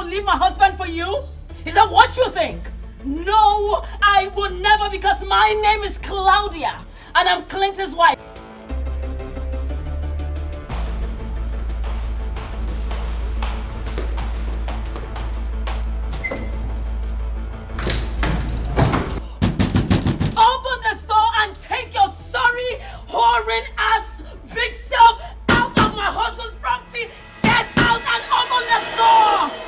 leave my husband for you? Is that what you think? No, I would never, because my name is Claudia and I'm Clinton's wife. Open this door and take your sorry, whoring ass, big self out of my husband's property. Get out and open this door!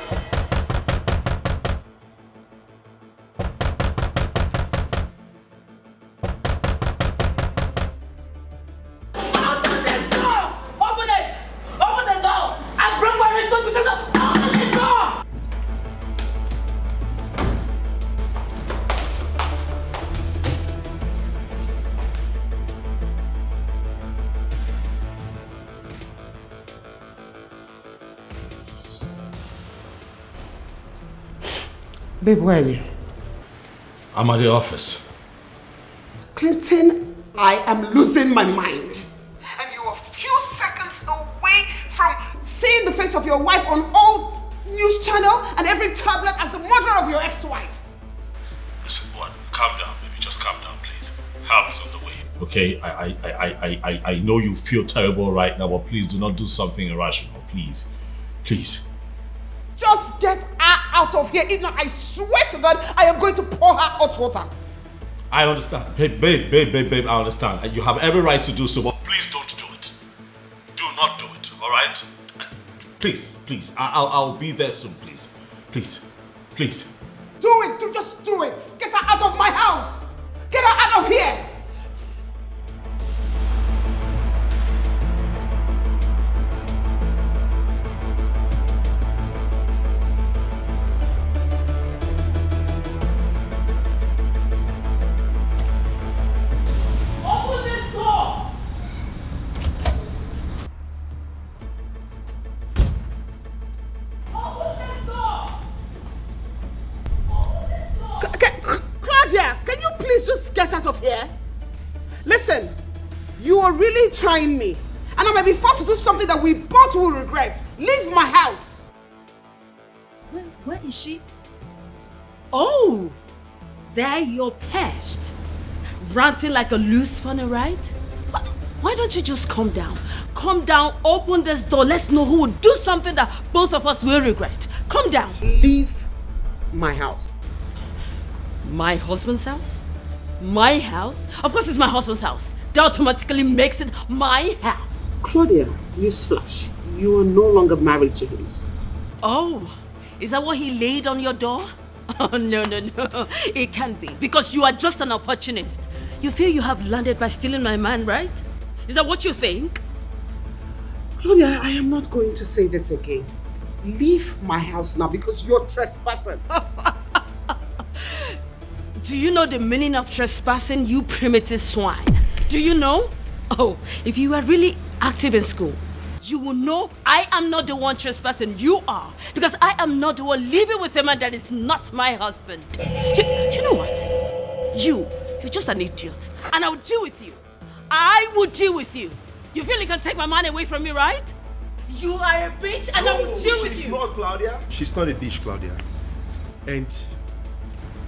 Babe, where are you? I'm at the office. Clinton, I am losing my mind. And you're a few seconds away from seeing the face of your wife on all news channel and every tablet as the murderer of your ex-wife. Listen, what? Calm down, baby. Just calm down, please. Help is on the way. Okay, I know you feel terrible right now, but please do not do something irrational. Please. Please. Just get her out of here. If not, I swear to God, I am going to pour her hot water. I understand. Babe, I understand. And you have every right to do so, but please don't do it. Do not do it, all right? Please. I'll be there soon, please. Please. Do it. Just do it. Get her out of my house. Get her out of here. Listen, you are really trying me, and I may be forced to do something that we both will regret. Leave my house. Where is she? Oh, there you're perched, ranting like a loose funny, right? Why don't you just calm down? Calm down, open this door. Let's know who will do something that both of us will regret. Calm down. Leave my house. My husband's house? My house? Of course it's my husband's house. That automatically makes it my house. Claudia, newsflash. You are no longer married to him. Oh, is that what he laid on your door? Oh, no. It can't be. Because you are just an opportunist. You feel you have landed by stealing my man, right? Is that what you think? Claudia, I am not going to say this again. Leave my house now because you're trespassing. Do you know the meaning of trespassing, you primitive swine? Do you know? Oh, if you were really active in school, you will know I am not the one trespassing, you are. Because I am not the one living with a man that is not my husband. You know what? You're just an idiot. And I will deal with you. I will deal with you. You feel you can take my man away from me, right? You are a bitch and I will deal with you. She's not, Claudia. She's not a bitch, Claudia. And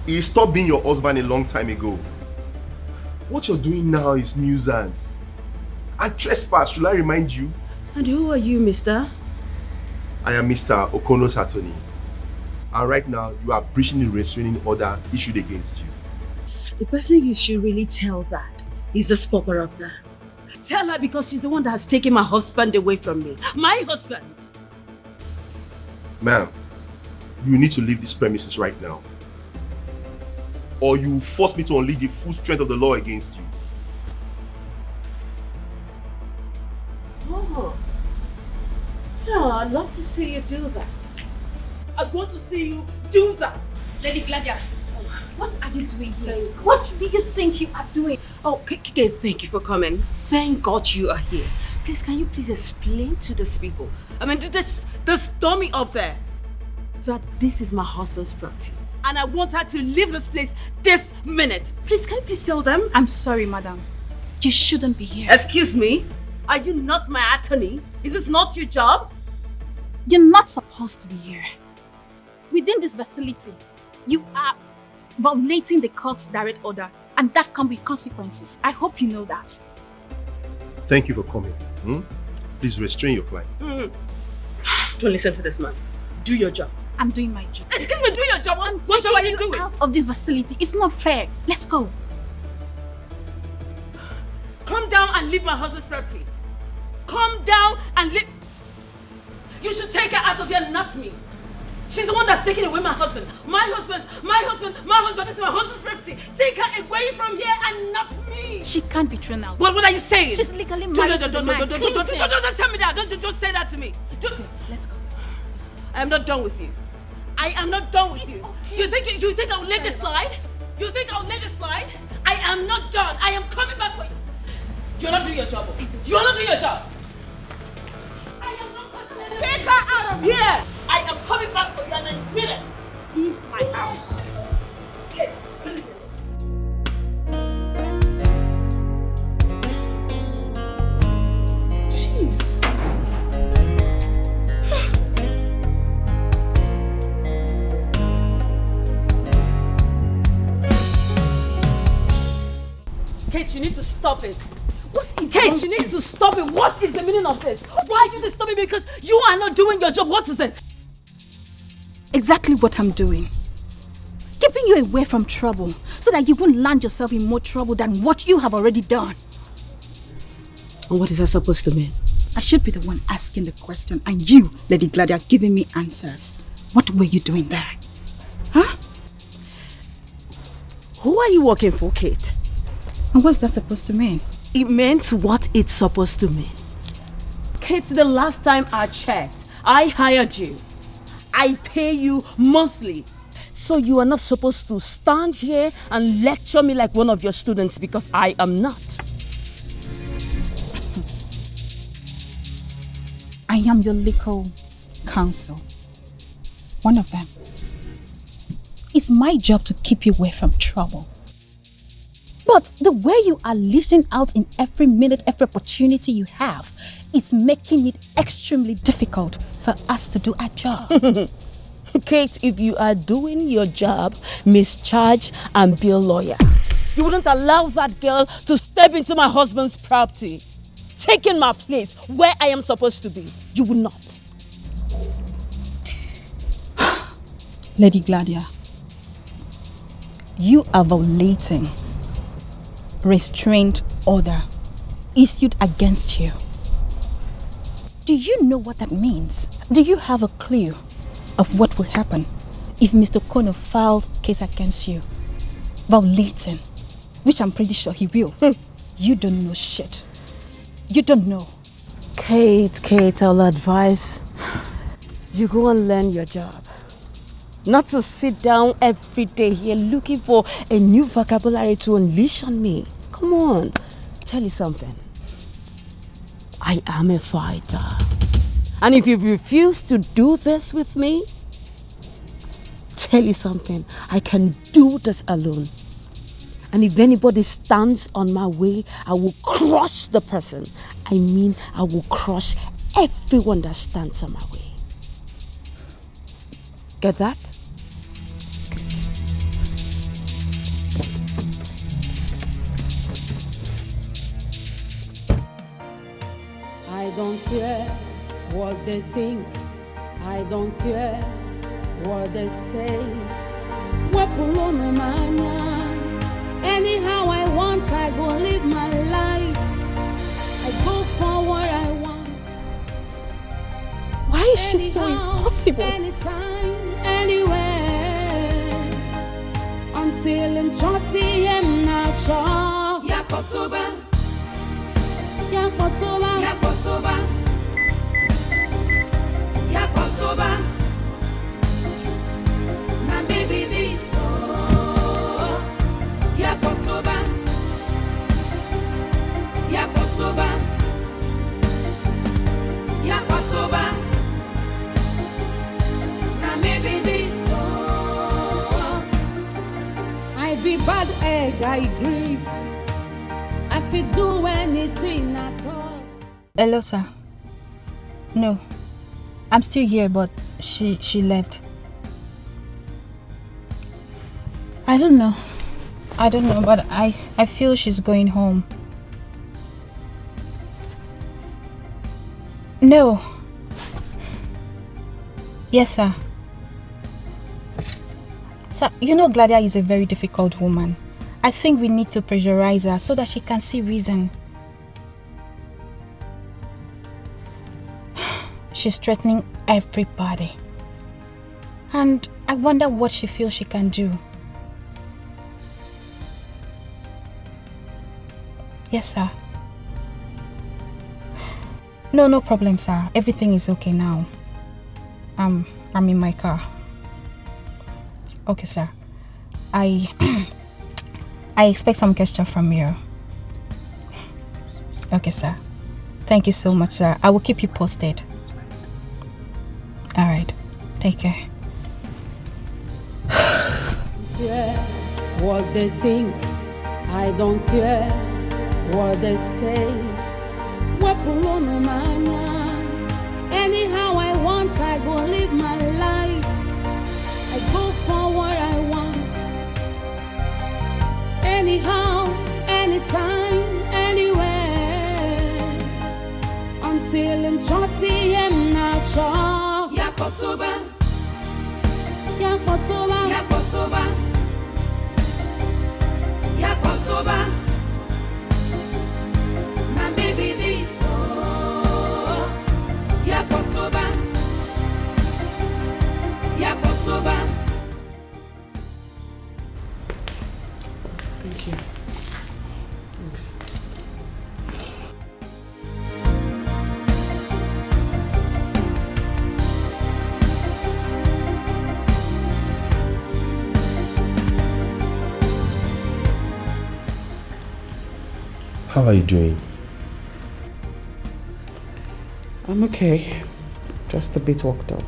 he stopped being your husband a long time ago. What you're doing now is nuisance. And trespass, should I remind you? And who are you, mister? I am Mr. Okono's attorney. And right now, you are breaching the restraining order issued against you. The person you should really tell that is the spopper up there. Tell her because she's the one that has taken my husband away from me. My husband! Ma'am, you need to leave this premises right now. Or you force me to unleash the full strength of the law against you. Oh. Yeah, I'd love to see you do that. I want to see you do that. Lady Claudia, what are you doing here? What do you think you are doing? Oh, thank you for coming. Thank God you are here. Please, can you please explain to these people, I mean, to this dummy up there, that this is my husband's property. And I want her to leave this place this minute. Please, can you please tell them? I'm sorry, madam. You shouldn't be here. Excuse me? Are you not my attorney? Is this not your job? You're not supposed to be here. within this facility, you are violating the court's direct order, and that comes with consequences. I hope you know that. Thank you for coming. Please restrain your client. Don't listen to this man. Do your job. I'm doing my job. Excuse me, do your job. What job are you doing? Out of this facility. It's not fair. Let's go. Come down and leave my husband's property. Come down and leave. You should take her out of here, not me. She's the one that's taking away my husband. My husband. This is my husband's property. Take her away from here and not me. She can't be thrown out. What are you saying? She's legally married to the man. Don't tell me that. Don't say that to me. Okay, let's go. I am not done with you. I am not done with you. Okay. You think I'll let this slide? You think I'll let this slide? I am not done. I am coming back for you. You're not doing your job. You're not doing your job. I am not coming. Take her out of here! I am coming back for you and I mean it. Leave my house. Kate, Jeez. Kate, you need to stop it. What is Kate, you need to stop it. What is the meaning of this? Why are you stopping me? Because you are not doing your job. What is it? Exactly what I'm doing. Keeping you away from trouble so that you won't land yourself in more trouble than what you have already done. And what is that supposed to mean? I should be the one asking the question and you, Lady Gladia, giving me answers. What were you doing there? Huh? Who are you working for, Kate? And what's that supposed to mean? It meant what it's supposed to mean. Kate, the last time I checked, I hired you. I pay you monthly. So you are not supposed to stand here and lecture me like one of your students because I am not. I am your legal counsel. One of them. It's my job to keep you away from trouble. But the way you are lashing out in every minute, every opportunity you have is making it extremely difficult for us to do our job. Kate, if you are doing your job, mischarge and be a lawyer. You wouldn't allow that girl to step into my husband's property, taking my place where I am supposed to be. You would not. Lady Gladia, you are violating restraint order issued against you. Do you know what that means? Do you have a clue of what will happen if Mr. Kono filed a case against you? Violating, which I'm pretty sure he will. You don't know shit. You don't know. Kate, I'll advise you go and learn your job. Not to sit down every day here looking for a new vocabulary to unleash on me. Come on, tell you something. I am a fighter. And if you refuse to do this with me, tell you something, I can do this alone. And if anybody stands on my way, I will crush the person. I mean, I will crush everyone that stands on my way. Get that? I don't care what they think. I don't care what they say. Anyhow I want, I go live my life. I go for what I want. Why is she so impossible? Anytime, anywhere. Until I'm chotty, I'm not sure. Yakotoba. Yakotoba. Yakotoba. Yakotoba. Now baby this oh. Yakotoba. Yakotoba. Yakotoba. Now maybe this oh. I be bad egg, I agree. I feel do anything at all. Hello, sir. No, I'm still here, but she left. I don't know. But I feel she's going home. No. Yes, sir. Sir, you know Gladia is a very difficult woman. I think we need to pressurize her so that she can see reason. She's threatening everybody. And I wonder what she feels she can do. Yes, sir. No problem, sir. Everything is okay now. I'm in my car. Okay, sir. I expect some gesture from you. Okay, sir. Thank you so much, sir. I will keep you posted. All right. Take care. Yeah, what they think, I don't care what they say. Anyhow I want, I go live my life. I go for what I want. Anyhow, anytime, anywhere. Until I'm chotty him not chop. Yakotoba. Yakotoba. Yakotoba. Yakotoba. My baby this Yakotoba. Yakotoba. Thank you. Thanks. How are you doing? I'm okay. Just a bit worked up.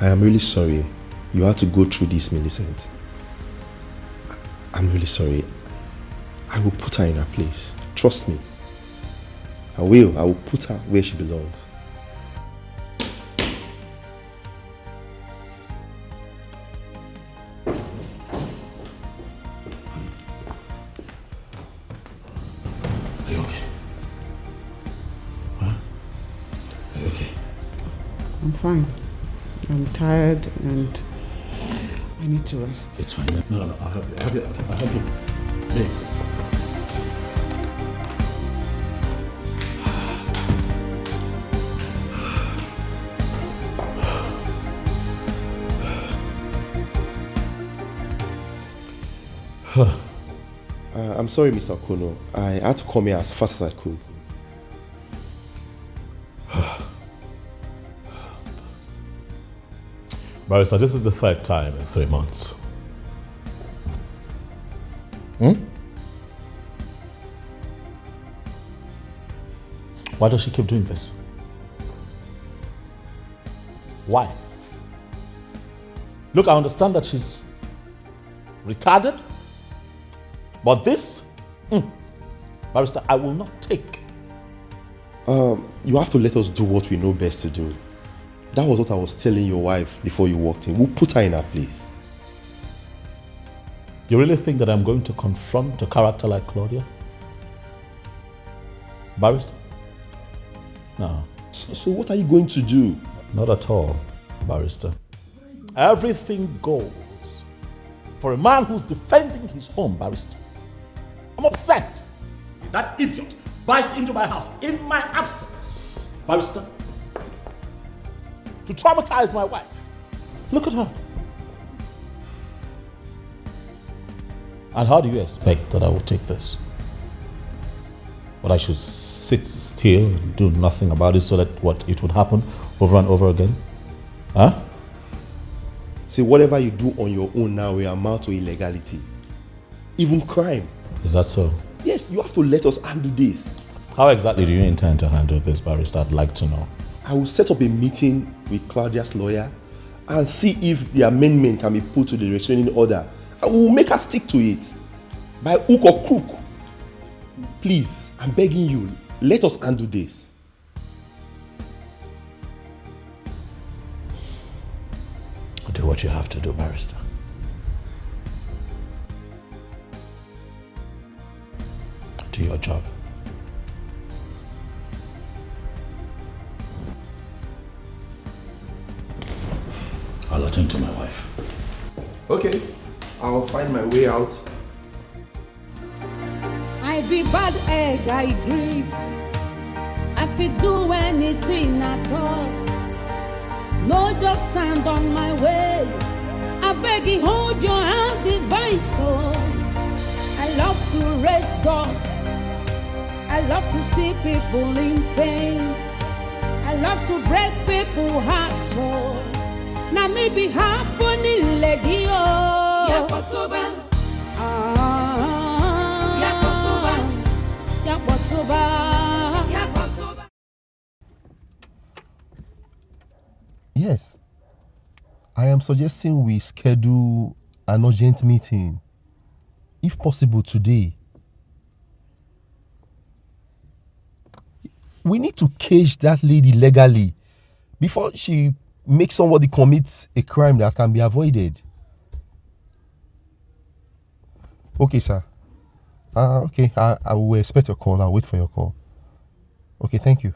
I am really sorry you had to go through this, Millicent. I'm really sorry. I will put her in her place. Trust me. I will. I will put her where she belongs. Are you okay? Huh? Are you okay? I'm fine. I'm tired and I need to rest. It's fine. No, I'll help you. I'll help you. Babe. I'm sorry, Mr. Kono. I had to come here as fast as I could. Barrister, this is the third time in 3 months. Why does she keep doing this? Why? Look, I understand that she's retarded, but this, Barrister, I will not take. You have to let us do what we know best to do. That was what I was telling your wife before you walked in. We'll put her in her place. You really think that I'm going to confront a character like Claudia? Barrister? No. So what are you going to do? Not at all, Barrister. Everything goes for a man who's defending his home, Barrister. I'm upset. That idiot barged into my house in my absence, Barrister, to traumatize my wife. Look at her. And how do you expect that I will take this? But I should sit still and do nothing about it so that it would happen over and over again? Huh? See, whatever you do on your own now will amount to illegality. Even crime. Is that so? Yes, you have to let us handle this. How exactly do you intend to handle this, Barrister? I'd like to know. I will set up a meeting with Claudia's lawyer and see if the amendment can be put to the restraining order. I will make her stick to it. By hook or crook. Please, I'm begging you, let us undo this. Do what you have to do, Barrister. to your job. I'll attend to my wife. Okay, I'll find my way out. I be bad egg, I agree. I fit do anything at all. No, just stand on my way. I beg you, hold your hand, device. Oh, I love to raise dust. I love to see people in pain. I love to break people's hearts. Oh, now maybe happening, lady. Oh, Yakotoba. Yes. I am suggesting we schedule an urgent meeting, if possible today. We need to cage that lady legally before she makes somebody commit a crime that can be avoided. Okay, sir. Okay, I will expect your call. I'll wait for your call. Okay, thank you.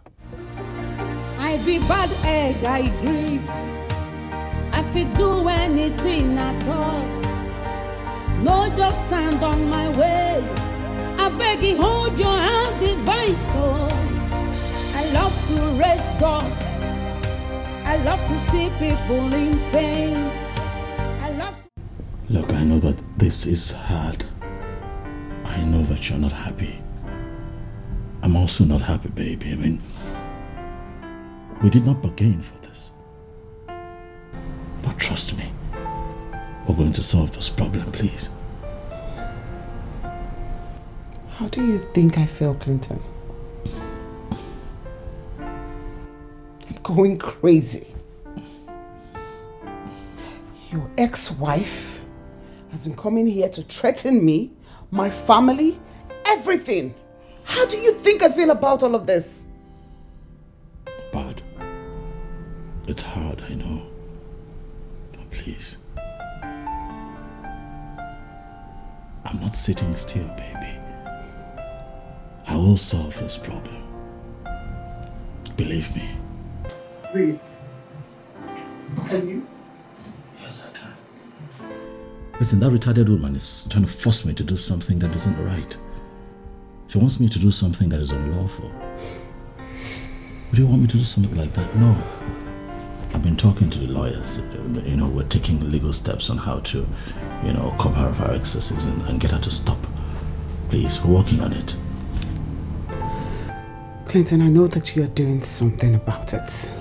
I be bad egg, I agree. I fit do anything at all. No, just stand on my way. I beg you, hold your hand, device. Oh, I love to raise dust. I love to see people in pain. I love to... Look, I know that this is hard. I know that you're not happy. I'm also not happy, baby. I mean, we did not bargain for this. But trust me, we're going to solve this problem, please. How do you think I feel, Clinton? I'm going crazy. Your ex-wife has been coming here to threaten me, my family, everything. How do you think I feel about all of this? Bad. It's hard, I know. But please. I'm not sitting still, baby. I will solve this problem. Believe me. Really? Can you? Yes, I can. Listen, that retarded woman is trying to force me to do something that isn't right. She wants me to do something that is unlawful. Would you want me to do something like that? No. I've been talking to the lawyers. We're taking legal steps on how to, cover her of our excesses and get her to stop. Please, we're working on it. Clinton, I know that you are doing something about it.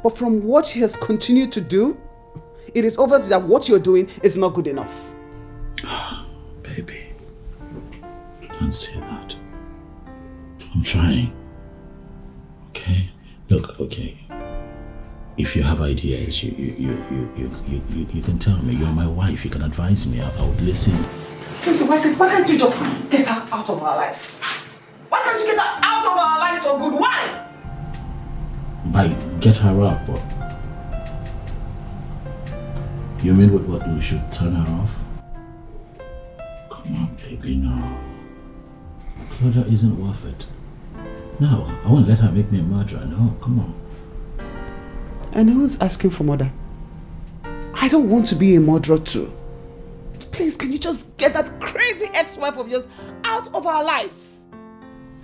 But from what she has continued to do, it is obvious that what you're doing is not good enough. Baby, don't say that. I'm trying. Okay? Look, okay. If you have ideas, you can tell me. You're my wife. You can advise me. I would listen. Clinton, why can't you just get her out of our lives? Why can't you get her out of our lives for good? Why? By get her up, or you mean what we should turn her off? Come on, baby, no. Claudia isn't worth it. No, I won't let her make me a murderer. No, come on. And who's asking for murder? I don't want to be a murderer too. Please, can you just get that crazy ex-wife of yours out of our lives?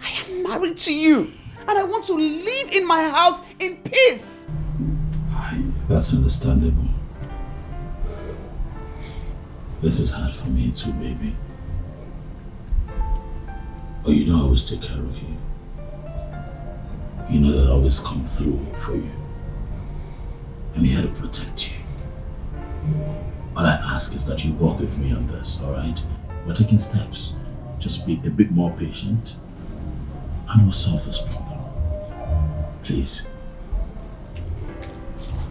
I am married to you. And I want to live in my house in peace. That's understandable. This is hard for me too, baby. Oh, I always take care of you. You know that I always come through for you. I'm here to protect you. All I ask is that you work with me on this, alright? We're taking steps. Just be a bit more patient and we'll solve this problem. Please.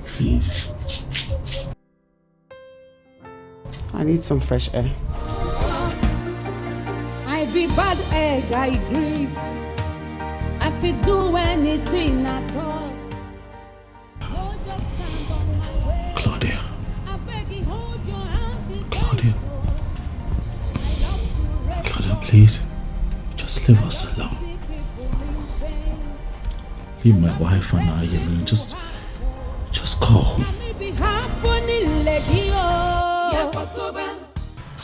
Please. I need some fresh air. I be bad egg, I agree. I fit do anything at all. No, just stand on my way. Claudia. I beg you, hold your hand, Claudia. I love to rest Claudia, please. Just leave us alone. Leave my wife and I alone. Just call home.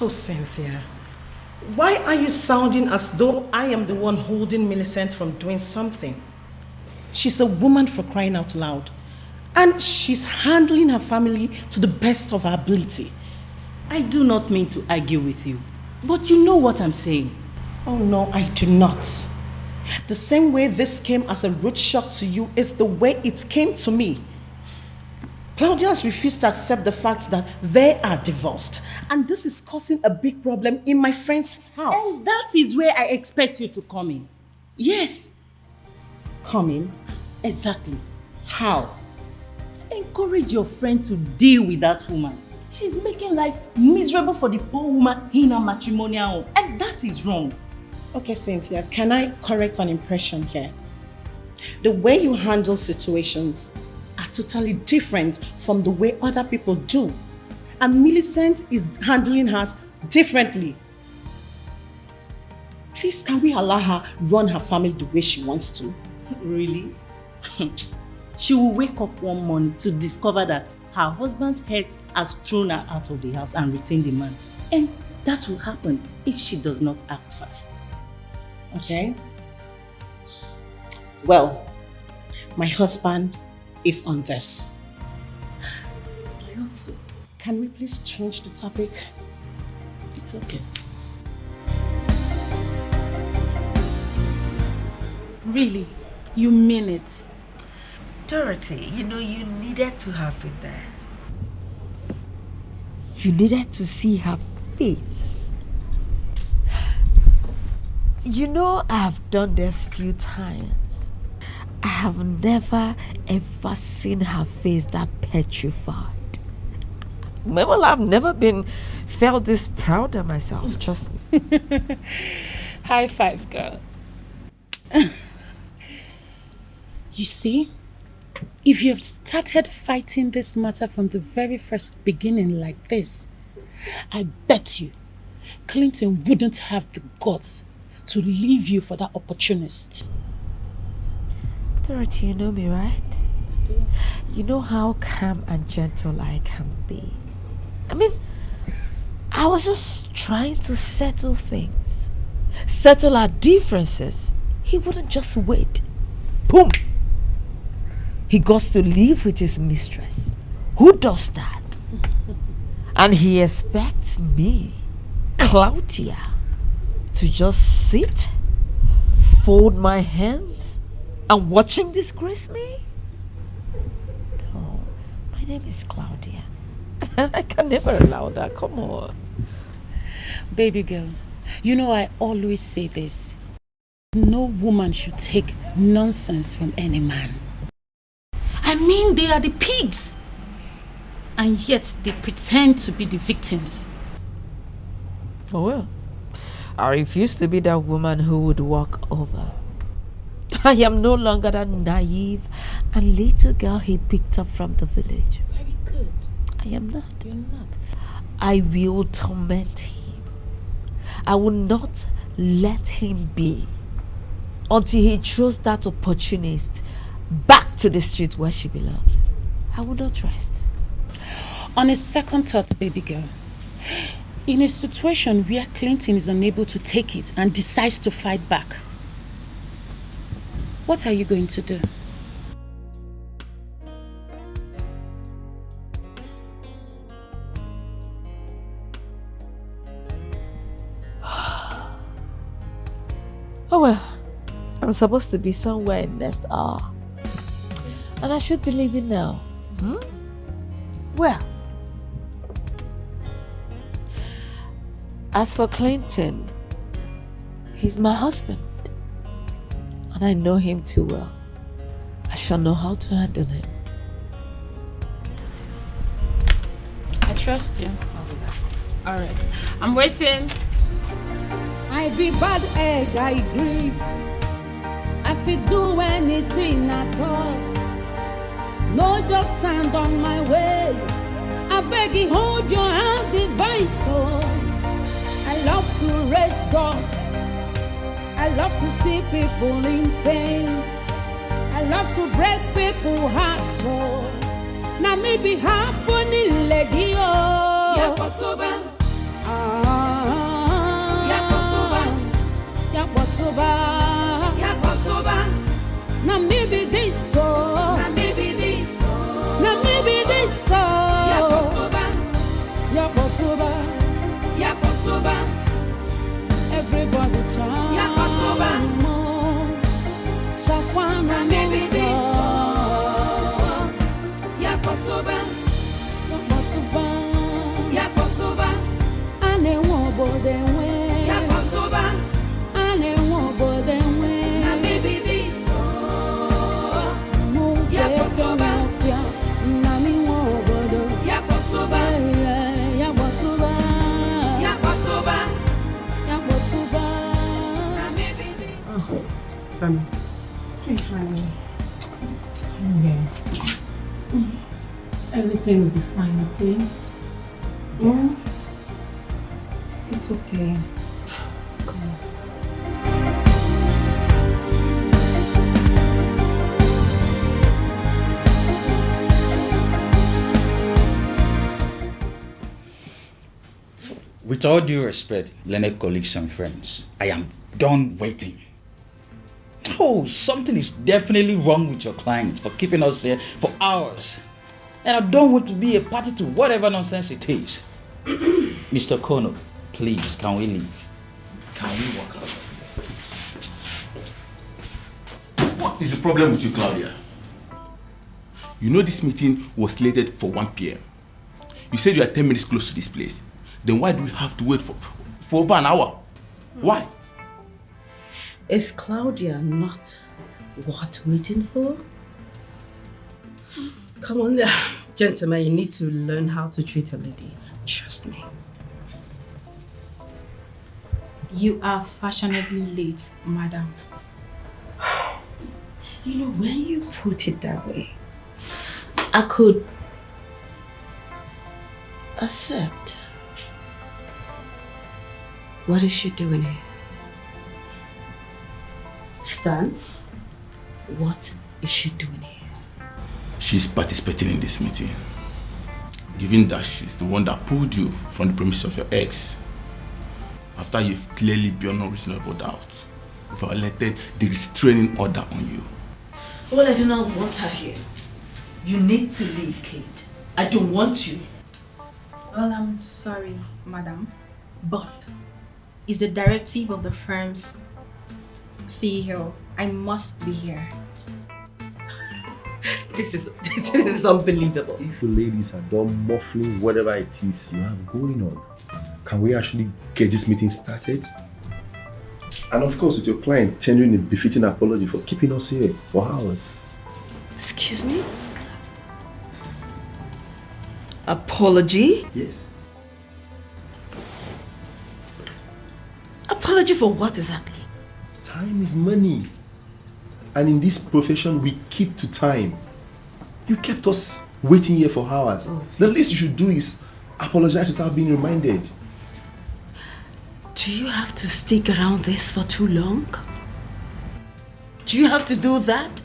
Oh, Cynthia. Why are you sounding as though I am the one holding Millicent from doing something? She's a woman, for crying out loud. And she's handling her family to the best of her ability. I do not mean to argue with you, but you know what I'm saying. Oh no, I do not. The same way this came as a rude shock to you is the way it came to me. Claudia has refused to accept the fact that they are divorced. And this is causing a big problem in my friend's house. And that is where I expect you to come in. Yes. Come in? Exactly. How? Encourage your friend to deal with that woman. She's making life miserable for the poor woman in her matrimonial home. And that is wrong. Okay, Cynthia, can I correct an impression here? The way you handle situations are totally different from the way other people do. And Millicent is handling hers differently. Please, can we allow her run her family the way she wants to? Really? She will wake up one morning to discover that her husband's head has thrown her out of the house and retained the man. And that will happen if she does not act fast. Okay? Well, my husband is on this. I also. Can we please change the topic? It's okay. Really? You mean it? Dorothy, you know you needed to have been there. You needed to see her face. You know, I've done this few times. I have never ever seen her face that petrified. Well, I've never felt this proud of myself, trust me. High five, girl. You see, if you have started fighting this matter from the very first beginning like this, I bet you Clinton wouldn't have the guts to leave you for that opportunist. Dorothy, you know me, right? You know how calm and gentle I can be. I mean, I was just trying to settle things. Settle our differences. He wouldn't just wait. Boom! He goes to live with his mistress. Who does that? And he expects me, Claudia, to just sit, fold my hands, and watch him disgrace me? No, my name is Claudia. I can never allow that. Come on. Baby girl, you know I always say this. No woman should take nonsense from any man. I mean, they are the pigs. And yet they pretend to be the victims. Oh well, I refuse to be that woman who would walk over. I am no longer that naive and little girl he picked up from the village. Very good. I am not. You're not. I will torment him. I will not let him be until he throws that opportunist back to the street where she belongs. I will not rest. On a second thought, baby girl, in a situation where Clinton is unable to take it and decides to fight back, what are you going to do? Oh well, I'm supposed to be somewhere in next hour. And I should be leaving now. Well, as for Clinton, he's my husband. And I know him too well. I shall know how to handle him. I trust you. All right. I'm waiting. I be bad egg, I agree. I fit do anything at all. No, just stand on my way. I beg you, hold your hand, device. Oh, I love to raise dust. I love to see people in pain. I love to break people's hearts. So now me be happening lady oh. Yakotoba. Yakotoba. Yakotoba. Now me be this so. Now me be this so. Now me be this so. Yakotoba. Yakotoba. Yakotoba. Everybody chant. Yakotoba. Shakwana maybe this song. Yakotoba. Yakotoba. Yakotoba. Ane wobo denwe. Yakotoba. Ane wobo denwe. Na maybe this song. Yakotoba. Na mi wobo do. Yakotoba. Yakotoba. Yakotoba. Yakotoba. Na maybe this. Femi. Hey, honey. Okay. Everything will be fine, okay? Yeah? It's okay. Come on. With all due respect, Leonard colleagues and friends, I am done waiting. Oh, something is definitely wrong with your client for keeping us here for hours. And I don't want to be a party to whatever nonsense it is. Mr. Kono, please, can we leave? Can we walk out? What is the problem with you, Claudia? You know this meeting was slated for 1 p.m. You said you are 10 minutes close to this place. Then why do we have to wait for over an hour? Why? Is Claudia not worth waiting for? Come on, gentlemen, you need to learn how to treat a lady. Trust me. You are fashionably late, madam. You know, when you put it that way, I could accept. What is she doing here? Stan, what is she doing here? She's participating in this meeting. Given that she's the one that pulled you from the premise of your ex, after you've clearly beyond no reasonable doubt violated the restraining order on you. Well, I do not want her here. You need to leave, Kate. I don't want you. Well, I'm sorry, madam, but it's the directive of the firm's CEO. I must be here. This is unbelievable. If the ladies are done muffling whatever it is you have going on, can we actually get this meeting started? And of course, with your client tendering a befitting apology for keeping us here for hours. Excuse me? Apology? Yes. Apology for what exactly? Time is money. And in this profession, we keep to time. You kept us waiting here for hours. The least you should do is apologize without being reminded. Do you have to stick around this for too long? Do you have to do that?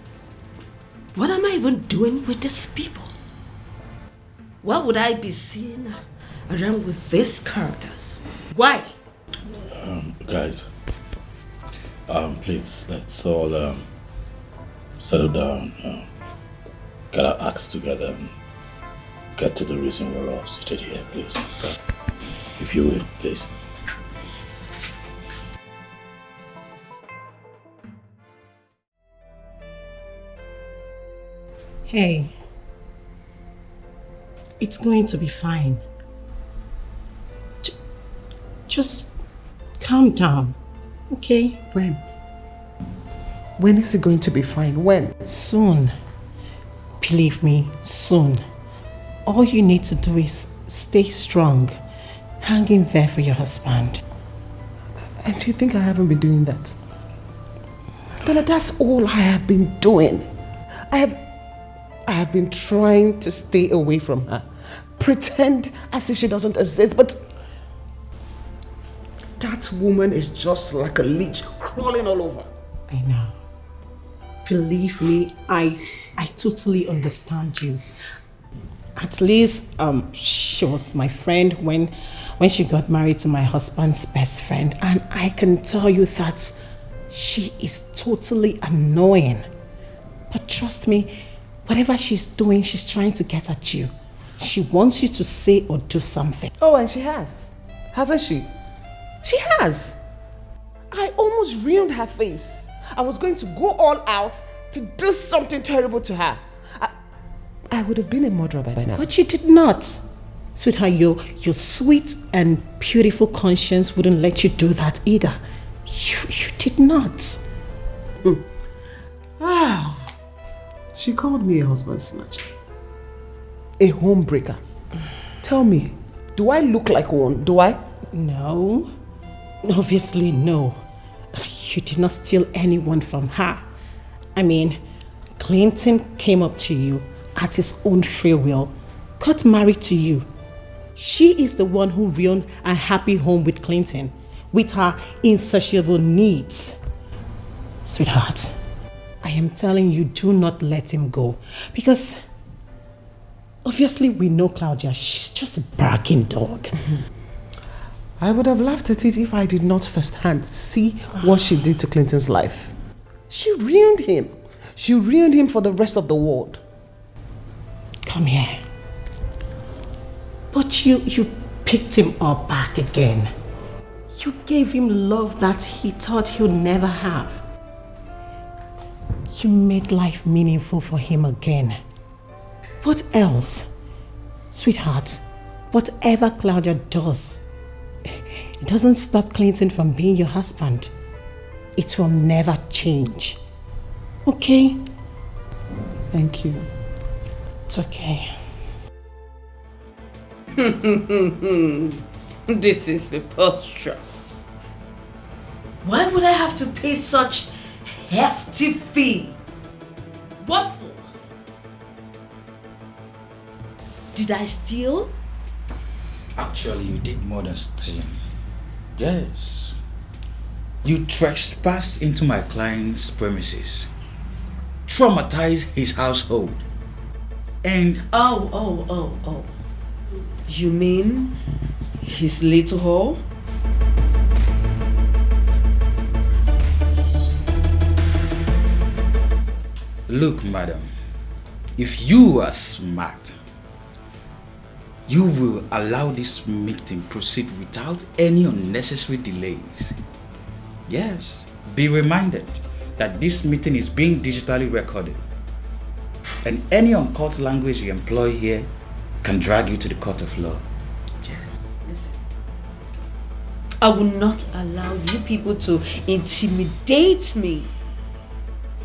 What am I even doing with these people? Why would I be seen around with these characters? Why? Guys, please, let's all settle down, get our acts together and get to the reason we're all seated here, please. If you will, please. Hey, it's going to be fine. Just calm down, okay? When? When is it going to be fine? When? Soon. Believe me, soon. All you need to do is stay strong. Hang in there for your husband. And do you think I haven't been doing that? But that's all I have been doing. I have been trying to stay away from her. Pretend as if she doesn't exist, but that woman is just like a leech crawling all over. I know. Believe me, I totally understand you. At least she was my friend when she got married to my husband's best friend, and I can tell you that she is totally annoying. But trust me, whatever she's doing, she's trying to get at you. She wants you to say or do something. Oh, and she has. Hasn't she? She has. I almost ruined her face. I was going to go all out to do something terrible to her. I would have been a murderer by now. But you did not. Sweetheart, your sweet and beautiful conscience wouldn't let you do that either. You did not. She called me a husband snatcher. A homebreaker. Tell me, do I look like one? Do I? No. Obviously, no. You did not steal anyone from her. I mean, Clinton came up to you at his own free will, got married to you. She is the one who ruined a happy home with Clinton, with her insatiable needs. Sweetheart, I am telling you, do not let him go. Because obviously we know Claudia, she's just a barking dog. I would have laughed at it if I did not firsthand see what she did to Clinton's life. She ruined him. She ruined him for the rest of the world. Come here. But you picked him up back again. You gave him love that he thought he'll never have. You made life meaningful for him again. What else? Sweetheart, whatever Claudia does, it doesn't stop Clinton from being your husband. It will never change. Okay? Thank you. It's okay. This is preposterous. Why would I have to pay such hefty fee? What for? Did I steal? Actually, you did more than stealing. Yes. You trespassed into my client's premises, traumatized his household, and... Oh. You mean his little hole? Look, madam, if you are smart, you will allow this meeting proceed without any unnecessary delays. Yes, be reminded that this meeting is being digitally recorded, and any uncut language you employ here can drag you to the court of law. Yes. Listen, I will not allow you people to intimidate me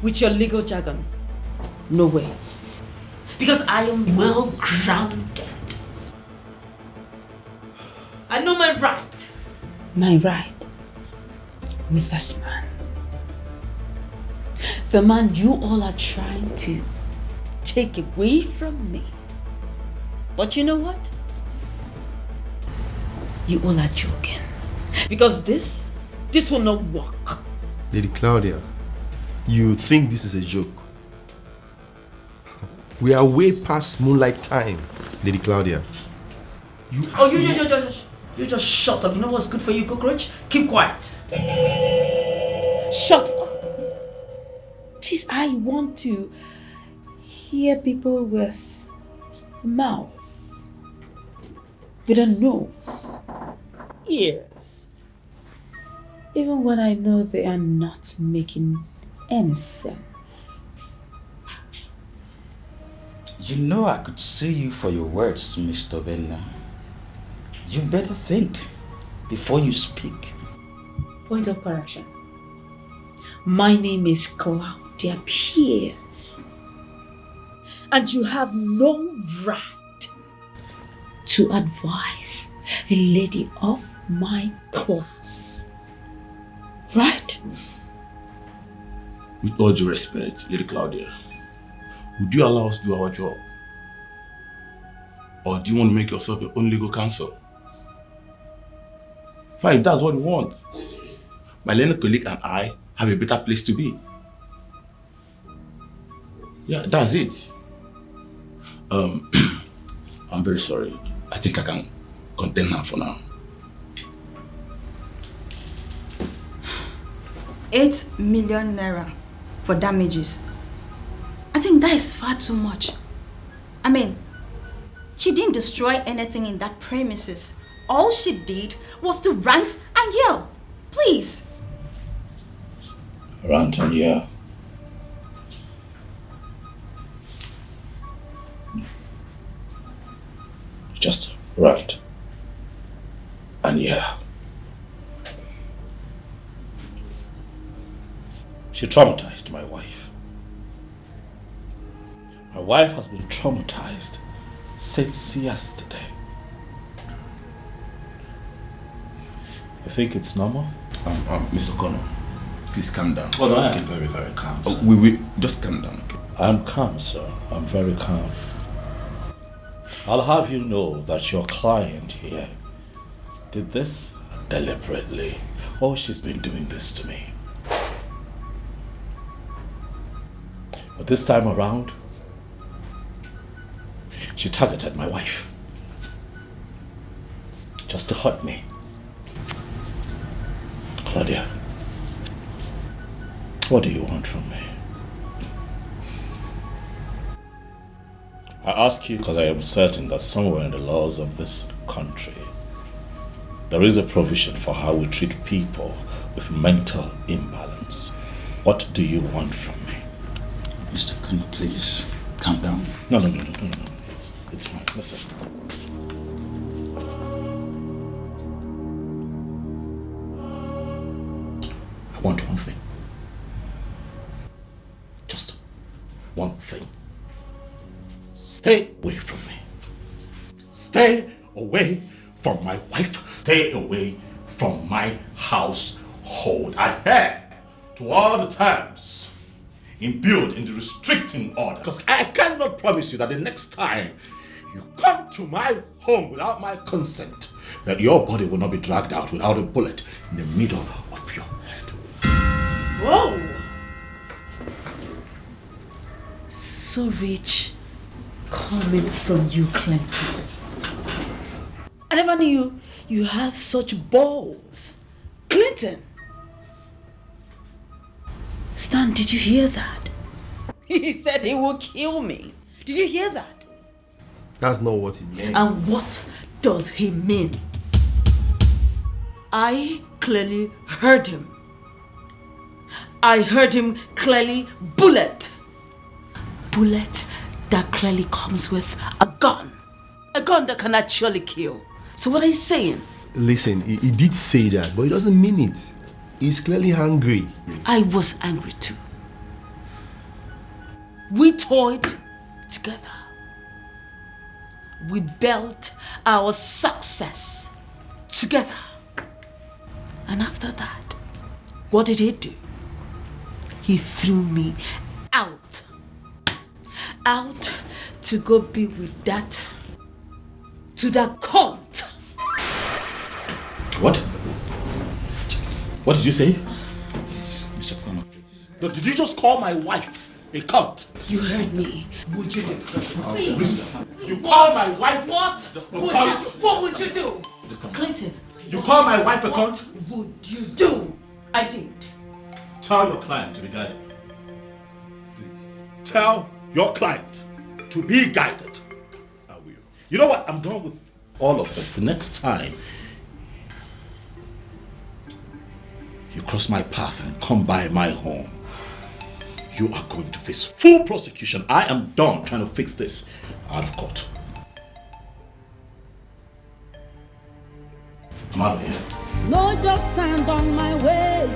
with your legal jargon. No way. Because I am well grounded. I know my right. My right with this man. The man you all are trying to take away from me. But you know what? You all are joking. Because this will not work. Lady Claudia, you think this is a joke? We are way past moonlight time, Lady Claudia. You just shut up. You know what's good for you, cockroach? Keep quiet. Shut up. Please, I want to hear people with mouths, with a nose, ears, even when I know they are not making any sense. You know I could see you for your words, Mr. Benna. You better think before you speak. Point of correction. My name is Claudia Pierce. And you have no right to advise a lady of my class. Right? With all due respect, Lady Claudia, would you allow us to do our job? Or do you want to make yourself your own legal counsel? Fine, if that's what you want. my learned colleague and I have a better place to be. Yeah, that's it. I'm very sorry. I think I can contain her for now. 8 million naira for damages. I think that is far too much. I mean, she didn't destroy anything in that premises. All she did was to rant and yell. Please. Rant and yell. Just rant and yell. She traumatized my wife. My wife has been traumatized since yesterday. You think it's normal? Mr. Connor, please calm down. Oh no, I am very, very calm, sir. We just calm down, okay? I'm calm, sir. I'm very calm. I'll have you know that your client here did this deliberately. Oh, she's been doing this to me. But this time around, she targeted my wife just to hurt me. Claudia, what do you want from me? I ask you because I am certain that somewhere in the laws of this country, there is a provision for how we treat people with mental imbalance. What do you want from me? Mr. Connor, please, calm down. No. It's fine. Listen. I want one thing. Just one thing. Stay away from me. Stay away from my wife. Stay away from my household. Adhere to all the terms imbued in the restricting order. Because I cannot promise you that the next time you come to my home without my consent, that your body will not be dragged out without a bullet in the middle of your head. Whoa! So rich coming from you, Clinton. I never knew you have such balls. Clinton! Stan, did you hear that? He said he will kill me. Did you hear that? That's not what he meant. And what does he mean? I clearly heard him. I heard him clearly. Bullet. Bullet that clearly comes with a gun. A gun that can actually kill. So what are you saying? Listen, he did say that, but he doesn't mean it. He's clearly angry. I was angry too. We toyed together. We built our success together. And after that, what did he do? He threw me out. Out to go be with that cunt. What? What did you say? Mr. Connor. Did you just call my wife a cunt? You heard me. Would you do? Please. You call my wife What? What would you do? Clinton. You call my wife a cunt? What would you do? I did. Tell your client to be guided. Please. Tell your client to be guided. I will. You know what? I'm done with all of this. The next time you cross my path and come by my home, you are going to face full prosecution. I am done trying to fix this out of court. I'm out of here. No, just stand on my way.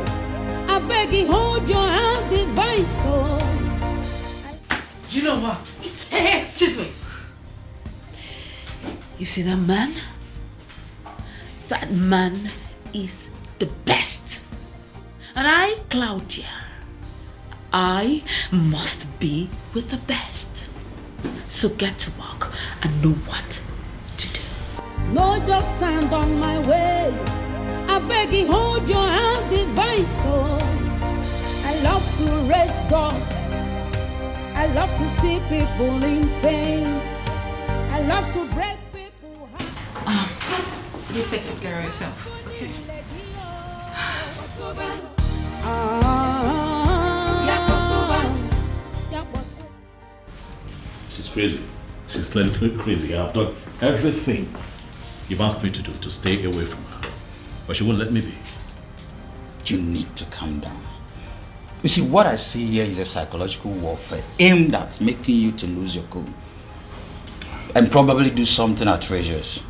I beg you, hold your hand, device. You know what? Hey, excuse me. You see that man? That man is the best. And I, Claudia, I must be with the best. So get to work and know what to do. No, just stand on my way. I beg you, hold your hand, device. Oh, I love to raise dust. I love to see people in pain. I love to break people hearts. You take good care of yourself, okay? She's crazy. She's clearly crazy. I've done everything you've asked me to do to stay away from her. But she won't let me be. You need to calm down. You see, what I see here is a psychological warfare aimed at making you to lose your cool. And probably do something outrageous.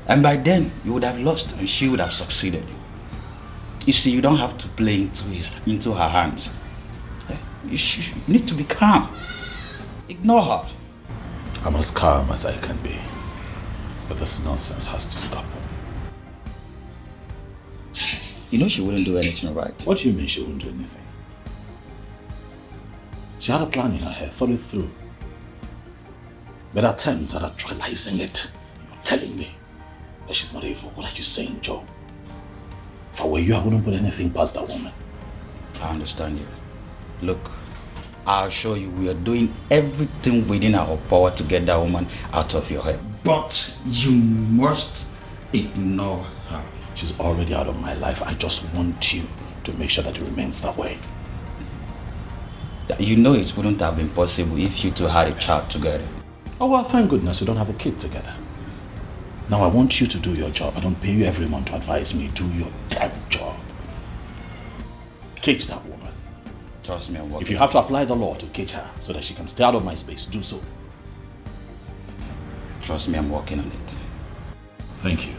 And by then, you would have lost and she would have succeeded. You see, you don't have to play into her hands. You need to be calm. Ignore her. I'm as calm as I can be. But this nonsense has to stop. You know she wouldn't do anything, right? What do you mean she wouldn't do anything? She had a plan in her head, thought it through. But attempts at actualizing it, you're telling me that she's not evil. What are you saying, Joe? If I were you, I wouldn't put anything past that woman. I understand you. Look, I assure you we are doing everything within our power to get that woman out of your head. But you must ignore her. She's already out of my life. I just want you to make sure that it remains that way. You know it wouldn't have been possible if you two had a child together. Oh well, thank goodness we don't have a kid together. Now I want you to do your job. I don't pay you every month to advise me. Do your damn job. Cage that woman. Trust me, I'm working. If you have to apply the law to cage her so that she can stay out of my space, do so. Trust me, I'm working on it. Thank you.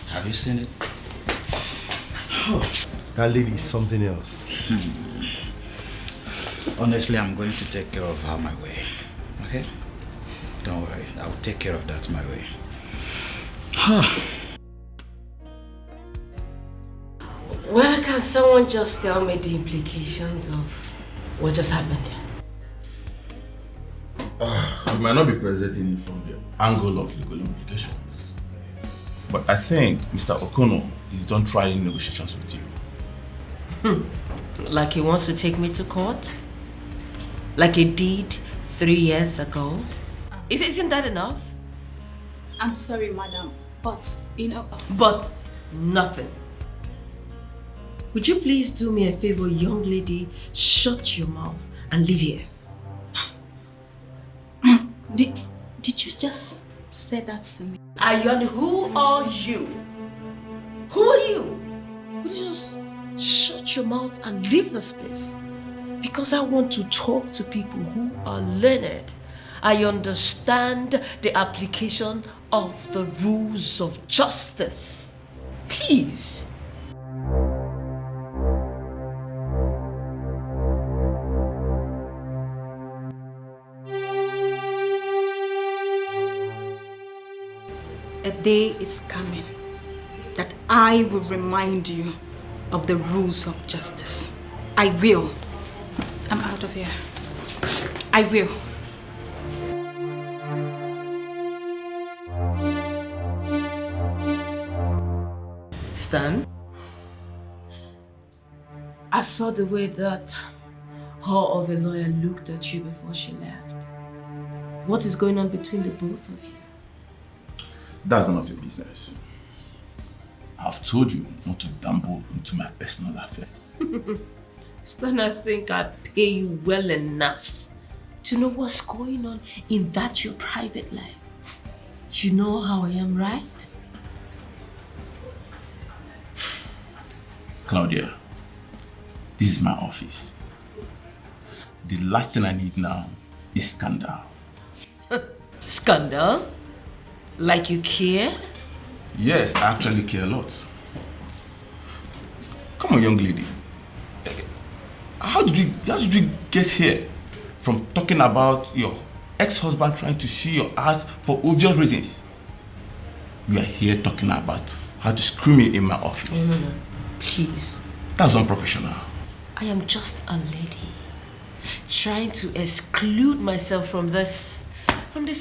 Have you seen it? Oh, that lady is something else. Honestly, I'm going to take care of her my way. Okay? Don't worry. I'll take care of that my way. Well, can someone just tell me the implications of what just happened? We might not be presenting it from the angle of legal implications. But I think Mr. Okono is done trying negotiations with you. Like he wants to take me to court? Like he did 3 years ago? Isn't that enough? I'm sorry, madam, but, you know... But nothing. Would you please do me a favor, young lady? Shut your mouth and leave here. Did you just say that to me? Ayon, who are you? Who are you? Would you just shut your mouth and leave this place? Because I want to talk to people who are learned. I understand the application of the rules of justice. Please. A day is coming that I will remind you of the rules of justice. I will. I'm out of here. I will. Stan, I saw the way that whore of a lawyer looked at you before she left. What is going on between the both of you? That's none of your business. I've told you not to dabble into my personal affairs. Stan, I think I pay you well enough to know what's going on in that your private life. You know how I am, right? Claudia, this is my office. The last thing I need now is scandal. Scandal? Like you care? Yes, I actually care a lot. Come on, young lady. How did you get here? From talking about your ex-husband trying to see your ass for obvious reasons. You are here talking about how to screw me in my office. No. Please. That's unprofessional. I am just a lady. trying to exclude myself from this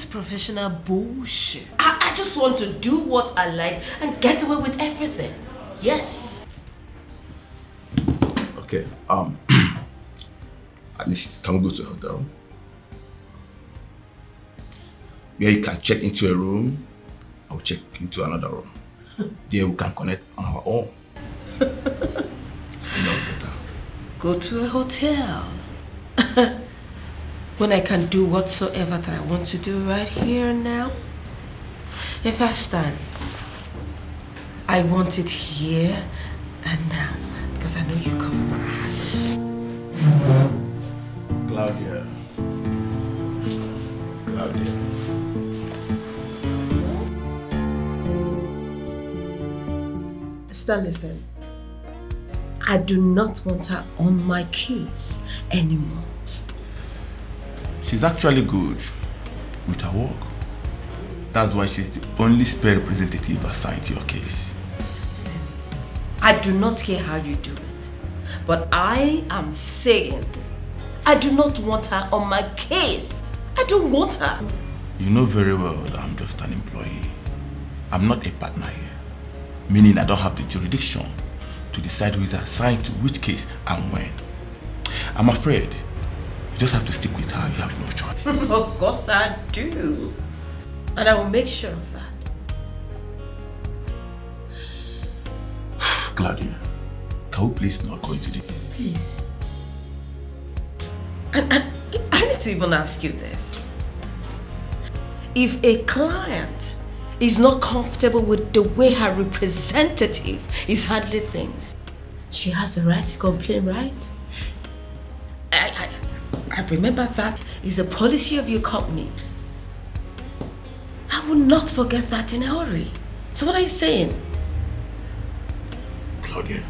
professional bullshit. I just want to do what I like and get away with everything. Yes. Okay, at least can we go to a hotel? Where you can check into a room, I'll check into another room. There we can connect on our own. I think that'll be better. Go to a hotel. When I can do whatsoever that I want to do right here and now. If I stand, I want it here and now because I know you cover my ass. Claudia. Stan, listen. I do not want her on my case anymore. She's actually good with her work. That's why she's the only spare representative assigned to your case. Listen, I do not care how you do it, but I am saying I do not want her on my case. I don't want her. You know very well that I'm just an employee. I'm not a partner here, meaning I don't have the jurisdiction to decide who is assigned to which case and when. I'm afraid you just have to stick with her. You have no choice. Of course I do. And I will make sure of that. Claudia, can we please not go into this? Please. And I need to even ask you this. If a client is not comfortable with the way her representative is handling things, she has the right to complain, right? I remember that is the policy of your company. I will not forget that in a hurry. So what are you saying? Claudia,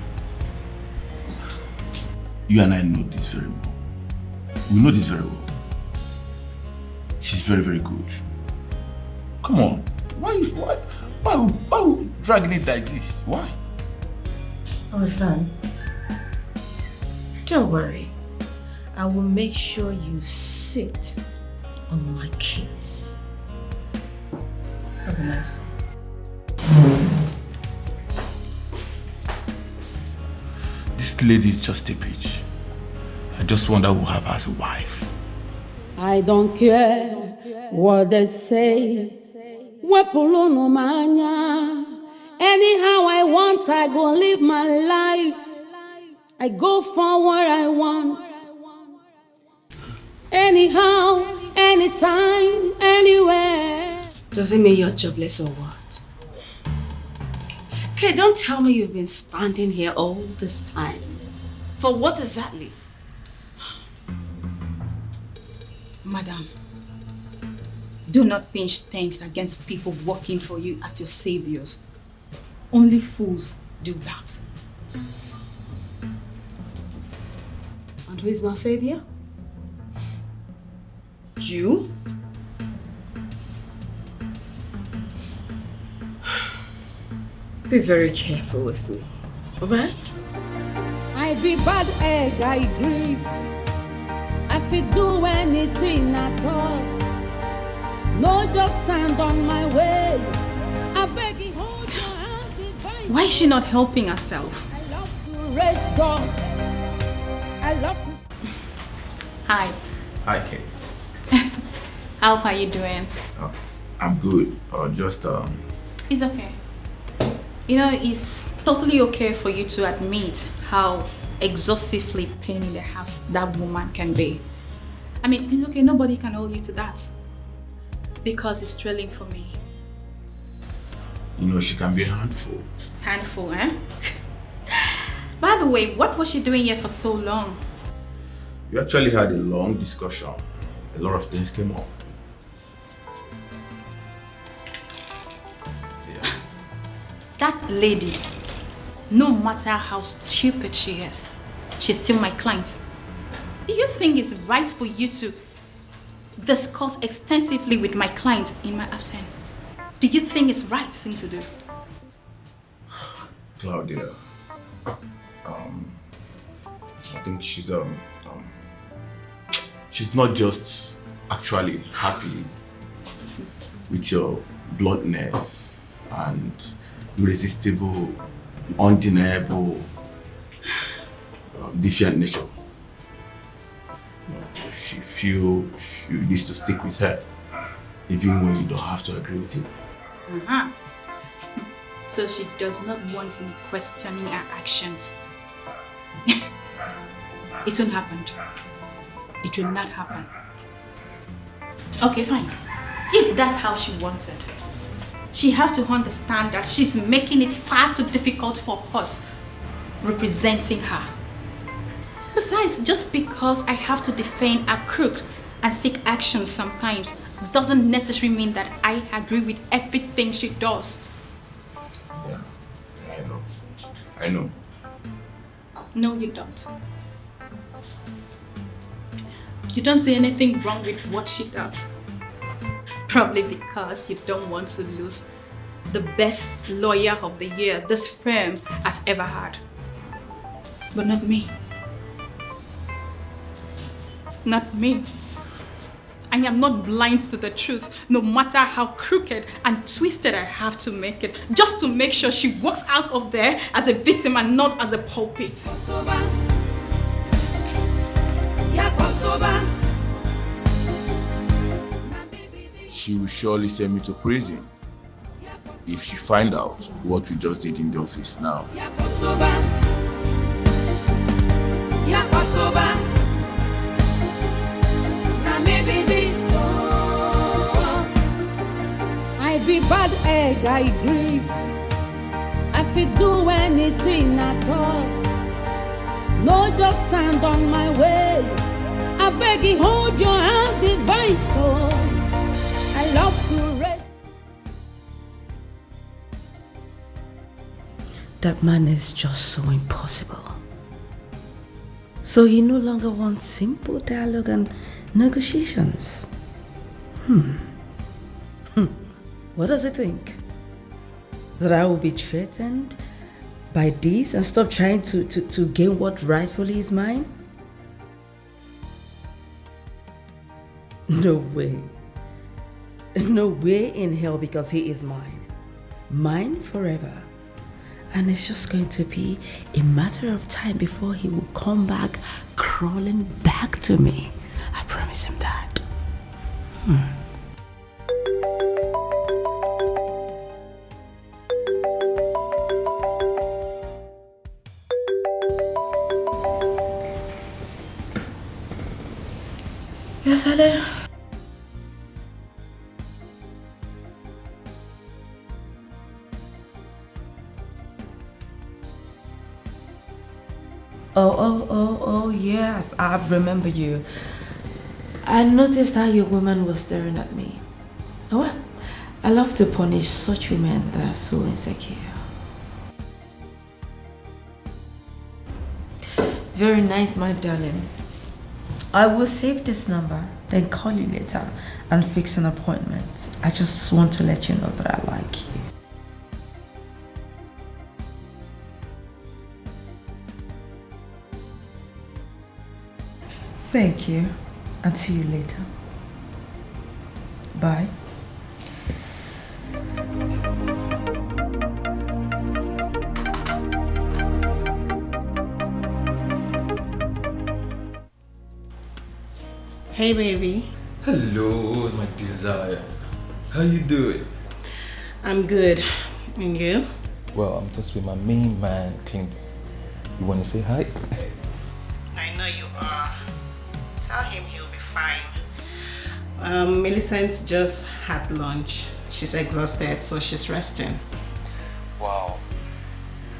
you and I know this very well. We know this very well. She's very, very good. Come on. Why you dragging it like this? Why? Understand? Don't worry. I will make sure you sit on my case. Have a nice day. This lady is just a bitch. I just wonder who have her as a wife. I don't care what they say. Anyhow I want, I go live my life. I go for what I want. Anyhow, anytime, anywhere. Does it mean you're jobless or what? Okay, don't tell me you've been standing here all this time. For what exactly? Madam, do not pinch things against people working for you as your saviors. Only fools do that. And who is my savior? You? Be very careful with me, alright? I be bad egg, I agree. I fit do anything at all. No, just stand on my way. I beg you, hold your hand, divine. Why is she not helping herself? I love to raise dust. I love to. Hi. Hi, Kate. How are you doing? I'm good. It's okay. You know, it's totally okay for you to admit how exhaustively pain in the house that woman can be. I mean, it's okay, nobody can hold you to that. Because it's thrilling for me. You know, she can be a handful. Handful, eh? By the way, what was she doing here for so long? We actually had a long discussion. A lot of things came up. That lady, no matter how stupid she is, she's still my client. Do you think it's right for you to discuss extensively with my client in my absence? Do you think it's right thing to do? Claudia, I think she's she's not just actually happy with your blunt nerves and irresistible, undeniable, defiant nature. She feels you need to stick with her, even when you don't have to agree with it. So she does not want me questioning her actions. It won't happen. It will not happen. Okay, fine. If that's how she wants it, she have to understand that she's making it far too difficult for us representing her. Besides, just because I have to defend a crook and seek action sometimes doesn't necessarily mean that I agree with everything she does. Yeah, I know. No, you don't. You don't see anything wrong with what she does. Probably because you don't want to lose the best lawyer of the year this firm has ever had. But not me. Not me. I am not blind to the truth, no matter how crooked and twisted I have to make it, just to make sure she walks out of there as a victim and not as a pulpit. She will surely send me to prison if she find out what we just did in the office now. I be bad egg, I agree. I fit do anything at all. No, just stand on my way. I beg you, hold your hand device. Oh, I love to rest. That man is just so impossible. So he no longer wants simple dialogue and negotiations. What does he think? That I will be threatened by this and stop trying to gain what rightfully is mine? No way. No way in hell, because he is mine. Mine forever. And it's just going to be a matter of time before he will come back crawling back to me. I promise him that. Yes, hello. Oh, yes, I remember you. I noticed how your woman was staring at me. Oh, well, I love to punish such women that are so insecure. Very nice, my darling. I will save this number, then call you later and fix an appointment. I just want to let you know that I like you. Thank you, and see you later. Bye. Hey, baby. Hello, my desire. How you doing? I'm good. And you? Well, I'm just with my main man, Clint. You want to say hi? I know you are. Tell him he'll be fine. Millicent just had lunch. She's exhausted, so she's resting. Wow.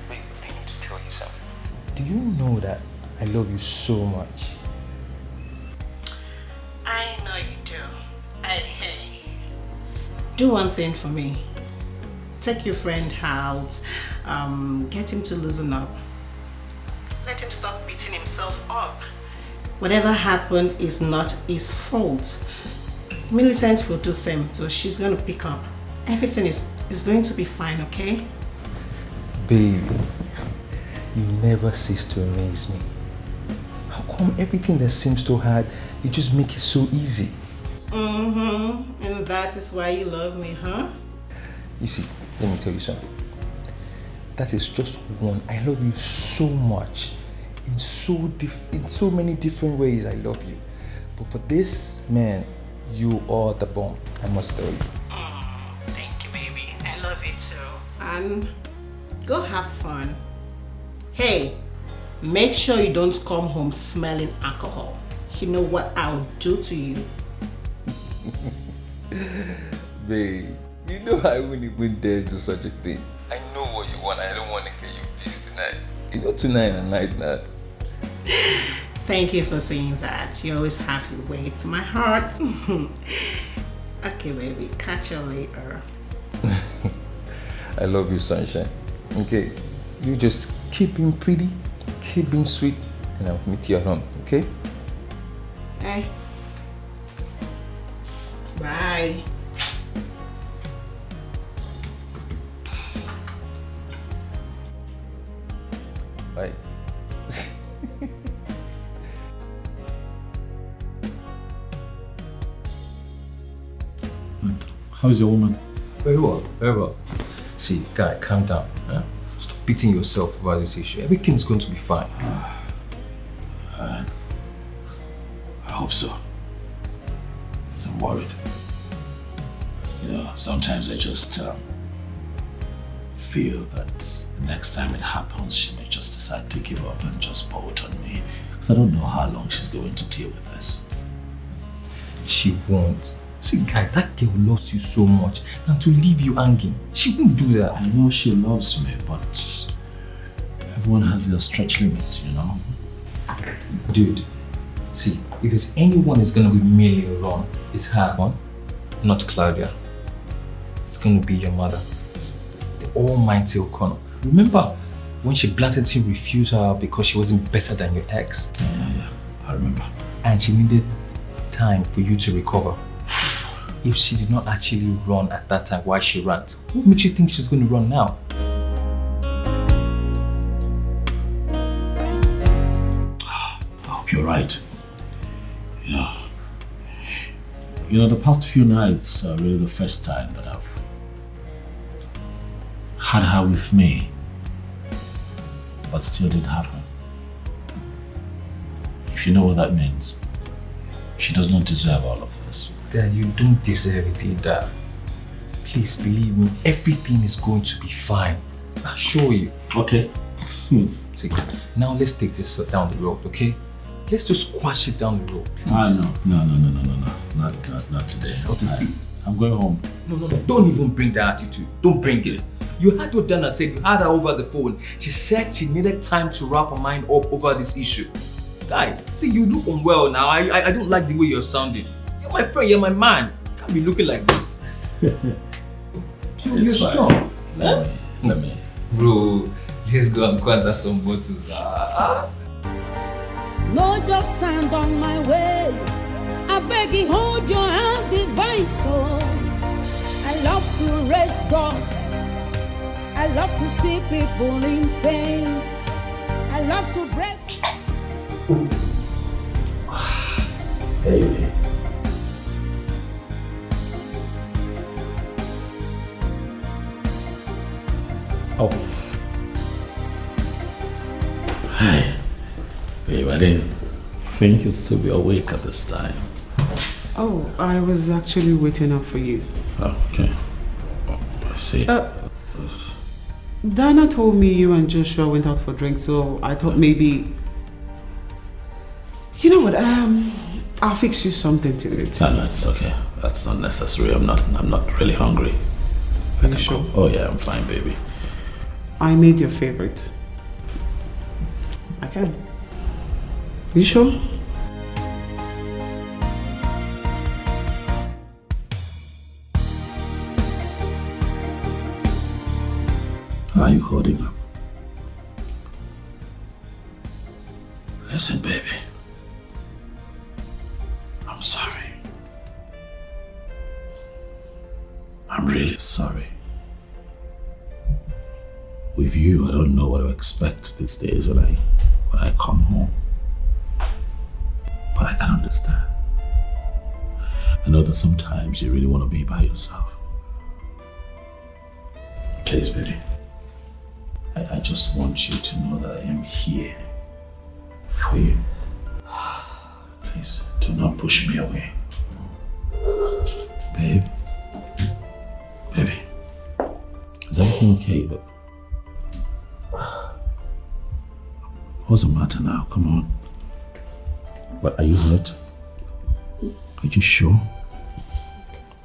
Babe, I need to tell you something. Do you know that I love you so much? I know you do. Hey, do one thing for me. Take your friend out. Get him to loosen up. Let him stop beating himself up. Whatever happened is not his fault. Millicent will do the same, so she's going to pick up. Everything is going to be fine, okay? Baby, you never cease to amaze me. How come everything that seems so hard, you just make it so easy? And that is why you love me, huh? You see, let me tell you something. That is just one. I love you so much. In so many different ways, I love you. But for this, man, you are the bomb. I must tell you. Thank you, baby. I love you too. And go have fun. Hey, make sure you don't come home smelling alcohol. You know what I'll do to you. Babe, you know I wouldn't even dare do such a thing. I know what you want. I don't want to get you pissed tonight. You know tonight and night now. Thank you for saying that. You always have your way to my heart. Okay, baby. Catch you later. I love you, sunshine. Okay, you just keep being pretty, keep being sweet, and I'll meet you at home, okay? Hey. Bye. Bye. How's your woman? Very well, very well. See, guy, calm down. Huh? Stop beating yourself over this issue. Everything's going to be fine. I hope so. Because I'm worried. You know, sometimes I just feel that next time it happens, she may just decide to give up and just bolt on me. Because I don't know how long she's going to deal with this. She won't. See, guy, that girl loves you so much, and to leave you hanging, she won't do that. I know she loves me, but everyone has their stretch limits, you know? Dude, see, if there's anyone that's gonna be merely wrong, it's her, one, not Claudia. It's gonna be your mother, the almighty O'Connor. Remember when she blatantly refused her because she wasn't better than your ex? Yeah, I remember. And she needed time for you to recover. If she did not actually run at that time, why she ran? What makes you think she's going to run now? I hope you're right. You know, the past few nights are really the first time that I've had her with me, but still didn't have her. If you know what that means, she does not deserve all of this. Dad, you don't deserve it either. Please believe me, everything is going to be fine. I'll show you. Okay. See, now let's take this down the road, okay? Let's just squash it down the road, please. No. Not today. Okay, see. I'm going home. No. Don't even bring that attitude. Don't bring it. You heard what Dana said. You had her over the phone. She said she needed time to wrap her mind up over this issue. Guy, see, you look unwell now. I don't like the way you're sounding. You're my friend, you're my man. You can't be looking like this. You're strong. Let me. Bro, let's go and gather some bottles. No, just stand on my way. I beg you, hold your hand, device. Oh, I love to raise dust. I love to see people in pain. I love to break. Baby. Oh. Hi. Babe, I didn't think you'd still be awake at this time. Oh, I was actually waiting up for you. Oh, okay. Oh, I see. Dana told me you and Joshua went out for drinks, so I thought maybe... You know what, I'll fix you something to eat. No, it's okay. That's not necessary. I'm not really hungry. Are you sure? Oh yeah, I'm fine, baby. I made your favorite. I can. You sure? How are you holding up? Listen, baby. I'm sorry. I'm really sorry. With you, I don't know what to expect these days when I come home. But I can understand. I know that sometimes you really want to be by yourself. Please, baby. I just want you to know that I am here for you. Please, do not push me away. Babe. Baby. Is everything okay? But what's the matter now? Come on. What, are you hurt? Are you sure?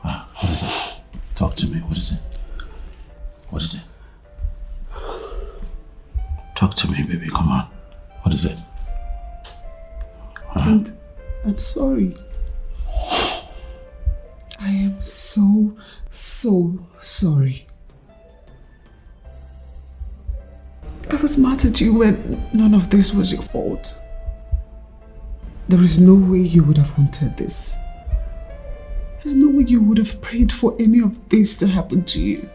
What is it? Talk to me. What is it? What is it? Talk to me, baby. Come on. What is it? And I'm sorry. I am so sorry. I was mad at you when none of this was your fault. There is no way you would have wanted this. There's no way you would have prayed for any of this to happen to you.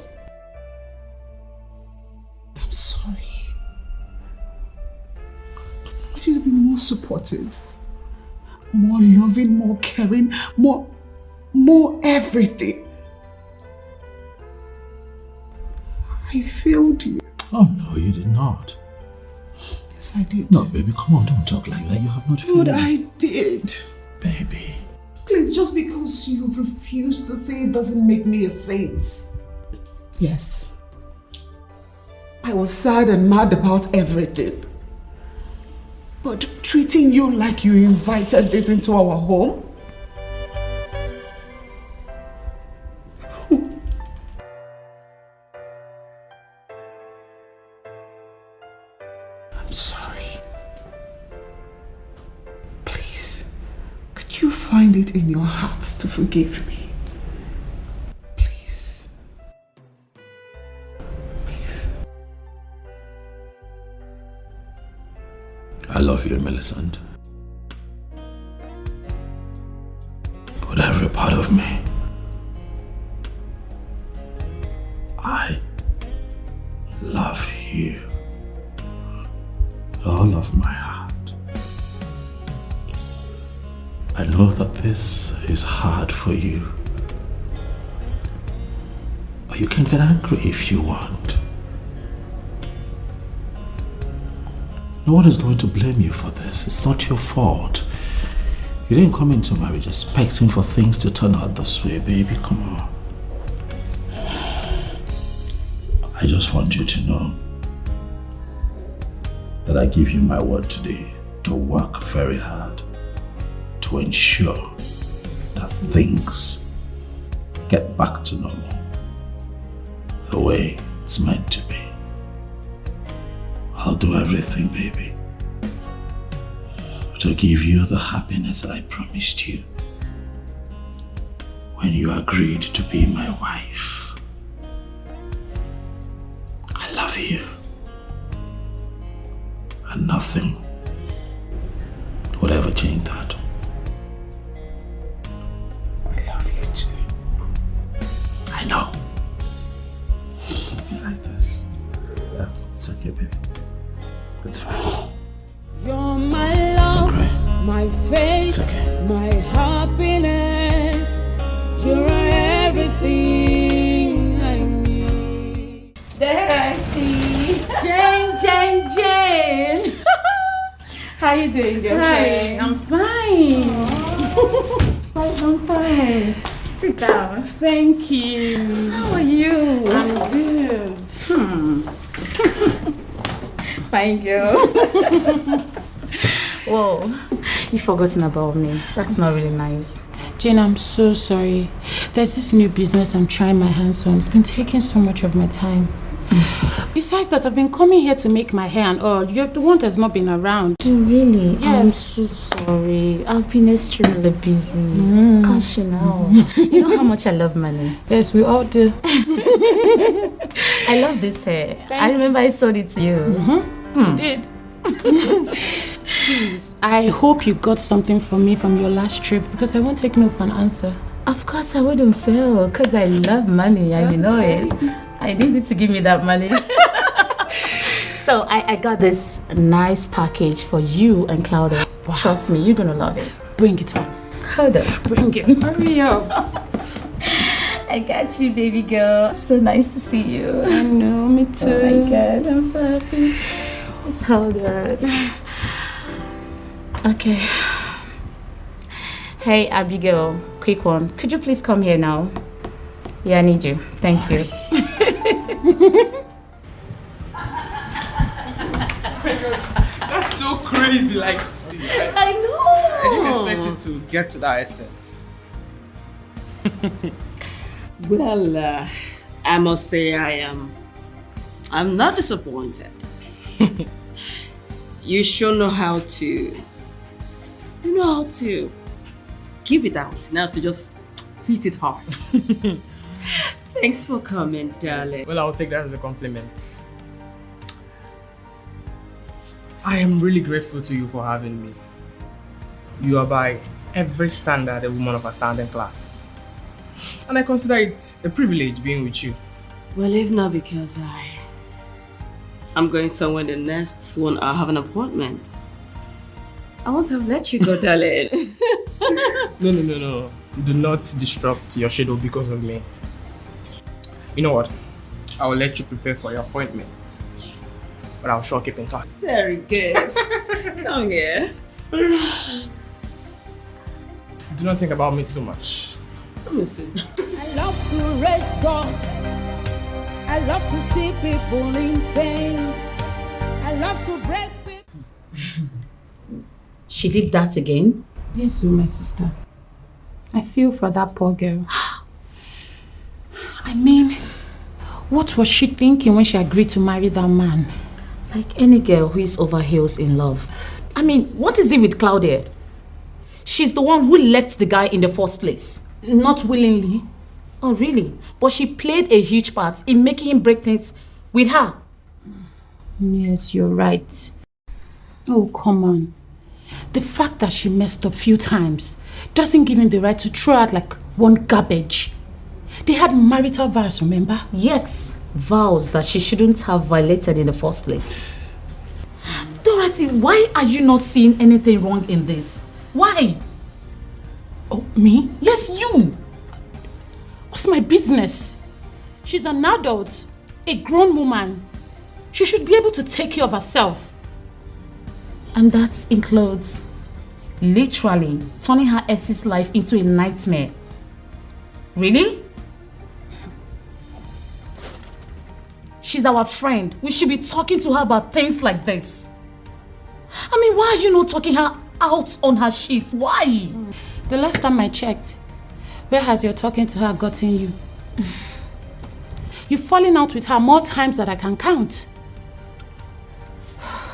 I'm sorry. I should have been more supportive, more loving, more caring, more everything. I failed you. Oh no, you did not. Yes, I did. No, baby, come on, don't talk like that. You have not failed. But I did. Baby. Please, just because you refuse to say it doesn't make me a saint. Yes. I was sad and mad about everything. But treating you like you invited this into our home? I'm sorry. Please, could you find it in your heart to forgive me? Please. Please. I love you, Millicent. With every part of me. I love you. With all of my heart. I know that this is hard for you. But you can get angry if you want. No one is going to blame you for this. It's not your fault. You didn't come into marriage expecting for things to turn out this way, baby. Come on. I just want you to know that I give you my word today to work very hard to ensure that things get back to normal the way it's meant to be. I'll do everything, baby, to give you the happiness that I promised you when you agreed to be my wife. I love you, and nothing would ever change that. I love you too. I know. Don't be like this. Yeah, it's okay, baby. It's fine. You're my love, my faith, my happiness. You're everything I need. There I see. Jane. How you doing, girlfriend? Hi, I'm fine. I'm fine. Sit down. Thank you. How are you? I'm good. Fine girl. Whoa, you've forgotten about me. That's not really nice. Jane, I'm so sorry. There's this new business I'm trying my hands on. It's been taking so much of my time. Besides that, I've been coming here to make my hair and all. You're the one that's not been around. Oh, really? Yes. I'm so sorry. I've been extremely busy. Gosh, you know. You know how much I love money. Yes, we all do. I love this hair. I remember I sold it to you. You did. Please, I hope you got something from me from your last trip because I won't take no for an answer. Of course I wouldn't fail because I love money and you know it. I need you to give me that money. So I got this nice package for you and Claudia. Wow. Trust me, you're gonna love it. Bring it on. Hold on. Bring it. Hurry up. I got you, baby girl. So nice to see you. I know, me too. Oh my God, I'm so happy. Hold on. Okay. Hey, Abigail, quick one. Could you please come here now? Yeah, I need you. Thank you. That's so crazy, like... I know! I didn't expect it to get to that extent. Well, I must say I'm not disappointed. You sure know how to, give it out, now to just hit it hard. Thanks for coming, darling. Well, I'll take that as a compliment. I am really grateful to you for having me. You are by every standard a woman of a standing class. And I consider it a privilege being with you. Well, if not because I'm going somewhere in the next 1 hour, have an appointment. I won't have let you go, darling. No. Do not disrupt your schedule because of me. You know what? I will let you prepare for your appointment. But I'll sure keep in touch. Very good. Come here. Do not think about me so much. Listen. I love to raise dust. I love to see people in pain. I love to break people. She did that again? Yes, my sister. I feel for that poor girl. I mean, what was she thinking when she agreed to marry that man? Like any girl who is over heels in love. I mean, what is it with Claudia? She's the one who left the guy in the first place. Not willingly. Oh, really? But she played a huge part in making him break things with her. Yes, you're right. Oh, come on. The fact that she messed up a few times doesn't give him the right to throw out like one garbage. They had marital vows, remember? Yes, vows that she shouldn't have violated in the first place. Dorothy, why are you not seeing anything wrong in this? Why? Oh, me? Yes, you! What's my business? She's an adult, a grown woman. She should be able to take care of herself. And that includes literally turning her ex's life into a nightmare. Really? She's our friend. We should be talking to her about things like this. I mean, why are you not talking her out on her shit? Why? The last time I checked, where has your talking to her gotten you? You've fallen out with her more times than I can count.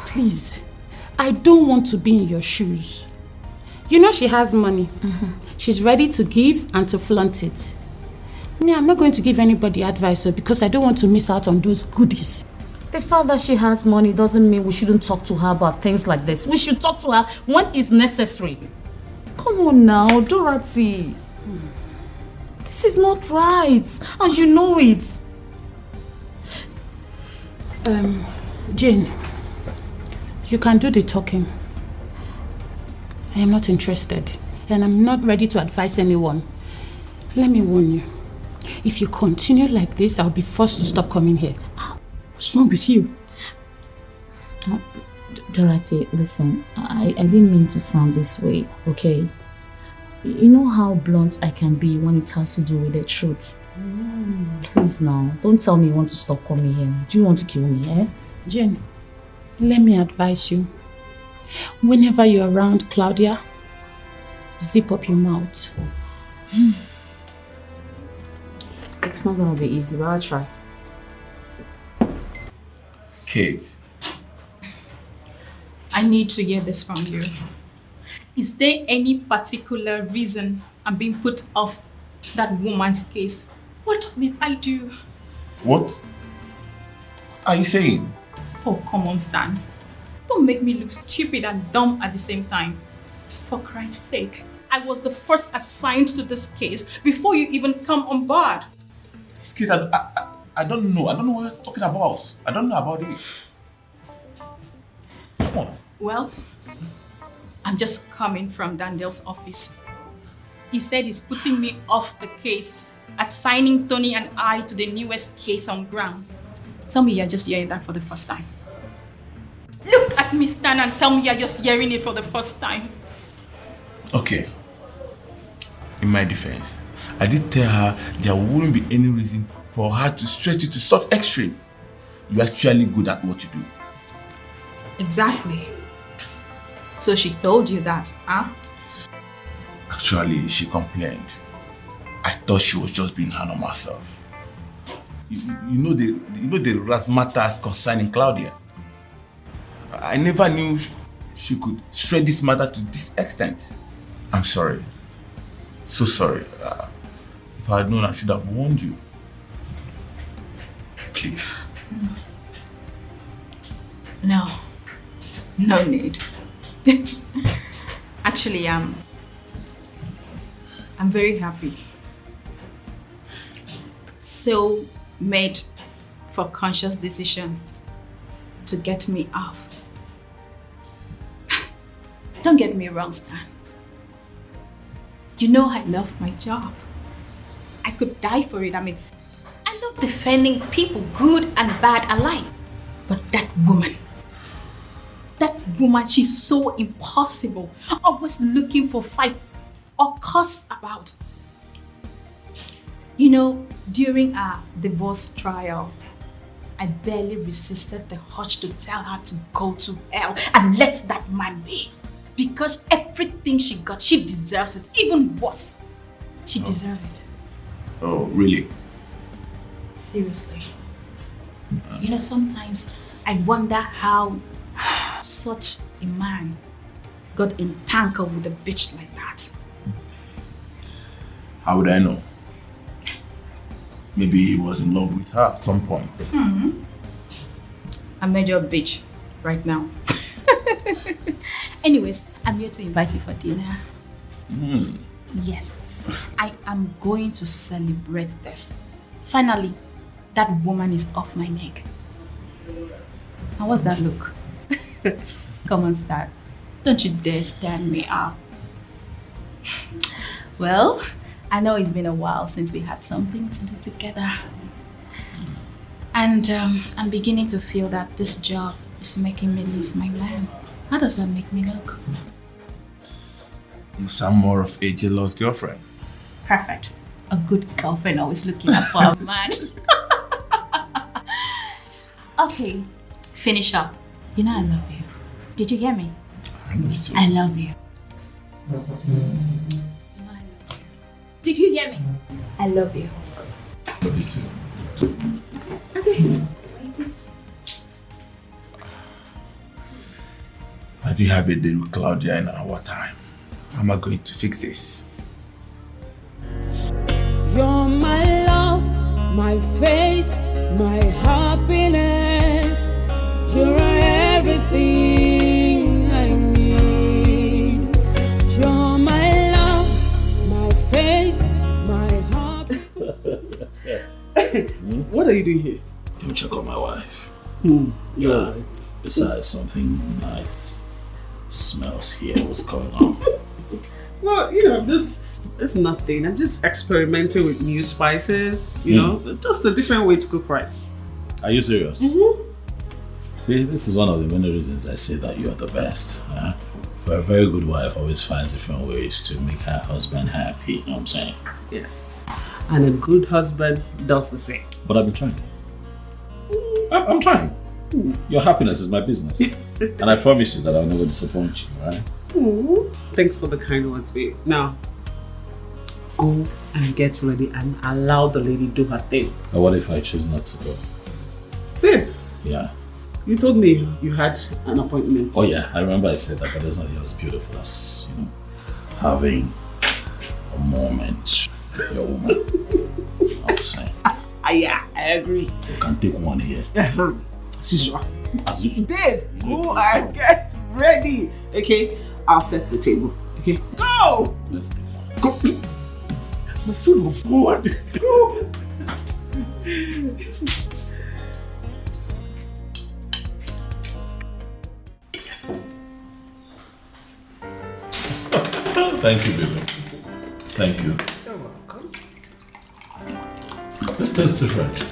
Please, I don't want to be in your shoes. You know she has money. She's ready to give and to flaunt it. Me, I'm not going to give anybody advice because I don't want to miss out on those goodies. The fact that she has money doesn't mean we shouldn't talk to her about things like this. We should talk to her when it's necessary. Come on now, Dorothy. This is not right, and you know it. Jane, you can do the talking. I am not interested, and I'm not ready to advise anyone. Let me warn you. If you continue like this, I'll be forced to stop coming here. What's wrong with you? Dorothy, listen, I didn't mean to sound this way, okay? You know how blunt I can be when it has to do with the truth. Please now, don't tell me you want to stop coming here. Do you want to kill me, eh? Jane, let me advise you. Whenever you're around Claudia, zip up your mouth. It's not gonna be easy, but I'll try. Kate. I need to hear this from you. Is there any particular reason I'm being put off that woman's case? What did I do? What are you saying? Oh, come on, Stan. Don't make me look stupid and dumb at the same time. For Christ's sake, I was the first assigned to this case before you even come on board. This kid, I don't know. I don't know what you're talking about. I don't know about this. Come on. Well, I'm just coming from Daniel's office. He said he's putting me off the case, assigning Tony and I to the newest case on ground. Tell me you're just hearing that for the first time. Look at me stand and tell me you're just hearing it for the first time. Okay. In my defense, I did tell her there wouldn't be any reason for her to stretch it to such extreme. You're actually good at what you do. Exactly. So she told you that, huh? Actually, she complained. I thought she was just being hard on herself. You know the razzmatazz concerning Claudia. I never knew she could stretch this matter to this extent. I'm sorry. So sorry. If I had known, I should have warned you. Please. No need. Actually, I'm very happy. So made for conscious decision to get me off. Don't get me wrong, Stan. You know I love my job. I could die for it. I mean, I love defending people, good and bad alike. But that woman, she's so impossible. Always looking for fight or cuss about. You know, during our divorce trial, I barely resisted the urge to tell her to go to hell and let that man be. Because everything she got, she deserves it. Even worse, she deserves it. Oh, really? Seriously. You know, sometimes I wonder how such a man got entangled with a bitch like that. How would I know? Maybe he was in love with her at some point. I made you a bitch right now. Anyways, I'm here to invite you for dinner. Yes, I am going to celebrate this. Finally, that woman is off my neck. How was that look? Come on, Star. Don't you dare stand me up. Well, I know it's been a while since we had something to do together. And I'm beginning to feel that this job is making me lose my man. How does that make me look? You sound more of a jealous girlfriend. Perfect. A good girlfriend always looking out for a man. Okay, finish up. You know I love you. Did you hear me? I love you too. I love you. You know I love you. Did you hear me? I love you. I love you too. Okay. Have you had a day with Claudia in our time? How am I going to fix this? You're my love, my fate, my happiness. You're everything I need. You're my love, my fate, my happiness. What are you doing here? Let me check on my wife. Yeah. Besides, something nice smells here. What's going on? Well, you know, it's nothing. I'm just experimenting with new spices, you know, just a different way to cook rice. Are you serious? See, this is one of the many reasons I say that you are the best. For a very good wife always finds different ways to make her husband happy, you know what I'm saying? Yes. And a good husband does the same. But I've been trying. I'm trying. Your happiness is my business. And I promise you that I'll never disappoint you, right? Thanks for the kind words, babe. Now, go and get ready and allow the lady do her thing. Or what if I choose not to go? Babe, Yeah. you told me you had an appointment. Oh yeah, I remember I said that, but there's nothing as beautiful as, you know, having a moment with your woman. I'm saying. Yeah, I agree. You can take one here. As usual. As usual. Babe, go and get ready. Okay, I'll set the table. Okay, go! Let's take one. Go! My food was bored. Go! Thank you, baby. Thank you. You're welcome. This tastes different.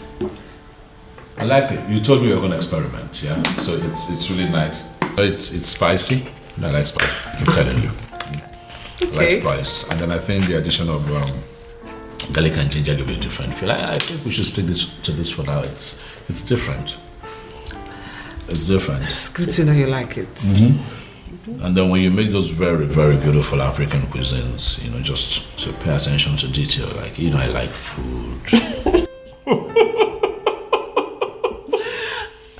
I like it. You told me you were going to experiment, yeah? So it's really nice. It's spicy. I like spice. I keep telling you. I like spice. And then I think the addition of garlic and ginger give it a different feel. I think we should stick to this for now. It's different. It's different. It's good to know you like it. Mm-hmm. And then when you make those very, very beautiful African cuisines, you know, just to pay attention to detail. Like, you know, I like food.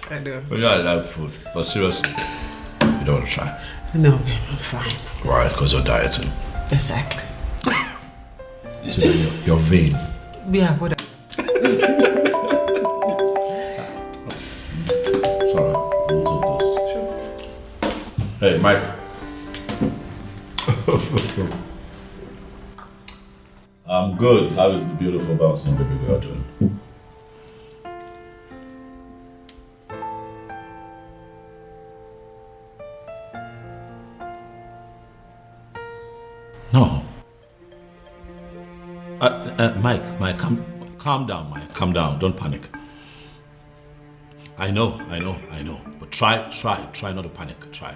I know. Well, yeah, I love food. But seriously, you don't want to try? No, babe, I'm fine. Why? Because you're dieting. Exactly. So you're vain. Yeah, whatever. Sorry, we'll take this. Sure. Hey, Mike. I'm good. How is the beautiful bouncing baby girl doing? No. Mike, calm down, Mike. Calm down. Don't panic. I know. But try not to panic. Try.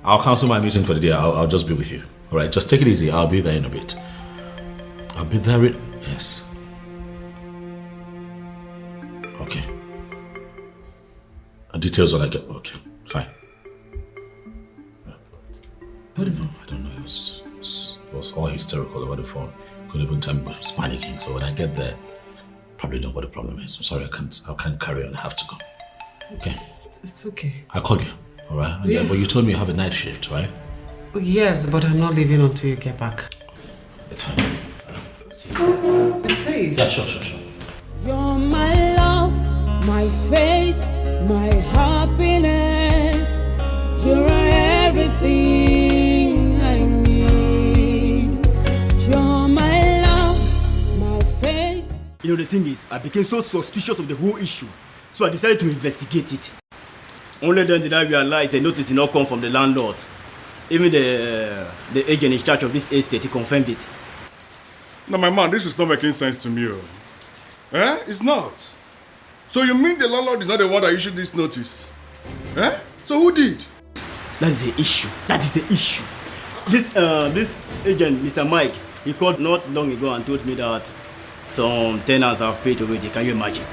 I'll cancel my meeting for the day. I'll just be with you. All right, just take it easy. I'll be there in a bit. I'll be there yes. Okay. Details when I get... Okay, fine. What is it? I don't know. It was all hysterical over the phone. Couldn't even tell me, but he was panicking. So when I get there, probably know what the problem is. I'm sorry, I can't carry on. I have to go. Okay. It's okay. I'll call you. All right. Yeah. But you told me you have a night shift, right? Yes, but I'm not leaving until you get back. It's fine. Be safe. Yeah, sure. You're my love, my faith, my happiness. You're everything I need. You're my love, my faith. You know, the thing is, I became so suspicious of the whole issue, so I decided to investigate it. Only then did I realize the notice did not come from the landlord. Even the agent in charge of this estate, he confirmed it. Now, my man, this is not making sense to me. Eh? It's not. So you mean the landlord is not the one that issued this notice? Eh? So who did? That is the issue. This agent, Mr. Mike, he called not long ago and told me that some tenants have paid already. Can you imagine?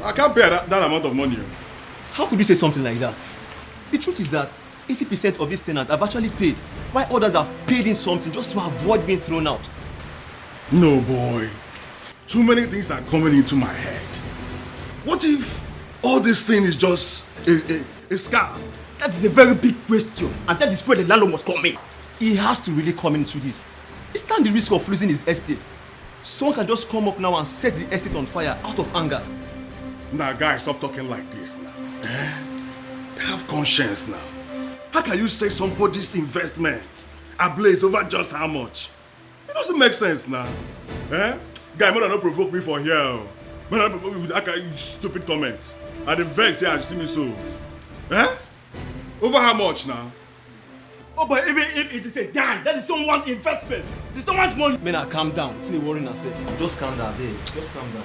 I can't pay that amount of money. How could you say something like that? The truth is that 80% of these tenants have actually paid, while others have paid in something just to avoid being thrown out. No, boy. Too many things are coming into my head. What if all this thing is just a scam? That is a very big question, and that is where the landlord must come in. He has to really come into this. He stands the risk of losing his estate. Someone can just come up now and set the estate on fire out of anger. Now, guys, stop talking like this now. Have conscience now. How can you say somebody's investment ablaze over just how much? It doesn't make sense now. Guy, man, don't provoke me for here. Man, don't provoke me with that kind of stupid comments. At the verse here, you see me so. Over how much now? Oh, but even if it is a dime, that is someone's investment. It is someone's money. Man, calm down. It's not worrying yourself. Just calm down, babe. Just calm down.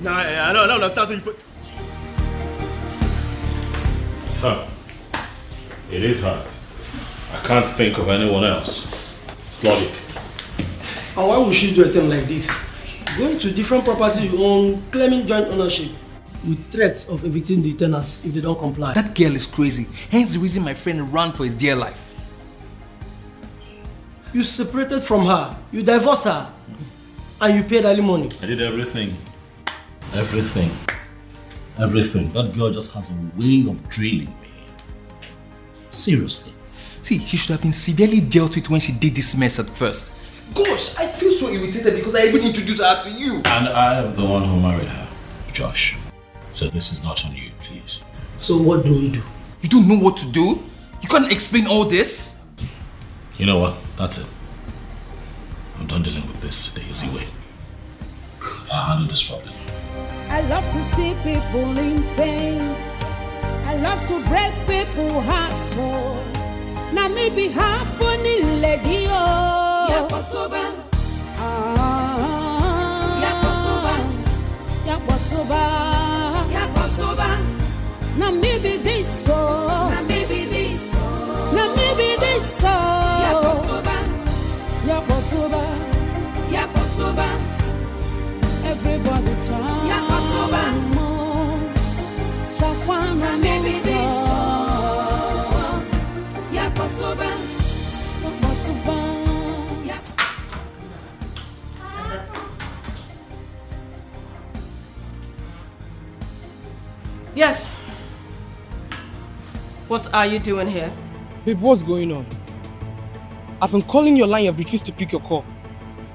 Nah, I don't understand. Tough. It is hard. I can't think of anyone else. It's Claudia. And why would she do a thing like this? Going to different property you own, claiming joint ownership, with threats of evicting the tenants if they don't comply. That girl is crazy. Hence the reason my friend ran for his dear life. You separated from her, you divorced her, and you paid alimony. I did everything. Everything. That girl just has a way of drilling me. Seriously. See, she should have been severely dealt with when she did this mess at first. Gosh, I feel so irritated because I even introduced her to you. And I am the one who married her, Josh. So this is not on you, please. So what do we do? You don't know what to do? You can't explain all this? You know what? That's it. I'm done dealing with this the easy way. I'll handle this problem. I love to see people in pain. I I love to break people's hearts, so now me be happening, lady, oh. Yakotoba. Yakotoba. Yakotoba. Now me be this, so. Now me be this, so. Now me be this, so. Yakotoba. Yakotoba. Yakotoba. Everybody chant. Yakotoba. Shakwana maybe this song. Yakotoba. Yakotoba. Yes. What are you doing here? Babe, what's going on? I've been calling your line, you've refused to pick your call.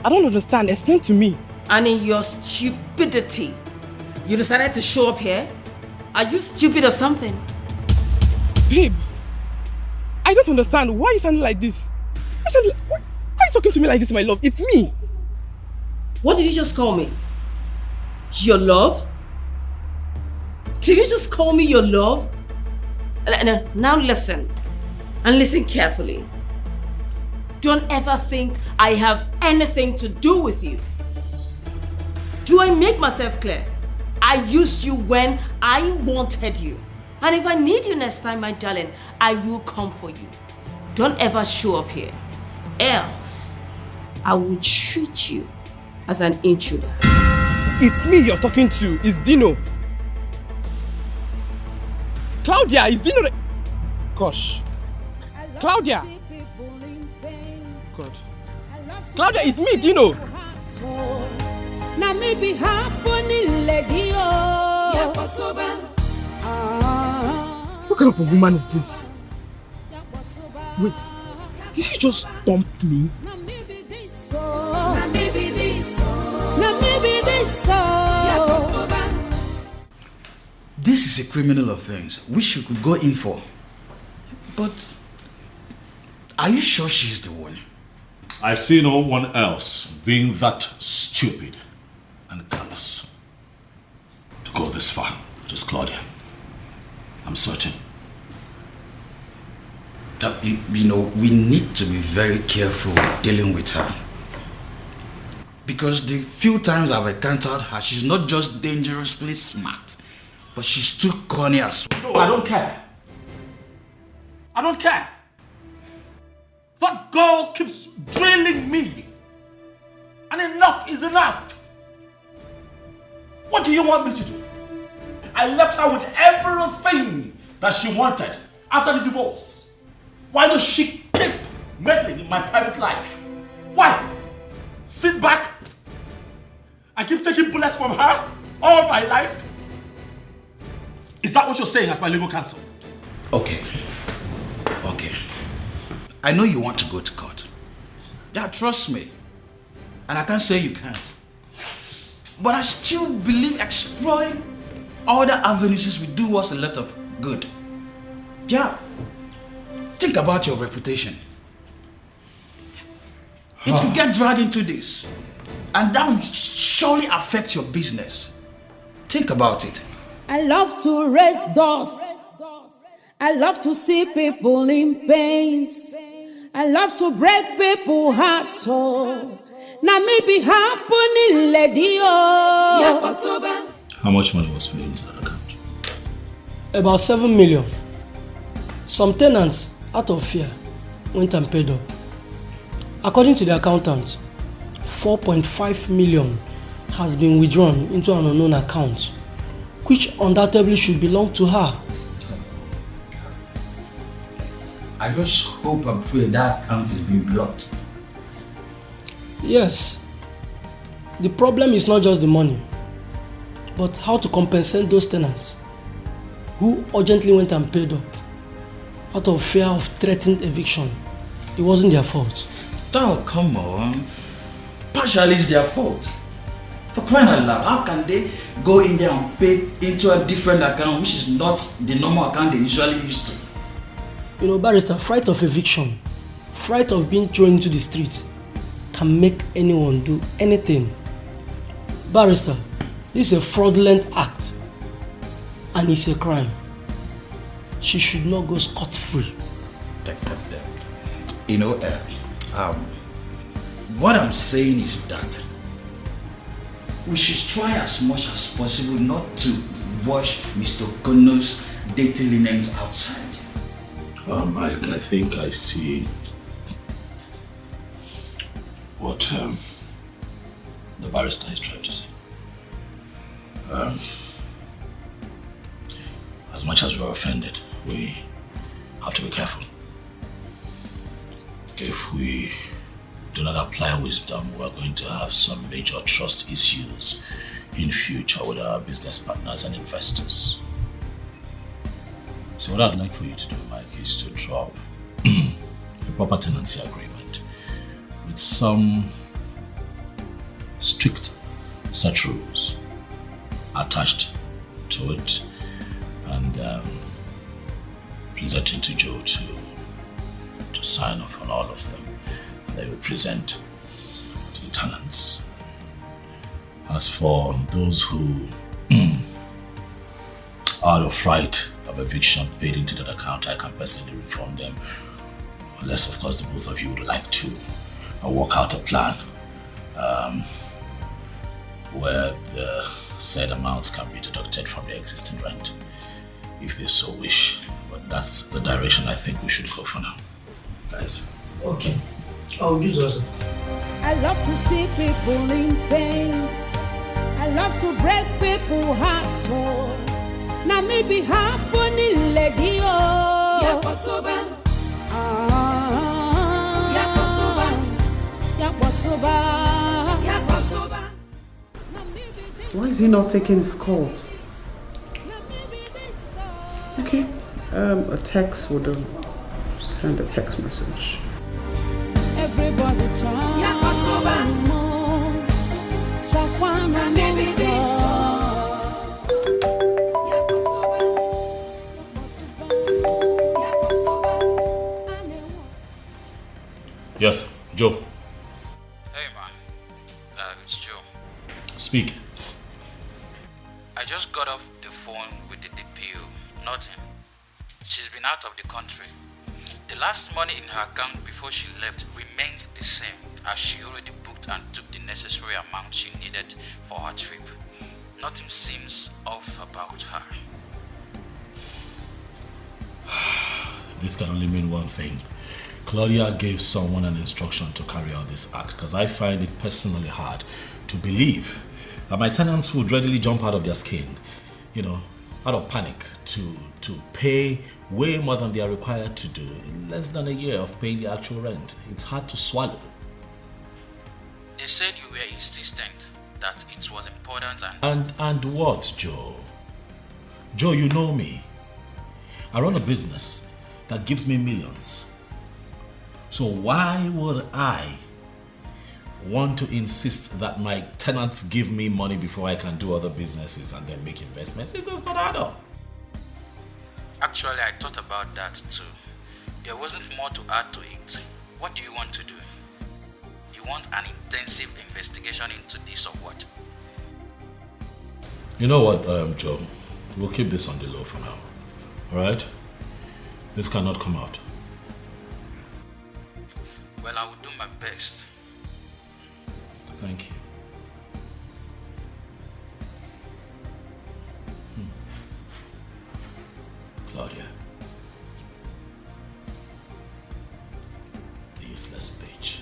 I don't understand. Explain to me. And in your stupidity, you decided to show up here? Are you stupid or something? Babe, I don't understand. Why are you sounding like this? Why are you talking to me like this, my love? It's me. What did you just call me? Your love? Did you just call me your love? Now listen, and listen carefully. Don't ever think I have anything to do with you. Do I make myself clear? I used you when I wanted you. And if I need you next time, my darling, I will come for you. Don't ever show up here. Else, I will treat you as an intruder. It's me you're talking to. It's Dino. Claudia, it's Dino. Gosh. Claudia. God. Claudia, it's me, Dino. Now me be happening, lady, oh. Yakotoba. What kind of a woman is this? Wait, did she just dump me? Now me be this, so. Now me be this, so. Now me be this, so. Yakotoba. This is a criminal offense which you could go in for. But are you sure she's the one? I see no one else being that stupid and callous to go this far. Just Claudia. I'm certain. You know, we need to be very careful dealing with her. Because the few times I've encountered her, she's not just dangerously smart, but she's too corny as well. I don't care. I don't care. That girl keeps drilling me. And enough is enough. What do you want me to do? I left her with everything that she wanted after the divorce. Why does she keep meddling in my private life? Why? Sit back? I keep taking bullets from her all my life? Is that what you're saying as my legal counsel? Okay. I know you want to go to court. Yeah, trust me. And I can't say you can't. But I still believe exploring other avenues will do us a lot of good. Yeah. Think about your reputation. It will get dragged into this. And that will surely affect your business. Think about it. I love to raise dust. I love to see people in pains. I love to break people's hearts, so now me be happening, lady, oh. How much money was paid into that account? About 7 million. Some tenants, out of fear, went and paid up. According to the accountant, 4.5 million has been withdrawn into an unknown account, which undoubtedly should belong to her. I just hope and pray that account is being blocked. Yes. The problem is not just the money, but how to compensate those tenants who urgently went and paid up out of fear of threatened eviction. It wasn't their fault. Oh, come on. Partially it's their fault. For crying out loud, how can they go in there and pay into a different account which is not the normal account they usually used to? You know, barrister, fright of eviction, fright of being thrown into the street can make anyone do anything. Barrister, this is a fraudulent act and it's a crime. she should not go scot-free. You know, what I'm saying is that we should try as much as possible not to wash Mr. Kono's dirty linens outside. Mike, I think I see what the barrister is trying to say. As much as we're offended, we have to be careful. If we do not apply wisdom, we're going to have some major trust issues in future with our business partners and investors. So what I'd like for you to do, Mike, is to drop a proper tenancy agreement with some strict such rules attached to it, and present it to Joe to sign off on all of them. They will present to the tenants. As for those who, out of fright of eviction, paid into that account, I can personally refund them. Unless, of course, the both of you would like to work out a plan where the said amounts can be deducted from the existing rent, if they so wish. But that's the direction I think we should go for now. Guys. Okay. I'll do that. I love to see people in pain. I love to break people's hearts. So now maybe happening lady oh. Yakotoba. Yakotoba. Yakotoba. Why is he not taking his calls? Okay, a text would do. Send a text message. Everybody try. Shakwana maybe Yes, Joe. Hey man, it's Joe. Speak. I just got off the phone with the DPO. Nothing. She's been out of the country. The last money in her account before she left remained the same, as she already booked and took the necessary amount she needed for her trip. Nothing seems off about her. This can only mean one thing. Claudia gave someone an instruction to carry out this act, because I find it personally hard to believe that my tenants would readily jump out of their skin, out of panic to pay way more than they are required to do in less than a year of paying the actual rent. It's hard to swallow. They said you were insistent that it was important And what, Joe? Joe, you know me. I run a business that gives me millions. So why would I want to insist that my tenants give me money before I can do other businesses and then make investments? It does not add up. Actually, I thought about that too. There wasn't more to add to it. What do you want to do? You want an intensive investigation into this or what? You know what, Joe? We'll keep this on the low for now. Alright? This cannot come out. Well, I will do my best. Thank you. Claudia. The useless bitch.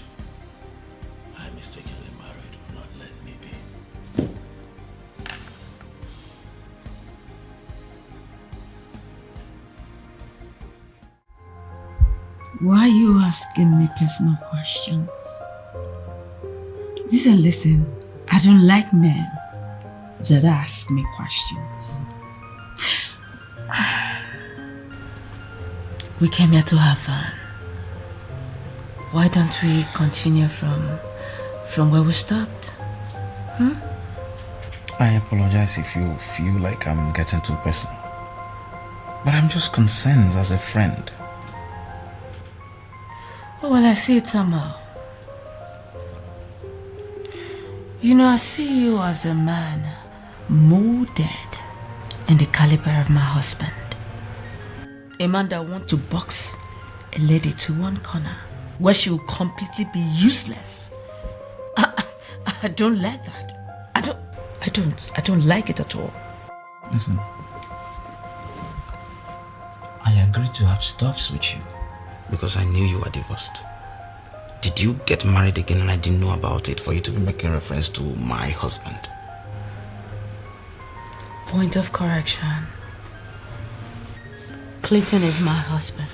I mistakenly married will not let me be. Why are you asking me personal questions? Listen, I don't like men that ask me questions. We came here to have fun. Why don't we continue from where we stopped? I apologize if you feel like I'm getting too personal. But I'm just concerned as a friend. Oh, well, I see it somehow. I see you as a man molded in the caliber of my husband. A man that wants to box a lady to one corner where she will completely be useless. I don't like that. I don't like it at all. Listen, I agreed to have stuffs with you because I knew you were divorced. Did you get married again and I didn't know about it for you to be making reference to my husband? Point of correction. Clayton is my husband.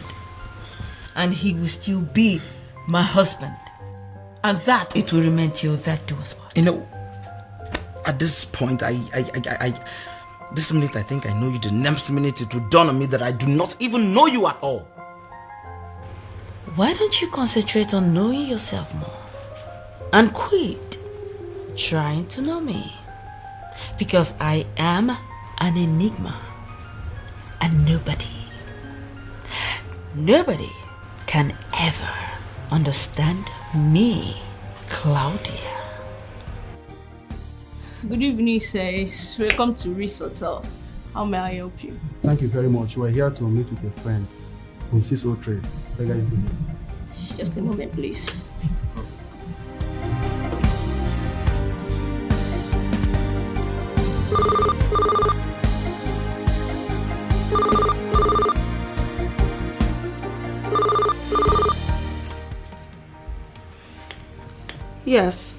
And he will still be my husband. And that it will remain till that does what. You know, at this point, this minute I think I know you. The next minute it will dawn on me that I do not even know you at all. Why don't you concentrate on knowing yourself more? And quit trying to know me. Because I am an enigma. And nobody can ever understand me, Claudia. Good evening, sirs. Welcome to Reese Hotel. How may I help you? Thank you very much. We're here to meet with a friend from 603. Beggar is the name. Just a moment, please. Yes.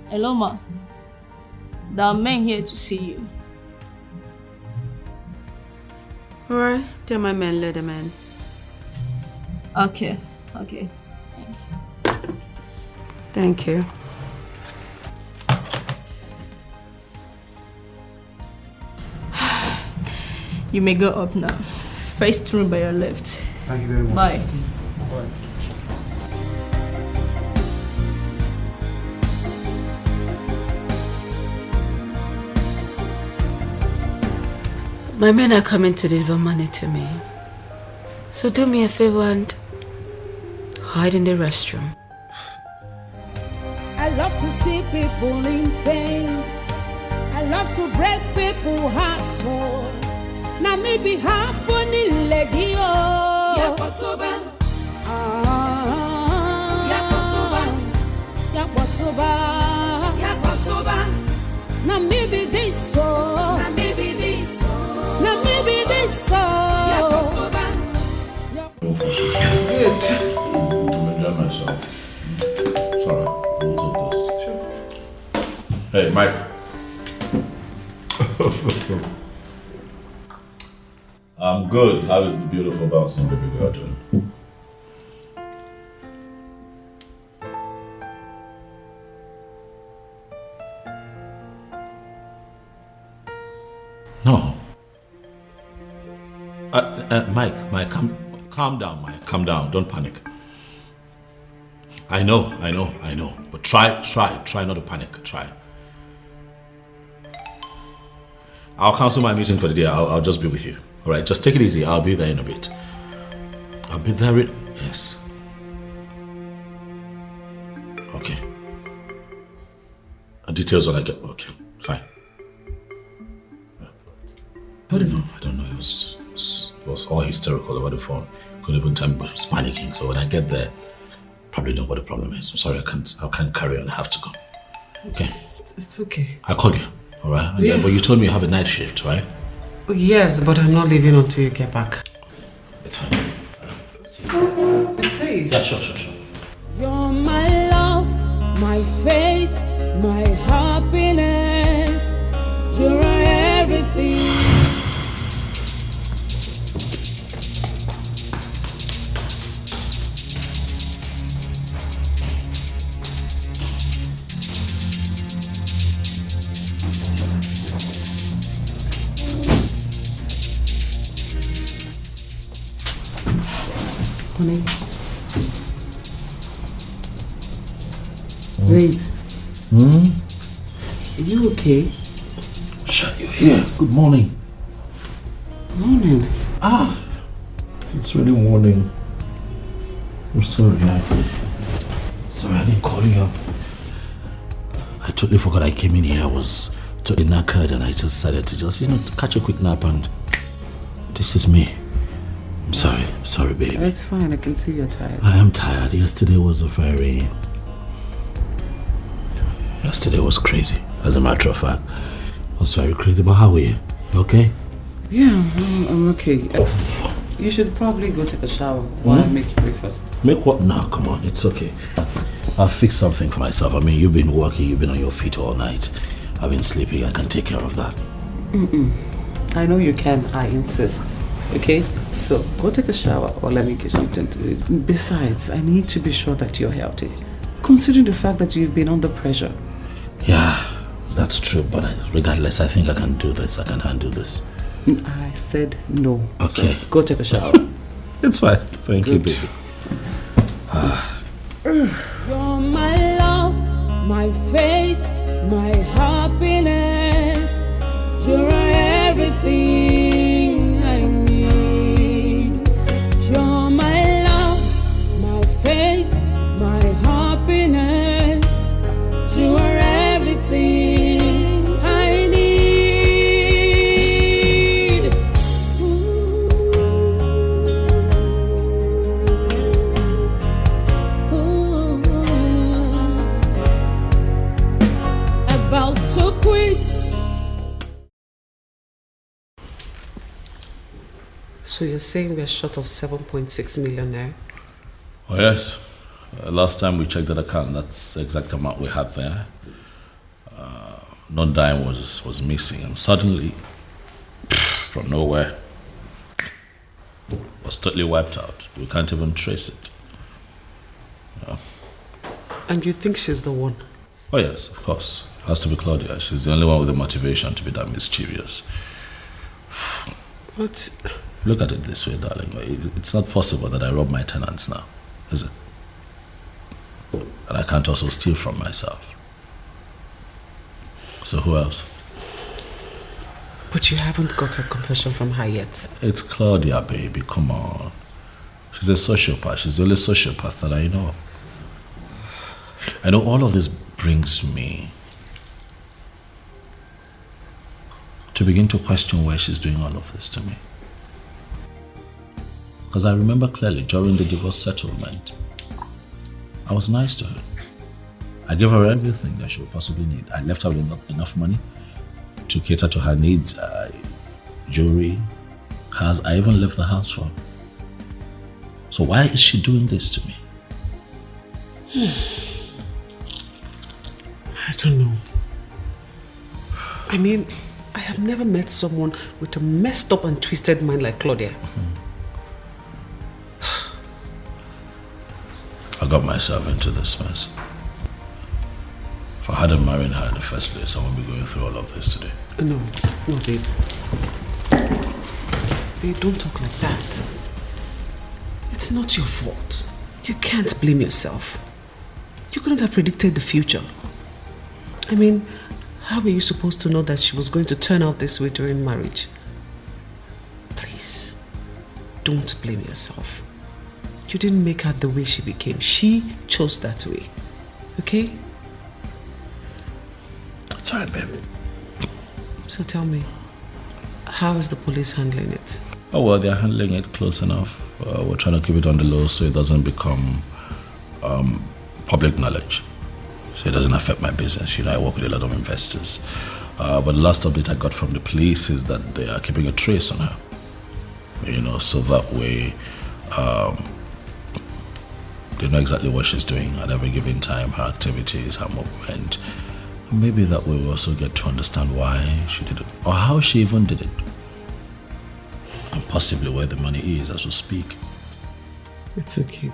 Hello, ma. There are men here to see you. Alright, they're my men, let them in. Okay. Thank you. You may go up now. First room by your left. Thank you very much. Bye. Bye. My men are coming to deliver money to me. So do me a favor and hide in the restroom. I love to see people in pain. I love to break people's hearts. So now maybe happening lady oh. Yakotoba. Now maybe this so. Now maybe this so. Good. I'm enjoying myself. Sorry, I will take this. Sure. Hey, Mike. I'm good. How is the beautiful bouncing baby girl doing? No. Mike, calm down, Mike. Calm down. Don't panic. I know. But try not to panic. Try. I'll cancel my meeting for the day. I'll just be with you. All right, just take it easy. I'll be there in a bit. I'll be there yes. Okay. Details when I get... Okay, fine. What is it? I don't know. It was all hysterical over the phone. Couldn't even tell me, but he was panicking. So when I get there, probably know what the problem is. I'm sorry, I can't carry on. I have to go. Okay? It's okay. I'll call you. All right? Yeah. But you told me you have a night shift, right? Yes, but I'm not leaving until you get back. It's fine. Be safe. Yeah, sure. You're my love, my faith, my happiness. You're everything. Honey. Wait. Are you okay? Shut your ear. Good morning. Morning. It's really morning. I'm sorry. Sorry, I didn't call you up. I totally forgot I came in here. I was totally knackered and I just decided to catch a quick nap and this is me. I'm sorry, baby. It's fine, I can see you're tired. I am tired. Yesterday was crazy. As a matter of fact, it was very crazy. But how are you? You okay? Yeah, I'm okay. You should probably go take a shower while I make breakfast. Make what? No, come on, it's okay. I'll fix something for myself. I mean, you've been working, you've been on your feet all night. I've been sleeping, I can take care of that. I know you can, I insist. Okay? So, go take a shower or let me give something to eat. Besides, I need to be sure that you're healthy. Considering the fact that you've been under pressure. Yeah, that's true, but regardless, I think I can do this. I can handle this. I said no. Okay. So go take a shower. It's fine. Thank you, baby. You're my love, my faith, my happiness. You're everything I need. You're my love, my faith, my happiness. You are everything I need. About to quit. So you're saying we're short of 7.6 million now? Oh, yes. Last time we checked that account, that's the exact amount we had there. No dime was missing, and suddenly, from nowhere, was totally wiped out. We can't even trace it. Yeah. And you think she's the one? Oh yes, of course. Has to be Claudia. She's the only one with the motivation to be that mischievous. But look at it this way, darling. It's not possible that I rob my tenants now, is it? And I can't also steal from myself. So who else? But you haven't got a confession from her yet. It's Claudia, baby. Come on. She's a sociopath. She's the only sociopath that I know. I know all of this brings me to begin to question why she's doing all of this to me. Because I remember clearly during the divorce settlement, I was nice to her. I gave her everything that she would possibly need. I left her with enough money to cater to her needs, jewelry, cars. I even left the house for her. So why is she doing this to me? I don't know. I mean, I have never met someone with a messed up and twisted mind like Claudia. I got myself into this mess. If I hadn't married her in the first place, I wouldn't be going through all of this today. No, babe. Babe, don't talk like that. It's not your fault. You can't blame yourself. You couldn't have predicted the future. I mean, how were you supposed to know that she was going to turn out this way during marriage? Please, don't blame yourself. You didn't make her the way she became. She chose that way. Okay? It's alright, babe. So tell me, how is the police handling it? Oh, well, they're handling it close enough. We're trying to keep it on the low so it doesn't become public knowledge. So it doesn't affect my business. You know, I work with a lot of investors. But the last update I got from the police is that they are keeping a trace on her. You know, so that way they know exactly what she's doing at every given time, her activities, her movement. Maybe that way we'll also get to understand why she did it, or how she even did it. And possibly where the money is as we speak. It's okay.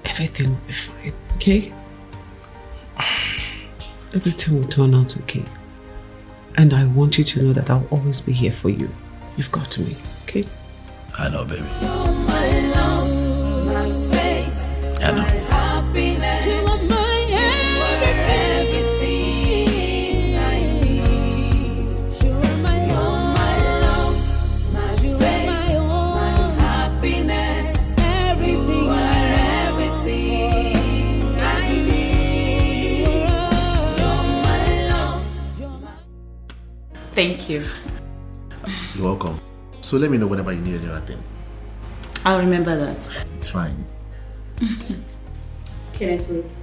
Everything will be fine, okay? Everything will turn out okay. And I want you to know that I'll always be here for you. You've got me, okay? I know, baby. My love, my faith, I know. my happiness. You are my everything I need. You are my love, my faith, my happiness. Everything, you are everything I need. You're my love. Thank you. You're welcome. So let me know whenever you need any other thing. I'll remember that. It's fine. Can't wait.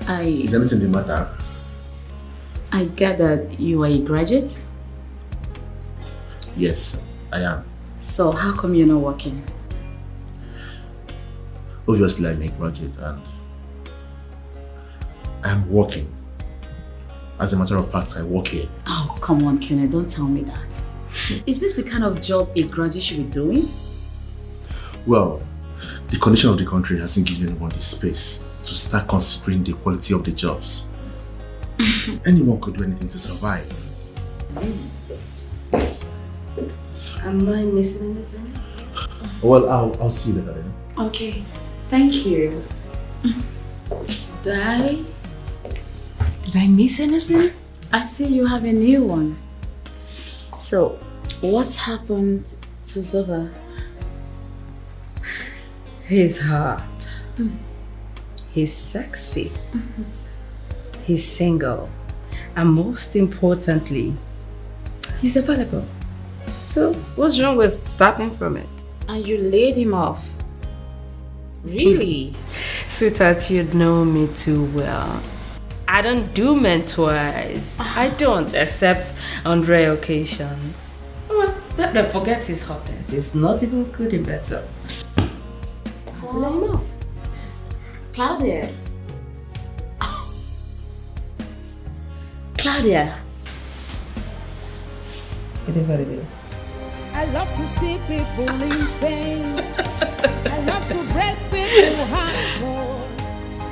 Is anything the matter? I gathered you are a graduate? Yes, I am. So how come you're not working? Obviously, I'm a graduate and I'm working. As a matter of fact, I work here. Oh, come on, Kenneth, don't tell me that. Is this the kind of job a graduate should be doing? Well, the condition of the country hasn't given anyone the space to start considering the quality of the jobs. Anyone could do anything to survive. Yes. Am I missing anything? Well, I'll see you later then. Okay, thank you. Did I miss anything? I see you have a new one. So, what's happened to Zova? He's hot. He's sexy. He's single. And most importantly, he's available. So, what's wrong with starting from it? And you laid him off? Really? Sweetheart, you know me too well. I don't do men twice. I don't, except on rare occasions. Well, don't forget his hotness. It's not even good in bed, so. I had to lay him off. Claudia. Claudia. It is what it is. I love to see people in pain. I love to break people's hearts.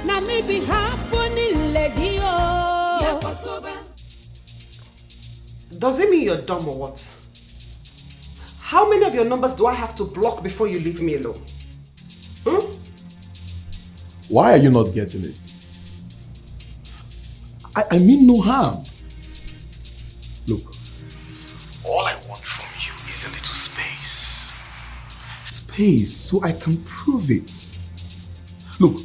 Now maybe happening lady. Does it mean you're dumb or what? How many of your numbers do I have to block before you leave me alone? Why are you not getting it? I mean no harm. Look, all I want from you is a little space. Space so I can prove it. Look,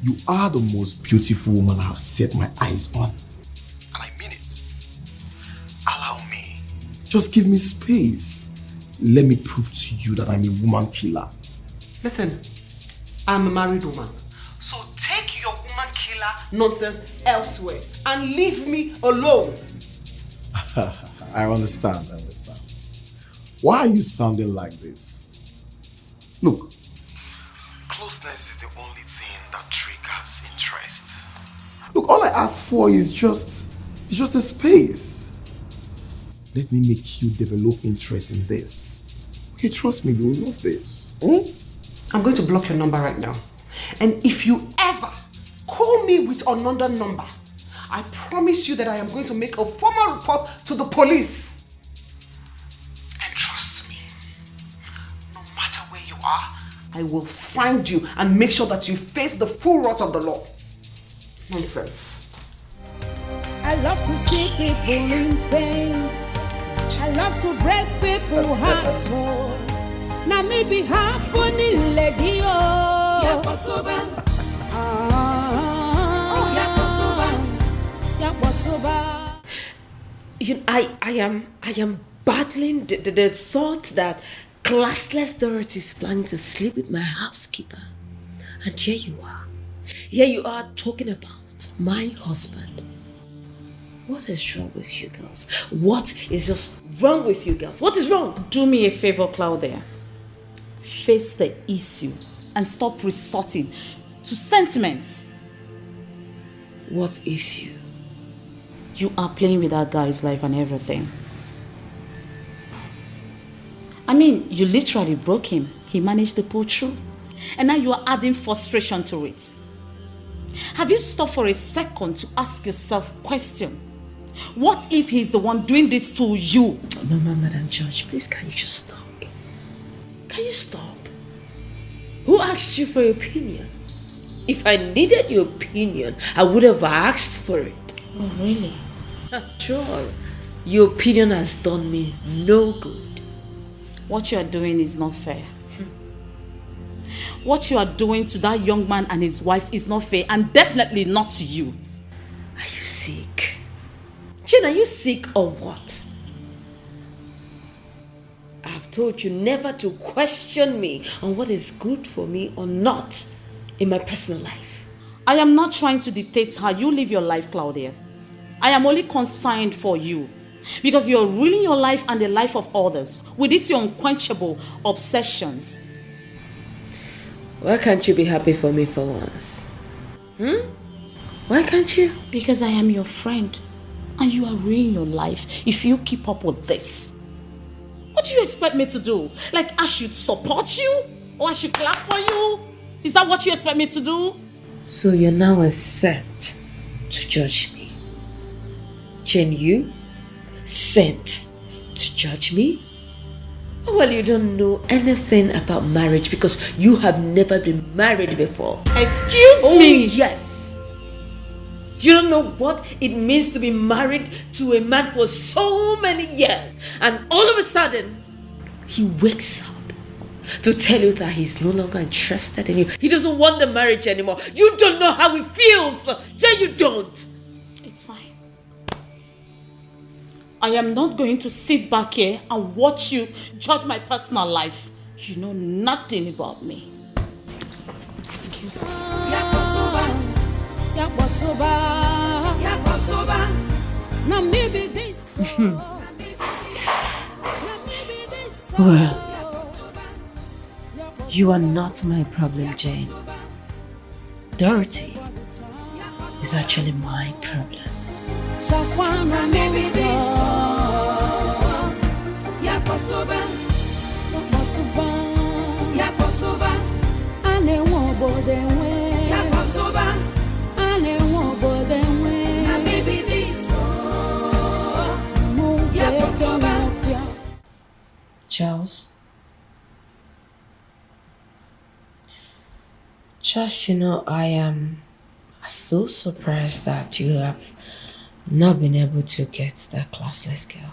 you are the most beautiful woman I have set my eyes on. And I mean it. Allow me. Just give me space. Let me prove to you that I'm a woman killer. Listen, I'm a married woman. So take your woman killer nonsense elsewhere and leave me alone. I understand. Why are you sounding like this? Look, closeness is the only thing that triggers interest. Look, all I ask for is just a space. Let me make you develop interest in this. Okay, trust me, you will love this. I'm going to block your number right now. And if you ever call me with another number, I promise you that I am going to make a formal report to the police. And trust me, no matter where you are, I will find you and make sure that you face the full wrath of the law. Nonsense. I love to see people in pain. I love to break people's hearts. Now maybe happening lady. I am battling the thought that classless Dorothy is planning to sleep with my housekeeper. And here you are. Here you are talking about my husband. What is wrong with you girls? What is just wrong with you girls? What is wrong? Do me a favor, Claudia. Face the issue and stop resorting to sentiments. What issue? You are playing with that guy's life and everything. I mean, you literally broke him. He managed to pull through. And now you are adding frustration to it. Have you stopped for a second to ask yourself a question? What if he's the one doing this to you? Mama, Madam Judge, please can you just stop? Can you stop? Who asked you for your opinion? If I needed your opinion, I would have asked for it. Oh, really? After all, your opinion has done me no good. What you are doing is not fair. What you are doing to that young man and his wife is not fair, and definitely not to you. Are you sick? Jane, are you sick or what? told you never to question me on what is good for me or not in my personal life. I am not trying to dictate how you live your life, Claudia. I am only concerned for you. Because you're ruining your life and the life of others with these your unquenchable obsessions. Why can't you be happy for me for once? Why can't you? Because I am your friend. And you are ruining your life if you keep up with this. What do you expect me to do? Like I should support you? Or I should clap for you? Is that what you expect me to do? So you're now set to judge me. Jane, you sent to judge me? Oh, well, you don't know anything about marriage because you have never been married before. Excuse Oh, me? yes. You don't know what it means to be married to a man for so many years. And all of a sudden, he wakes up to tell you that he's no longer interested in you. He doesn't want the marriage anymore. You don't know how it feels. Jay, you don't. It's fine. I am not going to sit back here and watch you judge my personal life. You know nothing about me. Excuse me. Well, you are not my problem, Jane. Dorothy is actually my problem. Charles, just I am so surprised that you have not been able to get that classless girl.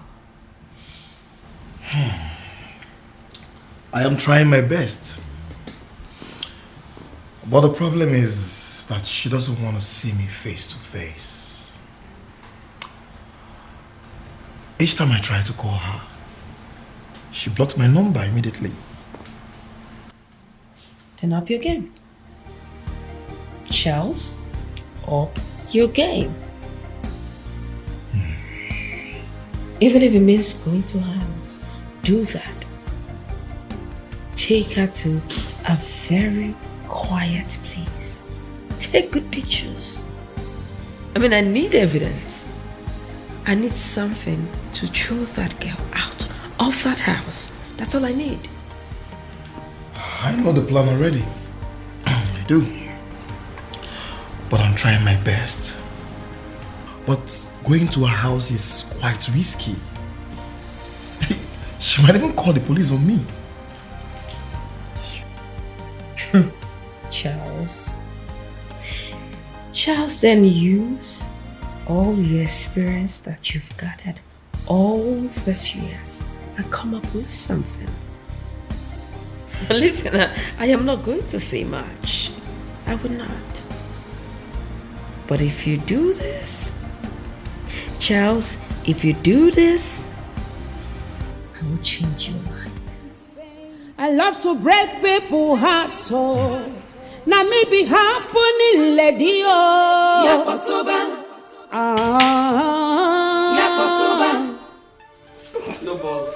I am trying my best. But the problem is that she doesn't want to see me face to face. Each time I try to call her, she blocks my number immediately. Then up your game. Charles, up your game. Even if it means going to her house, do that. Take her to a very quiet place. Take good pictures. I mean, I need evidence. I need something to throw that girl out of that house. That's all I need. I know the plan already. I do. But I'm trying my best. But going to her house is quite risky. She might even call the police on me. Charles, then use all your experience that you've gathered all these years and come up with something. Listen, I am not going to say much. I will not. But if you do this, Charles, if you do this, I will change your life. I love to break people's hearts, so now maybe happening, lady. No balls.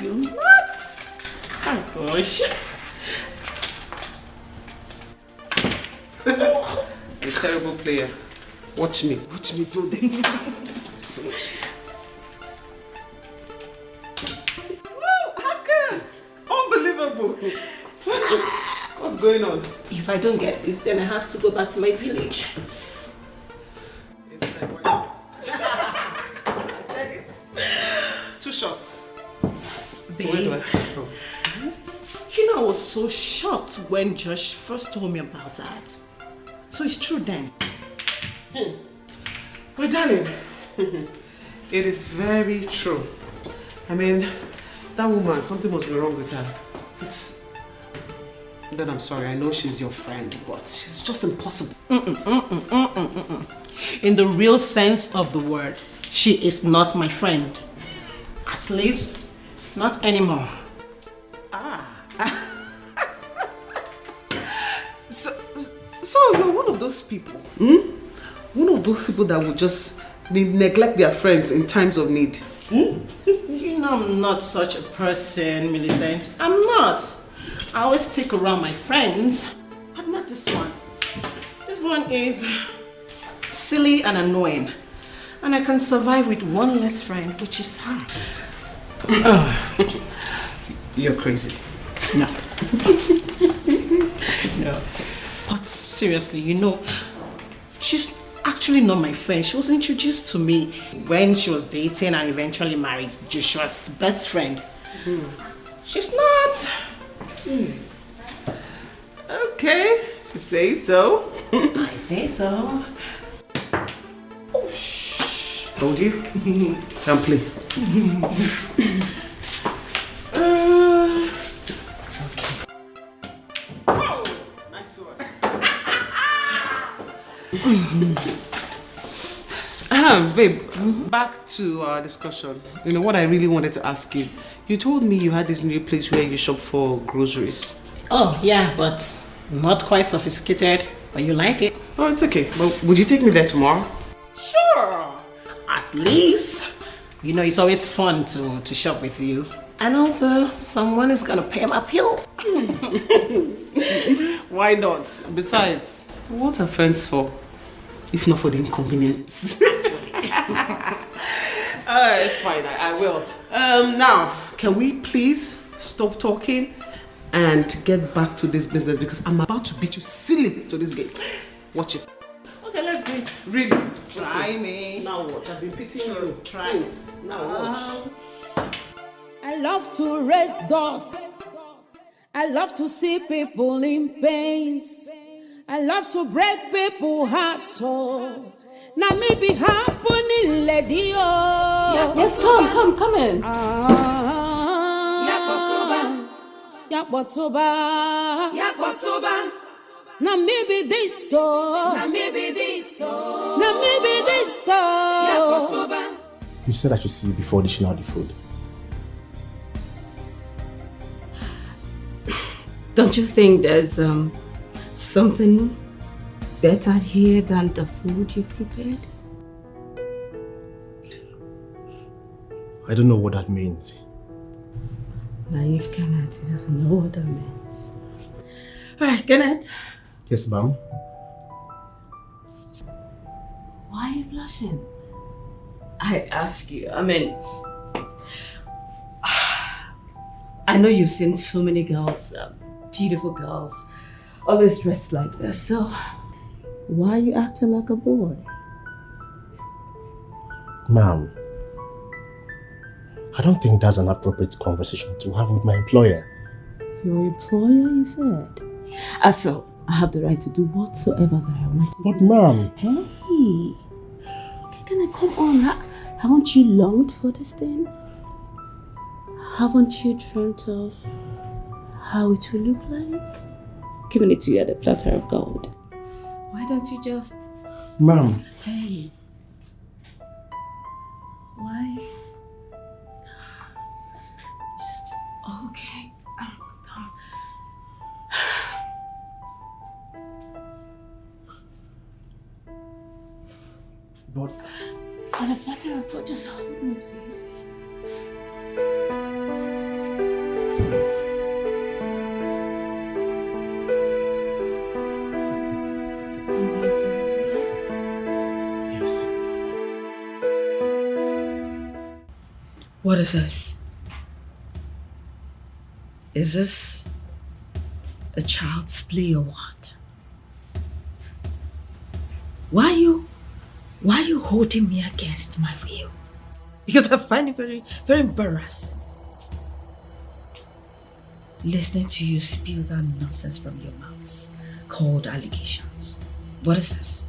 Nuts! Oh gosh. A terrible player. Watch me do this. So much. Woo, how come? Unbelievable. What's going on? If I don't get this, then I have to go back to my village. I said it. 2 shots. So where do I start from? You know, I was so shocked when Josh first told me about that. So it's true then. Well, darling, it is very true. I mean, that woman, something must be wrong with her. But then I'm sorry, I know she's your friend, but she's just impossible. In the real sense of the word, she is not my friend. At least, not anymore. So you're one of those people, One of those people that would just neglect their friends in times of need. You know I'm not such a person, Millicent. I'm not. I always stick around my friends, but not this one. This one is silly and annoying. And I can survive with one less friend, which is her. You're crazy. No. No. But seriously, you know, she's actually not my friend. She was introduced to me when she was dating and eventually married Joshua's best friend. She's not. Okay, you say so. I say so. Oh, shh. Told you. Can't play. Babe, back to our discussion. You know what I really wanted to ask you. You told me you had this new place where you shop for groceries. Oh, yeah, but not quite sophisticated. But you like it? Oh, it's okay. But would you take me there tomorrow? Sure. At least, you know, it's always fun to shop with you. And also, someone is gonna pay my bills. Why not? Besides, what are friends for? If not for the inconvenience. It's fine, I will. Now, can we please stop talking and get back to this business, because I'm about to beat you silly to this game. Watch it. Okay, let's do it. Really? Try me. Now watch. I've been pitying you. Try Since. Now watch. I love to raise dust. I love to see people in pains. I love to break people's hearts. So now maybe happening, lady. Yes, come in. Yakbotoba. Now maybe this so. You said I should see you before dishing out the food. Don't you think there's something better here than the food you've prepared? I don't know what that means. Naive Kenneth, he doesn't know what that means. Alright, Kenneth. Yes, ma'am. Why are you blushing? I ask you, I mean, I know you've seen so many girls, beautiful girls, always dressed like this, so why are you acting like a boy? Ma'am, I don't think that's an appropriate conversation to have with my employer. Your employer, you said? So, I have the right to do whatsoever that I want to do. But ma'am... Hey! Okay, can I come on? Haven't you longed for this thing? Haven't you dreamt of how it will look like? Giving it to you at a platter of gold. Why don't you just... Ma'am... Hey! Why? Just... Okay. But... On a platter of gold, just hold me, please. Yes. What is this? Is this a child's play or what? Why are you holding me against my will? Because I find it very, very embarrassing. Listening to you spew that nonsense from your mouth called allegations. What is this?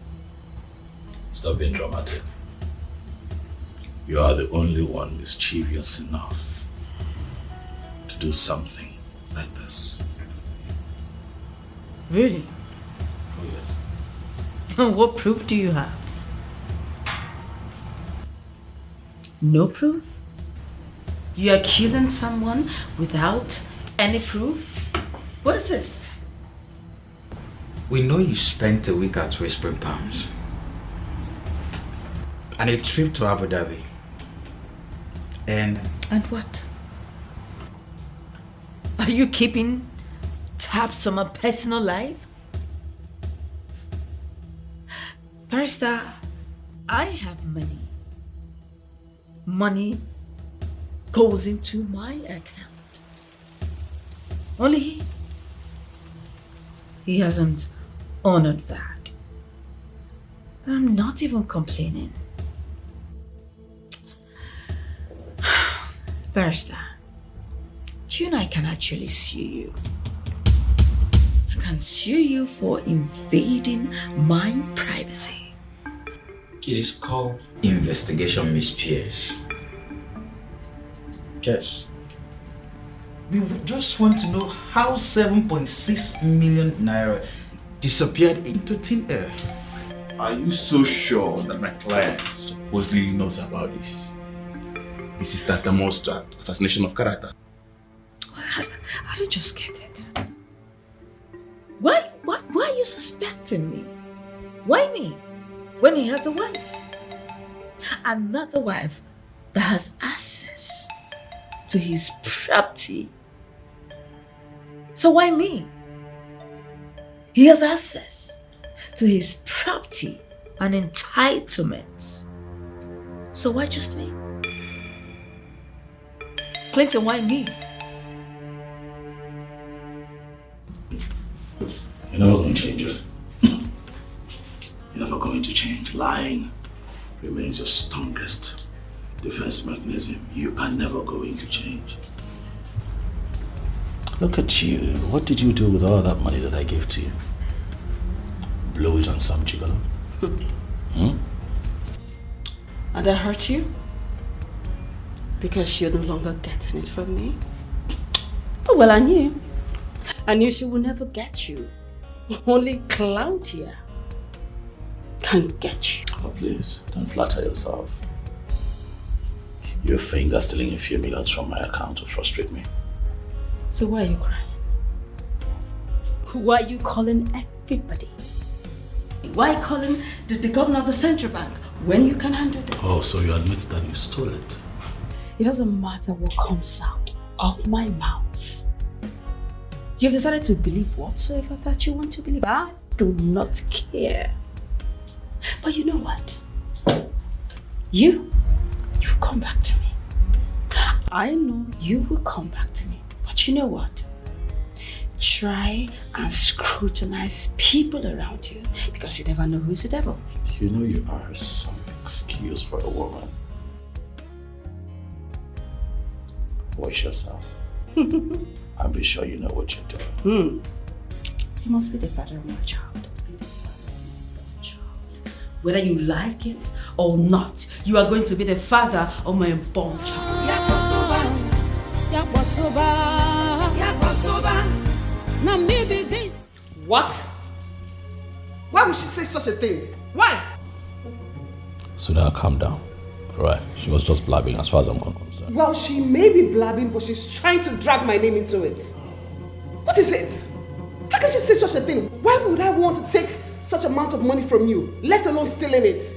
Stop being dramatic. You are the only one mischievous enough to do something like this. Really? Oh yes. What proof do you have? No proof? You're accusing someone without any proof? What is this? We know you spent a week at Whispering Palms and a trip to Abu Dhabi. And what? Are you keeping tabs on my personal life? Barrister, I have money. Money goes into my account. Only he hasn't honored that. I'm not even complaining. Barrister, you and I can actually sue you. I can sue you for invading my privacy. it is called investigation, Miss Pierce. Yes. We would just want to know how 7.6 million naira disappeared into thin air. Are you so sure that my client supposedly knows about this? This is tantamount to assassination of character. I don't just get it. Why are you suspecting me? Why me? When he has a wife. Another wife that has access to his property. So why me? He has access to his property and entitlements. So why just me? Clinton, why me? You're never going to change it. You're never going to change. Lying remains your strongest defense mechanism. You are never going to change. Look at you. What did you do with all that money that I gave to you? Blow it on some gigolo? And I hurt you? Because you're no longer getting it from me? Oh, well, I knew. I knew she would never get you. Only Claudia can get you. Oh, please, don't flatter yourself. You think that stealing a few millions from my account will frustrate me? So why are you crying? Why are you calling everybody? Why are you calling the governor of the central bank when you can handle this? Oh, so you admit that you stole it? It doesn't matter what comes out of my mouth. You've decided to believe whatsoever that you want to believe. I do not care. But you know what? You come back to me. I know you will come back to me. But you know what? Try and scrutinize people around you because you never know who's the devil. You know you are some excuse for a woman. Watch yourself. And be sure you know what you're doing. You must be the father of my child. Whether you like it or not, you are going to be the father of my unborn child. Now maybe this. What? Why would she say such a thing? Why? So now calm down. Alright, she was just blabbing as far as I'm concerned. Well, she may be blabbing, but she's trying to drag my name into it. What is it? How can she say such a thing? Why would I want to take such amount of money from you, let alone stealing it?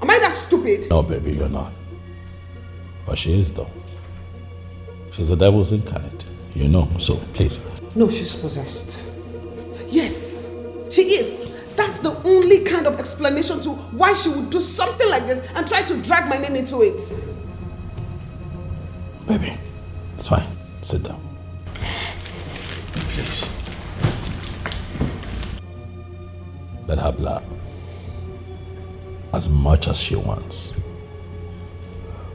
Am I that stupid? No, baby, you're not. But she is, though. She's the devil's incarnate. You know, so please. No, she's possessed. Yes, she is. That's the only kind of explanation to why she would do something like this and try to drag my name into it. Baby, it's fine. Sit down. Please. Let her blab. As much as she wants.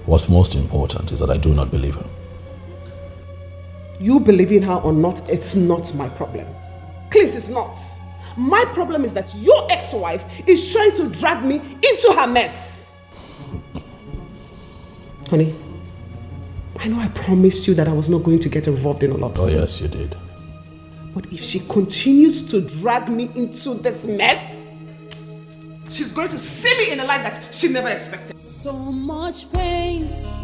What's most important is that I do not believe her. You believing her or not, it's not my problem. Clint is not. My problem is that your ex-wife is trying to drag me into her mess. Honey, I know I promised you that I was not going to get involved in a lot. Oh yes, you did. But if she continues to drag me into this mess, she's going to see me in a light that she never expected. So much pains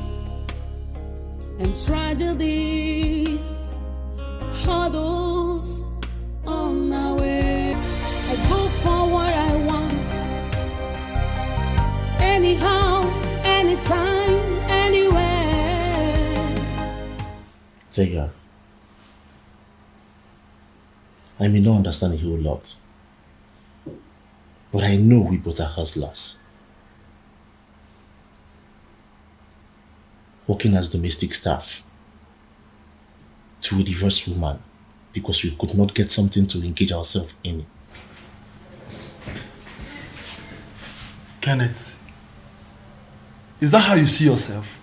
and tragedies, hurdles on our way. I go for what I want, anyhow, anytime, anywhere. Dikeh, I may not understand a whole lot, but I know we both are hustlers. Working as domestic staff to a divorced woman because we could not get something to engage ourselves in. Kenneth, is that how you see yourself?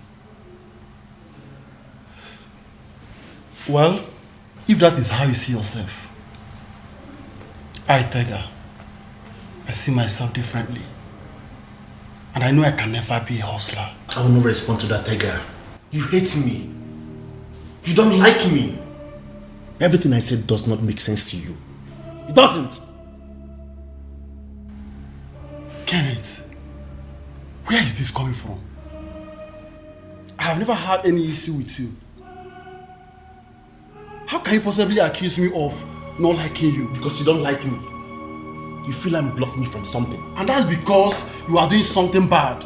Well, if that is how you see yourself, Dikeh, I see myself differently. And I know I can never be a hustler. I will not respond to that, Dikeh. You hate me. You don't like me. Everything I said does not make sense to you. It doesn't. Kenneth, where is this coming from? I have never had any issue with you. How can you possibly accuse me of not liking you? Because you don't like me. You feel I'm blocking me from something. And that's because you are doing something bad.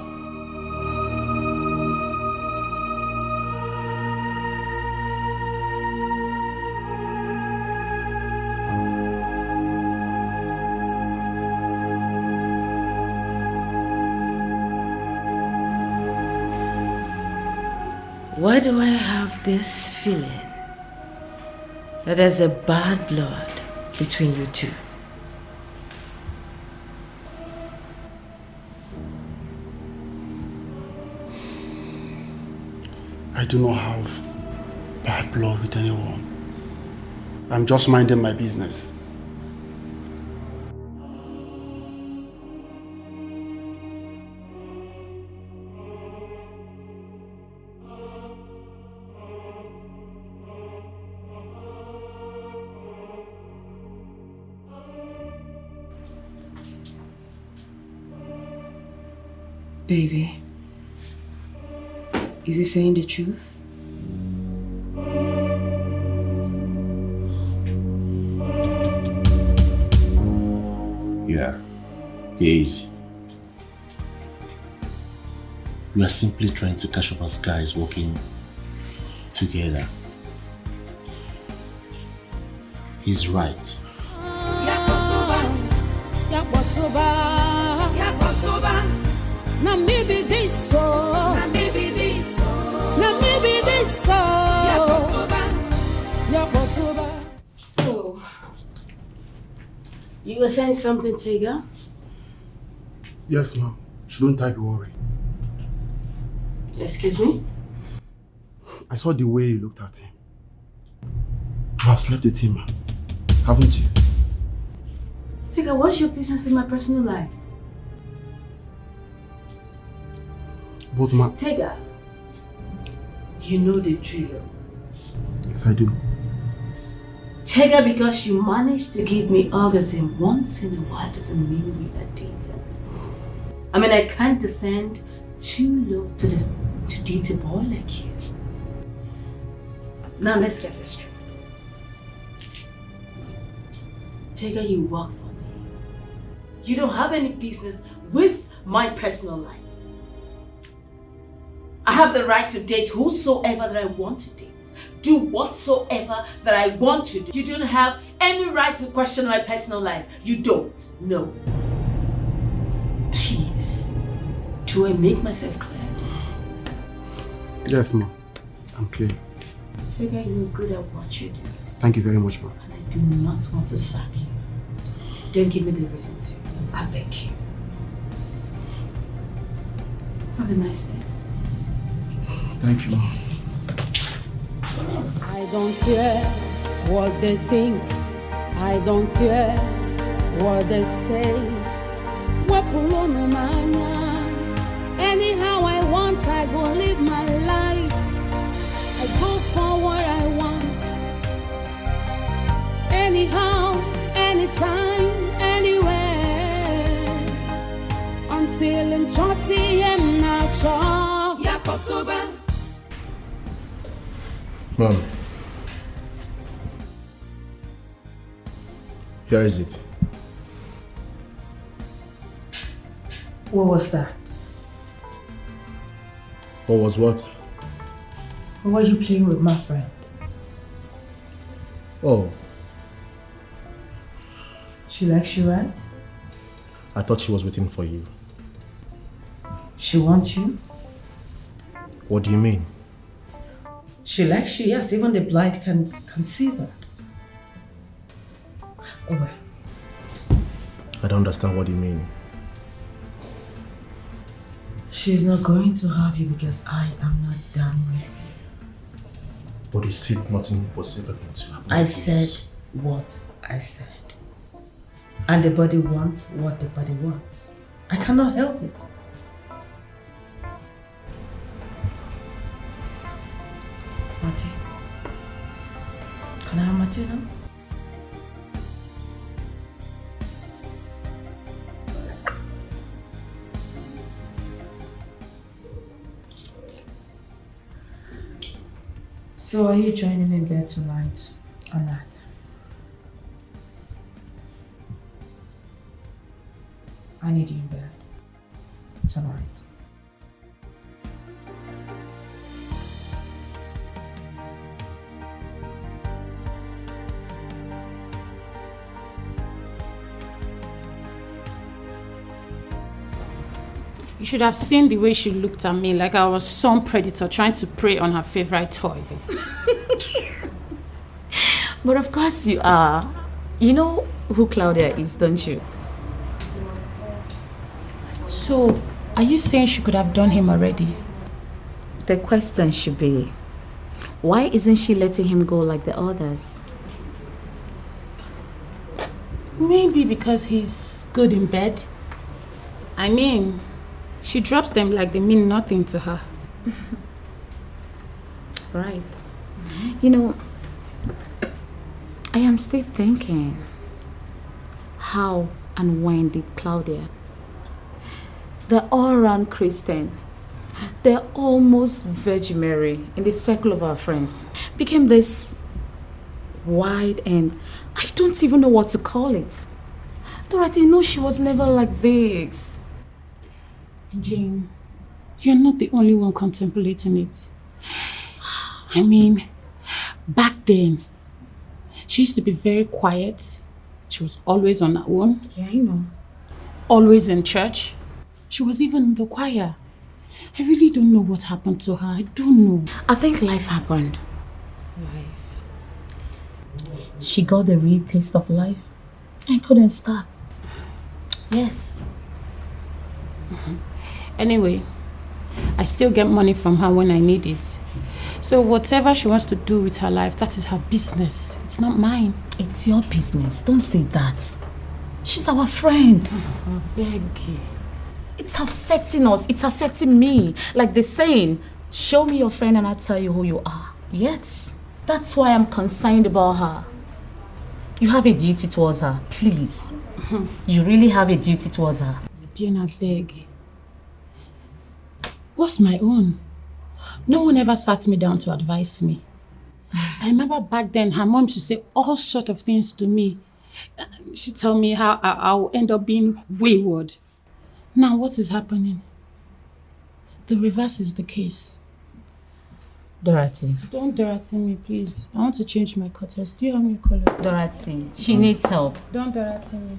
Why do I have this feeling that there's a bad blood between you two? I do not have bad blood with anyone. I'm just minding my business. Baby, is he saying the truth? Yeah, he is. We are simply trying to catch up as guys working together. He's right. Now maybe this so. Now maybe this so. Now maybe this so. So, you were saying something, Dikeh? Yes, ma'am. Shouldn't I be worried? Excuse me? I saw the way you looked at him. You have slept with him, haven't you? Dikeh, what's your business with my personal life? Both, ma'am. Dikeh, you know the drill. Yes, I do. Dikeh, because you managed to give me orgasm once in a while doesn't mean we are dating. I mean, I can't descend too low to date a boy like you. Now let's get this straight. Dikeh, you work for me. You don't have any business with my personal life. I have the right to date whosoever that I want to date. Do whatsoever that I want to do. You don't have any right to question my personal life. You don't. No. Please. Do I make myself clear? Yes, ma'am. I'm clear. Dikeh, you're good at what you do. Thank you very much, ma'am. And I do not want to sack you. Don't give me the reason to. I beg you. Have a nice day. Thank you, ma'am. I don't care what they think. I don't care what they say. Anyhow I want, I go live my life. I go for what I want. Anyhow, anytime, anywhere. Until I'm chotty, I'm not sure. Mom. Here is it. What was that? What was what? Or were you playing with my friend? Oh, She likes you, right? I thought she was waiting for you. She wants you? What do you mean? She likes you, yes. Even the blind can see that. Oh well. I don't understand what you mean. She's not going to have you because I am not done with you. But you said nothing was ever going to happen. I said what I said. And the body wants what the body wants. I cannot help it. Mate. Can I have Mate now? So are you joining me in bed tonight or not? I need you in bed tonight. You should have seen the way she looked at me like I was some predator trying to prey on her favorite toy. But of course you are. You know who Claudia is, don't you? So, are you saying she could have done him already? The question should be, why isn't she letting him go like the others? Maybe because he's good in bed. I mean, she drops them like they mean nothing to her. Right. You know, I am still thinking, how and when did Claudia, the all-round Christian, the almost Virgin Mary in the circle of our friends, became this wide and I don't even know what to call it. Dorothy, you know she was never like this. Jane, you're not the only one contemplating it. I mean, back then, she used to be very quiet. She was always on her own. Yeah, I know. Always in church. She was even in the choir. I really don't know what happened to her. I don't know. I think life happened. Life. She got the real taste of life and couldn't stop. Yes. Anyway, I still get money from her when I need it. So whatever she wants to do with her life, that is her business. It's not mine. It's your business. Don't say that. She's our friend. I beg you. It's affecting us. It's affecting me. Like the saying, show me your friend and I'll tell you who you are. Yes. That's why I'm concerned about her. You have a duty towards her. Please. You really have a duty towards her. Jane, I beg. What's my own? No one ever sat me down to advise me. I remember back then, her mom used to say all sorts of things to me. She'd tell me how I'll end up being wayward. Now, what is happening? The reverse is the case. Dorothy. Don't Dorothy me, please. I want to change my cutters. Do you have me color? Dorothy, she needs help. Don't Dorothy me.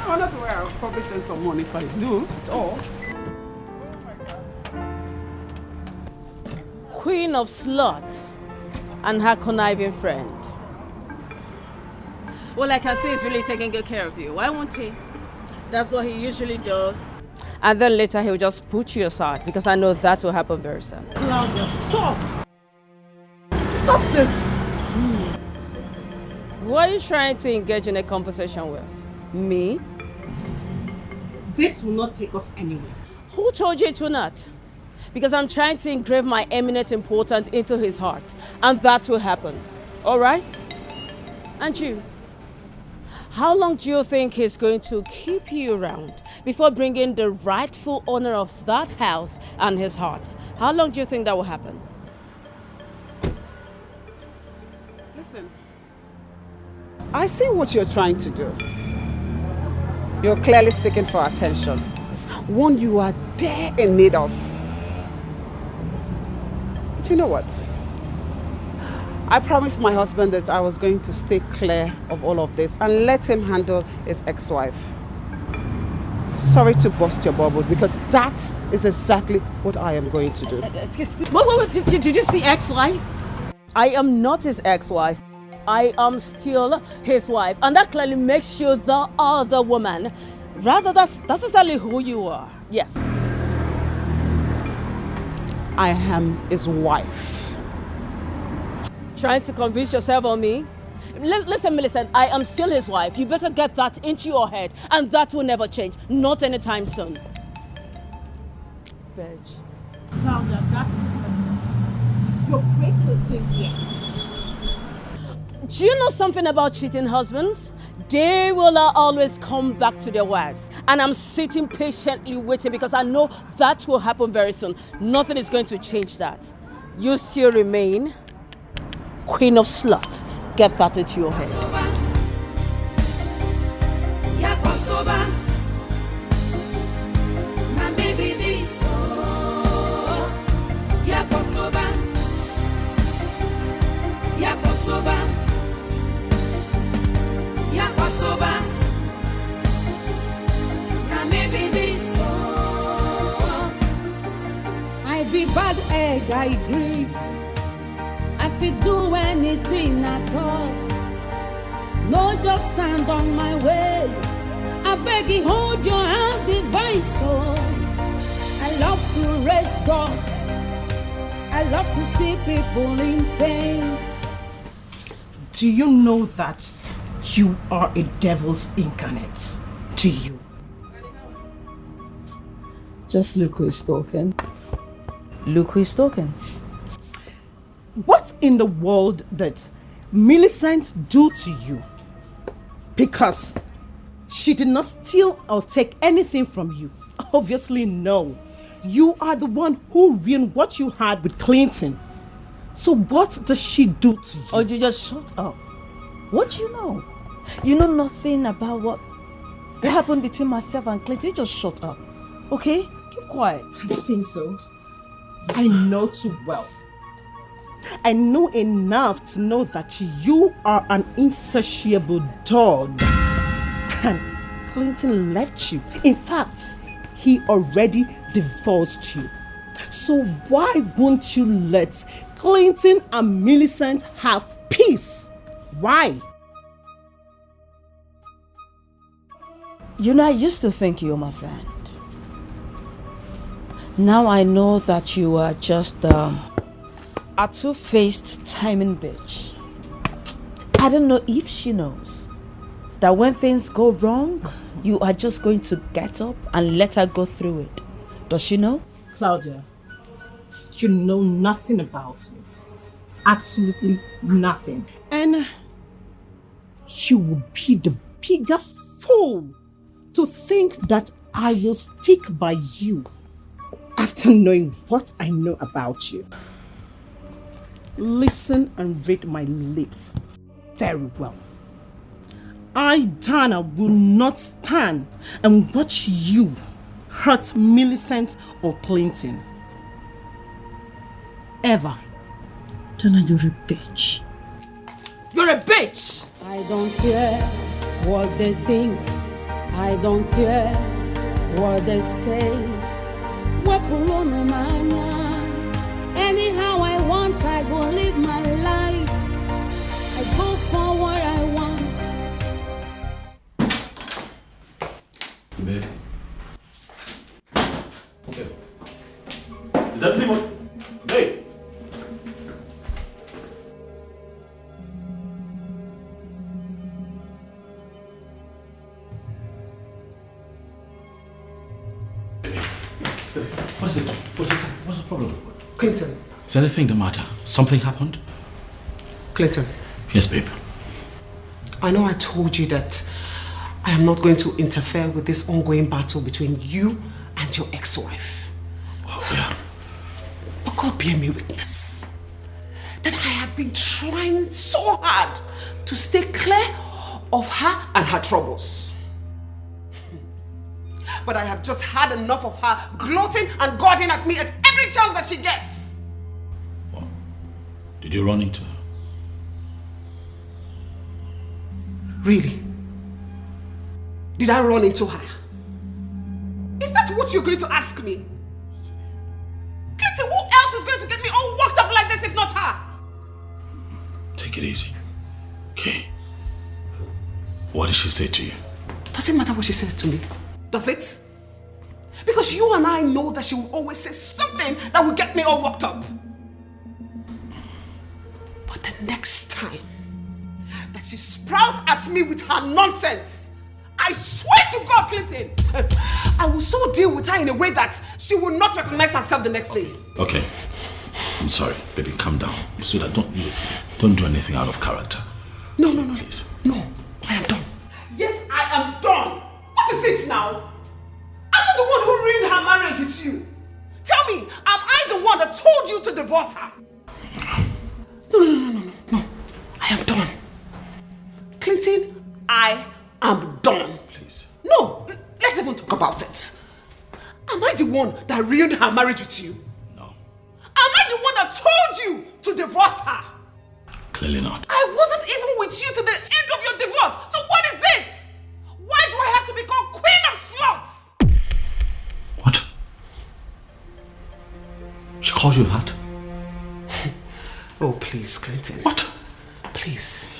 Oh, not where I'll probably send some money if I do at all. Queen of Slut and her conniving friend. Well, I can see he's really taking good care of you. Why won't he? That's what he usually does. And then later he'll just put you aside because I know that will happen very soon. Claudia, stop! Stop this! Who are you trying to engage in a conversation with? Me? This will not take us anywhere. Who told you it will not? Because I'm trying to engrave my eminent importance into his heart. And that will happen. All right? And you? How long do you think he's going to keep you around before bringing the rightful owner of that house and his heart? How long do you think that will happen? Listen, I see what you're trying to do. You're clearly seeking for attention. One you are there in need of. But you know what? I promised my husband that I was going to stay clear of all of this and let him handle his ex-wife. Sorry to burst your bubbles, because that is exactly what I am going to do. Excuse me. Wait. Did you see ex-wife? I am not his ex-wife. I am still his wife. And that clearly makes you the other woman. Rather, that's exactly who you are. Yes. I am his wife. Trying to convince yourself on me? Listen, Millicent, I am still his wife. You better get that into your head, and that will never change. Not anytime soon. Bitch. Claudia, that is you're creating a scene here. Do you know something about cheating husbands? They will always come back to their wives. And I'm sitting patiently waiting because I know that will happen very soon. Nothing is going to change that. You still remain Queen of Slut. Get that into your head. I be bad egg, I agree. I fit do anything at all. No, just stand on my way. I beg you, hold your hand, device. Oh, I love to raise dust. I love to see people in pain. Do you know that you are a devil's incarnate? Do you? Just look who is talking. Look who is talking. What in the world did Millicent do to you? Because she did not steal or take anything from you. Obviously, no. You are the one who ruined what you had with Clinton. So what does she do to you? Oh, you just shut up. What do you know? You know nothing about what happened between myself and Clinton. You just shut up. Okay? Keep quiet. I think so. I know too well. I know enough to know that you are an insatiable dog. And Clinton left you. In fact, he already divorced you. So why won't you let Clinton and Millicent have peace? Why? You know, I used to think you were my friend. Now I know that you are just a two-faced timing bitch. I don't know if she knows that when things go wrong, you are just going to get up and let her go through it. Does she know? Claudia, you know nothing about me. Absolutely nothing. And you would be the biggest fool to think that I will stick by you after knowing what I know about you. Listen and read my lips very well. I, Dana, will not stand and watch you hurt Millicent or Clinton. Ever. Dana, you're a bitch. You're a bitch! I don't care what they think. I don't care what they say. Anyhow I want, I go live my life. I go for what I want. Babe. Okay. Is everything okay? Babe. What is it? What's the problem? Clinton. Is anything the matter? Something happened? Clinton. Yes, babe. I know I told you that I am not going to interfere with this ongoing battle between you and your ex-wife. Oh, yeah. But God bear me witness that I have been trying so hard to stay clear of her and her troubles. But I have just had enough of her gloating and goading at me at every chance that she gets. What? Did you run into her? Really? Did I run into her? Is that what you're going to ask me? Clinton, who else is going to get me all worked up like this if not her? Take it easy. Okay. What did she say to you? Does it matter what she says to me? Does it? Because you and I know that she will always say something that will get me all worked up. But the next time that she sprouts at me with her nonsense, I swear to God, Clinton, I will so deal with her in a way that she will not recognize herself the next day. Okay. I'm sorry, baby. Calm down. Sweetheart, don't do anything out of character. No. Please. No, I am done. Yes, I am done. What is it now? I'm not the one who ruined her marriage with you. Tell me, am I the one that told you to divorce her? No. I am done. Clinton, I am done. Please. No, let's even talk about it. Am I the one that ruined her marriage with you? No. Am I the one that told you to divorce her? Clearly not. I wasn't even with you to the end of your divorce. So what is it? Why do I have to become queen of sluts? What? She called you that? Oh, please, Clinton. What? Please.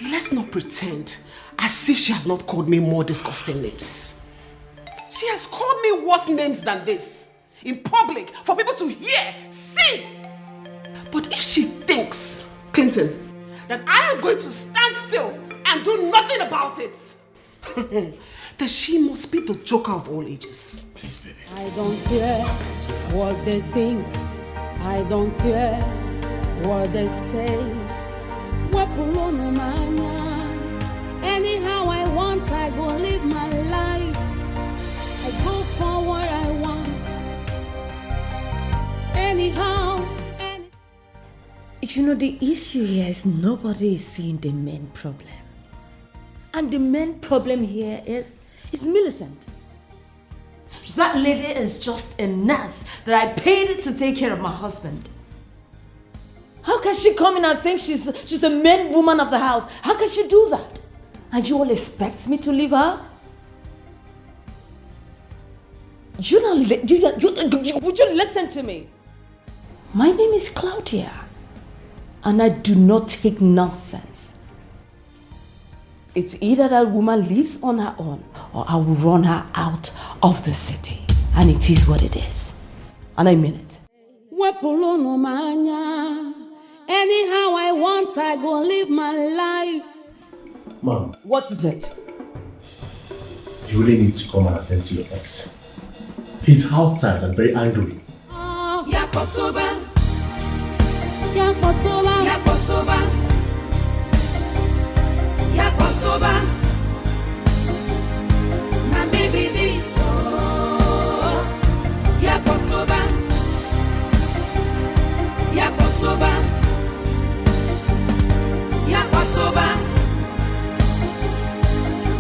Let's not pretend as if she has not called me more disgusting names. She has called me worse names than this. In public, for people to hear, see. But if she thinks, Clinton, that I am going to stand still and do nothing about it, then she must be the joker of all ages. Please, baby. I don't care what they think. I don't care what they say. Anyhow I want, I go live my life. I go for what I want. Anyhow. You know, the issue here is nobody is seeing the main problem. And the main problem here is Millicent. That lady is just a nurse that I paid to take care of my husband. How can she come in and think she's the main woman of the house? How can she do that? And you all expect me to leave her? Would you listen to me? My name is Claudia. And I do not take nonsense. It's either that woman lives on her own or I will run her out of the city. And it is what it is. And I mean it. Anyhow I want, I go live my life. Mom. What is it? You really need to come and attend to your ex. He's outside and very angry. Yakotoba. Na maybe this Yakotoba.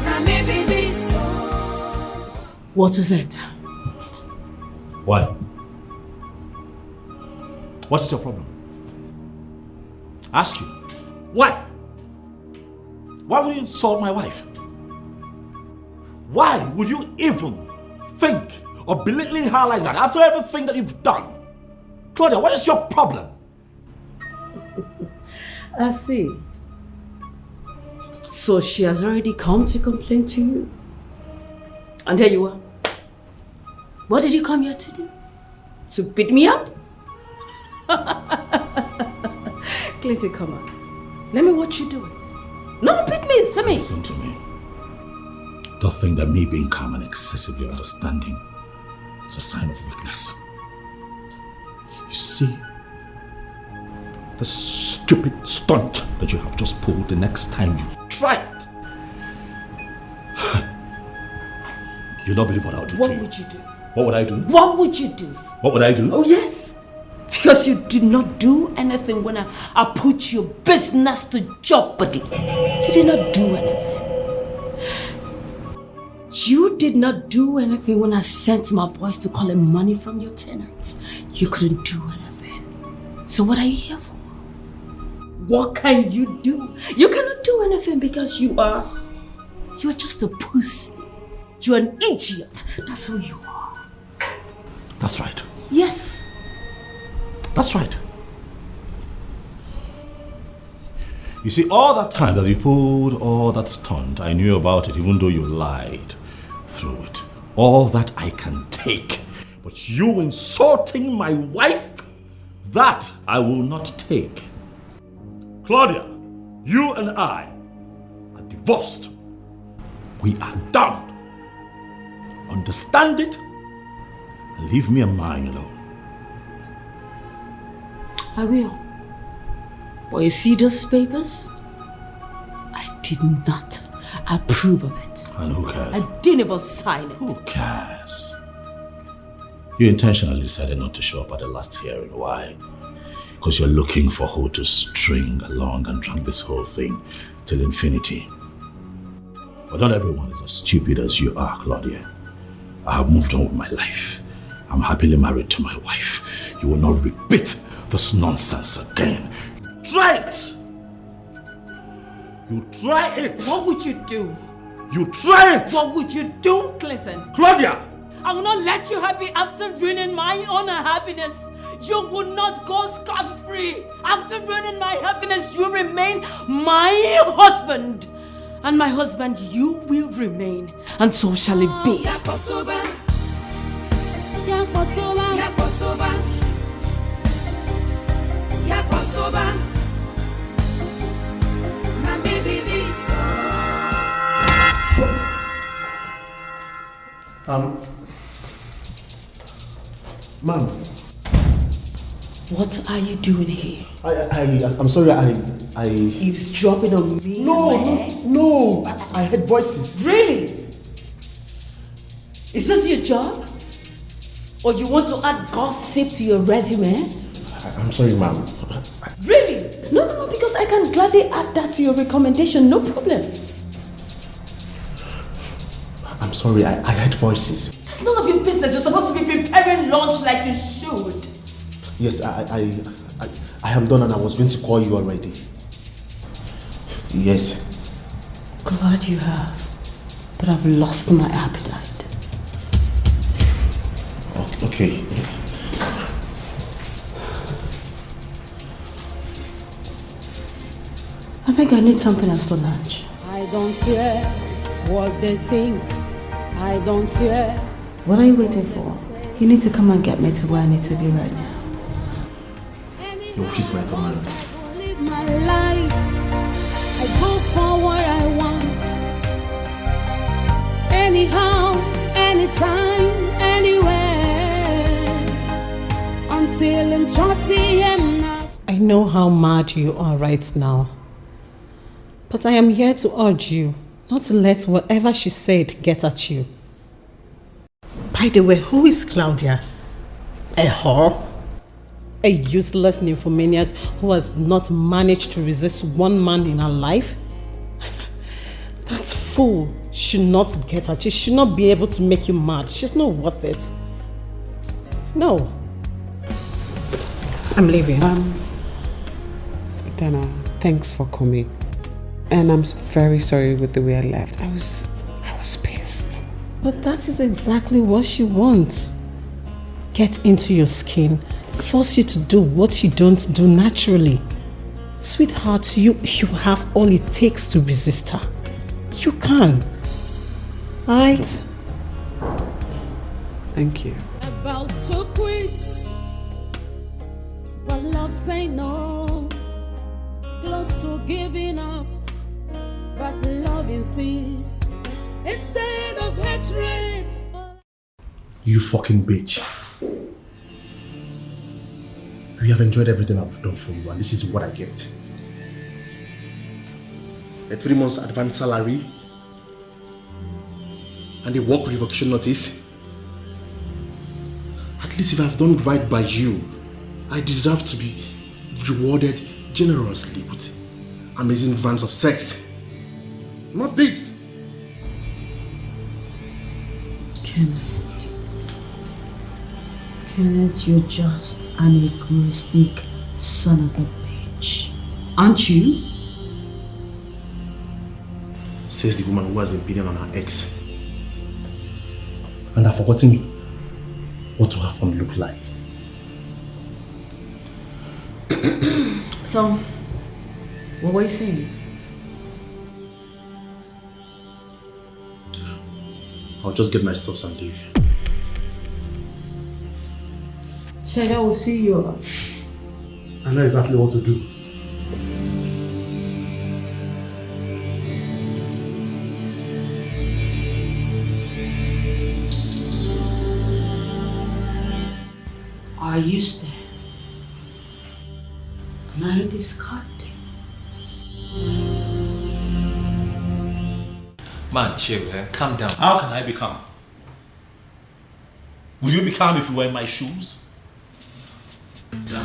Na maybe this. What is it? Why? What is your problem? Ask you. Why? Why would you insult my wife? Why would you even think of belittling her like that after everything that you've done? Claudia, what is your problem? I see. So she has already come to complain to you? And there you are. What did you come here to do? To beat me up? Clinton, come on. Let me watch you do it. No, beat me, see me. Listen to me. Don't think that me being calm and excessively understanding is a sign of weakness. You see, the stupid stunt that you have just pulled, the next time you try it, you'll not believe what I'll do to you. What would you do? What would I do? What would you do? What would I do? Oh, yes. Because you did not do anything when I put your business to jeopardy. You did not do anything. You did not do anything when I sent my boys to collect money from your tenants. You couldn't do anything. So what are you here for? What can you do? You cannot do anything because you are just a pussy. You're an idiot. That's who you are. That's right. Yes. That's right. You see, all that time that you pulled all that stunt, I knew about it, even though you lied through it. All that I can take. But you insulting my wife, that I will not take. Claudia, you and I are divorced. We are done. Understand it and leave me and mine alone. I will. But you see those papers? I did not approve of it. And who cares? I didn't even sign it. Who cares? You intentionally decided not to show up at the last hearing. Why? Because you're looking for who to string along and drag this whole thing till infinity. But not everyone is as stupid as you are, Claudia. I have moved on with my life. I'm happily married to my wife. You will not repeat this nonsense again. Try it! You try it! What would you do? You try it! What would you do, Clinton? Claudia! I will not let you happy after ruining my own happiness. You will not go scot-free. After ruining my happiness, you remain my husband. And my husband, you will remain. And so shall it be. Ma'am. What are you doing here? I'm sorry, Eavesdropping on me? No, I heard voices. Really? Is this your job? Or you want to add gossip to your resume? I'm sorry, ma'am. Really? No, because I can gladly add that to your recommendation, no problem. I'm sorry, I heard voices. That's none of your business. You're supposed to be preparing lunch like you should. Yes, I am done and I was going to call you already. Yes. Glad you have, but I've lost my appetite. Okay. I think I need something else for lunch. I don't care what they think. I don't care. What are you waiting for? You need to come and get me to where I need to be right now. Your peace, my command. Live my life. I go for what I want. Anyhow, anytime, anywhere. Until I'm chatty and not. I know how mad you are right now. But I am here to urge you not to let whatever she said get at you. By the way, who is Claudia? A whore? A useless nymphomaniac who has not managed to resist one man in her life? That fool should not get at you. She should not be able to make you mad. She's not worth it. No. I'm leaving. Dana, thanks for coming. And I'm very sorry with the way I left. I was pissed. But that is exactly what she wants. Get into your skin, force you to do what you don't do naturally. Sweetheart, you have all it takes to resist her. You can. Alright? Thank you. About to quit, but love say no. Close to giving up, but love insists. Instead of hatred. You fucking bitch. You have enjoyed everything I've done for you, and this is what I get. A 3 months advance salary and a work revocation notice. At least if I've done right by you, I deserve to be rewarded generously with amazing rounds of sex. Not this. Kenneth, you're just an egoistic son of a bitch. Aren't you? Says the woman who has been beating on her ex. And I've forgotten what to her phone look like. So, what were you saying? I'll just get my stuff and leave. Chega will see you. I know exactly what to do. Are you there? Am I discarded? Man, chill, calm down. How can I be calm? Will you be calm if you were in my shoes?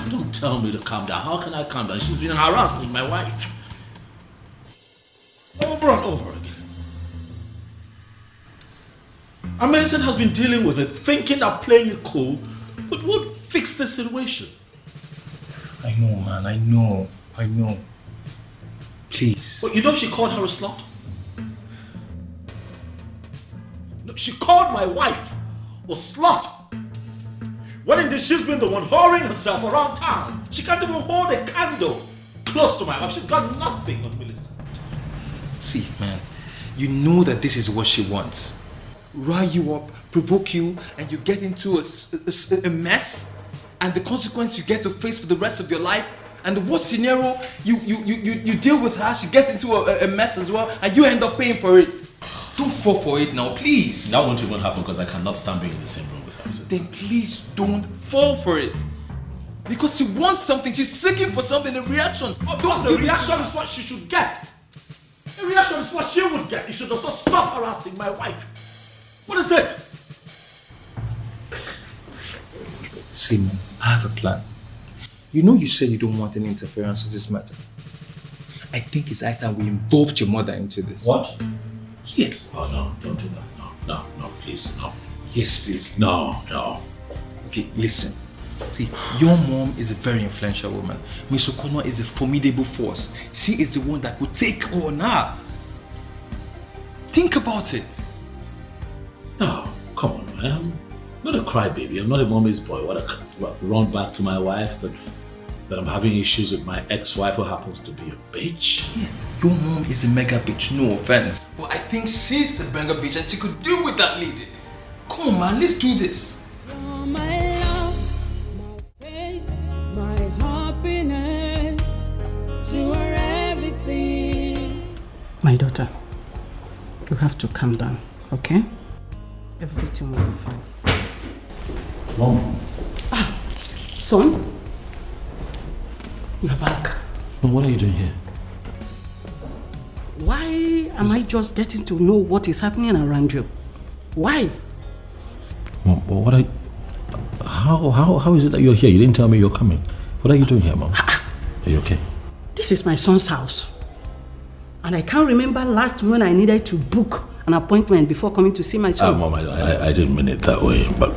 Don't tell me to calm down. How can I calm down? She's been harassing my wife. Over and over again. Amazon has been dealing with it, thinking that playing it cool would fix the situation. I know, man. I know. Please. But you know she called her a slut? No, she called my wife a slut. When indeed she's been the one whoring herself around town. She can't even hold a candle close to my wife. She's got nothing on Millicent. See, man, you know that this is what she wants. Rile you up, provoke you, and you get into a mess, and the consequence you get to face for the rest of your life. And the worst scenario, you deal with her, she gets into a mess as well, and you end up paying for it. Don't fall for it now, please. That won't even happen because I cannot stand being in the same room with her. So. Then please don't fall for it. Because she wants something, she's seeking for something, a reaction. Because the reaction is what she should get. The reaction is what she would get if she does not stop harassing my wife. What is it? See, man, I have a plan. You know you said you don't want any interference in this matter. I think it's high time we involved your mother into this. What? Yeah. Oh no, don't do that. No, please, no. Yes, please. No. Okay, listen. See, your mom is a very influential woman. Miss O'Connor is a formidable force. She is the one that will take on her. Think about it. No, come on, man. I'm not a crybaby. I'm not a mommy's boy. What run back to my wife that I'm having issues with my ex-wife who happens to be a bitch? Yes, your mom is a mega bitch, no offense. But I think she's a mega bitch and she could deal with that lady. Come on, man, let's do this. You're my love, my faith, my happiness. You are everything. My daughter, you have to calm down, okay? Everything will be fine. Mom. Son? You're back. Mom, what are you doing here? Why am I just getting to know what is happening around you? Why? Mom, what are you... How is it that you're here? You didn't tell me you're coming. What are you doing here, Mom? Are you okay? This is my son's house. And I can't remember last when I needed to book an appointment before coming to see my son. Mom, I didn't mean it that way, but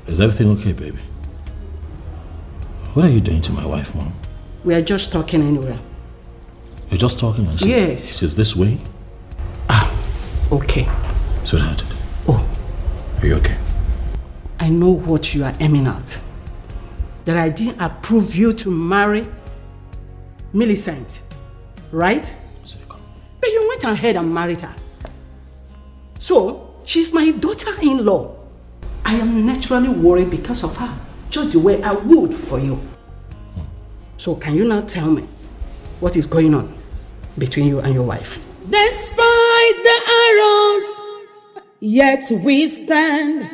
is everything okay, baby? What are you doing to my wife, Mom? We are just talking anyway. You're just talking and yes. She's this way? Okay. Sweetheart, Are you okay? I know what you are aiming at. That I didn't approve you to marry Millicent, right? But you went ahead and married her. So, she's my daughter-in-law. I am naturally worried because of her, just the way I would for you. So can you now tell me what is going on between you and your wife? Despite the arrows, yet we stand.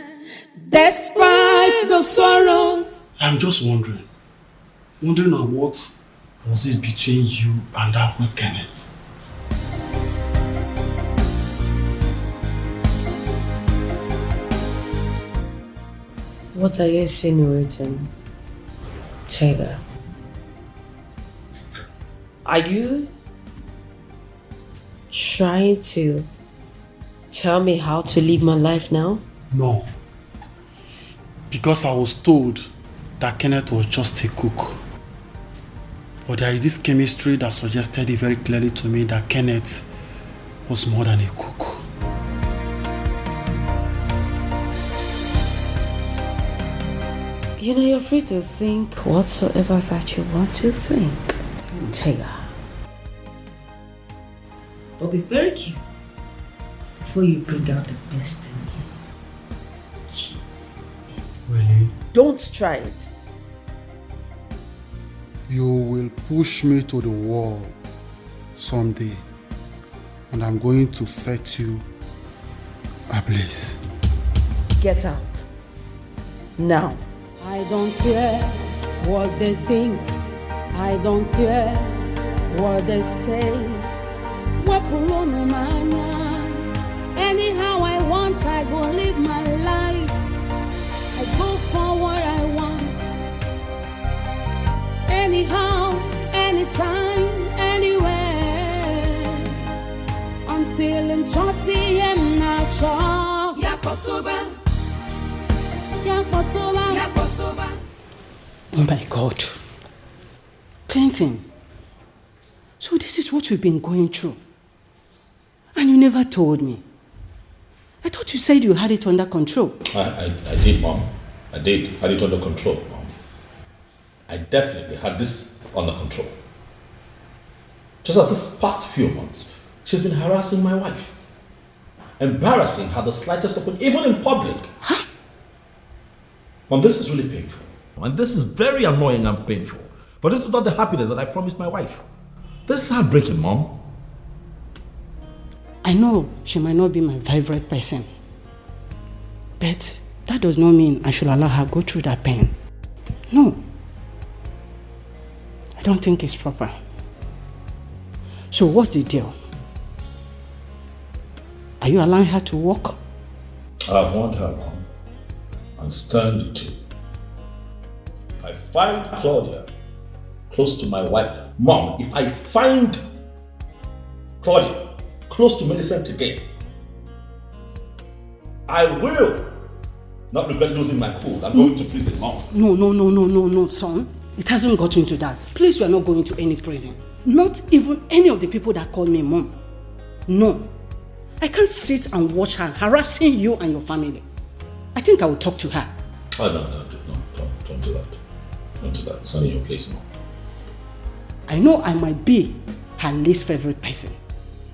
Despite the sorrows. I'm just wondering on what was it between you and that boy Kenneth? What are you insinuating, Taylor? Are you trying to tell me how to live my life now? No. Because I was told that Kenneth was just a cook. But there is this chemistry that suggested it very clearly to me that Kenneth was more than a cook. You know, you're free to think whatsoever that you want to think, Taylor. But be very careful before you bring out the best in you. Jeez. Really? Don't try it. You will push me to the wall someday, and I'm going to set you ablaze. Get out. Now. I don't care what they think. I don't care what they say. Anyhow I want, I go live my life. I go for what I want. Anyhow, anytime, anywhere. Until I'm chotty and not chop. Yakotoba. Oh my God. Clinton. So this is what we've been going through. And you never told me. I thought you said you had it under control. I did, Mom. I did. Had it under control, Mom. I definitely had this under control. Just as this past few months, she's been harassing my wife. Embarrassing her the slightest of it, even in public. Huh? Mom, this is really painful. And this is very annoying and painful. But this is not the happiness that I promised my wife. This is heartbreaking, Mom. I know she might not be my favorite person. But that does not mean I should allow her go through that pain. No. I don't think it's proper. So what's the deal? Are you allowing her to walk? I've warned her, Mom. And stand to. If I find Claudia close to my wife, Mom, if I find Claudia close to Millicent again, I will not regret losing my cool. I'm going to prison, Mom. No, son. It hasn't gotten to that. Please, you are not going to any prison. Not even any of the people that call me Mom. No. I can't sit and watch her harassing you and your family. I think I will talk to her. Oh, no, don't do that. Don't do that. It's not in your place, Mom. I know I might be her least favorite person.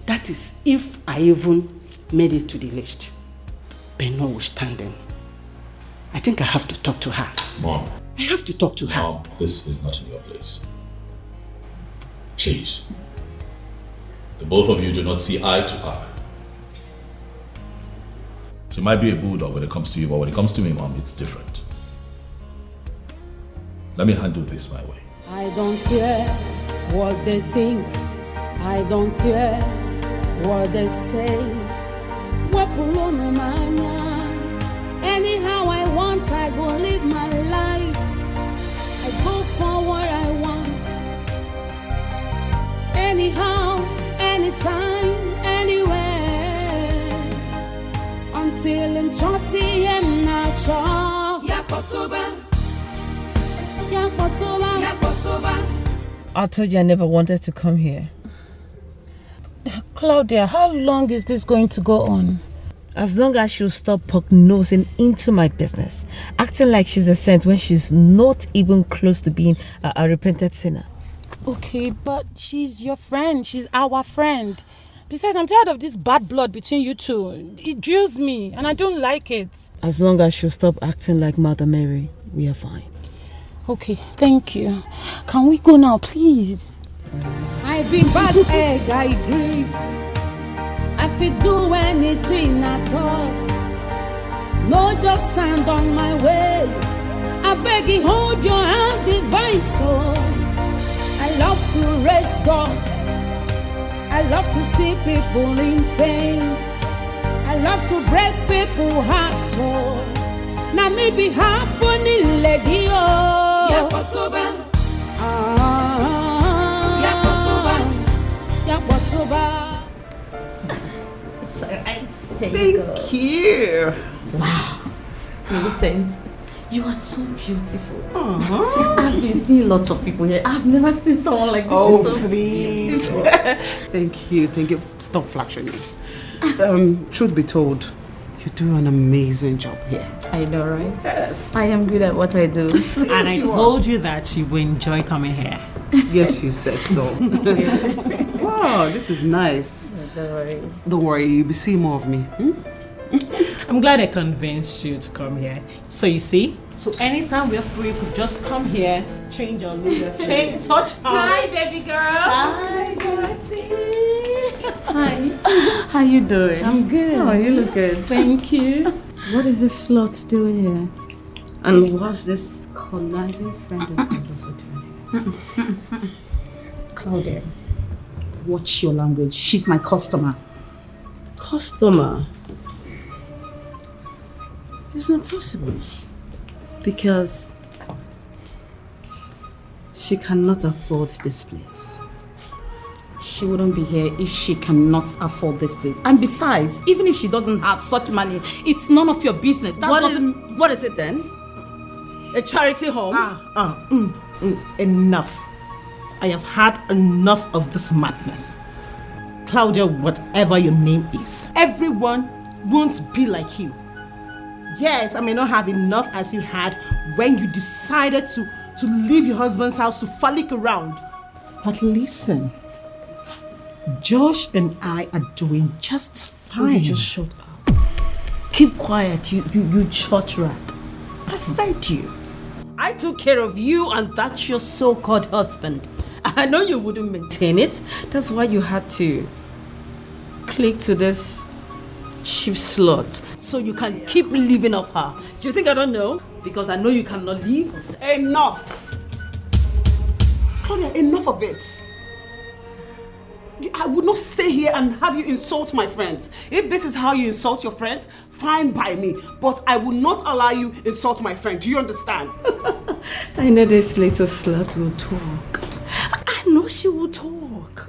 That is if I even made it to the list. But notwithstanding, I think I have to talk to her. Mom. I have to talk to her. Mom, this is not in your place. Please. The both of you do not see eye to eye. She might be a bulldog when it comes to you, but when it comes to me, Mom, it's different. Let me handle this my way. I don't care what they think. I don't care what they say. Anyhow I want, I go live my life. I go for what I want. Anyhow, anytime, anywhere. Until I'm chotty and not chop. Yakotoba. I told you I never wanted to come here. Claudia, how long is this going to go on? As long as she'll stop poke-nosing into my business, acting like she's a saint when she's not even close to being a repentant sinner. Okay, but she's your friend. She's our friend. Besides, I'm tired of this bad blood between you two. It drills me, and I don't like it. As long as she'll stop acting like Mother Mary, we are fine. Okay, thank you. Can we go now, please? I be bad egg, I agree. I fit do anything at all. No, just stand on my way. I beg you, hold your hand, device. Oh, I love to raise dust. I love to see people in pain. I love to break people's hearts. So now maybe happening, lady. Oh, Yakotoba. Yakotoba. It's alright. Thank you. Wow. Millicent, you are so beautiful. I've been seeing lots of people here. I've never seen someone like this. Oh, She's so please. Thank you. Stop flattering me. Truth be told, you do an amazing job here. I know, right? Yes. I am good at what I do. And I told you that you will enjoy coming here. Yes, you said so. Wow, this is nice. Don't worry. Don't worry, you'll be seeing more of me. I'm glad I convinced you to come here. So you see, so anytime we're free, you could just come here, change your look, change, touch her. Hi, baby girl. Hi, Dorothy. Hi. How you doing? I'm good. Oh, you look good. Thank you. What is this slut doing here? And what's this conniving friend of yours also doing? Claudia, watch your language. She's my customer. Customer? It's not possible. Because she cannot afford this place. She wouldn't be here if she cannot afford this place. And besides, even if she doesn't have such money, it's none of your business. That What is it then? A charity home? Enough. I have had enough of this madness. Claudia, whatever your name is, everyone won't be like you. Yes, I may not have enough as you had when you decided to leave your husband's house to frolic around. But listen, Josh and I are doing just fine. You just shut up. Keep quiet, you church rat. I fed you. I took care of you and that's your so-called husband. I know you wouldn't maintain it. That's why you had to click to this cheap slut so you can keep living off her. Do you think I don't know? Because I know you cannot leave. Enough! Claudia, enough of it. I would not stay here and have you insult my friends. If this is how you insult your friends, fine by me. But I will not allow you insult my friend. Do you understand? I know this little slut will talk. I know she will talk.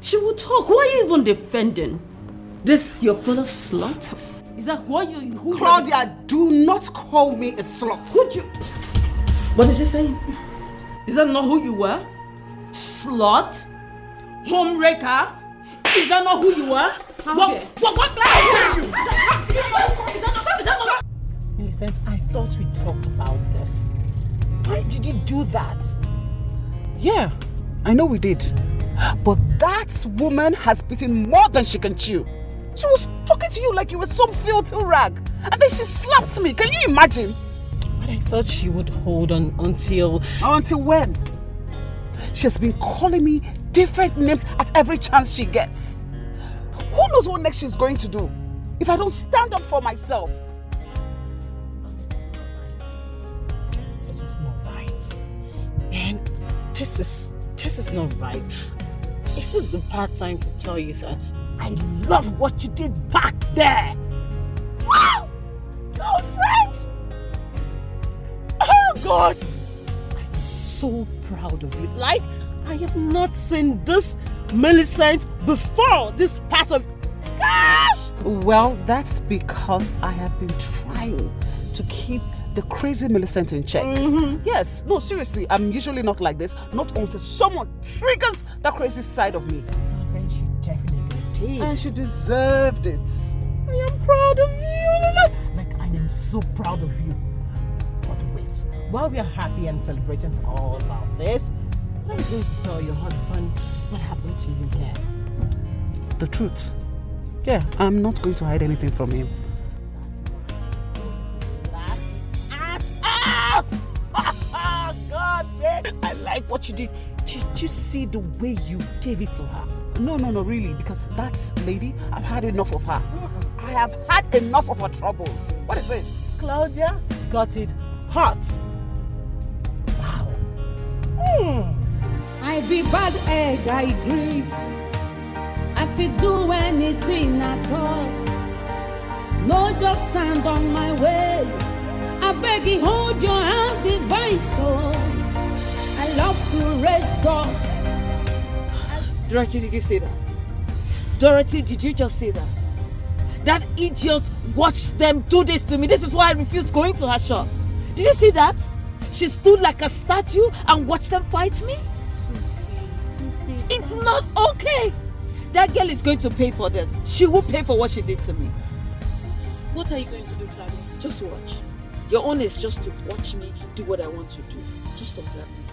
She will talk. Why are you even defending? This your fellow slut? Is that what you... Claudia, do not call me a slut. Would you... What is she saying? Is that not who you were? Slut? Homewrecker? Is that not who you were? Millicent, I thought we talked about this. Why did you do that? Yeah, I know we did. But that woman has bitten more than she can chew. She was talking to you like you were some filthy rag. And then she slapped me. Can you imagine? But I thought she would hold on until... Until when? She has been calling me different names at every chance she gets. Who knows what next she's going to do if I don't stand up for myself? This is not right. Man, this is not right. This is the bad time to tell you that I love what you did back there. Wow! Girlfriend! Oh God! I'm so proud of you. Like, I have not seen this Millicent before, this part of... Gosh! Well, that's because I have been trying to keep the crazy Millicent in check. Yes, no, seriously, I'm usually not like this, not until someone triggers that crazy side of me. She definitely did. And she deserved it. I am proud of you. Like, I am so proud of you. But wait, while we are happy and celebrating all about this, what are you going to tell your husband what happened to you here? The truth. Yeah, I'm not going to hide anything from him. God, man. I like what you did. Did you see the way you gave it to her? No, really, because that lady, I've had enough of her. I have had enough of her troubles. What is it? Claudia got it hot. Wow. I be bad egg, I agree. I fit do anything at all. No, just stand on my way. I beg you, hold your hand, device. Oh, I love to raise dust. Dorothy, did you say that? Dorothy, did you just say that? That idiot watched them do this to me. This is why I refused going to her shop. Did you see that? She stood like a statue and watched them fight me? It's not okay. That girl is going to pay for this. She will pay for what she did to me. What are you going to do, Claudia? Just watch. Your own is just to watch me do what I want to do. Just observe me.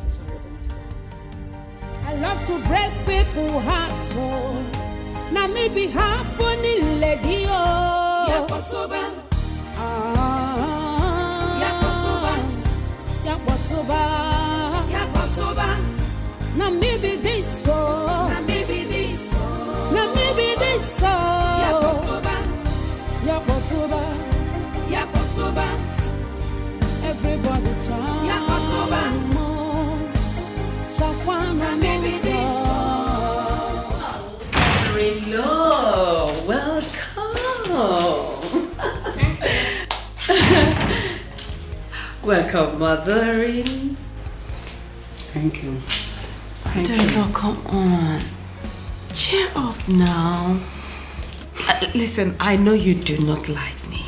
Please hurry up, I need to go. I love to break people's hearts. So now maybe happening, lady. Yakotoba. Yakotoba. Yakotoba. Now maybe this so. Now maybe this so. Now maybe this so. Yakotoba. Yakotoba. Yakotoba. Everybody chant. Yakotoba. Shakwana maybe this so. Hello, welcome. Welcome, mothering. Thank you. Mother-in-law, come on. Cheer up now. Listen, I know you do not like me.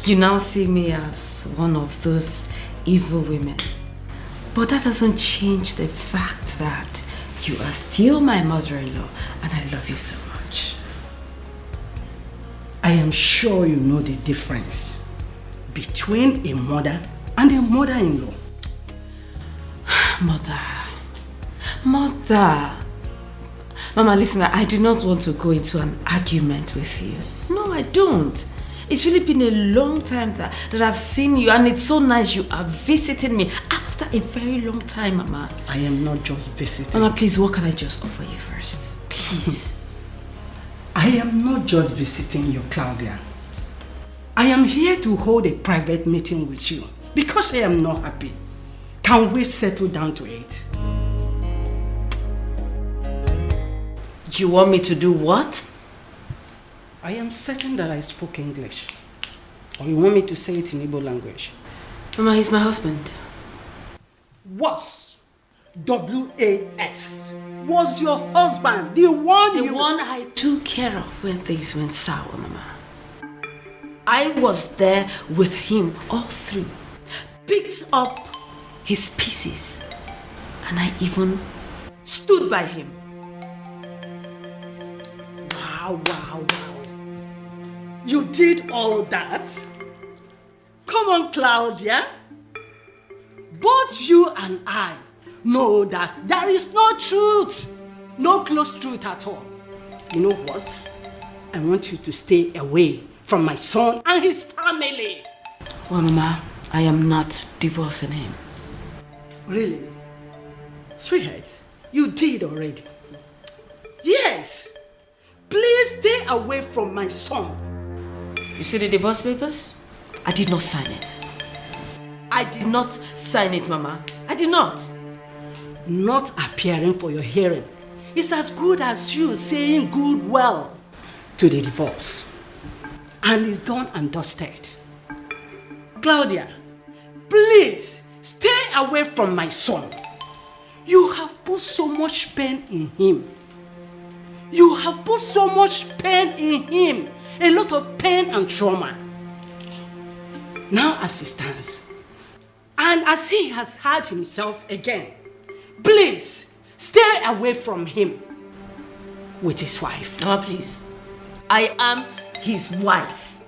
You now see me as one of those evil women. But that doesn't change the fact that you are still my mother-in-law and I love you so much. I am sure you know the difference between a mother and a mother-in-law. Mother. Mama, listen, I do not want to go into an argument with you. No, I don't. It's really been a long time that I've seen you, and it's so nice you are visiting me after a very long time, Mama. I am not just visiting. Mama, please, what can I just offer you first? Please. I am not just visiting you, Claudia. I am here to hold a private meeting with you because I am not happy. Can we settle down to it? You want me to do what? I am certain that I spoke English. Or you want me to say it in Igbo language? Mama, he's my husband. Was W-A-S. Was your husband the one The one I took care of when things went sour, Mama. I was there with him all through. Picked up his pieces. And I even stood by him. Wow. You did all that? Come on, Claudia. Both you and I know that there is no truth. No close truth at all. You know what? I want you to stay away from my son and his family. Well, Mama, I am not divorcing him. Really? Sweetheart, you did already. Yes. Please stay away from my son. You see the divorce papers? I did not sign it. I did not sign it, Mama. I did not. Not appearing for your hearing is as good as you saying goodwill to the divorce. And it's done and dusted. Claudia, please stay away from my son. You have put so much pain in him. You have put so much pain in him. A lot of pain and trauma. Now as he stands, and as he has had himself again, please stay away from him. with his wife. Mama, please. I am his wife.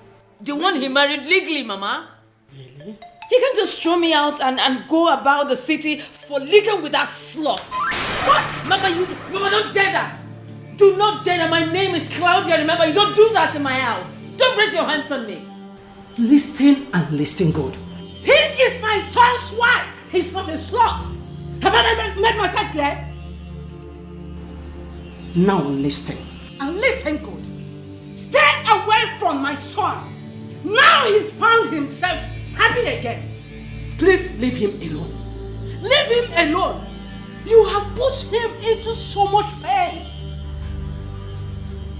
The one he married legally, Mama. Really? He can't just throw me out and go about the city for liquor with that slut. What? Mama, Mama, don't dare that. Do not dare that. My name is Claudia. Remember, you don't do that in my house. Don't raise your hands on me. Listen and listen good. He is my son's wife. He's not a slut. Have I made myself clear? Now listen. And listen good. Stay away from my son. Now he's found himself happy again. Please leave him alone. Leave him alone. You have put him into so much pain.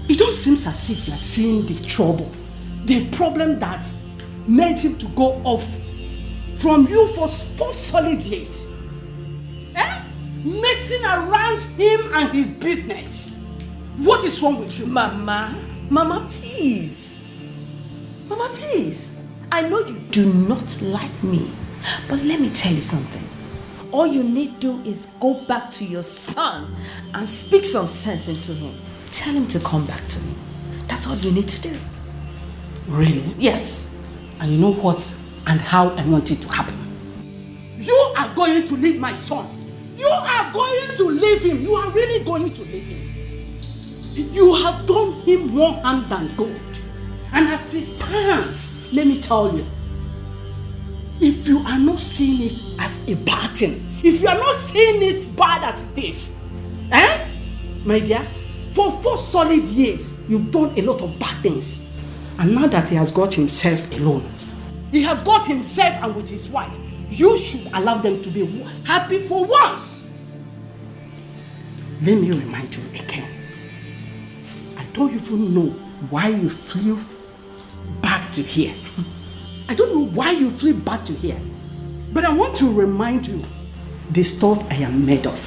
It don't seem as if you are seeing the trouble, the problem that made him to go off from you for 4 solid years. Messing around him and his business. What is wrong with you? Mama, please. Mama, please. I know you do not like me, but let me tell you something. All you need to do is go back to your son and speak some sense into him. Tell him to come back to me. That's all you need to do. Really? Yes. And you know what and how I want it to happen. You are going to leave my son. You are going to leave him. You are really going to leave him. You have done him more harm than good. And as it stands, let me tell you, if you are not seeing it as a bad thing, if you are not seeing it bad as it is, my dear, for 4 solid years, you've done a lot of bad things. And now that he has got himself alone, he has got himself and with his wife, you should allow them to be happy for once. Let me remind you again. I don't even know why you flew back to here. I don't know why you flew back to here. But I want to remind you the stuff I am made of.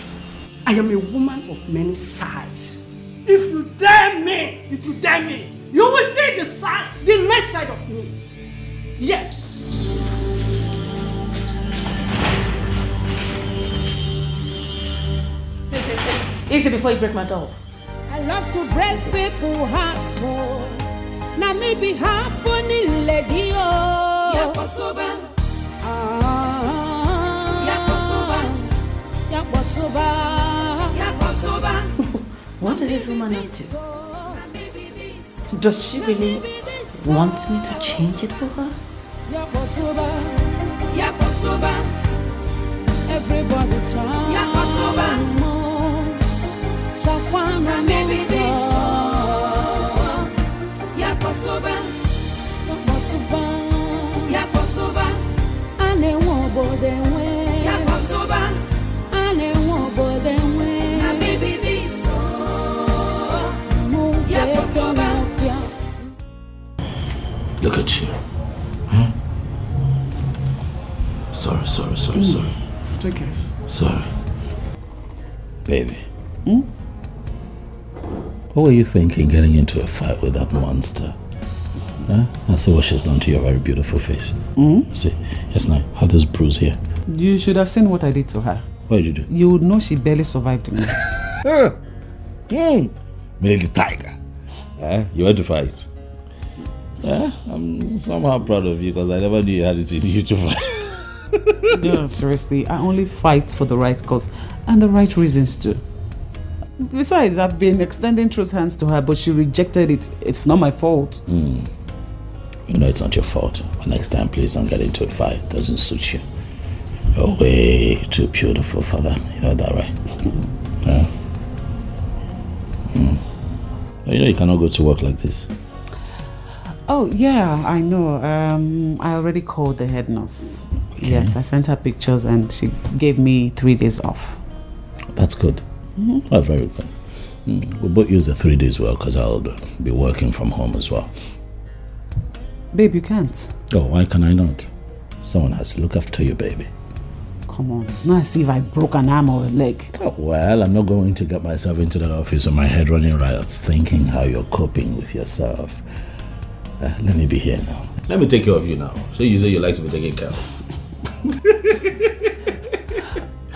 I am a woman of many sides. If you dare me, you will see the next side of me. Yes. Easy before you break my doll. I love to break people's hearts, so now maybe happening, lady. Yakotoba. What is this woman up to? Does she really want me to change it for her? Everybody chant. Shakwana maybe this. Yakotoba. Ane wobo denwe. Yakotoba. Ane wobo denwe. Na baby this. Yakotoba. Look at you. Huh? Sorry. It's okay. Sorry. Baby. What were you thinking getting into a fight with that monster? Huh? I see what she's done to your very beautiful face. See, yes, now, have this bruise here. You should have seen what I did to her. What did you do? You would know she barely survived me. Millie the tiger. You went to fight. I'm somehow proud of you because I never knew you had it in you to fight. No, seriously, I only fight for the right cause and the right reasons too. Besides, I've been extending truth hands to her, but she rejected it. It's not my fault. You know it's not your fault. But next time, please don't get into a fight. It doesn't suit you. You're way too beautiful for that. You know that, right? Yeah. You know you cannot go to work like this. Oh, yeah, I know. I already called the head nurse. Okay. Yes, I sent her pictures and she gave me 3 days off. That's good. Oh, very good. We'll both use the 3 days well because I'll be working from home as well. Babe, you can't. Oh, why can I not? Someone has to look after you, baby. Come on, it's not as if I broke an arm or a leg. Oh, well, I'm not going to get myself into that office with my head running riots thinking how you're coping with yourself. Let me be here now. Let me take care of you now. So you say you like to be taken care of.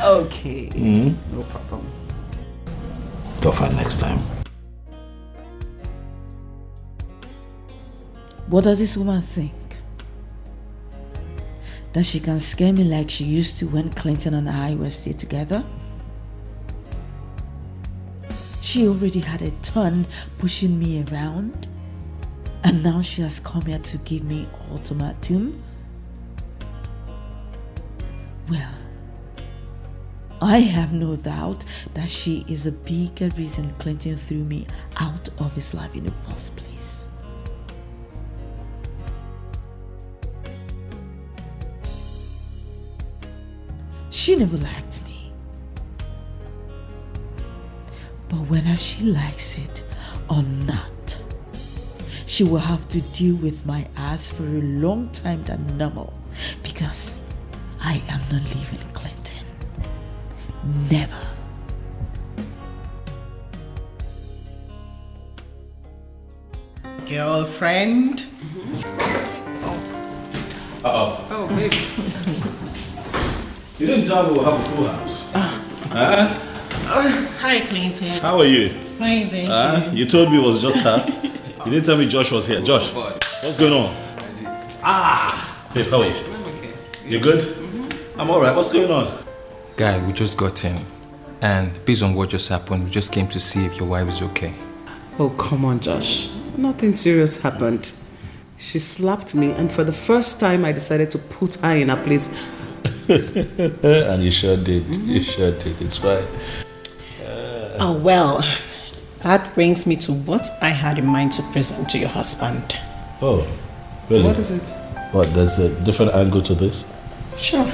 Okay. Mm-hmm. No problem. Go fight next time. What does this woman think? That she can scare me like she used to when Clinton and I were still together? She already had a ton pushing me around, and now she has come here to give me ultimatum? Well, I have no doubt that she is a bigger reason Clinton threw me out of his life in the first place. She never liked me. But whether she likes it or not, she will have to deal with my ass for a long time than normal, because I am not leaving Clinton. Never. Girlfriend? Uh-oh. Oh, baby. You didn't tell me we'll have a full house. Hi, Clinton. How are you? Fine, thank you. You told me it was just her. You didn't tell me Josh was here. Josh, what's going on? Babe, how are you? I'm okay. You good? I'm alright. What's going on? Guy, we just got in. And based on what just happened, we just came to see if your wife is okay. Oh, come on, Josh. Nothing serious happened. She slapped me, and for the first time, I decided to put her in her place. And you sure did. You sure did. It's fine. Oh, well, that brings me to what I had in mind to present to your husband. Oh, really? What is it? What, there's a different angle to this? Sure.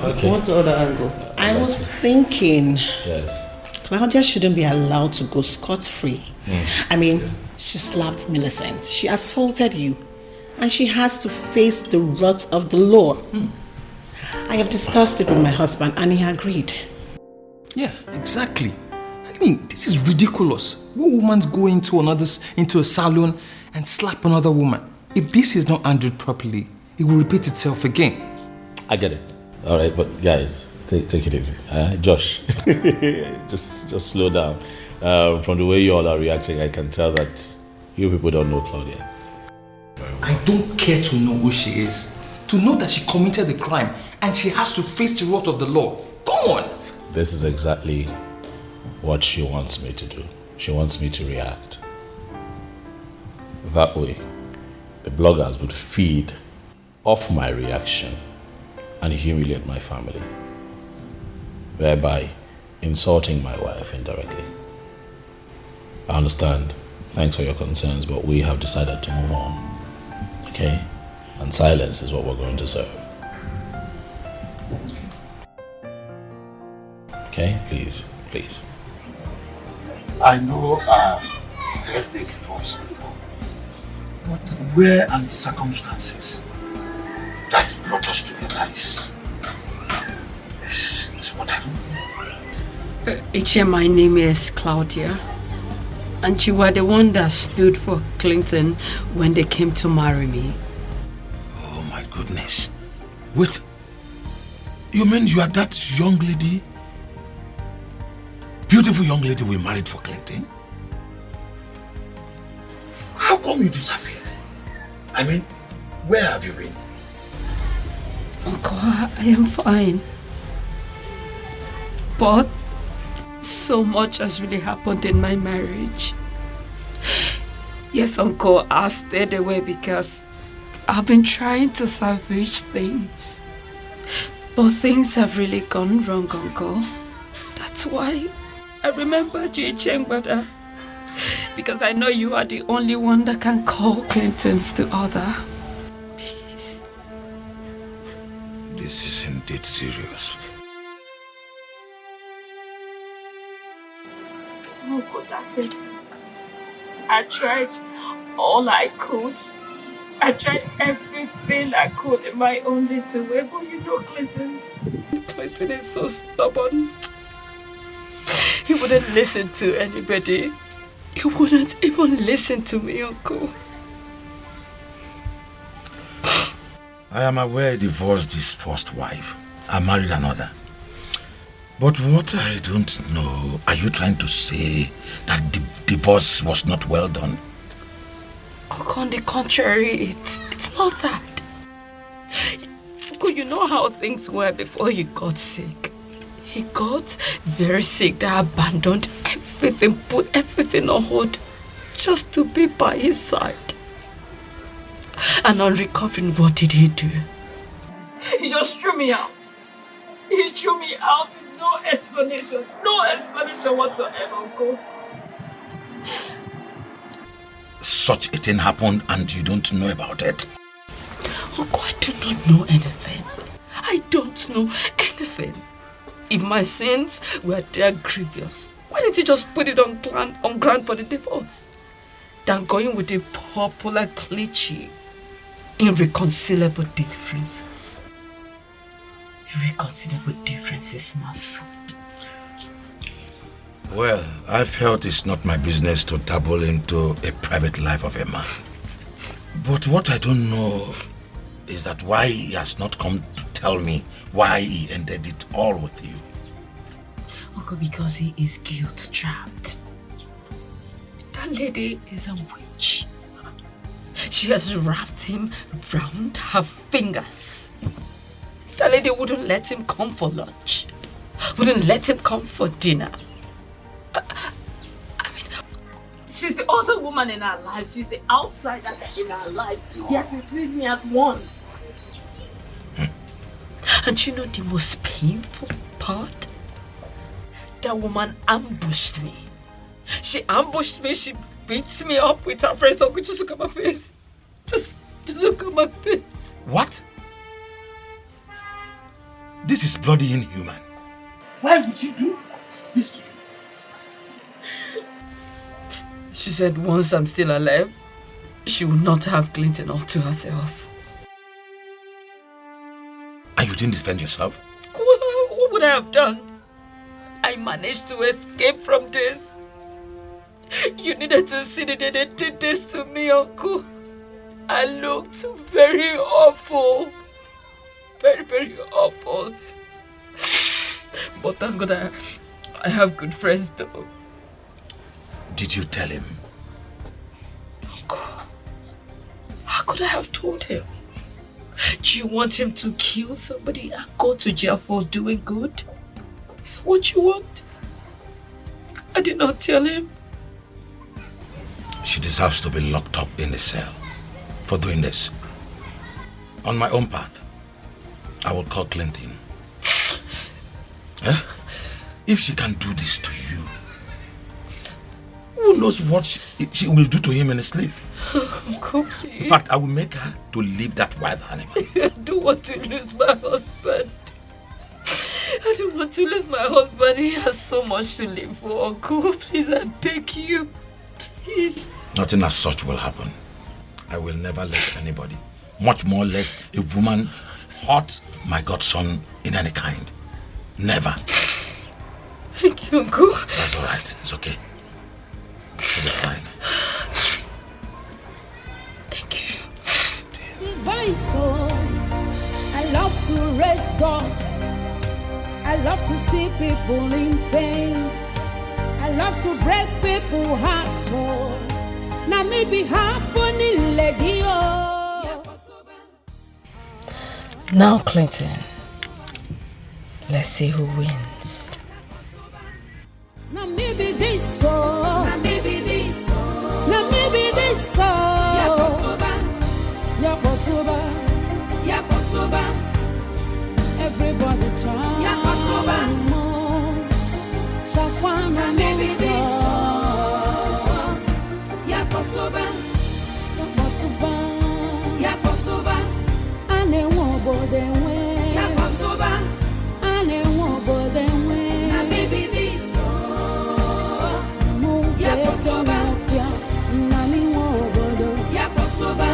Okay. What's the other angle? I was thinking Yes. Claudia shouldn't be allowed to go scot-free. I mean, she slapped Millicent, she assaulted you, and she has to face the wrath of the law. I have discussed it with my husband and he agreed. Yeah, exactly. I mean, this is ridiculous. What woman's go into a salon and slap another woman? If this is not handled properly, it will repeat itself again. I get it. All right, but guys, take it easy. Josh, just slow down. From the way you all are reacting, I can tell that you people don't know Claudia. I don't care to know who she is. To know that she committed the crime and she has to face the wrath of the law. Come on! This is exactly what she wants me to do. She wants me to react. That way, the bloggers would feed off my reaction and humiliate my family, thereby insulting my wife indirectly. I understand. Thanks for your concerns, but we have decided to move on. Okay? And silence is what we're going to serve. Okay? Please, please. I know I've heard this voice before, but where are the circumstances that brought us together is what I don't know. Iche, my name is Claudia, and you were the one that stood for Clinton when they came to marry me. Oh my goodness. Wait, you mean you are that young lady? Beautiful young lady we married for Clinton? How come you disappeared? I mean, where have you been? Uncle, I am fine. But so much has really happened in my marriage. Yes, Uncle, I stayed away because I've been trying to salvage things. But things have really gone wrong, Uncle. That's why I remembered you, Chengbada. Because I know you are the only one that can call Clinton's the other. Please. This is indeed serious. Uncle, that's it. I tried all I could. I tried everything I could in my own little way, but you know Clinton is so stubborn. He wouldn't listen to anybody. He wouldn't even listen to me, Uncle. I am aware he divorced his first wife and married another. But what I don't know, are you trying to say that the divorce was not well done? On the contrary, it's not that. You know how things were before he got sick. He got very sick that abandoned everything, put everything on hold just to be by his side. And on recovering, what did he do? He just threw me out. He threw me out with no explanation. No explanation whatsoever, Uncle. Such a thing happened and you don't know about it? Uncle, I do not know anything. I don't know anything. If my sins were that grievous, why didn't he just put it on ground for the divorce? Than going with a popular cliche. Irreconcilable differences. Irreconcilable differences, my foot. Well, I felt it's not my business to dabble into a private life of a man. But what I don't know is that why he has not come to tell me why he ended it all with you. Uncle, because he is guilt-trapped. That lady is a witch. She has wrapped him round her fingers. That lady wouldn't let him come for lunch. Wouldn't let him come for dinner. I mean, she's the other woman in our lives. She's the outsider in our lives. Yet he sees me as one. And you know the most painful part? That woman ambushed me. She ambushed me. She beats me up with her friends. Uncle, just look at my face. Just look at my face. What? This is bloody inhuman. Why would you do this to me? She said once I'm still alive, she would not have Clinton all to herself. And you didn't defend yourself? What would I have done? I managed to escape from this. You needed to see that they did this to me, Uncle. I looked very awful. Very, very awful. But thank God I have good friends though. Did you tell him? Uncle, how could I have told him? Do you want him to kill somebody and go to jail for doing good? Is that what you want? I did not tell him. She deserves to be locked up in a cell for doing this. On my own part, I will call Clinton. If she can do this to you, who knows what she will do to him in his sleep? Uncle, please. In fact, I will make her to leave that wild animal. I don't want to lose my husband. I don't want to lose my husband. He has so much to live for. Uncle, please, I beg you. Please. Nothing as such will happen. I will never let anybody, much more less a woman, hurt my godson in any kind. Never. Thank you, Uncle. That's all right. It's okay. You'll be fine. Thank you. Device, oh, I love to raise dust. I love to see people in pain. I love to break people's hearts, oh. Now maybe happening lady, oh. Now, Clinton, let's see who wins. Now maybe this, oh. Now maybe this, oh. Now maybe this, oh. Yakotoba, Yakotoba. Everybody try. Yakotoba. Shakwana, maybe this, oh. Yakotoba, Yakotoba, Yakotoba. Ane wobo denwe. Yakotoba, ane wobo denwe. Now maybe this, oh. Yakotoba, nami wobo do. Yakotoba.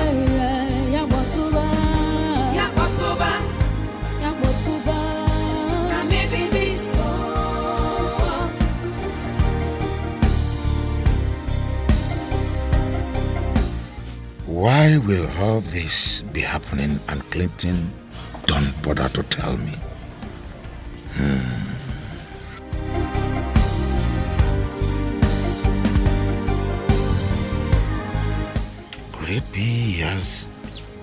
Why will all this be happening and Clinton don't bother to tell me? Good Could it be he has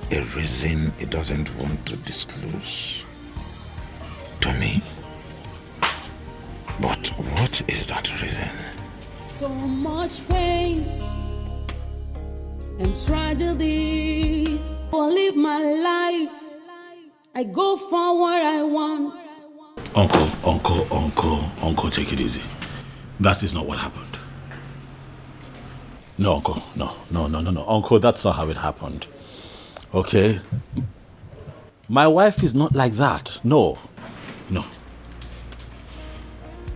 a reason he doesn't want to disclose to me? But what is that reason? So much pain and tragedies. I live my life. I go for what I want. Uncle, take it easy. That is not what happened. No, Uncle, no. Uncle, that's not how it happened. Okay? My wife is not like that. No.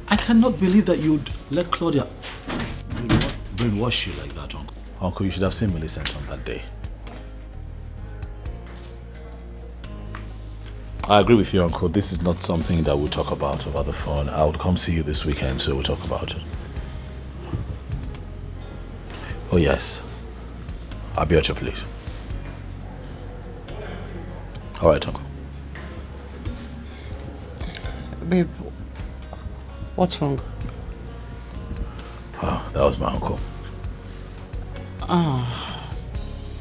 I cannot believe that you'd let Claudia brainwash you like that, Uncle. Uncle, you should have seen Millicent on that day. I agree with you, Uncle. This is not something that we'll talk about over the phone. I would come see you this weekend, so we'll talk about it. Oh, yes. I'll be at your place. All right, Uncle. Babe, what's wrong? Oh, that was my uncle.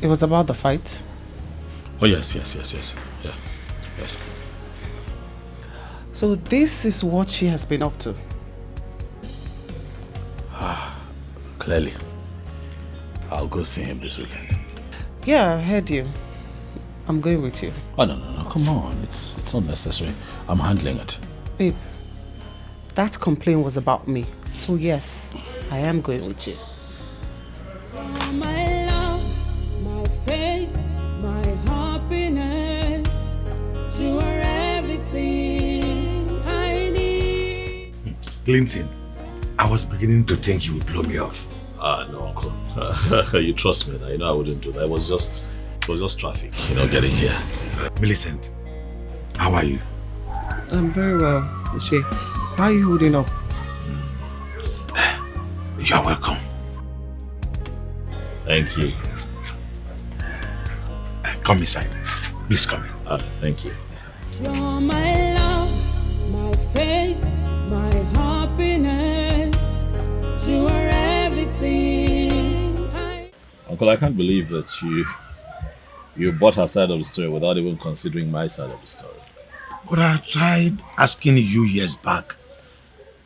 It was about the fight? Oh, yes. Yeah. Yes. So this is what she has been up to? Clearly. I'll go see him this weekend. Yeah, I heard you. I'm going with you. Oh, no. Come on. It's not necessary. I'm handling it. Babe, that complaint was about me. So yes, I am going with you. My love, my faith, my happiness. You are everything I need. Clinton, I was beginning to think you would blow me off. No, Uncle. You trust me now. You know I wouldn't do that. It was just traffic, getting here. Millicent, how are you? I'm very well. Ishe, how are you holding up? You're welcome. Thank you. Come inside. Please come in. Thank you. You're my love, my faith, my happiness. You are everything. Uncle, I can't believe that you bought her side of the story without even considering my side of the story. But I tried asking you years back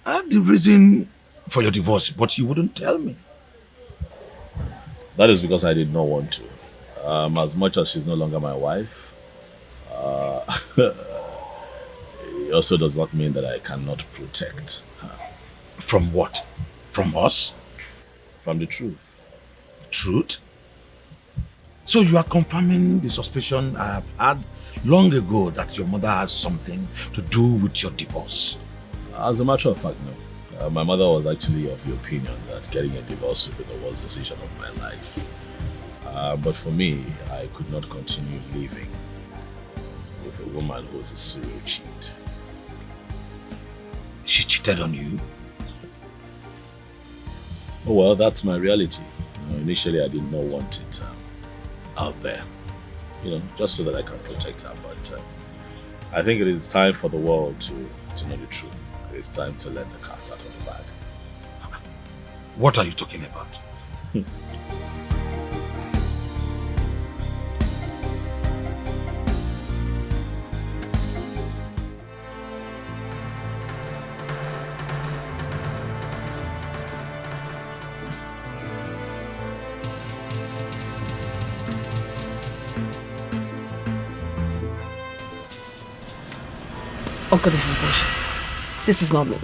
the reason for your divorce, but you wouldn't tell me. That is because I did not want to. As much as she's no longer my wife, it also does not mean that I cannot protect her. From what? From us? From the truth. Truth? So you are confirming the suspicion I have had long ago that your mother has something to do with your divorce? As a matter of fact, no. My mother was actually of the opinion that getting a divorce would be the worst decision of my life. But for me, I could not continue living with a woman who was a serial cheat. She cheated on you? Oh well, that's my reality. Initially, I did not want it out there, just so that I can protect her. But I think it is time for the world to know the truth. It's time to let the cat out of the bag. What are you talking about? Uncle, this is bullshit. This is not me.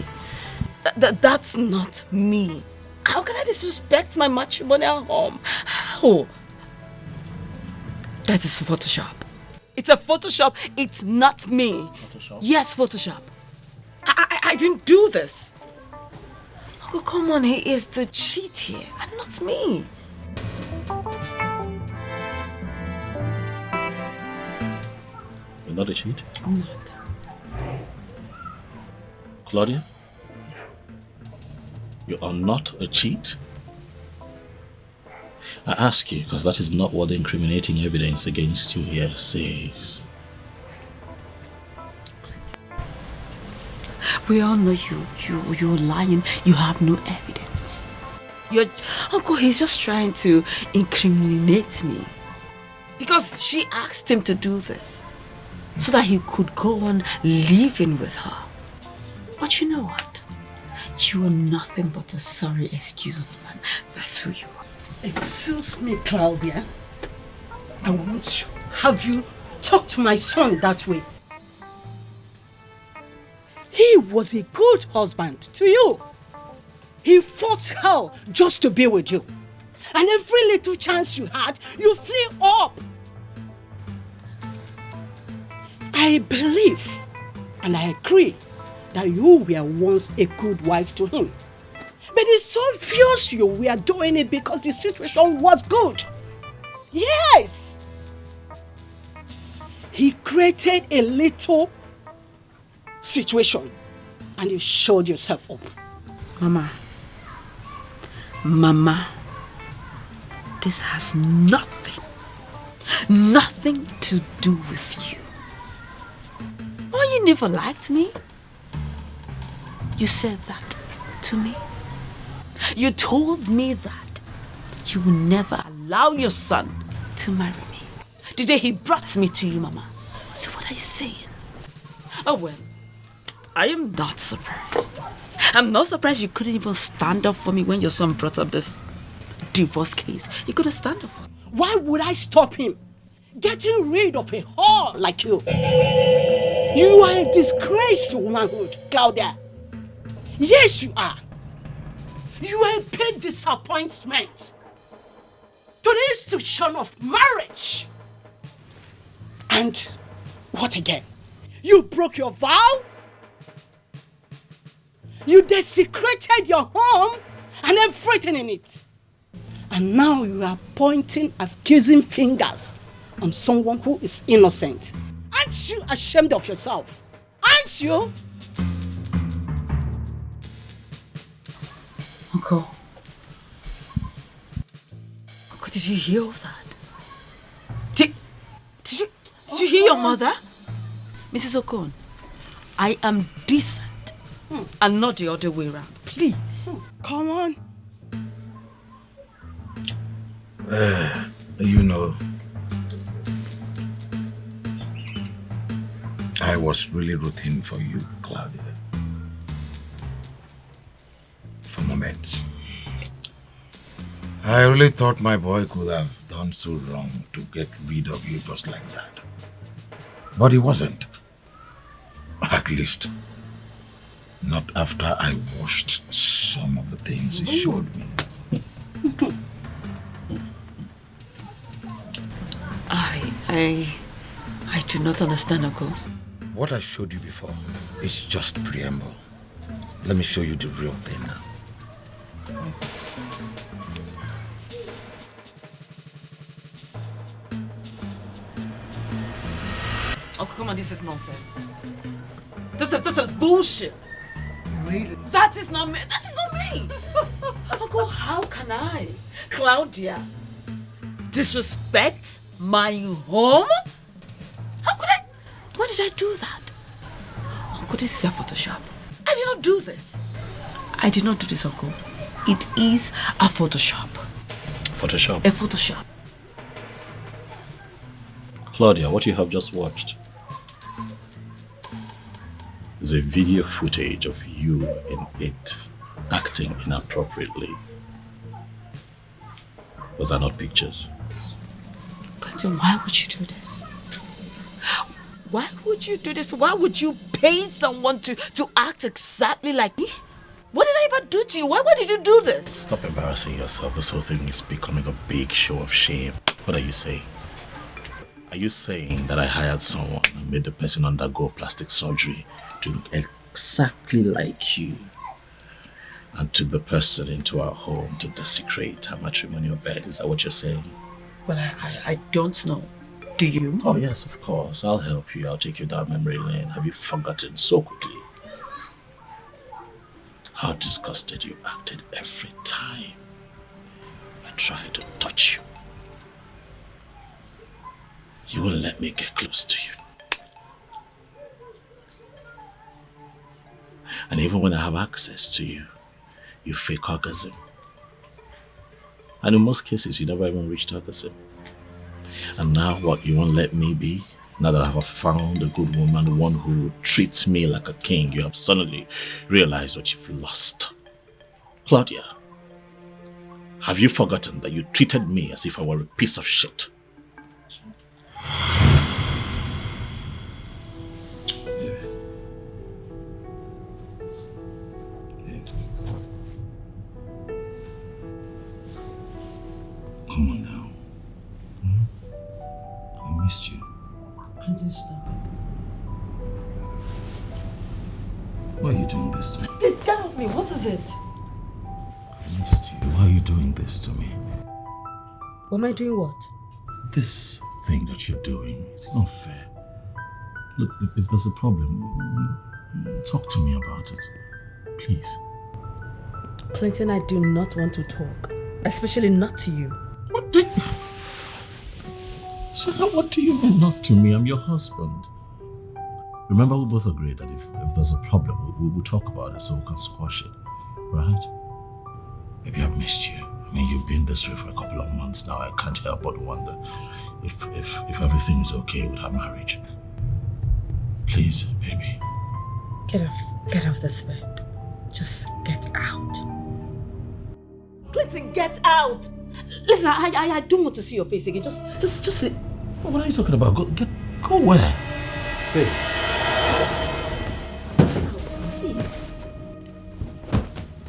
That's not me. How can I disrespect my matrimonial home? How? That is Photoshop. It's a Photoshop. It's not me. Photoshop? Yes, Photoshop. I didn't do this. Uncle, come on. He is the cheat here and not me. You're not a cheat? I'm not. Claudia? You are not a cheat? I ask you because that is not what the incriminating evidence against you here says. We all know you're lying. You have no evidence. Uncle, he's just trying to incriminate me. Because she asked him to do this. So that he could go on living with her. But you know what? You are nothing but a sorry excuse woman. That's who you are. Excuse me, Claudia. I want to have you talk to my son that way. He was a good husband to you. He fought hell just to be with you. And every little chance you had, you flew up. I believe and I agree that you were once a good wife to him. But it's so obvious you were doing it because the situation was good. Yes! He created a little situation and you showed yourself up. Mama, this has nothing to do with you. Oh, you never liked me. You said that to me. You told me that you will never allow your son to marry me. The day he brought me to you, Mama. So what are you saying? Oh well, I am not surprised. I'm not surprised you couldn't even stand up for me when your son brought up this divorce case. You couldn't stand up for me. Why would I stop him? Getting rid of a whore like you. You are a disgrace to womanhood, Claudia. Yes, you are. You are a big disappointment to the institution of marriage. And what again? You broke your vow? You desecrated your home and everything in it. And now you are pointing accusing fingers on someone who is innocent. Aren't you ashamed of yourself? Aren't you? Uncle, did you hear all that? Did you hear your mother? Mrs. Okon, I am decent and not the other way around. Please. Come on. You know, I was really rooting for you, Claudia. For moments. I really thought my boy could have done so wrong to get rid of you just like that. But he wasn't. At least, not after I watched some of the things he showed me. I do not understand, Uncle. What I showed you before is just preamble. Let me show you the real thing now. Oh, come on, this is nonsense. This is bullshit. Really? That is not me. That is not me. Uncle, how can I, Claudia, disrespect my home? How could I? Why did I do that? Uncle, this is a Photoshop. I did not do this. I did not do this, Uncle. It is a Photoshop. Photoshop? A Photoshop. Claudia, what you have just watched is a video footage of you in it acting inappropriately. Those are not pictures. But then why would you do this? Why would you do this? Why would you pay someone to act exactly like me? What did I ever do to you? Why did you do this? Stop embarrassing yourself. This whole thing is becoming a big show of shame. What are you saying? Are you saying that I hired someone and made the person undergo plastic surgery to look exactly like you and took the person into our home to desecrate our matrimonial bed? Is that what you're saying? Well, I don't know. Do you? Oh yes, of course. I'll help you. I'll take you down memory lane. Have you forgotten so quickly how disgusted you acted every time I tried to touch you? You won't let me get close to you. And even when I have access to you, you fake orgasm. And in most cases, you never even reached out to him. And now what, you won't let me be? Now that I have found a good woman, one who treats me like a king, you have suddenly realized what you've lost. Claudia, have you forgotten that you treated me as if I were a piece of shit? Come on now. I missed you. Clinton, stop. Why are you doing this to me? Get off me. What is it? I missed you. Why are you doing this to me? Am I doing what? This thing that you're doing, it's not fair. Look, if there's a problem, talk to me about it. Please. Clinton, I do not want to talk. Especially not to you. What do you... So what do you mean not to me? I'm your husband. Remember, we both agreed that if there's a problem, we'll talk about it so we can squash it. Right? Maybe I've missed you. I mean, you've been this way for a couple of months now. I can't help but wonder if everything is okay with our marriage. Please, baby. Get off this bed. Just get out. Clinton, get out! Listen, I don't want to see your face again. Just leave. What are you talking about? Go where? Babe. Please.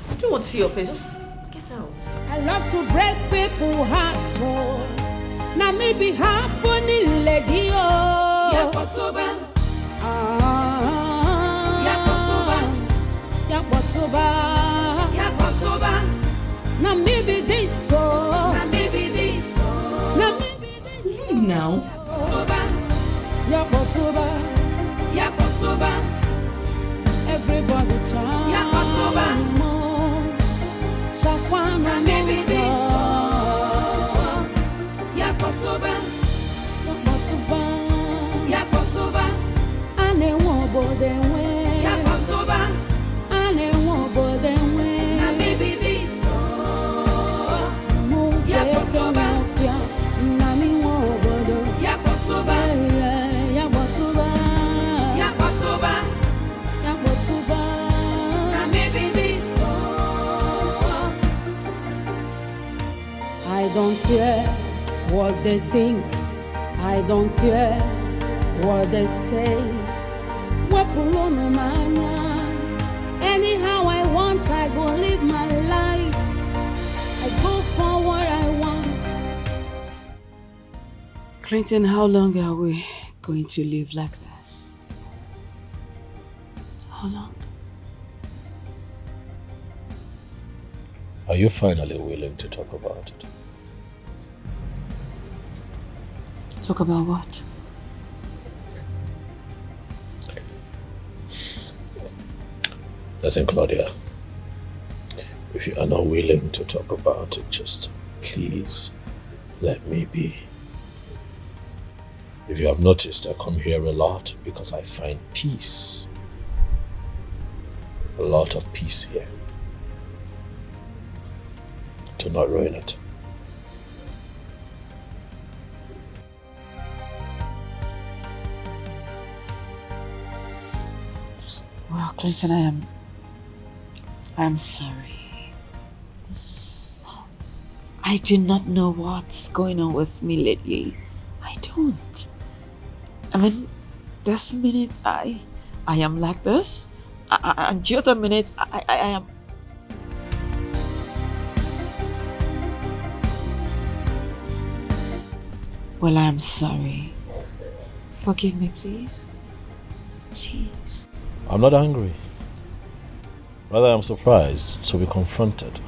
I don't want to see your face. Just get out. I love to break people's hearts, so now maybe happening, lady. Yakotoba. Yakotoba. Yakotoba. Now maybe this so. Now maybe this so. Now maybe this. Leave now. Yakotoba. Yakotoba. Everybody chant. Yakotoba. Shakwana maybe this so. Yakotoba. Yakotoba. Yakotoba. Ane wobo denwe. Yakotoba. Ane wobo denwe. Now maybe this so. Yakotoba. Nami wobo do. Yakotoba. Yakotoba. Yakotoba. Yakotoba. Now maybe this so. I don't care what they think. I don't care what they say. Anyhow I want, I go live my life. I go for what I want. Clinton, how long are we going to live like this? How long? Are you finally willing to talk about it? Talk about what? Listen, Claudia, if you are not willing to talk about it, just please let me be. If you have noticed, I come here a lot because I find peace. A lot of peace here. Do not ruin it. Well, Clinton, I am sorry. I do not know what's going on with me lately. I don't. I mean, this minute I am like this, and the other minute I am. Well, I am sorry. Forgive me, please. Please. I'm not angry. Rather, I'm surprised to be confronted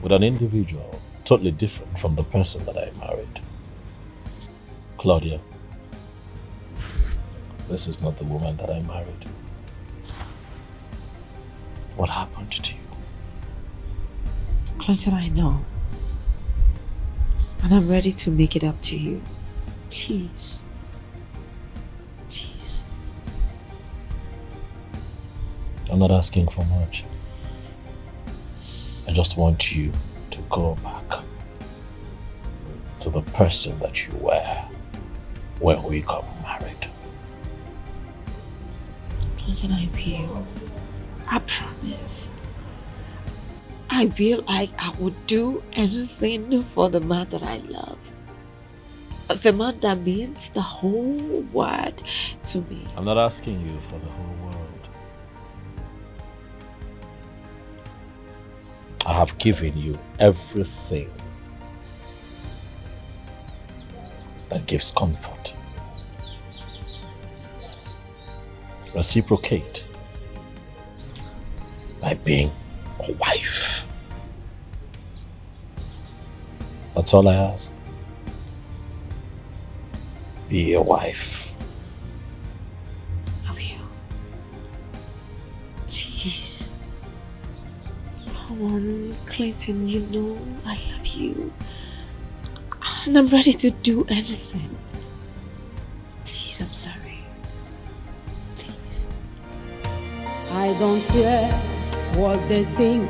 with an individual totally different from the person that I married. Claudia, this is not the woman that I married. What happened to you? Clinton, I know. And I'm ready to make it up to you. Please. Please. I'm not asking for much. I just want you to to go back to the person that you were when we got married. Clinton, I will. I promise. I will. I would do anything for the man that I love. The man that means the whole world to me. I'm not asking you for the whole world. I have given you everything that gives comfort. Reciprocate by being a wife. That's all I ask. Be a wife. I will. Jeez. Come on, Clinton, you know I love you. And I'm ready to do anything. Please, I'm sorry. I don't care what they think.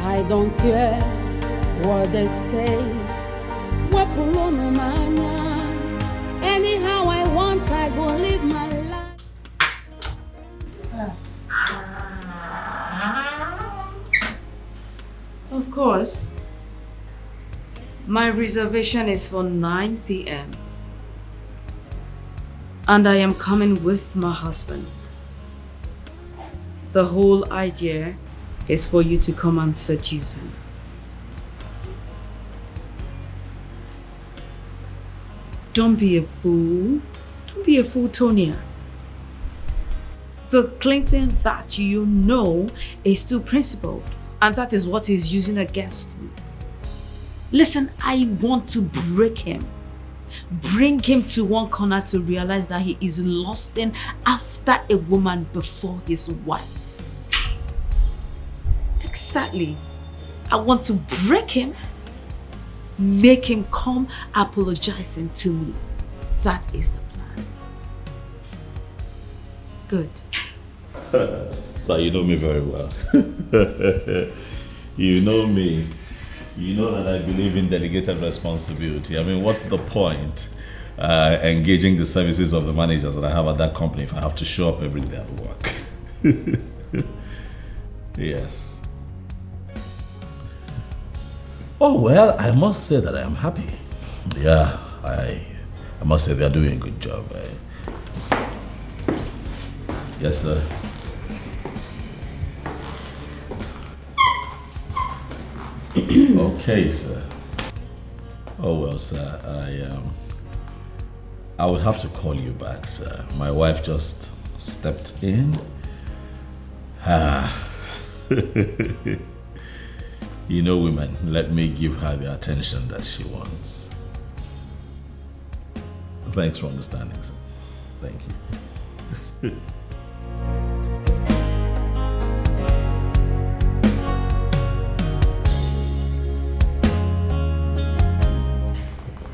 I don't care what they say. Anyhow I want, I go live my life. Yes. Of course. My reservation is for 9 p.m. And I am coming with my husband. The whole idea is for you to come and seduce him. Don't be a fool. Don't be a fool, Tonya. The Clinton that you know is too principled, and that is what he's using against me. Listen, I want to break him. Bring him to one corner to realize that he is lusting after a woman before his wife. Exactly. I want to break him, make him come apologizing to me. That is the plan. Good. So you know me very well. You know me. You know that I believe in delegated responsibility. I mean, what's the point engaging the services of the managers that I have at that company if I have to show up every day at work? Yes. Oh, well, I must say that I am happy. Yeah, I must say they're doing a good job. Yes, sir. Okay, sir. Oh, well, sir, I would have to call you back, sir. My wife just stepped in. You know women, let me give her the attention that she wants. Thanks for understanding, sir. Thank you.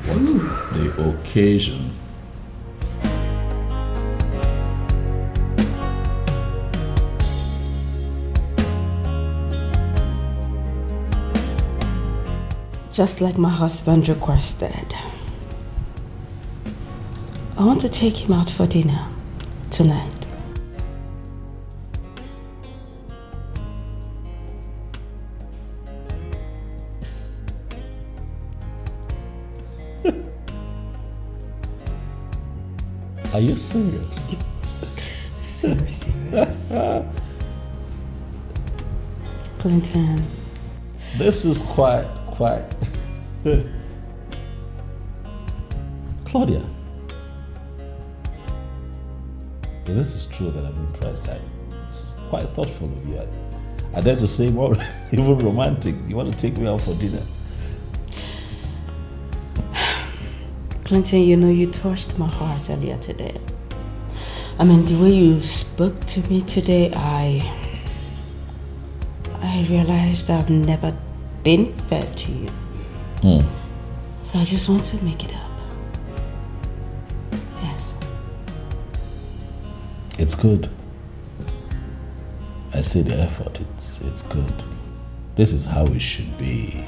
What's the occasion? Just like my husband requested. I want to take him out for dinner tonight. Are you serious? Very serious. Clinton. This is quite. Claudia. If this is true that I'm impressed, it's quite thoughtful of you. I dare to say more, even romantic. You want to take me out for dinner? Clinton, you know, you touched my heart earlier today. I mean, the way you spoke to me today, I realized I've never been fair to you. So I just want to make it up. Yes. It's good. I see the effort. It's good. This is how it should be.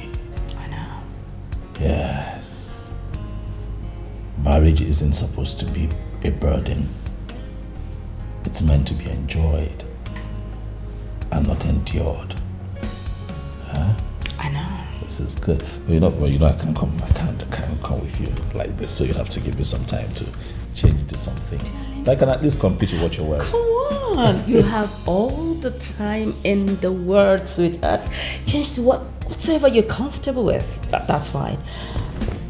Yes. Marriage isn't supposed to be a burden. It's meant to be enjoyed and not endured. Huh? I know. This is good. I can't come with you like this, so you'll have to give me some time to change into something. I can at least compete with what you're wearing. Come on, you have all the time in the world, sweetheart. Change to whatsoever you're comfortable with. That's fine.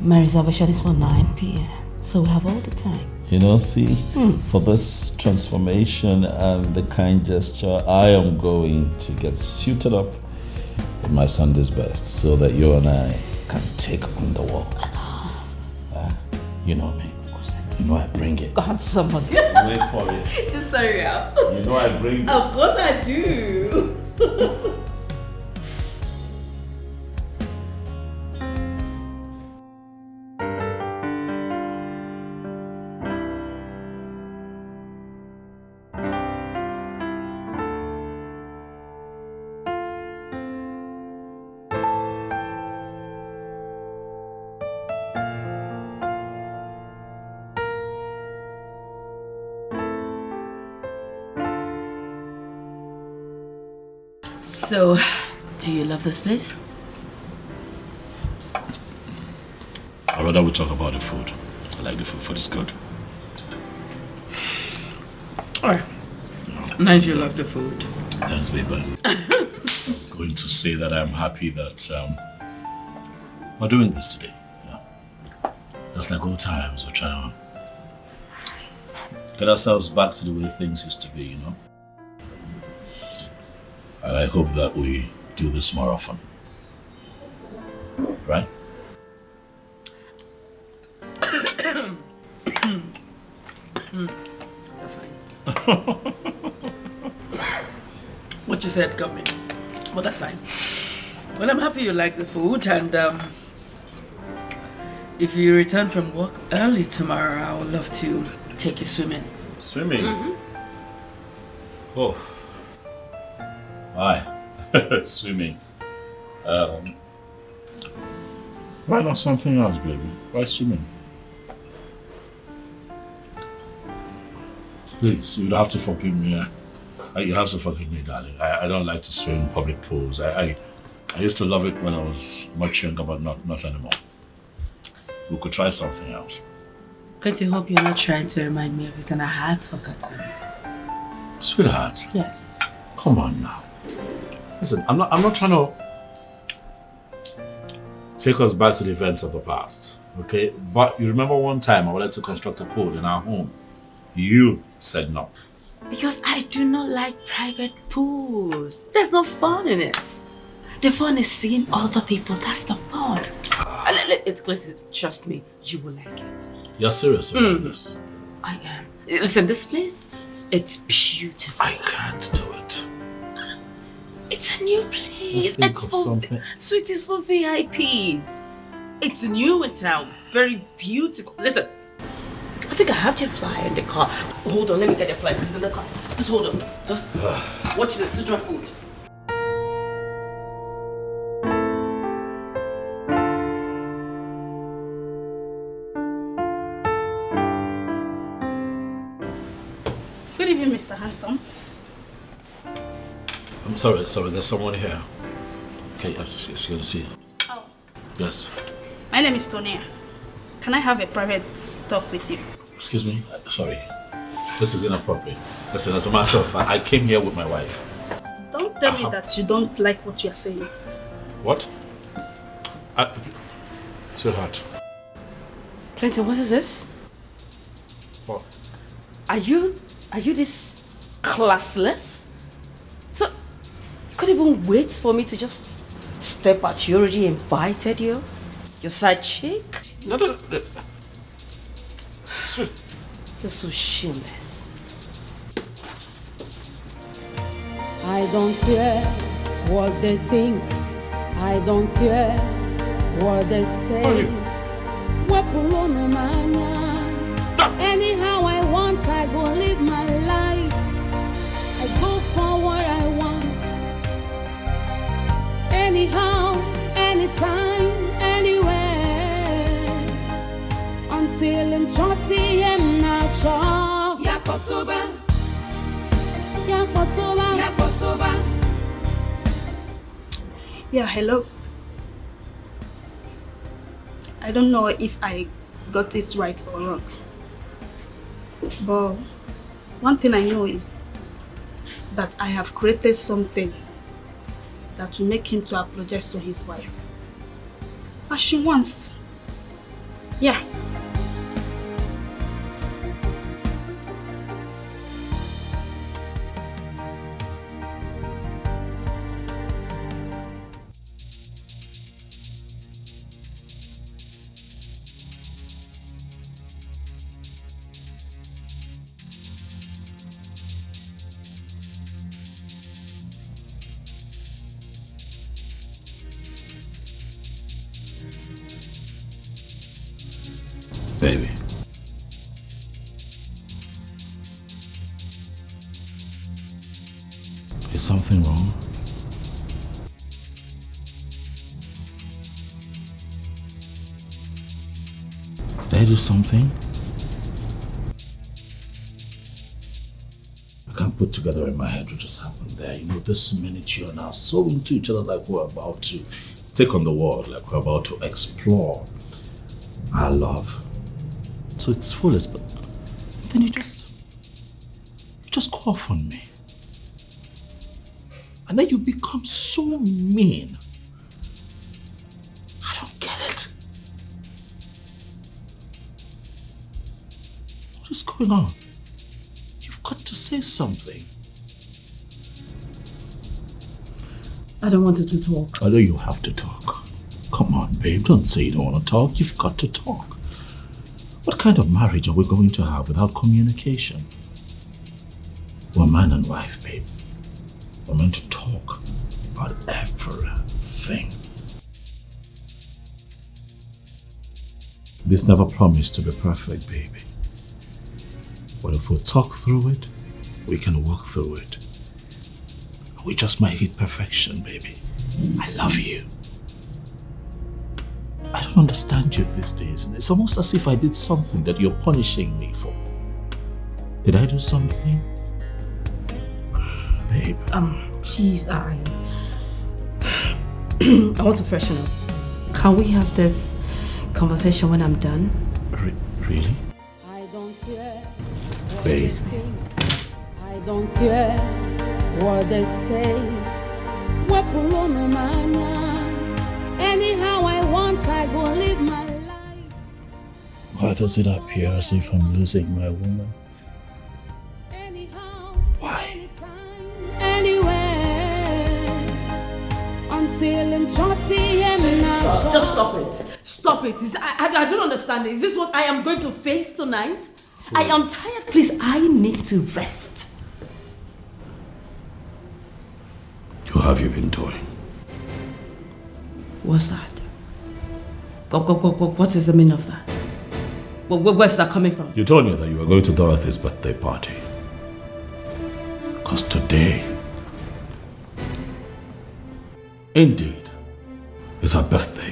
My reservation is for 9 p.m. So we have all the time. For this transformation and the kind gesture, I am going to get suited up in my Sunday's best so that you and I can take on the world. You know me. Of course I do. You know I bring it. God, someone. Wait for it. Just hurry up. You know I bring it. Of course I do. So, do you love this place? I'd rather we talk about the food. I like the food. Food is good. Alright. Nice you love the food. Thanks, baby. I was going to say that I'm happy that we're doing this today. Just like old times, we're trying to get ourselves back to the way things used to be, And I hope that we do this more often. Right? That's fine. What you said got me. But that's fine. Well, I'm happy you like the food, and if you return from work early tomorrow, I would love to take you swimming. Swimming? Mm-hmm. Oh. Why? Swimming. Why not something else, baby? Why swimming? Please, you'd have to forgive me. You have to forgive me, darling. I don't like to swim in public pools. I used to love it when I was much younger, but not anymore. We could try something else. Great to hope you're not trying to remind me of it and I have forgotten. Sweetheart. Yes. Come on now. Listen, I'm not trying to take us back to the events of the past, okay? But you remember one time I wanted to construct a pool in our home. You said no. Because I do not like private pools. There's no fun in it. The fun is seeing other people. That's the fun. Trust me, you will like it. You're serious about this? I am. Listen, this place, it's beautiful. I can't do it. It's a new place. Let's think It's of for something. Sweet is for VIPs. It's new in town. Very beautiful. Listen, I think I have your flyer in the car. Hold on, let me get your flyer. It's in the car. Just hold on. Just watch this. Just try food. Good evening, Mr. Handsome. I'm sorry, there's someone here. Okay, excuse me. Oh. Yes. My name is Tonia. Can I have a private talk with you? Excuse me? Sorry. This is inappropriate. Listen, as a matter of fact, I came here with my wife. Don't tell me that you don't like what you're saying. What? Sweetheart. Clinton, what is this? What? Are you this classless? So, you couldn't even wait for me to just step out. You already invited you? Your side chick? No. Sweet. You're so shameless. I don't care what they think. I don't care what they say. Anyhow I want, I go live my life. I go for what I want. Anyhow, anytime, anywhere. him choti him nacho. Yakotoba. Yakotoba. Yakotoba. Yeah, hello. I don't know if I got it right or wrong. But one thing I know is that I have created something that will make him to apologize to his wife. As she wants. Yeah. Baby. Is something wrong? Did I do something? I can't put together in my head what just happened there. You know, this minute you are now so into each other, like we're about to take on the world, like we're about to explore our love. So it's foolish, but then you just go off on me. And then you become so mean. I don't get it. What is going on? You've got to say something. I don't want you to talk. I know you have to talk. Come on, babe, don't say you don't want to talk. You've got to talk. What kind of marriage are we going to have without communication? We're man and wife, babe. We're meant to talk about everything. This never promised to be perfect, baby. But if we talk through it, we can walk through it. We just might hit perfection, baby. I love you. I don't understand you these days. It's almost as if I did something that you're punishing me for. Did I do something? Babe. Please, I want to freshen up. Can we have this conversation when I'm done? Really? I don't care what Babe. they think. I don't care what they say. Anyhow I want, I go live my life. Why does it appear as if I'm losing my woman? Why? Anywhere until him chotty him now. Just stop it. Stop it. I don't understand. Is this what I am going to face tonight? I am tired. Please, I need to rest. What have you been doing? What's that? What is the meaning of that? Where's that coming from? You told me that you were going to Dorothy's birthday party. Because today, indeed, is her birthday.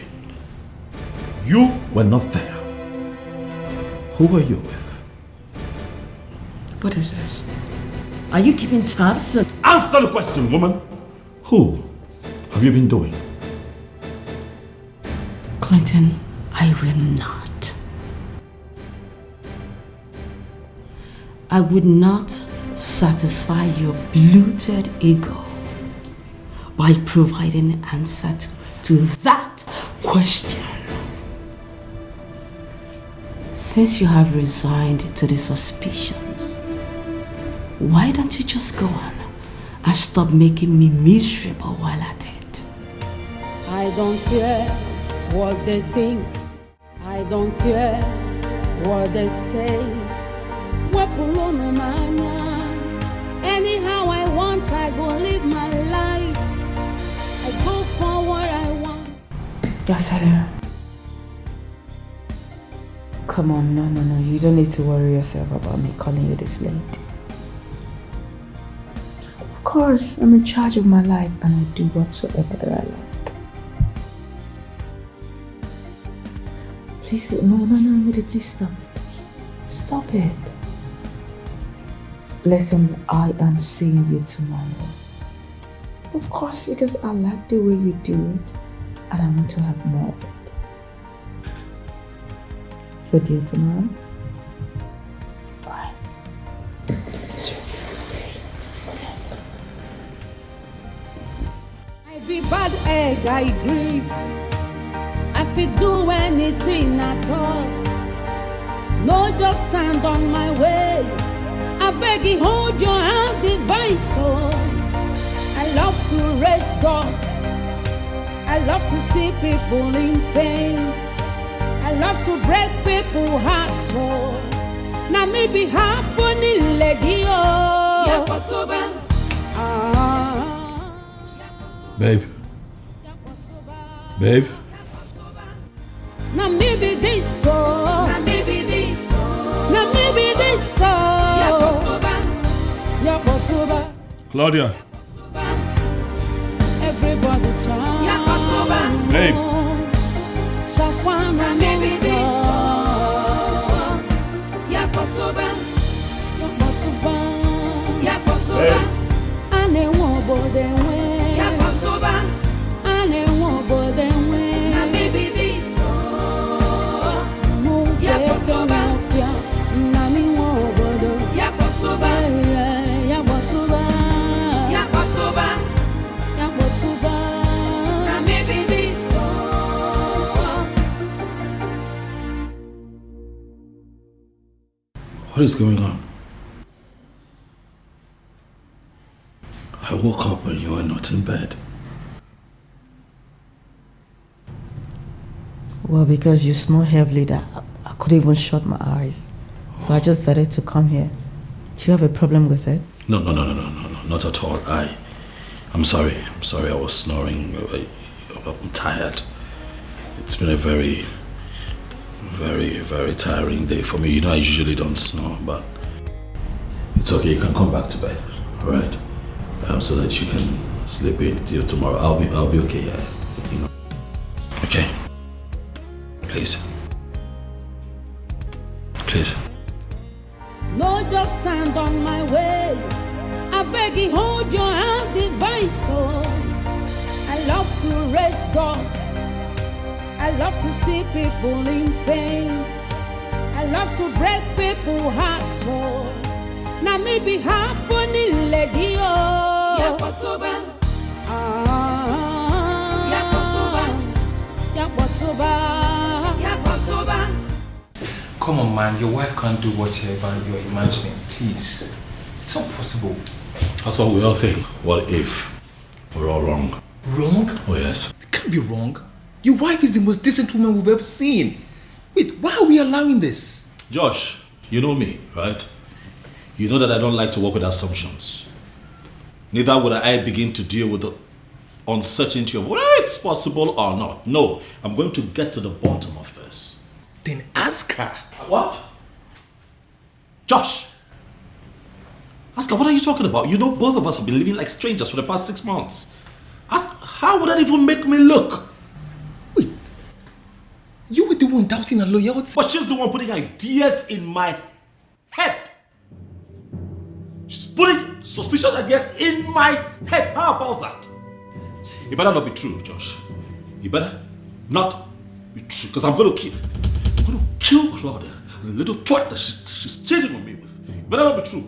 You were not there. Who were you with? What is this? Are you keeping tabs? Answer the question, woman. Who have you been doing? Clinton, I will not. I would not satisfy your bloated ego by providing an answer to that question. Since you have resigned to the suspicions, why don't you just go on and stop making me miserable while at it? I don't care what they think. I don't care what they say. Anyhow I want, I go live my life. I go for what I want. Yes, hello. Come on, no. You don't need to worry yourself about me calling you this late. Of course, I'm in charge of my life and I do whatsoever that I like. Please, no, please stop it. Stop it. Listen, I am seeing you tomorrow. Of course, because I like the way you do it and I want to have more of it. So, dear, tomorrow? Bye. I be bad egg, I agree. I fit do anything at all. No, just stand on my way. I beg you, hold your hand, device. Oh, I love to raise dust. I love to see people in pain. I love to break people's hearts. So now maybe happening, lady. Oh, yeah, what's over? Babe. Babe. Now maybe this so. Now maybe this so. Now maybe this so. Yeah, what's over? Yeah, what's over? Claudia. Everybody try. Yeah, what's over? Babe. Shakwana maybe this so. Yeah, what's over? Yeah, what's over? Yeah, what's over? Ane wobo de we. Yeah, what's over? Ane wobo de we. Now maybe this so. Yeah, what's over? Nami wobo do. Yeah, what's over? Yeah, what's over? Yeah, what's over? Yeah, what's over? Now maybe this so. What is going on? I woke up and you were not in bed. Well, because you snore heavily that I couldn't even shut my eyes. So I just decided to come here. Do you have a problem with it? No, not at all. I'm sorry. I was snoring. I'm tired. It's been a very, very, very tiring day for me. You know, I usually don't snore, but it's okay. You can come back to bed, all right? So that you can sleep in till tomorrow. I'll be okay. Yeah, you know. Okay. Please. No, just stand on my way. I beg you, hold your hand, device. Oh, I love to raise dust. I love to see people in pain. I love to break people's hearts. So now maybe happening, lady. Oh, yeah, what's over? Yeah, what's over? Yeah, what's over? Yeah, what's over? Come on, man. Your wife can't do whatever you're imagining. Please. It's not possible. That's what we all think. What if we're all wrong? Wrong? Oh, yes. It can't be wrong. Your wife is the most decent woman we've ever seen. Wait, why are we allowing this? Josh, you know me, right? You know that I don't like to work with assumptions. Neither would I begin to deal with the uncertainty of whether it's possible or not. No, I'm going to get to the bottom of this. Then ask her. What? Josh! Ask her, what are you talking about? You know both of us have been living like strangers for the past 6 months. Ask, how would that even make me look? Wait, you were the one doubting her loyalty. But she's the one putting ideas in my head. She's putting suspicious ideas in my head. How about that? It better not be true, Josh. You better not be true, because I'm going to kill Claudia, the little twat that she's cheating on me with. It better not be true.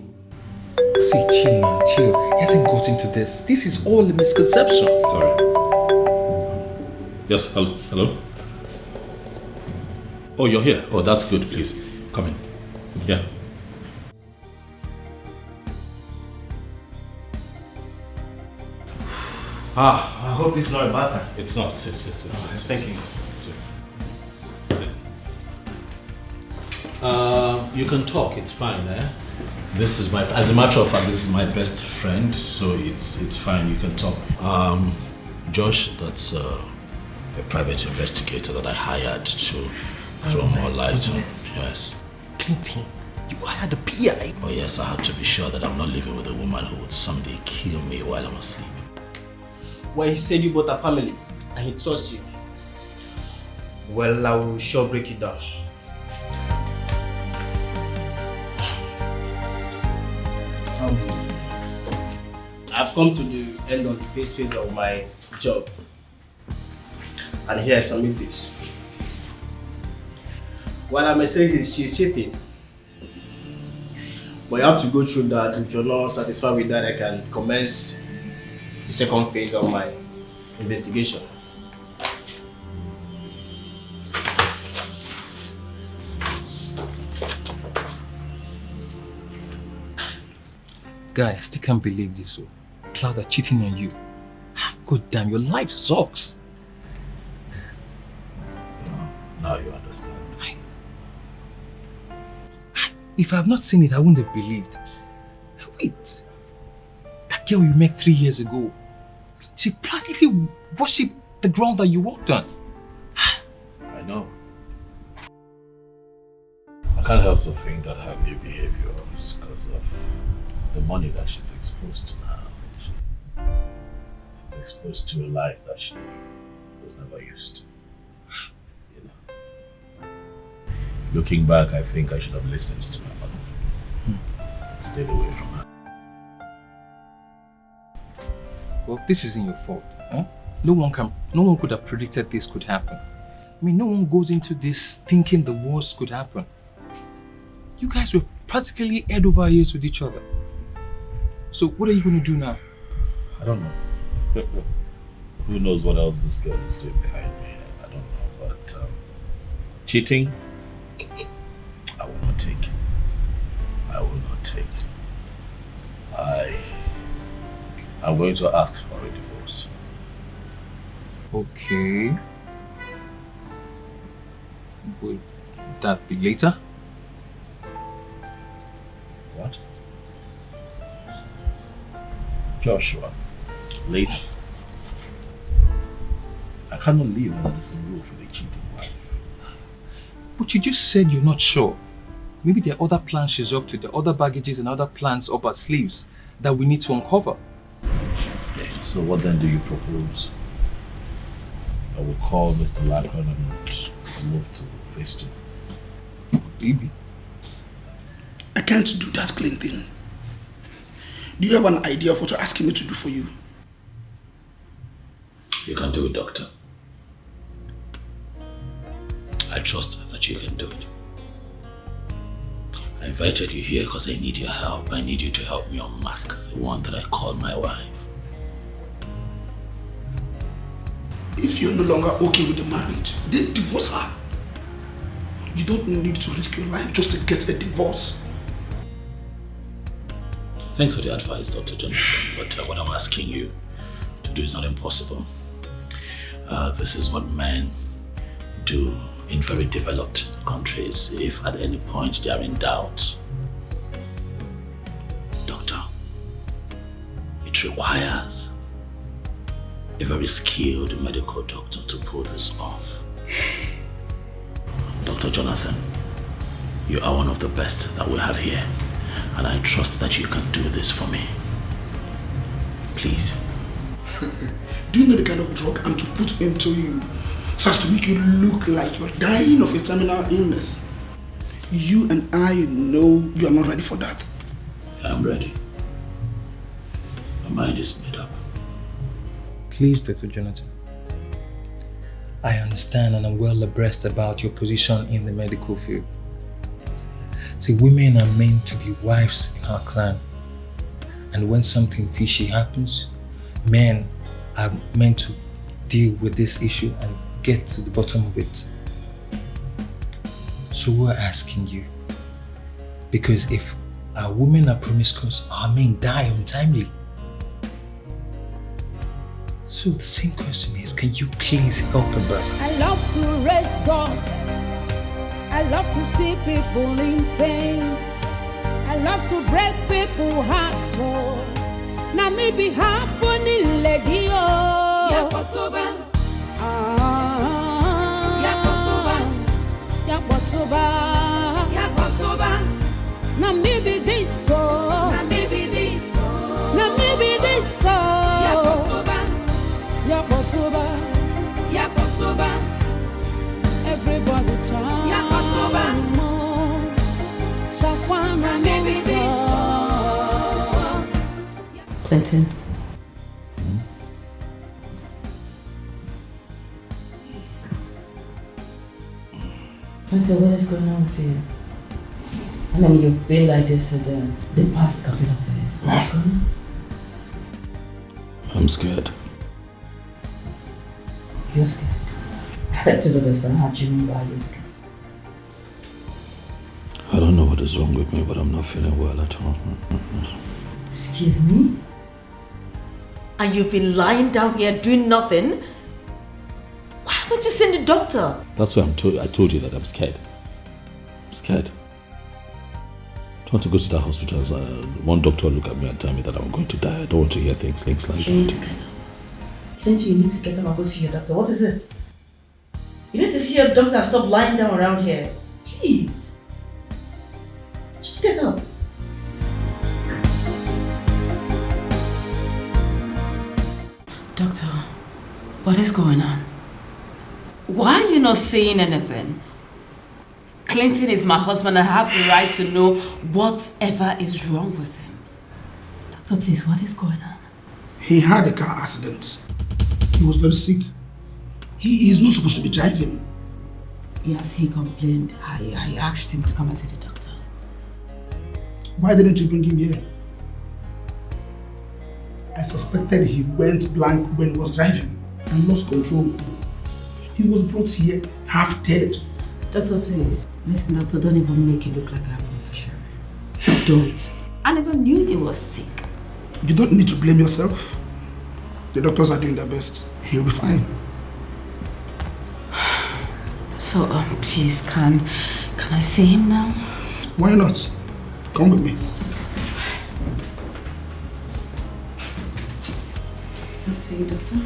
See, chill, man, chill. He hasn't got into this. This is all a misconception. Sorry. Yes, hello? Oh, you're here. Oh, that's good. Please, come in. Yeah. I hope this is not a matter. It's not. Sit. Thank you. Sit. You can talk. It's fine, eh? This is as a matter of fact, this is my best friend, so it's fine. You can talk. Josh, that's a private investigator that I hired to throw more light on. Yes. Clinton, you hired a PI? Oh yes, I had to be sure that I'm not living with a woman who would someday kill me while I'm asleep. Well, he said you both are family and he trusts you. Well, I will sure break it down. I've come to the end of the phase of my job. And here I submit this. While I may say she's cheating, but you have to go through that. If you're not satisfied with that, I can commence the second phase of my investigation. Guy, I still can't believe this. So, Cloud cheating on you. God damn, your life sucks. Now you understand. If I have not seen it, I wouldn't have believed. Wait. That girl you met 3 years ago, she practically worshipped the ground that you walked on. I know. I can't help to think that her new behavior is because of the money that she's exposed to now. She's exposed to a life that she was never used to. You know. Looking back, I think I should have listened to her mother and stayed away from her. Well, this isn't your fault. Huh? No one could have predicted this could happen. I mean, no one goes into this thinking the worst could happen. You guys were practically head over ears with each other. So what are you going to do now? I don't know. Who knows what else this girl is doing behind me? I don't know. But cheating, I will not take. I will not take. I'm going to ask for a divorce. Okay. Will that be later? What? Joshua, later. I cannot live under the same roof with a cheating wife. But you just said you're not sure. Maybe there are other plans she's up to, there are other baggages and other plans up her sleeves that we need to uncover. So what then do you propose? I will call Mr. Lacron and move to phase 2. Maybe. I can't do that clean thing. Do you have an idea of what you're asking me to do for you? You can do it, Doctor. I trust that you can do it. I invited you here because I need your help. I need you to help me unmask the one that I call my wife. If you're no longer okay with the marriage, then divorce her. You don't need to risk your life just to get a divorce. Thanks for the advice, Dr. Jonathan, but what I'm asking you to do is not impossible. This is what men do in very developed countries if at any point they are in doubt. Doctor, it requires a very skilled medical doctor to pull this off. Dr. Jonathan, you are one of the best that we have here, and I trust that you can do this for me. Please. Do you know the kind of drug I'm to put into you so as to make you look like you're dying of a terminal illness? You and I know you are not ready for that. I'm ready. My mind is made up. Please, Dr. Jonathan. I understand and I'm well abreast about your position in the medical field. See, women are meant to be wives in our clan. And when something fishy happens, men are meant to deal with this issue and get to the bottom of it. So we're asking you, because if our women are promiscuous, our men die untimely. So the same question is, can you please help a brother? I love to raise dust. I love to see people in pain. I love to break people's hearts. So now maybe happening, lady. Yakotoba. Yakotoba. Yakotoba. Now maybe this so. Now maybe this so. Now maybe this so. Yakotoba. Yakotoba. Yakotoba. Everybody chant. Yakotoba. Shakwana maybe this so. Clinton. Clinton, what is going on with you? I mean, you've been like this in the past couple of days. What's going on? I'm scared. You're scared? I don't understand how do you mean by you're scared? I don't know what is wrong with me, but I'm not feeling well at all. Excuse me? And you've been lying down here doing nothing? Why haven't you seen the doctor? That's why I told you that I'm scared. I'm scared. I don't want to go to that hospital as one doctor look at me and tell me that I'm going to die. I don't want to hear things like that. You need to get up. Plenty, you need to get up and go see your doctor. What is this? You need to see your doctor and stop lying down around here. Please. Just get up. Doctor, what is going on? Why are you not saying anything? Clinton is my husband. I have the right to know whatever is wrong with him. Doctor, please, what is going on? He had a car accident. He was very sick. He is not supposed to be driving. Yes, he complained. I asked him to come and see the doctor. Why didn't you bring him here? I suspected he went blank when he was driving and lost control. He was brought here half dead. Doctor, please. Listen, doctor, don't even make it look like I'm not caring. Don't. I never knew he was sick. You don't need to blame yourself. The doctors are doing their best. He'll be fine. So, please, can I see him now? Why not? Come with me. After you, doctor.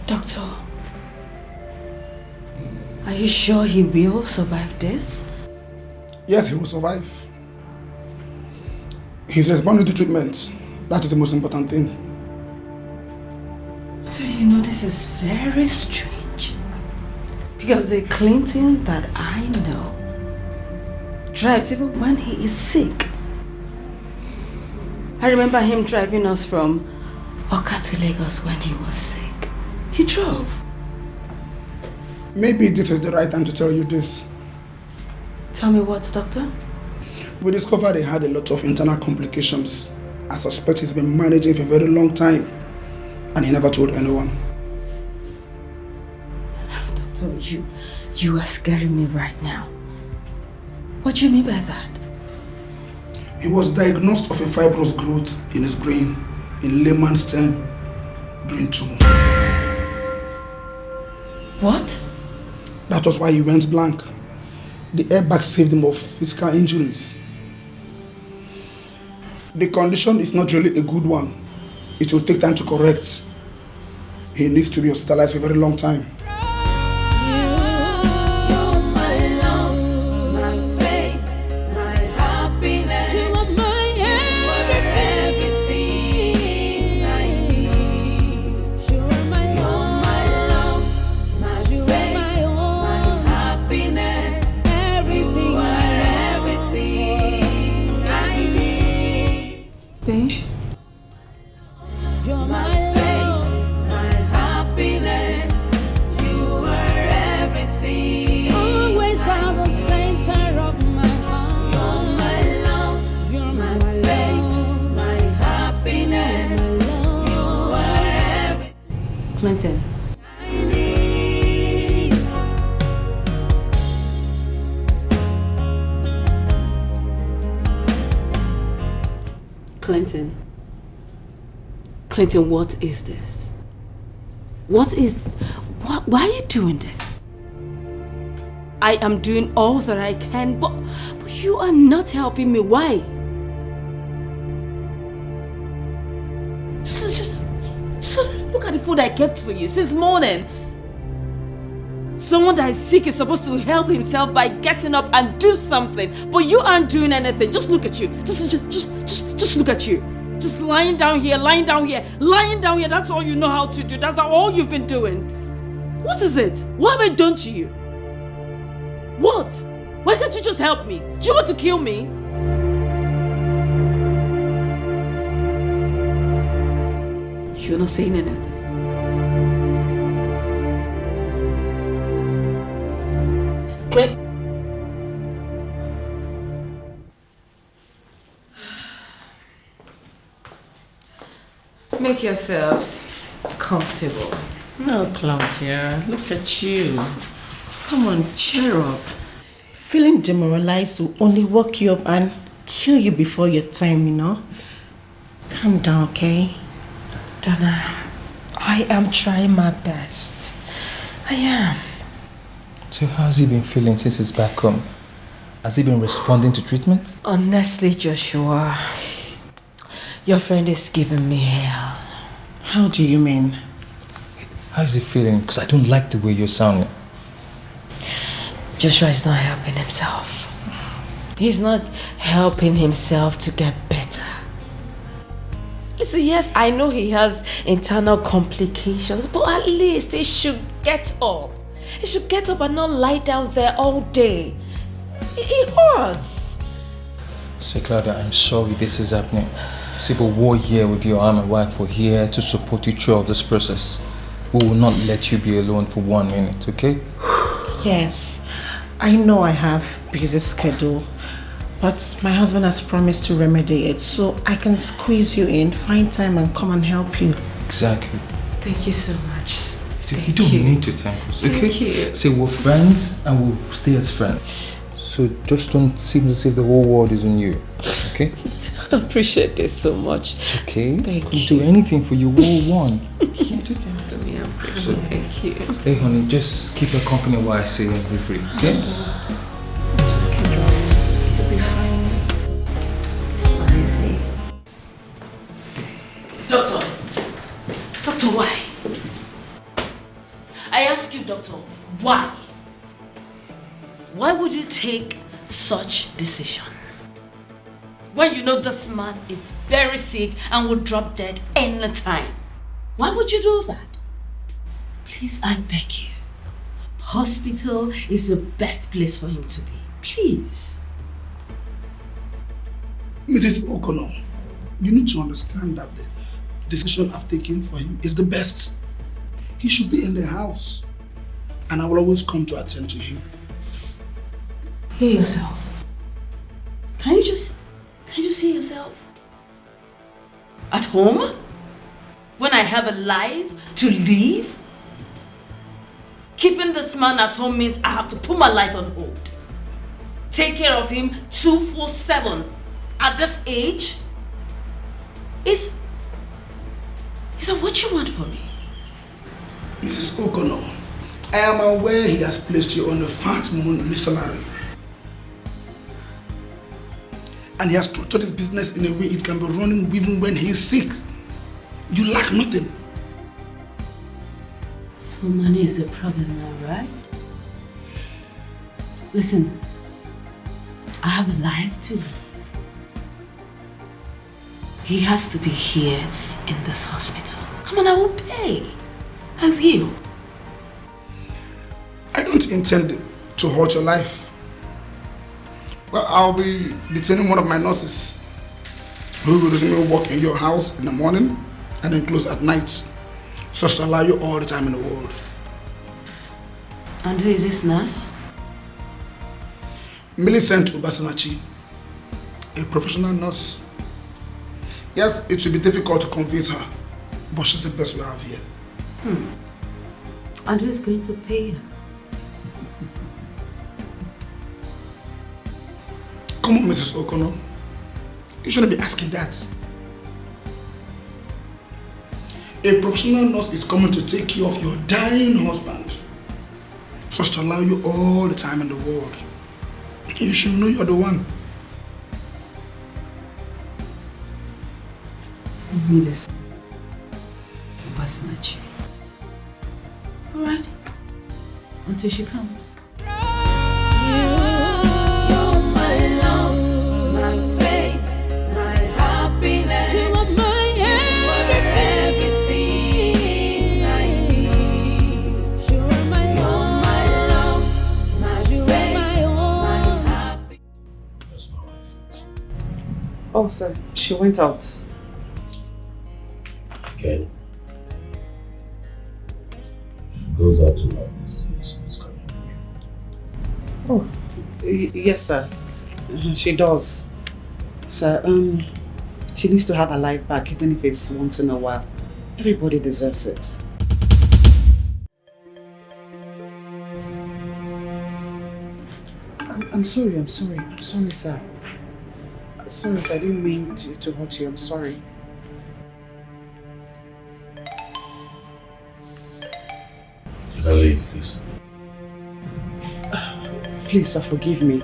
Doctor, are you sure he will survive this? Yes, he will survive. He's responding to treatment. That is the most important thing. So you know this is very strange. Because the Clinton that I know drives even when he is sick. I remember him driving us from Oka to Lagos when he was sick. He drove. Maybe this is the right time to tell you this. Tell me what, doctor? We discovered he had a lot of internal complications. I suspect he's been managing for a very long time. And he never told anyone. Doctor, you are scaring me right now. What do you mean by that? He was diagnosed of a fibrous growth in his brain, in layman's term, brain tumor. What? That was why he went blank. The airbag saved him of physical injuries. The condition is not really a good one. It will take time to correct. He needs to be hospitalized for a very long time. Clinton. Clinton, what is this? Why are you doing this? I am doing all that I can, but you are not helping me. Why? food I kept for you since morning. Someone that is sick is supposed to help himself by getting up and do something, but you aren't doing anything. Just look at you. Just look at you. Just lying down here, lying down here, lying down here. That's all you know how to do. That's all you've been doing. What is it? What have I done to you? What? Why can't you just help me? Do you want to kill me? You're not saying anything. Quick. Make yourselves comfortable. No, Claudia, look at you. Come on, cheer up. Feeling demoralized will only wake you up and kill you before your time, you know? Calm down, okay? Dana, I am trying my best. I am. So how's he been feeling since he's back home? Has he been responding to treatment? Honestly, Joshua, your friend is giving me hell. How do you mean? How is he feeling? Because I don't like the way you're sounding. Joshua is not helping himself. He's not helping himself to get better. Listen, yes, I know he has internal complications, but at least he should get up. He should get up and not lie down there all day. It hurts. So Claudia, I'm sorry this is happening. See, but we're here with you. I'm and wife. We're here to support you throughout this process. We will not let you be alone for 1 minute, okay? Yes, I know I have busy schedule, but my husband has promised to remedy it, so I can squeeze you in, find time and come and help you. Exactly. Thank you so much. You don't need to thank us, okay? Thank you. Say we're friends and we'll stay as friends. So just don't seem as if the whole world is on you, okay? I appreciate this so much. Okay? Thank We'll you. do anything for you, we'll want. Yes, definitely. I'm grateful. Thank you. Hey honey, just keep her company while I say and be free, okay? It's okay, Joe. You'll be fine. It's not easy. Doctor! Doctor, why? I ask you, doctor, why? Why would you take such decision? When you know this man is very sick and will drop dead anytime. Why would you do that? Please, I beg you. Hospital is the best place for him to be. Please. Mrs. O'Connor, you need to understand that the decision I've taken for him is the best. He should be in the house, and I will always come to attend to him. Hear yourself. Can you just hear yourself? At home? When I have a life to live? Keeping this man at home means I have to put my life on hold. Take care of him 24/7. At this age? Is that what you want for me? Mrs. O'Connor, I am aware he has placed you on a fat monthly salary. And he has structured his business in a way it can be running even when he is sick. You lack nothing. So money is a problem now, right? Listen, I have a life to live. He has to be here in this hospital. Come on, I will pay. I will. I don't intend to hurt your life. Well, I'll be detaining one of my nurses who will resume work in your house in the morning and then close at night, so as to allow you all the time in the world. And who is this nurse? Millicent Obasanachi, a professional nurse. Yes, it will be difficult to convince her, but she's the best we have here. And who is going to pay her? Come on, Mrs. O'Connor. You shouldn't be asking that. A professional nurse is coming to take care of your dying husband, so as to allow you all the time in the world. You should know you're the one. Millicent Obasanachi. Alright. Until she comes. Oh, sir, she went out. Okay. She goes out to love these days. It's coming. Oh, yes, sir. She does. Sir, she needs to have her life back, even if it's once in a while. Everybody deserves it. I'm sorry, sir. Sorry, sir, I didn't mean to hurt you. I'm sorry. You can leave, please. Please, sir, forgive me.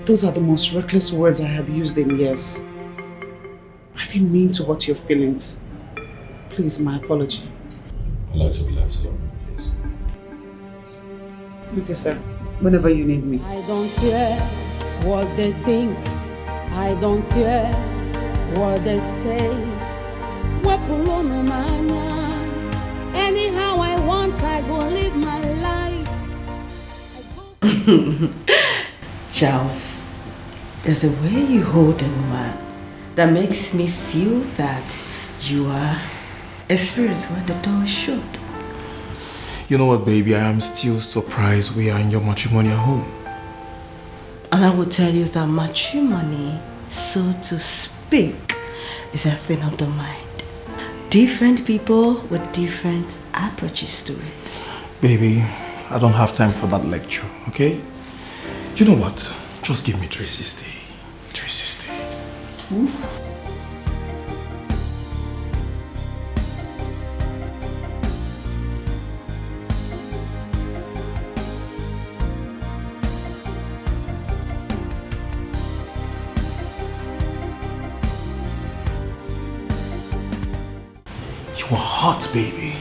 Those are the most reckless words I had used in years. I didn't mean to hurt your feelings. Please, my apology. I'd like to be left alone, please. Okay, sir. Whenever you need me. I don't care what they think. I don't care what they say. Anyhow I want, I go live my life. Charles, there's a way you hold a woman that makes me feel that you are a spirit when the door is shut. You know what, baby? I am still surprised we are in your matrimonial home. And I will tell you that matrimony, so to speak, is a thing of the mind. Different people with different approaches to it. Baby, I don't have time for that lecture, okay? You know what? Just give me 360. 360. You are hot, baby.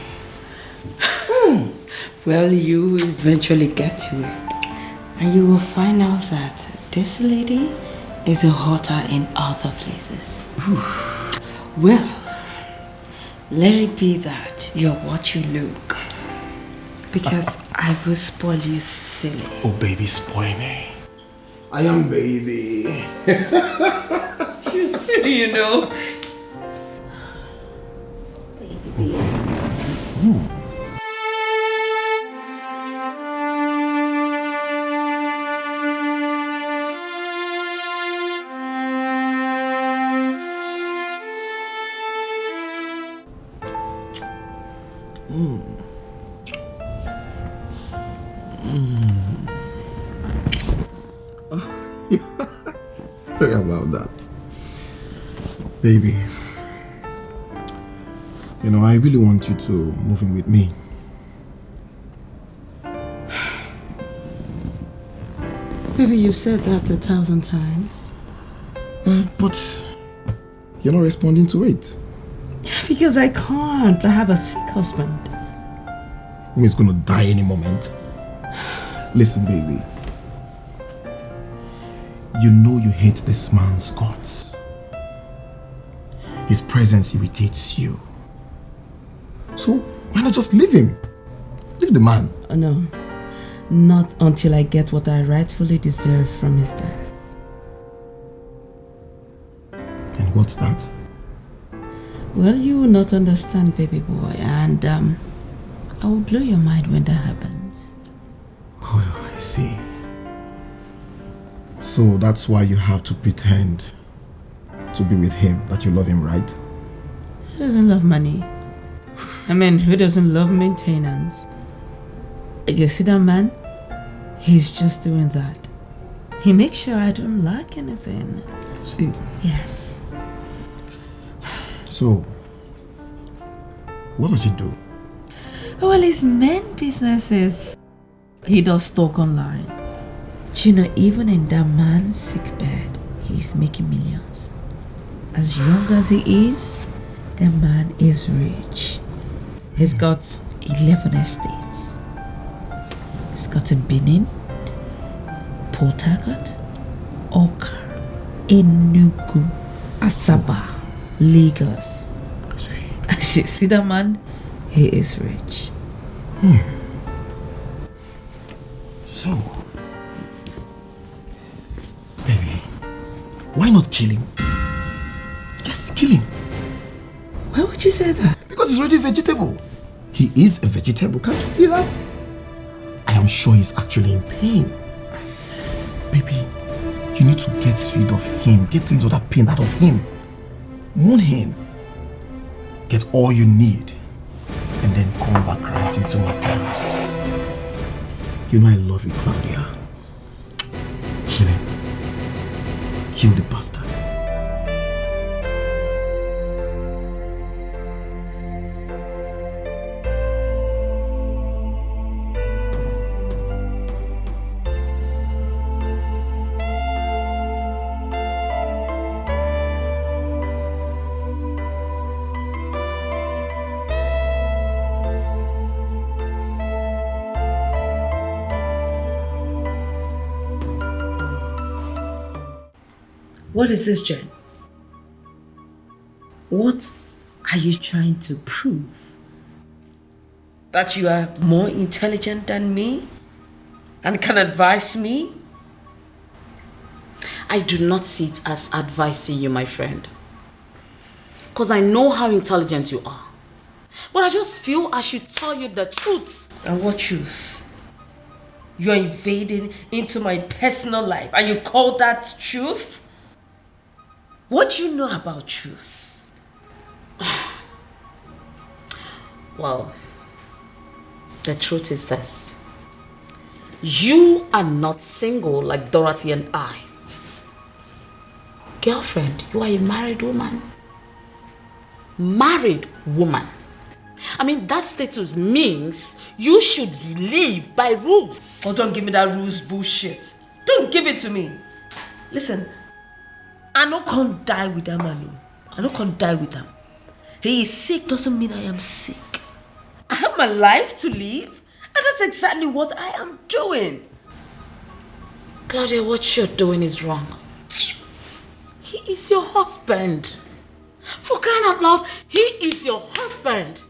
Well, you will eventually get to it. And you will find out that this lady is hotter in other places. Well, let it be that you're what you look. Because I will spoil you silly. Oh, baby, spoil me. I am baby. You're silly, you know. Sorry about that. Baby, you know, I really want you to move in with me. Baby, you've said that 1,000 times. But you're not responding to it. Because I can't. I have a sick husband. He's gonna die any moment. Listen, baby. You know you hate this man's guts. His presence irritates you. So why not just leave him? Leave the man. No. Not until I get what I rightfully deserve from his death. And what's that? Well, you will not understand, baby boy, and I will blow your mind when that happens. Oh, I see. So that's why you have to pretend to be with him, that you love him, right? Who doesn't love money? I mean, who doesn't love maintenance? You see that man? He's just doing that. He makes sure I don't lack anything. See? Yes. So, what does he do? Well, his main business is he does stock online. You know, even in that man's sick bed, he's making millions. As young as he is, the man is rich. He's got 11 estates. It's got in Benin, Port Harcourt, Oka, Enugu, Asaba, Lagos. See that man? He is rich. So, baby, why not kill him? Just kill him. Why would you say that? Because he's already vegetable. He is a vegetable, can't you see that? I am sure he's actually in pain. Baby, you need to get rid of him. Get rid of that pain out of him. Mourn him. Get all you need. And then come back right into my arms. You know I love you, Claudia. Kill him. Kill the bastard. What is this, Jen? What are you trying to prove? That you are more intelligent than me and can advise me? I do not see it as advising you, my friend. Because I know how intelligent you are. But I just feel I should tell you the truth. And what truth? You're invading into my personal life and you call that truth? What do you know about truth? Well, the truth is this. You are not single like Dorothy and I. Girlfriend, you are a married woman. Married woman. I mean, that status means you should live by rules. Oh, don't give me that rules bullshit. Don't give it to me. Listen, I no can't die with that man. I no can't die with him. He is sick doesn't mean I am sick. I have my life to live, and that's exactly what I am doing. Claudia, what you're doing is wrong. He is your husband. For crying out loud, he is your husband.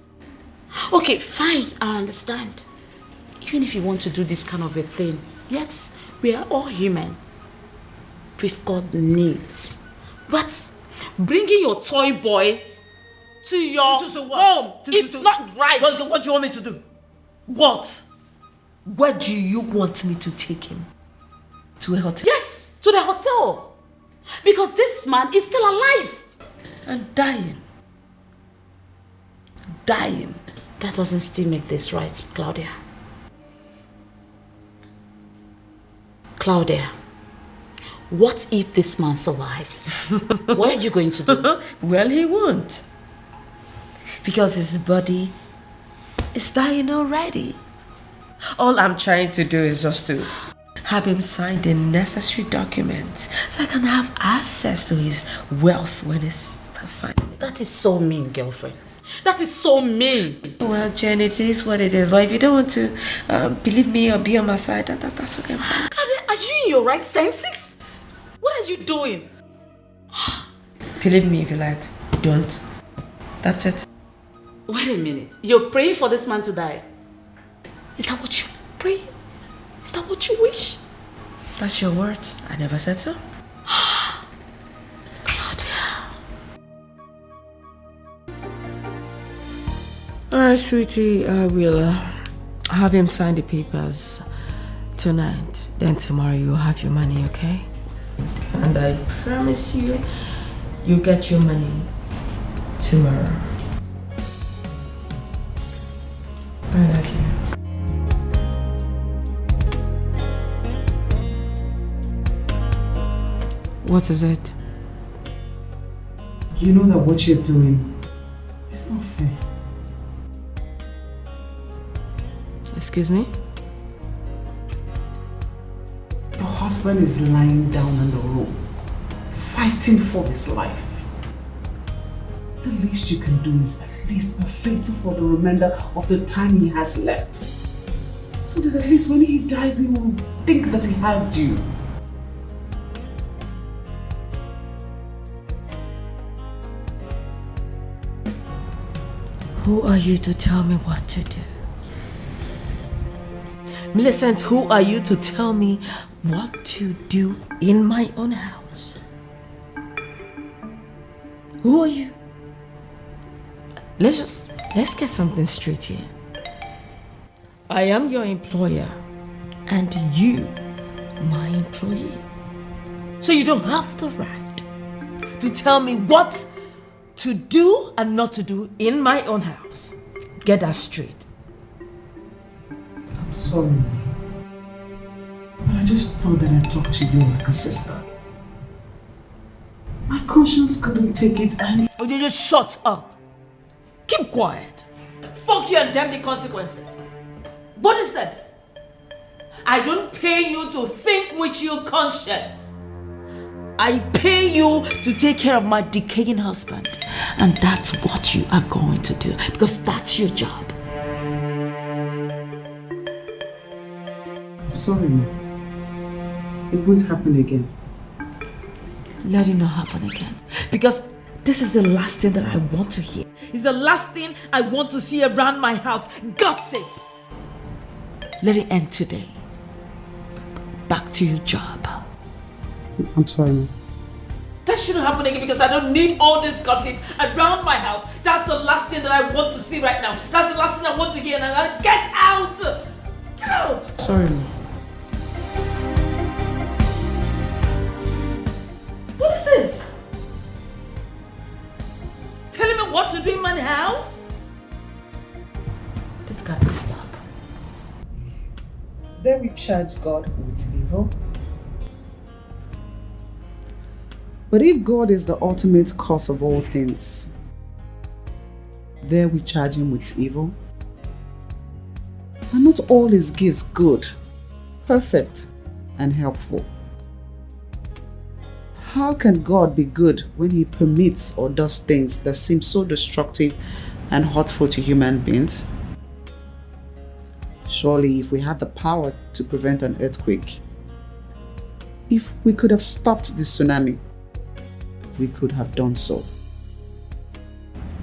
Okay, fine, I understand. Even if you want to do this kind of a thing, yes, we are all human. We've got needs. But bringing your toy boy to your home, it's not right. What do you want me to do? What? Where do you want me to take him? To a hotel? Yes, to the hotel. Because this man is still alive. And dying. Dying. That doesn't still make this right, Claudia. Claudia, what if this man survives? What are you going to do? Well, he won't. Because his body is dying already. All I'm trying to do is just to have him sign the necessary documents so I can have access to his wealth when it's fine. That is so mean, girlfriend. That is so mean. Well, Jen, it is what it is. But if you don't want to believe me or be on my side, that's okay. Claudia, are you in your right senses? What are you doing? Believe me if you like. Don't. That's it. Wait a minute. You're praying for this man to die? Is that what you pray? Is that what you wish? That's your words. I never said so. Claudia. Alright, sweetie. I will have him sign the papers tonight. Then tomorrow you'll have your money, okay? And I promise you, you'll get your money tomorrow. I love you. What is it? You know that what you're doing is not fair. Excuse me? Your husband is lying down on the road, fighting for his life. The least you can do is at least be faithful for the remainder of the time he has left. So that at least when he dies, he will think that he had you. Who are you to tell me what to do? Millicent, who are you to tell me what to do in my own house? Who are you? Let's get something straight here. I am your employer and you my employee. So you don't have the right to tell me what to do and not to do in my own house. Get that straight. I'm sorry, but I just thought that I'd talk to you like a sister. My conscience couldn't take it and... Oh, you just shut up. Keep quiet. Fuck you and damn the consequences. What is this? I don't pay you to think with your conscience. I pay you to take care of my decaying husband. And that's what you are going to do. Because that's your job. I'm sorry, Ma. It won't happen again. Let it not happen again. Because this is the last thing that I want to hear. It's the last thing I want to see around my house. Gossip. Let it end today. Back to your job. I'm sorry, Ma. That shouldn't happen again because I don't need all this gossip around my house. That's the last thing that I want to see right now. That's the last thing I want to hear. And I get out! Get out! Sorry, Ma. What is this? Telling me what to do in my house? This got to stop. Then we charge God with evil. But if God is the ultimate cause of all things, there we charge him with evil. And not all his gifts good, perfect, and helpful. How can God be good when he permits or does things that seem so destructive and hurtful to human beings? Surely if we had the power to prevent an earthquake, if we could have stopped the tsunami, we could have done so.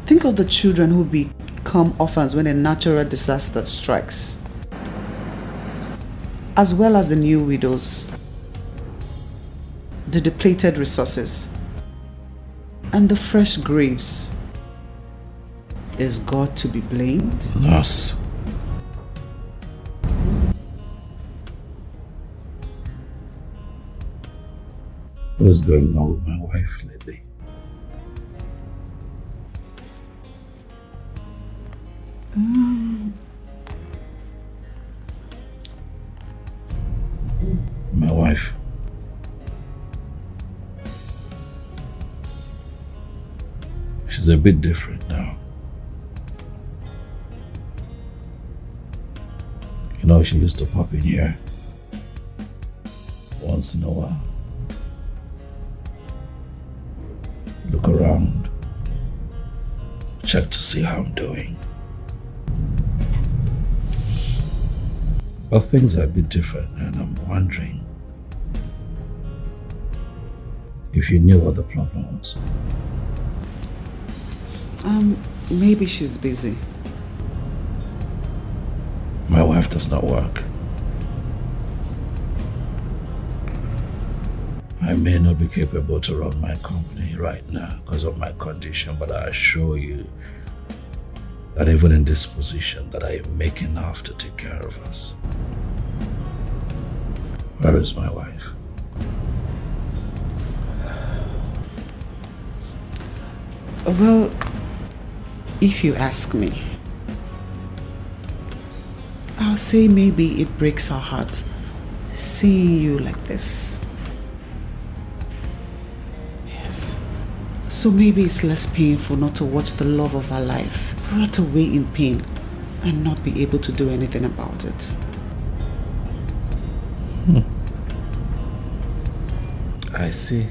Think of the children who become orphans when a natural disaster strikes, as well as the new widows, the depleted resources, and the fresh graves. Is God to be blamed? Loss. What is going on with my wife lately? My wife. She's a bit different now. You know, she used to pop in here once in a while. Look around, check to see how I'm doing. But things are a bit different, and I'm wondering if you knew what the problem was. Maybe she's busy. My wife does not work. I may not be capable to run my company right now because of my condition, but I assure you that even in this position that I make enough to take care of us. Where is my wife? Well, if you ask me, I'll say maybe it breaks our heart seeing you like this. Yes. So maybe it's less painful not to watch the love of our life rot away in pain and not be able to do anything about it. I see.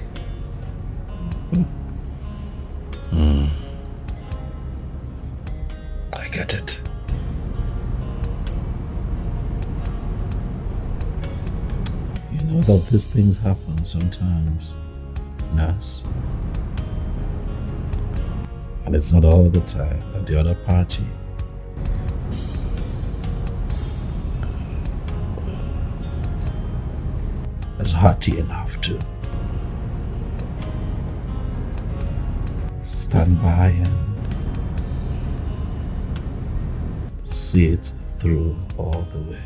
But these things happen sometimes, nurse. And it's not all the time that the other party is hearty enough to stand by and see it through all the way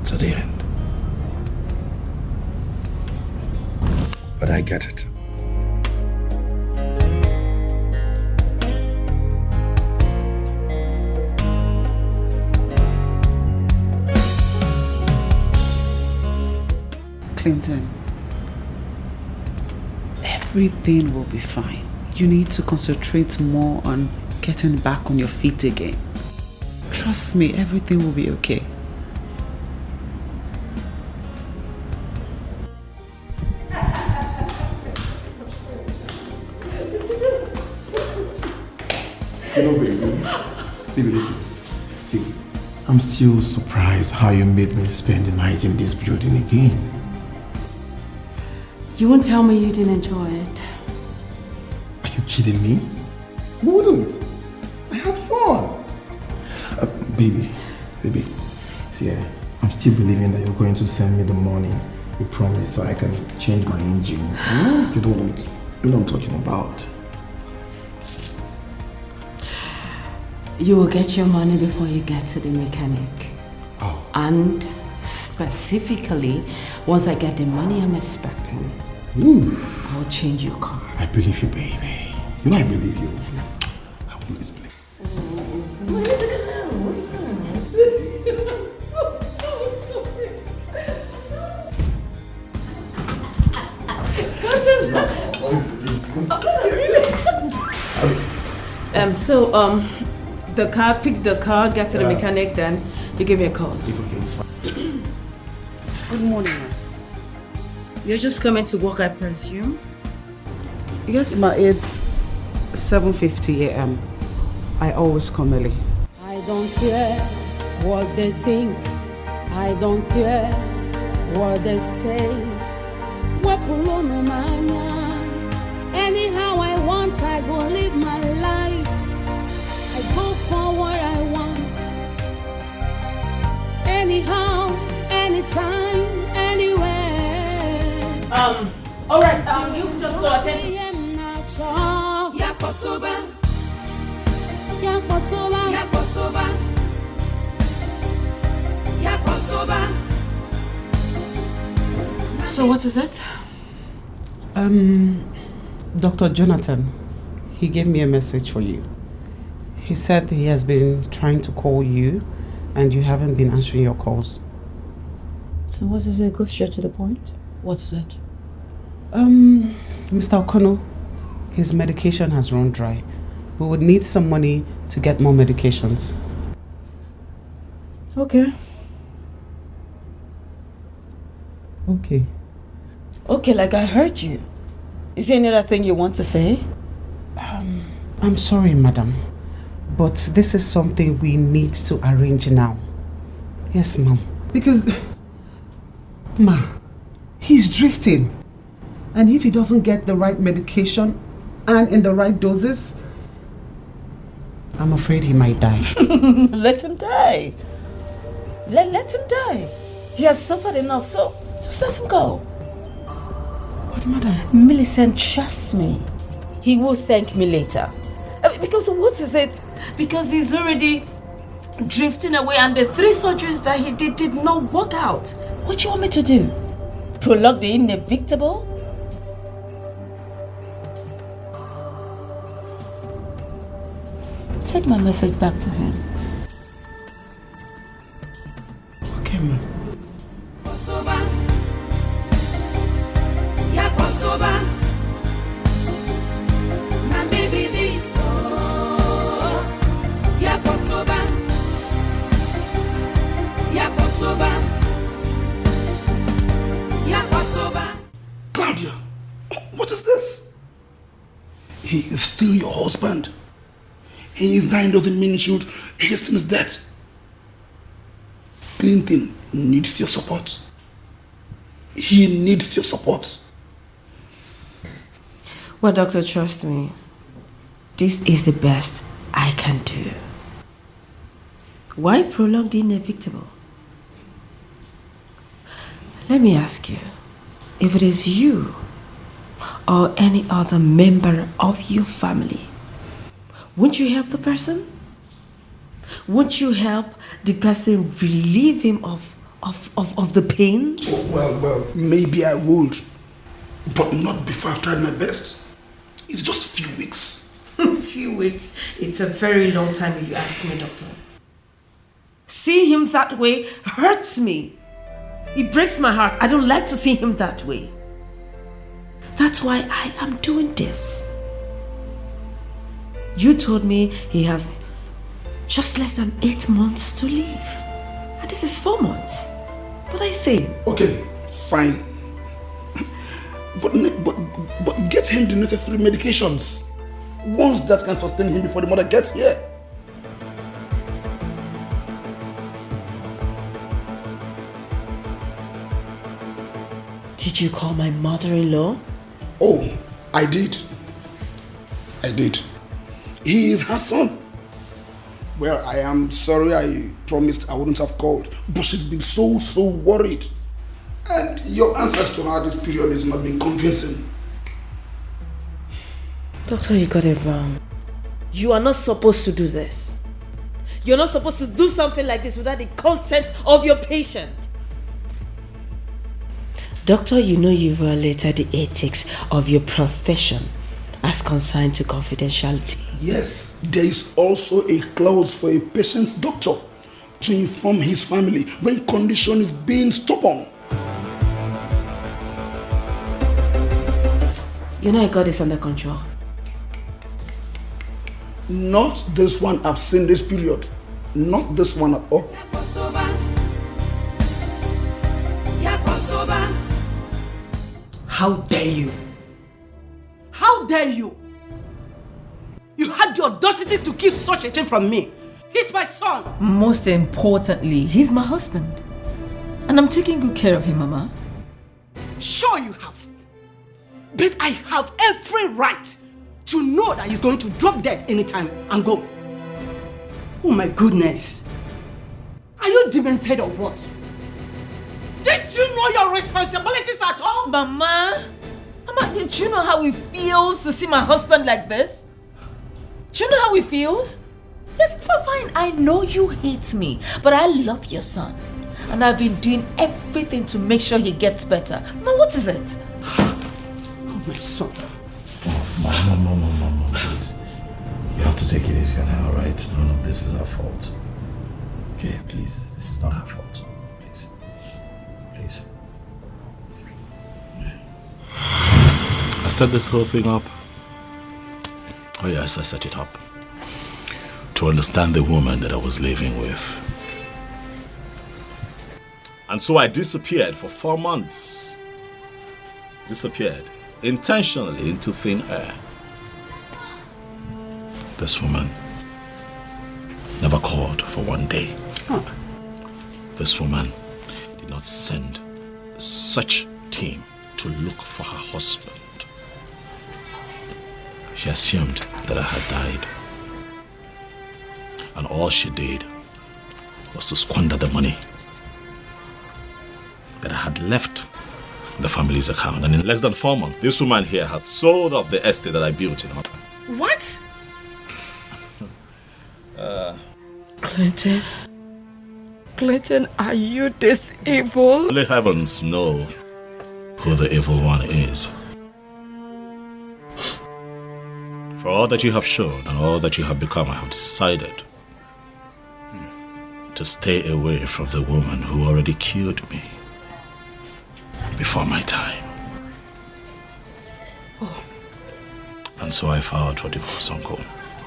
to the end. But I get it. Clinton, everything will be fine. You need to concentrate more on getting back on your feet again. Trust me, everything will be okay. You know, baby, listen. See, I'm still surprised how you made me spend the night in this building again. You won't tell me you didn't enjoy it. Are you kidding me? Who wouldn't? I had fun. Baby, see, I'm still believing that you're going to send me the money you promised so I can change my engine. You know what I'm talking about. You will get your money before you get to the mechanic. Oh. And specifically, once I get the money I'm expecting, I'll change your car. I believe you, baby. You know I believe you. I always believe. Pick the car, get to the mechanic, then you give me a call. It's okay, it's fine. Good morning, ma. You're just coming to work, I presume? Yes, ma, it's 7:50 a.m. I always come early. I don't care what they think. I don't care what they say. Anyhow I want, I go live my life. I go for what I want. Anyhow, anytime, anywhere. Alright, you just go attend. So what is it? Dr. Jonathan, he gave me a message for you. He said he has been trying to call you and you haven't been answering your calls. So what is it? Go straight to the point. What is it? Mr. O'Connell, his medication has run dry. We would need some money to get more medications. Okay. Okay. Okay, like I heard you. Is there any other thing you want to say? I'm sorry, madam, but this is something we need to arrange now. Yes, ma'am. Because, ma, he's drifting. And if he doesn't get the right medication and in the right doses, I'm afraid he might die. Let him die. Let him die. He has suffered enough, so just let him go. But madam... Millicent, trust me. He will thank me later. Because what is it? Because he's already drifting away and the 3 surgeries that he did not work out. What do you want me to do? Prolong the inevitable? Take my message back to him. Okay, ma'am. Claudia, what is this? He is still your husband. He is dying doesn't mean you should hasten his death. Clinton needs your support. He needs your support. Well, doctor, trust me. This is the best I can do. Why prolong the inevitable? Let me ask you, if it is you or any other member of your family, won't you help the person? Won't you help the person relieve him of the pains? Oh, well, maybe I would, but not before I've tried my best. It's just a few weeks. Few weeks? It's a very long time if you ask me, doctor. See him that way hurts me. It breaks my heart. I don't like to see him that way. That's why I am doing this. You told me he has just less than 8 months to live. And this is 4 months. But I say... Okay, fine. But get him the necessary medications. Ones that can sustain him before the mother gets here. Did you call my mother-in-law? Oh, I did. He is her son. Well, I am sorry I promised I wouldn't have called, but she's been so worried. And your answers to her this period has not been convincing. Doctor, you got it wrong. You are not supposed to do this. You're not supposed to do something like this without the consent of your patient. Doctor, you know you violated the ethics of your profession as consigned to confidentiality. Yes, there is also a clause for a patient's doctor to inform his family when condition is being stubborn. You know I got this under control. Not this one. I've seen this period. Not this one at all. How dare you? How dare you? You had the audacity to keep such a thing from me. He's my son. Most importantly, he's my husband. And I'm taking good care of him, Mama. Sure you have. But I have every right to know that he's going to drop dead anytime and go. Oh my goodness. Are you demented or what? Did you know your responsibilities at all? Mama, did you know how it feels to see my husband like this? Do you know how it feels? Yes, fine. I know you hate me, but I love your son. And I've been doing everything to make sure he gets better. Now, what is it? Oh, my son. Mom, please. You have to take it easy on her, alright? None of this is her fault. Okay, please. This is not her fault. Please. Please. I set this whole thing up. Oh yes, I set it up to understand the woman that I was living with. And so I disappeared for 4 months. Disappeared intentionally into thin air. This woman never called for 1 day. Oh. This woman did not send such team to look for her husband. She assumed that I had died. And all she did was to squander the money that I had left in the family's account. And in less than 4 months, this woman here had sold off the estate that I built in her. What? Clinton, are you this evil? Only heavens know who the evil one is. For all that you have shown and all that you have become, I have decided to stay away from the woman who already killed me before my time. Oh. And so I filed for divorce, Uncle.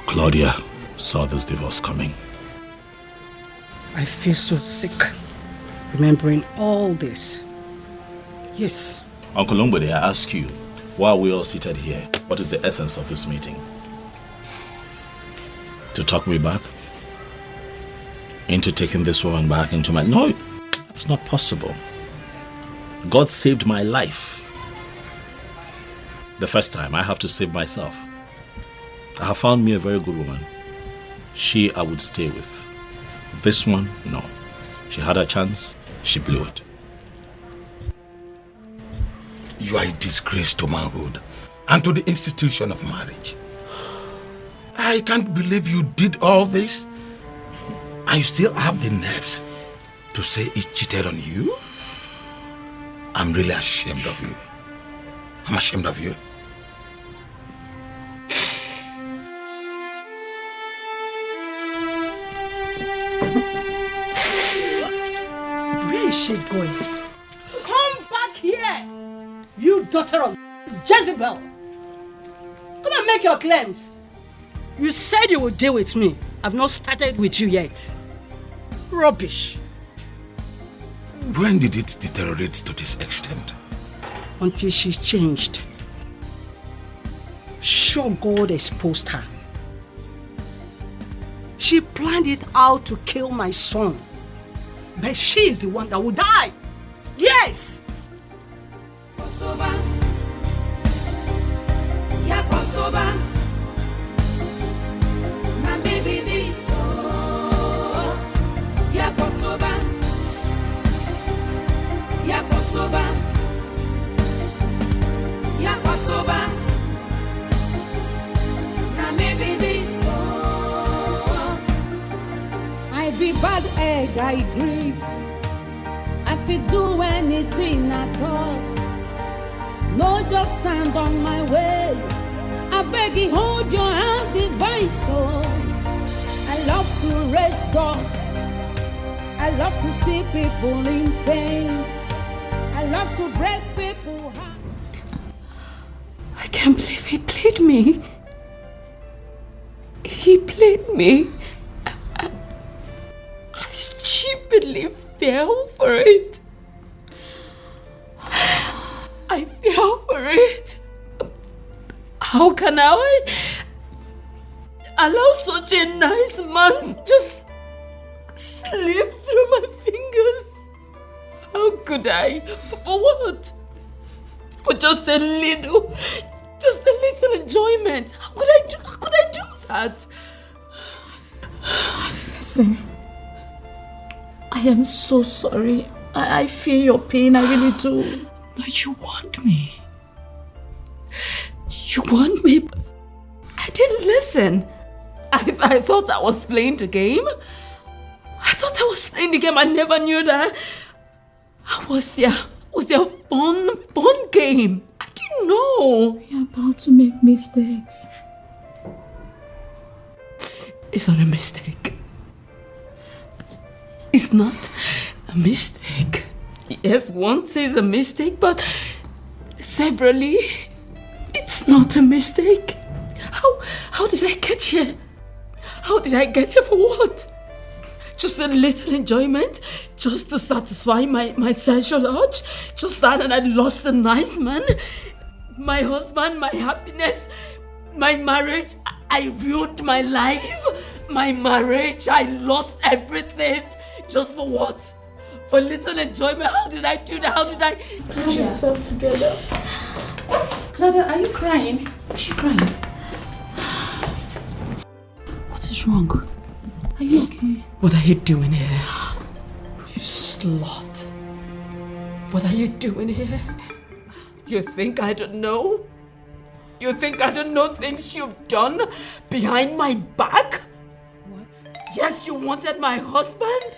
Claudia saw this divorce coming. I feel so sick remembering all this. Yes. Uncle Umbede, I ask you, why are we all seated here? What is the essence of this meeting? To talk me back? Into taking this woman back into my... No, it's not possible. God saved my life. The first time, I have to save myself. I have found me a very good woman. She I would stay with. This one, no. She had a chance, she blew it. You are a disgrace to manhood and to the institution of marriage. I can't believe you did all this. And you still have the nerves to say he cheated on you? I'm really ashamed of you. I'm ashamed of you. Where is she going? Come back here! You daughter of Jezebel! Come and make your claims. You said you would deal with me. I've not started with you yet. Rubbish. When did it deteriorate to this extent? Until she changed. Sure, God exposed her. She planned it out to kill my son. But she is the one that will die. Yes! I be bad egg, I agree. I fit do anything at all. No, just stand on my way. I beg you, hold your hand, device. Oh, I love to raise dust. I love to see people in pain. I love to break people heart. I can't believe he played me. He played me. I stupidly fell for it. I fell for it. How can I allow such a nice man just slip through my fingers? How could I? For what? For just a little enjoyment. How could I do that? Listen, I am so sorry. I feel your pain, I really do. But you want me. You want me? But I didn't listen. I thought I was playing the game. I never knew that. I was there fun game. I didn't know. You're about to make mistakes. It's not a mistake. It's not a mistake. Yes, once is a mistake, but severally, it's not a mistake. How did I get here? How did I get here for what? Just a little enjoyment? Just to satisfy my sexual urge? Just that, and I lost a nice man? My husband, my happiness, my marriage. I ruined my life, my marriage. I lost everything. Just for what? For little enjoyment? How did I do that? How did I... Get yourself together. Claudia, are you crying? Is she crying? What is wrong? Are you okay? What are you doing here? You slut. What are you doing here? You think I don't know? You think I don't know things you've done behind my back? What? Yes, you wanted my husband?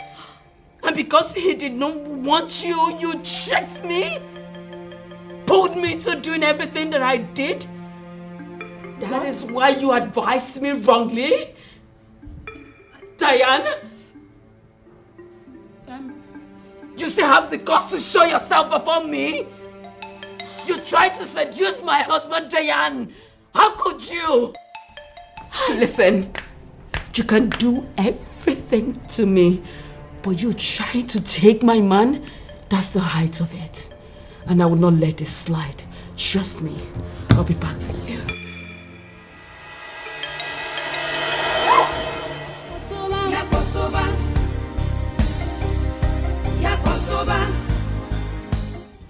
And because he did not want you, you tricked me? Pulled me to doing everything that I did? That is why you advised me wrongly? Diane? You still have the guts to show yourself before me? You tried to seduce my husband, Diane. How could you? Listen, you can do everything to me, but you try to take my man, that's the height of it. And I will not let this slide. Trust me, I'll be back for you.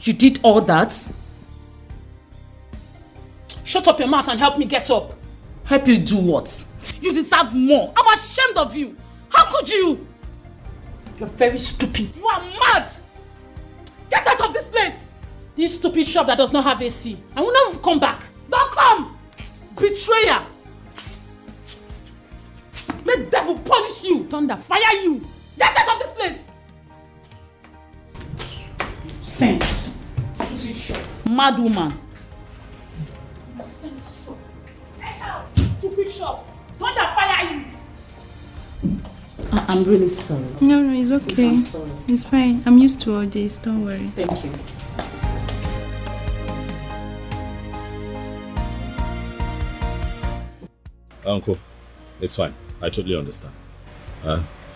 You did all that? Shut up your mouth and help me get up. Help you do what? You deserve more. I'm ashamed of you. How could you? You're very stupid. You are mad. Get out of this place. This stupid shop that does not have AC. I will never come back. Don't come. Betrayer. May the devil punish you. Thunder, fire you. Get out of this place. Sense. Mad woman. Sense shop. Get out. Stupid shop. Thunder, fire you. I'm really sorry. No, it's okay. Please, I'm sorry. It's fine. I'm used to all this. Don't worry. Thank you. Uncle, it's fine. I totally understand.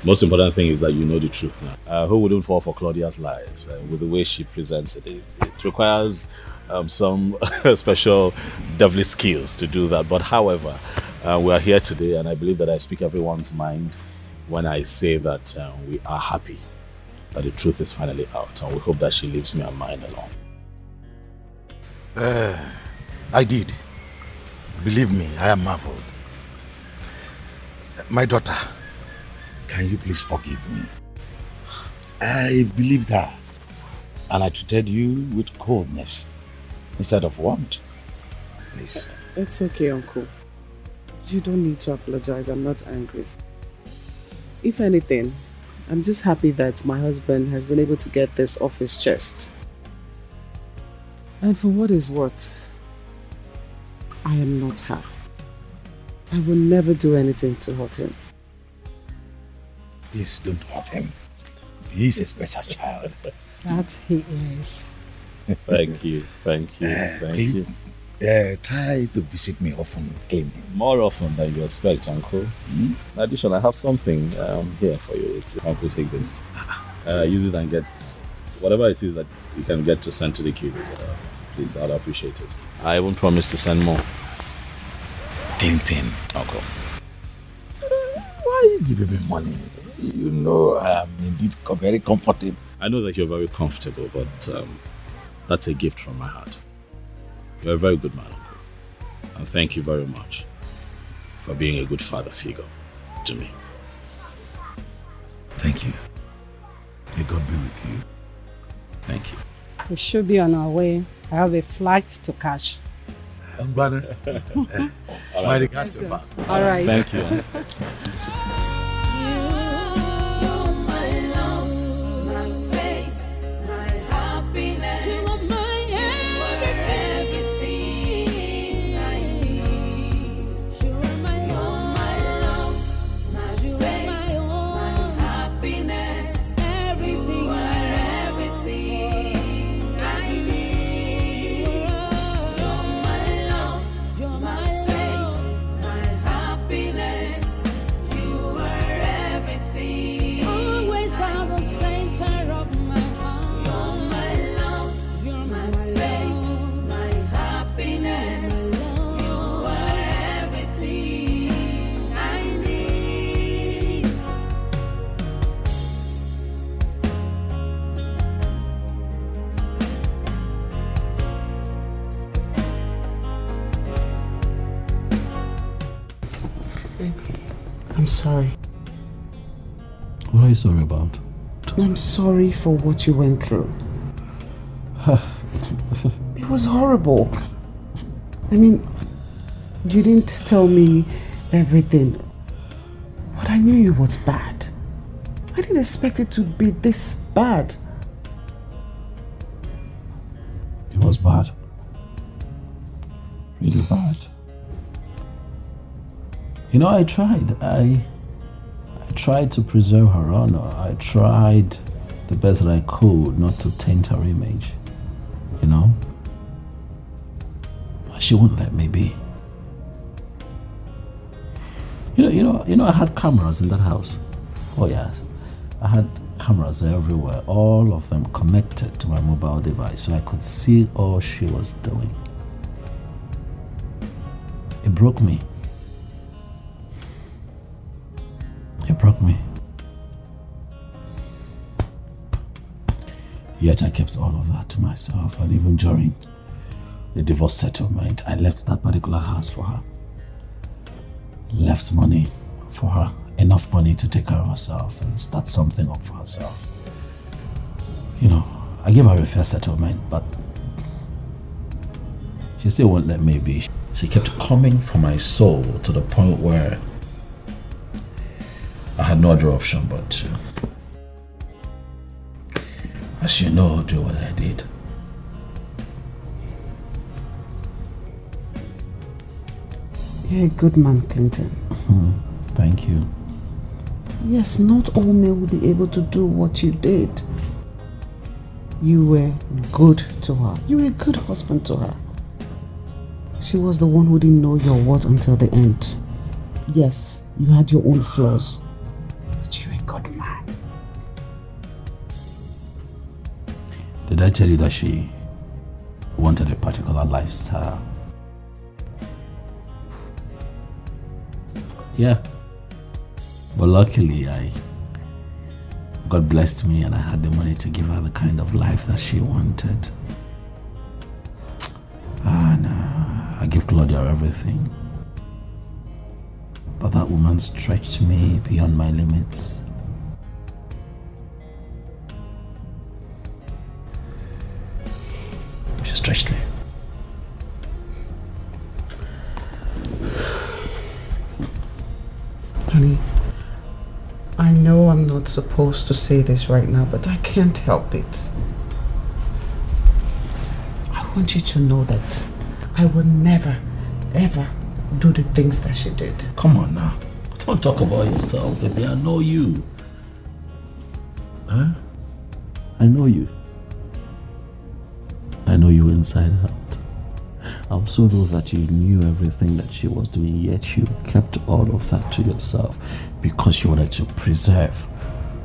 Most important thing is that you know the truth now. Who wouldn't fall for Claudia's lies? With the way she presents it, it requires some special devilish skills to do that. But however, we are here today, and I believe that I speak everyone's mind when I say that we are happy that the truth is finally out, and we hope that she leaves me and mine alone. I did. Believe me, I am marveled. My daughter, can you please forgive me? I believed her, and I treated you with coldness instead of warmth. Please. It's okay, Uncle. You don't need to apologize. I'm not angry. If anything, I'm just happy that my husband has been able to get this off his chest. And for what is worth, I am not her. I will never do anything to hurt him. Please don't hurt him. He's a special child. That he is. Thank you, thank you, thank please, you. Try to visit me often, cleaning. More often than you expect, Uncle. In addition, I have something here for you. Uncle, take this. Use it and get whatever it is that you can get to send to the kids. Please, I'd appreciate it. I won't promise to send more. Clinton, Uncle. Why are you giving me money? You know I am indeed very comfortable. I know that you're very comfortable, but that's a gift from my heart. You're a very good man, Uncle. And thank you very much for being a good father figure to me. Thank you. May God be with you. Thank you. We should be on our way. I have a flight to catch. Brother. My regards to her. All right. Thank you. I'm sorry. What are you sorry about? I'm sorry for what you went through. It was horrible. I mean, you didn't tell me everything, but I knew it was bad. I didn't expect it to be this bad. It was bad. Really bad. You know, I tried. I tried to preserve her honor. I tried the best that I could not to taint her image. You know? But she wouldn't let me be. You know, I had cameras in that house. Oh yes. I had cameras everywhere, all of them connected to my mobile device, so I could see all she was doing. It broke me. It broke me. Yet I kept all of that to myself, and even during the divorce settlement, I left that particular house for her. Left money for her, enough money to take care of herself and start something up for herself. You know, I gave her a fair settlement, but she still won't let me be. She kept coming for my soul to the point where I had no other option but to, as you know, do what I did. You're a good man, Clinton. Thank you. Yes, not all men will be able to do what you did. You were good to her. You were a good husband to her. She was the one who didn't know your worth until the end. Yes, you had your own flaws, but you're a good man. Did I tell you that she wanted a particular lifestyle? Yeah. But luckily, God blessed me and I had the money to give her the kind of life that she wanted. And I gave Claudia everything. But that woman stretched me beyond my limits. She stretched me. Honey, I know I'm not supposed to say this right now, but I can't help it. I want you to know that I will never, ever do the things that she did. Come on now. Don't talk about yourself, baby. I know you. Huh? I know you. I know you inside out. I also know that you knew everything that she was doing, yet you kept all of that to yourself because you wanted to preserve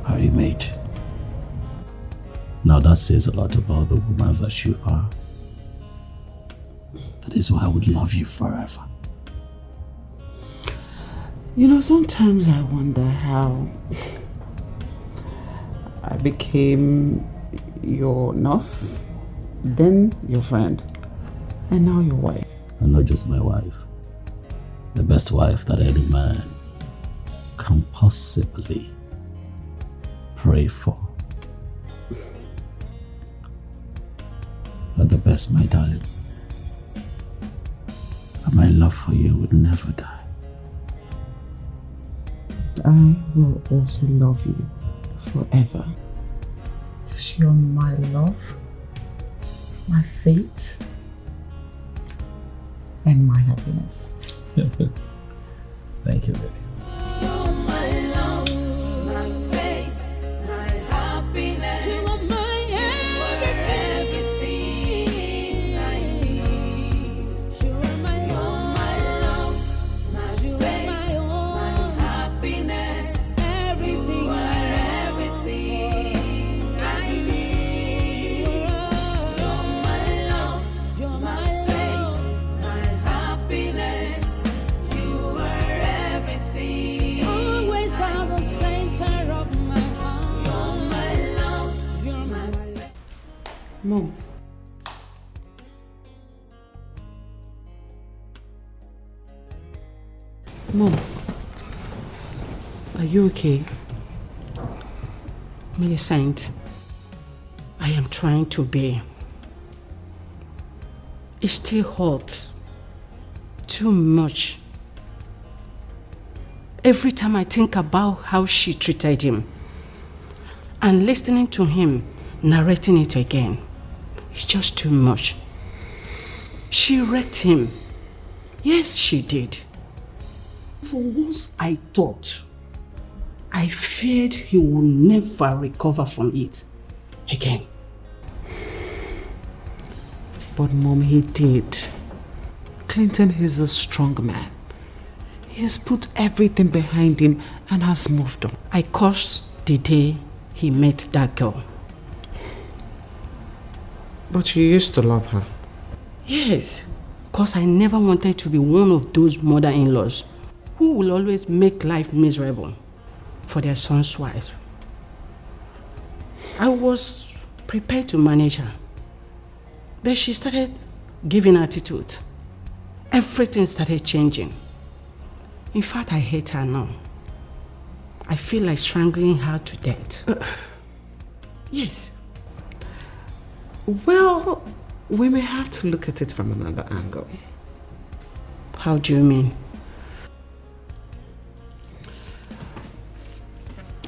her image. Now that says a lot about the woman that you are. That is why I would love you forever. You know, sometimes I wonder how I became your nurse, then your friend, and now your wife. And not just my wife. The best wife that any man can possibly pray for. You're the best, my darling. And my love for you would never die. I will also love you forever. Because you're my love, my fate, and my happiness. Thank you, baby. Mom. Mom. Are you okay? Millicent, I am trying to bear. It still hurts. Too much. Every time I think about how she treated him and listening to him narrating it again, it's just too much. She wrecked him. Yes, she did. For once I thought, I feared he would never recover from it again. But Mom, he did. Clinton is a strong man. He has put everything behind him and has moved on. I cursed the day he met that girl. But you used to love her. Yes, because I never wanted to be one of those mother-in-laws who will always make life miserable for their son's wives. I was prepared to manage her. But she started giving attitude. Everything started changing. In fact, I hate her now. I feel like strangling her to death. Yes. Well, we may have to look at it from another angle. How do you mean?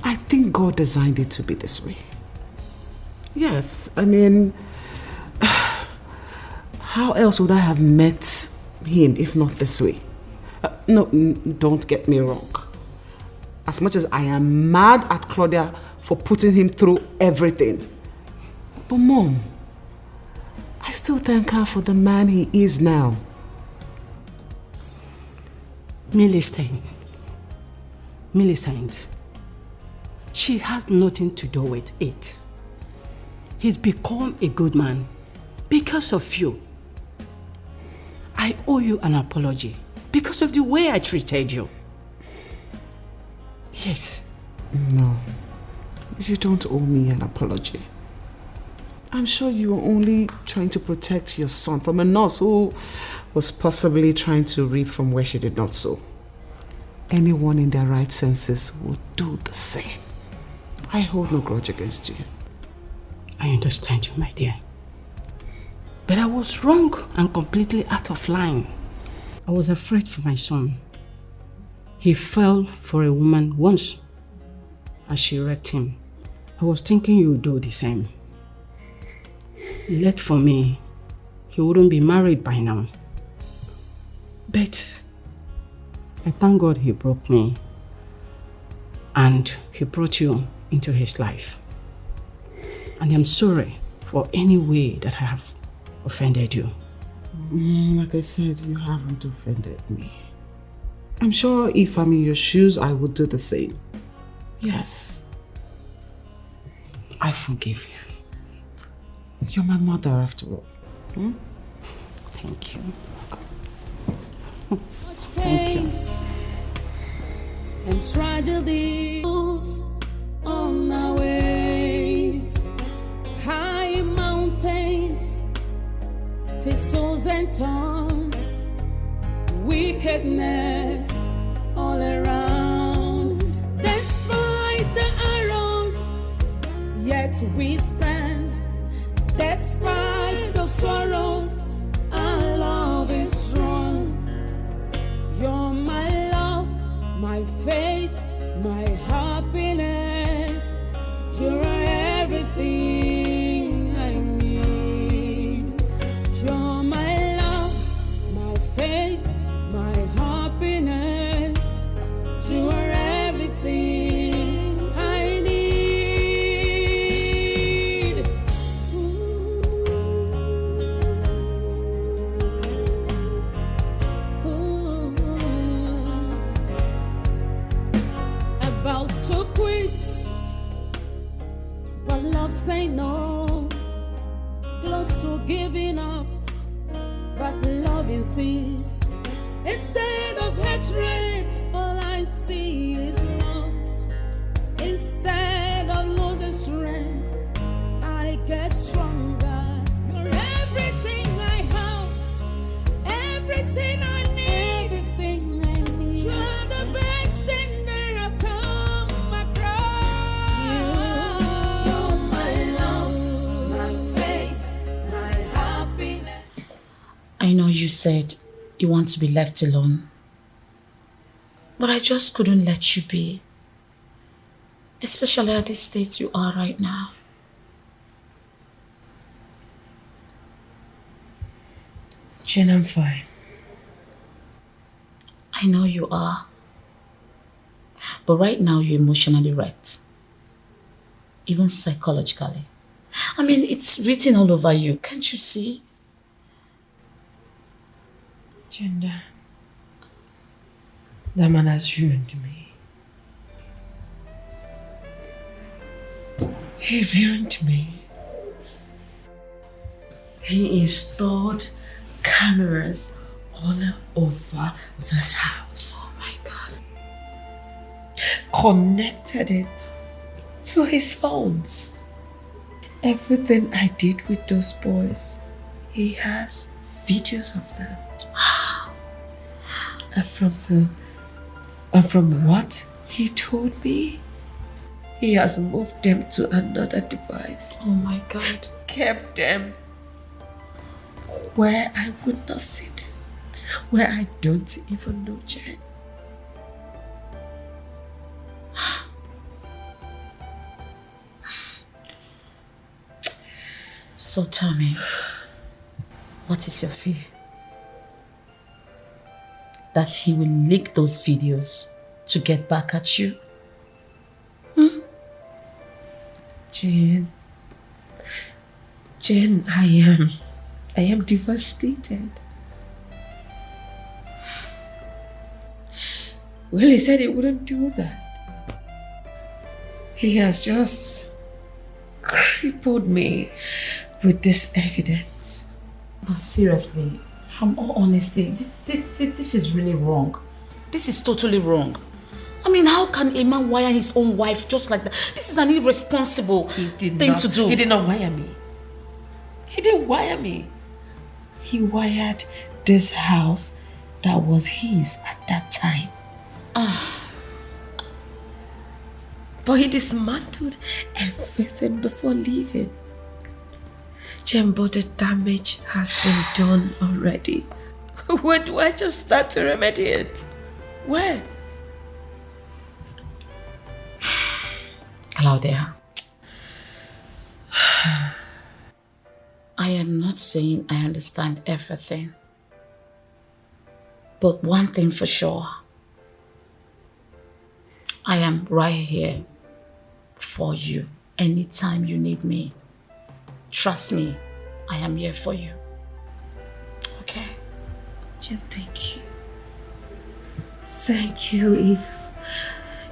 I think God designed it to be this way. Yes, I mean, how else would I have met him if not this way? No, don't get me wrong. As much as I am mad at Claudia for putting him through everything. But Mom, I still thank her for the man he is now. Millicent, she has nothing to do with it. He's become a good man because of you. I owe you an apology because of the way I treated you. Yes. No, you don't owe me an apology. I'm sure you were only trying to protect your son from a nurse who was possibly trying to reap from where she did not sow. Anyone in their right senses would do the same. I hold no grudge against you. I understand you, my dear. But I was wrong and completely out of line. I was afraid for my son. He fell for a woman once and she wrecked him. I was thinking you would do the same. Late for me, he wouldn't be married by now. But I thank God he broke me and he brought you into his life. And I'm sorry for any way that I have offended you. Like I said, you haven't offended me. I'm sure if I'm in your shoes, I would do the same. Yes. I forgive you. You're my mother after all. Hmm? Thank you. Thank you. And tragedies on our ways, high mountains, thistles and thorns, wickedness all around. Despite the arrows, yet we stand. Despite the sorrows, our love is strong. You're my love, my faith, my happiness. You're everything I need. You're my love, my faith, my happiness. You are everything I need. About to quit, but love say no. Close to giving up, but love insists. Instead of hatred, all I see is love. Instead of losing strength, I get stronger. You're everything I have, everything I need, everything I need. You're the best thing that I've come across. You're my love, my faith, my happiness. I know you said you want to be left alone, but I just couldn't let you be, especially at the state you are right now. Jen, I'm fine. I know you are, but right now you're emotionally wrecked, even psychologically. I mean, it's written all over you, can't you see? Jenda, that man has ruined me. He ruined me. He installed cameras all over this house. Oh my God. Connected it to his phones. Everything I did with those boys, he has videos of them. And from what he told me, he has moved them to another device. Oh my God. Kept them where I would not see them. Where I don't even know Jen. So tell me, what is your fear? That he will leak those videos to get back at you? Jane, I am devastated. Well, he said he wouldn't do that. He has just crippled me with this evidence. But seriously, from all honesty, this is really wrong. This is totally wrong. I mean, how can a man wire his own wife just like that? This is an irresponsible thing to do. He did not wire me. He didn't wire me. He wired this house that was his at that time. But he dismantled everything before leaving. Jembo, the damage has been done already. Where do I just start to remedy it? Where? Claudia, I am not saying I understand everything. But one thing for sure, I am right here for you anytime you need me. Trust me, I am here for you. Okay? Jim, thank you. Thank you.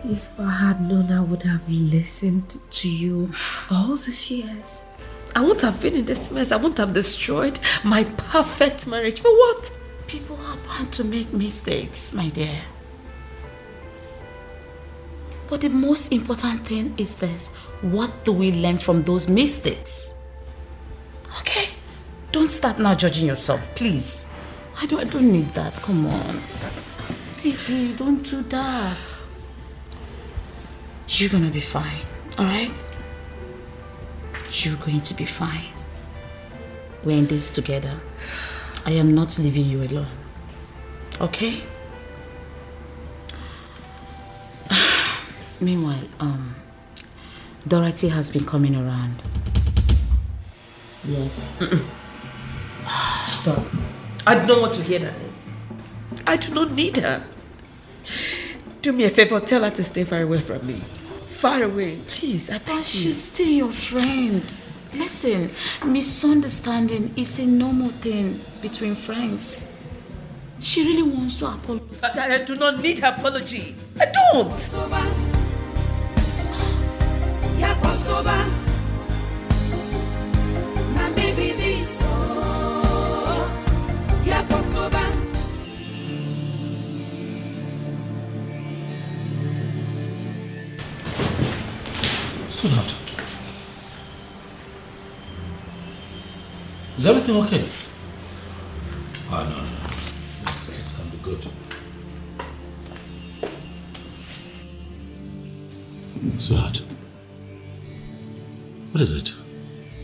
If I had known, I would have listened to you all these years. I wouldn't have been in this mess. I wouldn't have destroyed my perfect marriage. For what? People are bound to make mistakes, my dear. But the most important thing is this. What do we learn from those mistakes? Okay? Don't start now judging yourself, please. I don't need that. Come on. Baby, don't do that. You're gonna be fine, alright? You're going to be fine. We're in this together. I am not leaving you alone. Okay? Meanwhile, Dorothy has been coming around. Yes. Stop. I don't want to hear that name. I do not need her. Do me a favor, tell her to stay far away from me. Far away, please, I beg you. But she's still your friend. Listen, misunderstanding is a normal thing between friends. She really wants to apologize. I do not need her apology. I don't. Sweetheart, is everything okay? Oh, no. This can be good. Sweetheart, what is it?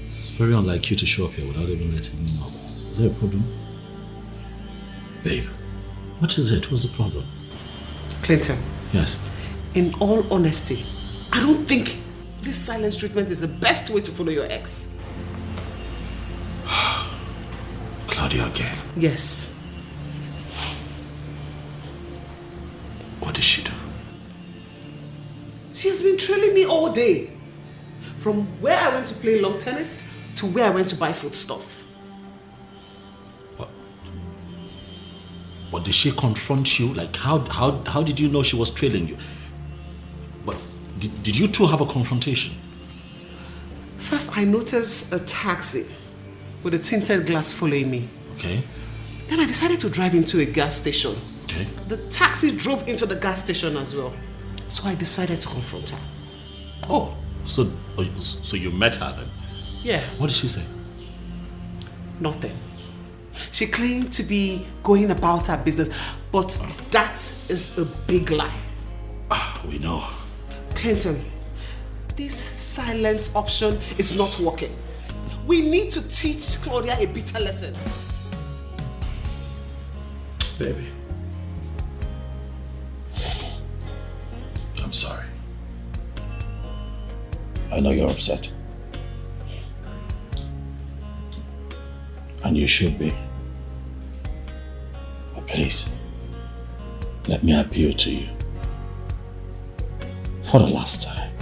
It's very unlike you to show up here without even letting me know. Is there a problem? Babe, what is it? What's the problem? Clinton. Yes. In all honesty, I don't think this silence treatment is the best way to follow your ex. Claudia again? Yes. What did she do? She has been trailing me all day. From where I went to play lawn tennis to where I went to buy food stuff. What did she confront you? Like how did you know she was trailing you? But did you two have a confrontation? First, I noticed a taxi with a tinted glass following me. Okay. Then I decided to drive into a gas station. Okay. The taxi drove into the gas station as well. So I decided to confront her. Oh, so you met her then? Yeah. What did she say? Nothing. She claimed to be going about her business, but that is a big lie. We know. Clinton, this silence option is not working. We need to teach Claudia a bitter lesson. Baby. I'm sorry. I know you're upset. And you should be. But please, let me appeal to you. For the last time.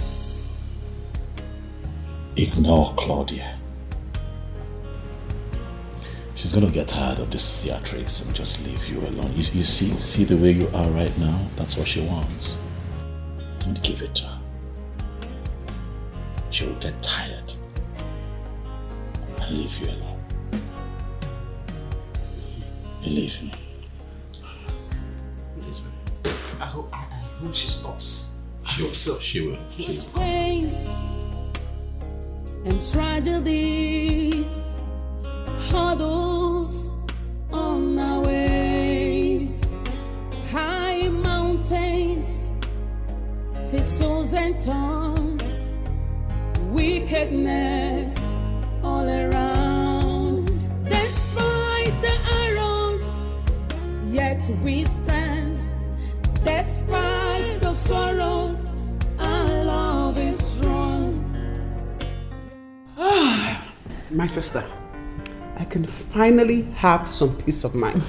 Ignore Claudia. She's gonna get tired of this theatrics and just leave you alone. You see the way you are right now? That's what she wants. Don't give it to her. She will get tired and leave you alone. Believe me. I hope she stops. She will. She will. Pains and tragedies, hurdles on our ways, high mountains, thistles and thorns, wickedness all around. Despite the arrows, yet we stand. Despite the sorrows, our love is strong. My sister, I can finally have some peace of mind.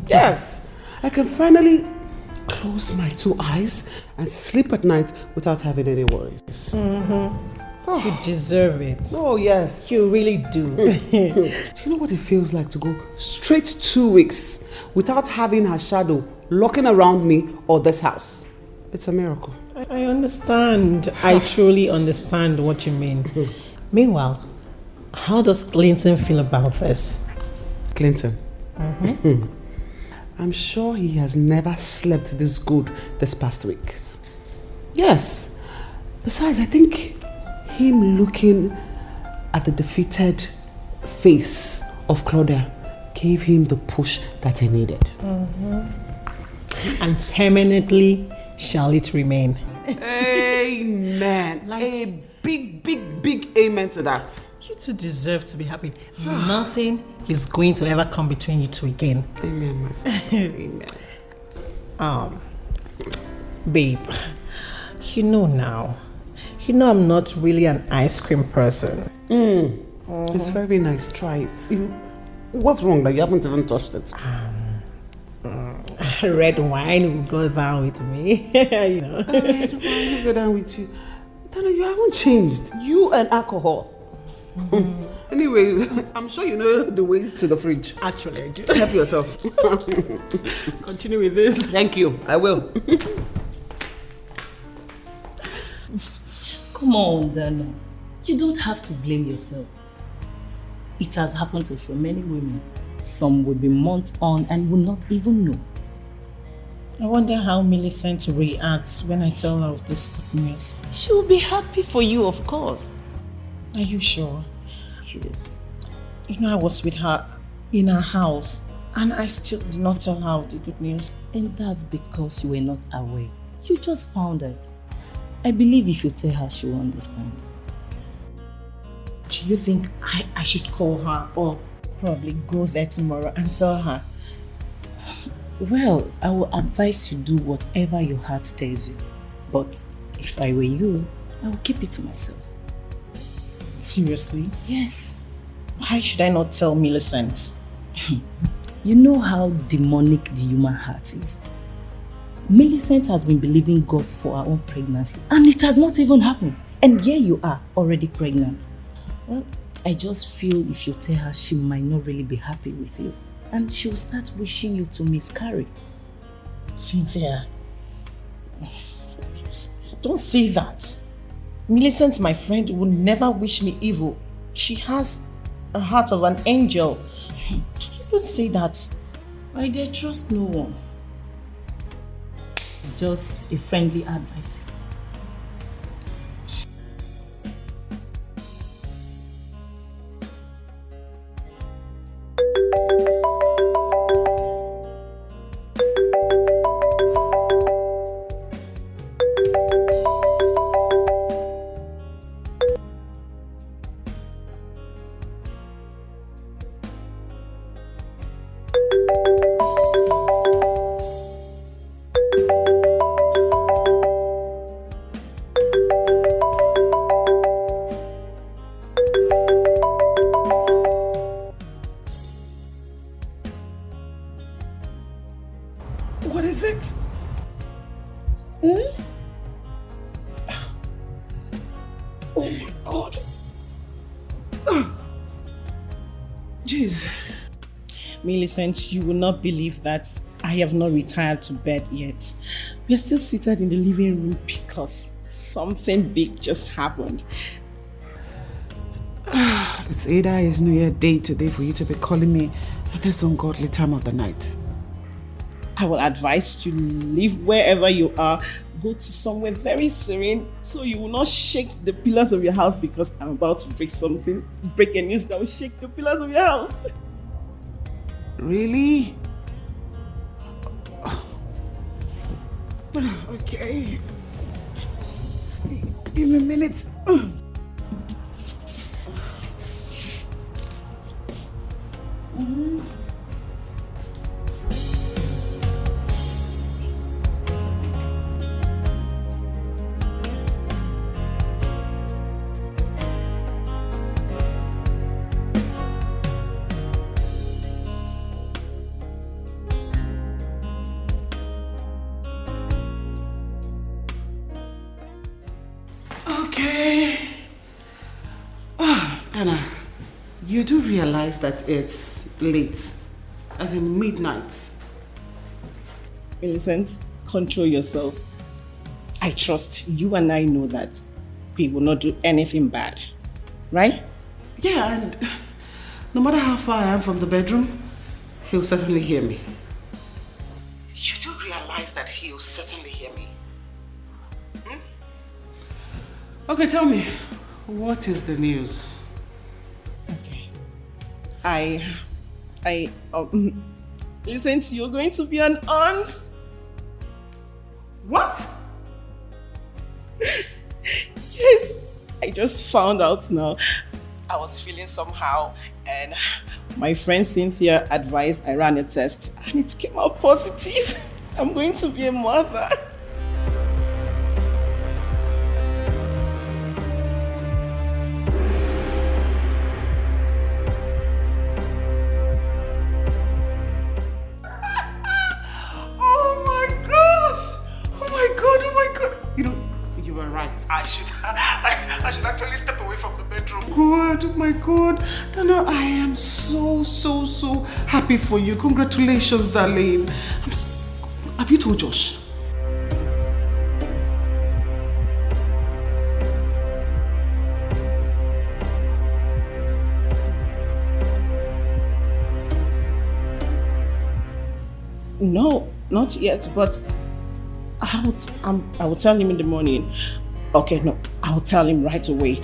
Yes, I can finally close my two eyes and sleep at night without having any worries. You deserve it. Oh, yes. You really do. Do you know what it feels like to go straight 2 weeks without having her shadow looking around me or this house? It's a miracle. I understand. I truly understand what you mean. Meanwhile, how does Clinton feel about this? Clinton? I'm sure he has never slept this good this past weeks. Yes. Besides, I think him looking at the defeated face of Claudia gave him the push that he needed. And permanently shall it remain. Amen. A big amen to that. You two deserve to be happy. Nothing is going to ever come between you two again. Amen, my son. Amen. Babe, you know now. You know I'm not really an ice cream person. It's very nice. Try it. What's wrong that you haven't even touched it? Red wine will go down with me. You know. Red wine will go down with you. Dana, you haven't changed. You and alcohol. Anyways, I'm sure you know the way to the fridge. Actually, I do. Help yourself. Continue with this. Thank you. I will. Come on, Dana. You don't have to blame yourself. It has happened to so many women. Some would be months on and would not even know. I wonder how Millicent reacts when I tell her of this good news. She will be happy for you, of course. Are you sure? Yes. You know, I was with her in her house and I still did not tell her of the good news. And that's because you were not aware. You just found out. I believe if you tell her, she will understand. Do you think I should call her or probably go there tomorrow and tell her? Well, I will advise you do whatever your heart tells you. But if I were you, I will keep it to myself. Seriously? Yes. Why should I not tell Millicent? You know how demonic the human heart is. Millicent has been believing God for her own pregnancy and it has not even happened. And here you are, already pregnant. Well, I just feel if you tell her, she might not really be happy with you. And she'll start wishing you to miscarry. Cynthia, don't say that. Millicent, my friend, would never wish me evil. She has a heart of an angel. Don't say that. I dare trust no one. It's just a friendly advice. What is it? Oh my God. Jeez. Millicent, you will not believe that I have not retired to bed yet. We are still seated in the living room because something big just happened. It's either it's New Year Day today for you to be calling me at this ungodly time of the night. I will advise you leave wherever you are, go to somewhere very serene so you will not shake the pillars of your house because I'm about to break a news that will shake the pillars of your house. Really? Okay. Give me a minute. Okay. Dana, you do realize that it's late, as in midnight. Millicent, control yourself. I trust you and I know that we will not do anything bad, right? Yeah, and no matter how far I am from the bedroom, he'll certainly hear me. You do realize that he'll certainly hear me. Okay, tell me, what is the news? Okay. Listen, you're going to be an aunt. What? Yes, I just found out now. I was feeling somehow and my friend Cynthia advised I ran a test and it came out positive. I'm going to be a mother. I should actually step away from the bedroom. God, oh my God. Dana, I am so happy for you. Congratulations, darling. Have you told Josh? No, not yet, but I will tell him in the morning. Okay, no, I'll tell him right away.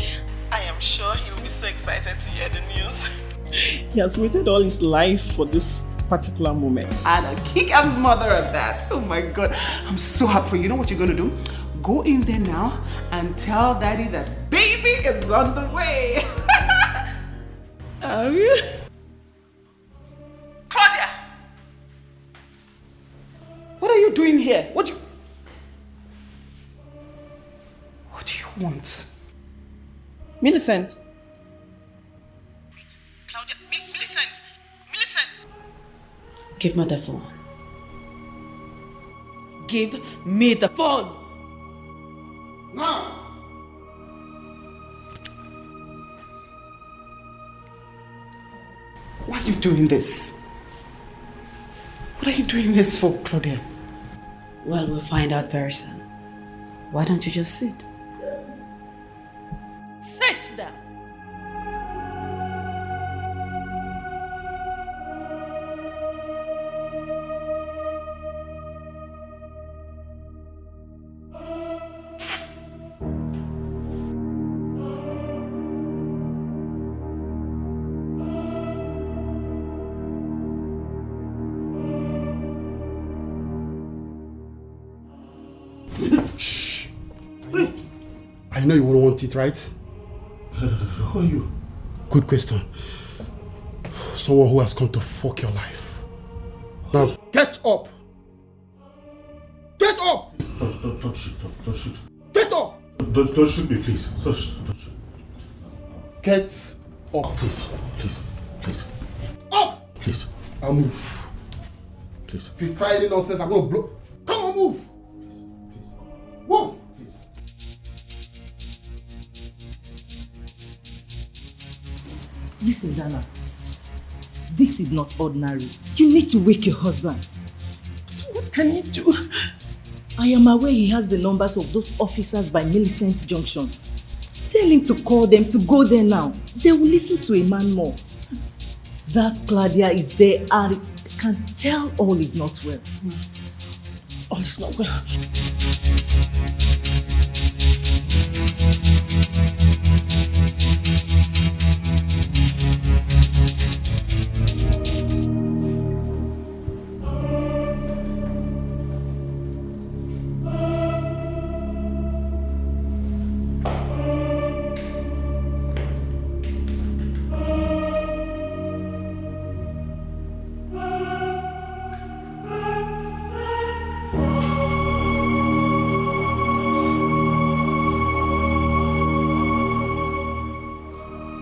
I am sure he'll be so excited to hear the news. He has waited all his life for this particular moment. And a kick-ass mother at that. Oh my God, I'm so happy for you. You know what you're going to do? Go in there now and tell Daddy that baby is on the way. Claudia! What are you doing here? What do you want? Millicent. Wait, Claudia, Millicent! Give me the phone. Give me the phone! Now! Why are you doing this? What are you doing this for, Claudia? Well, we'll find out very soon. Why don't you just sit? Sit down! Shh. Hey. I know you wouldn't want it, right? Who are you? Good question. Someone who has come to fuck your life. Now, get up! Get up! Don't shoot. Don't shoot. Get up! Don't shoot me, please. Don't shoot. Get up. Please. Up! Please. I'll move. Please. If you try any nonsense, I'm gonna blow. Come on, move. Please. Move. Listen, Zana. This is not ordinary. You need to wake your husband. So what can you do? I am aware he has the numbers of those officers by Millicent Junction. Tell him to call them, to go there now. They will listen to a man more. That Claudia is there and can tell all is not well. All is not well.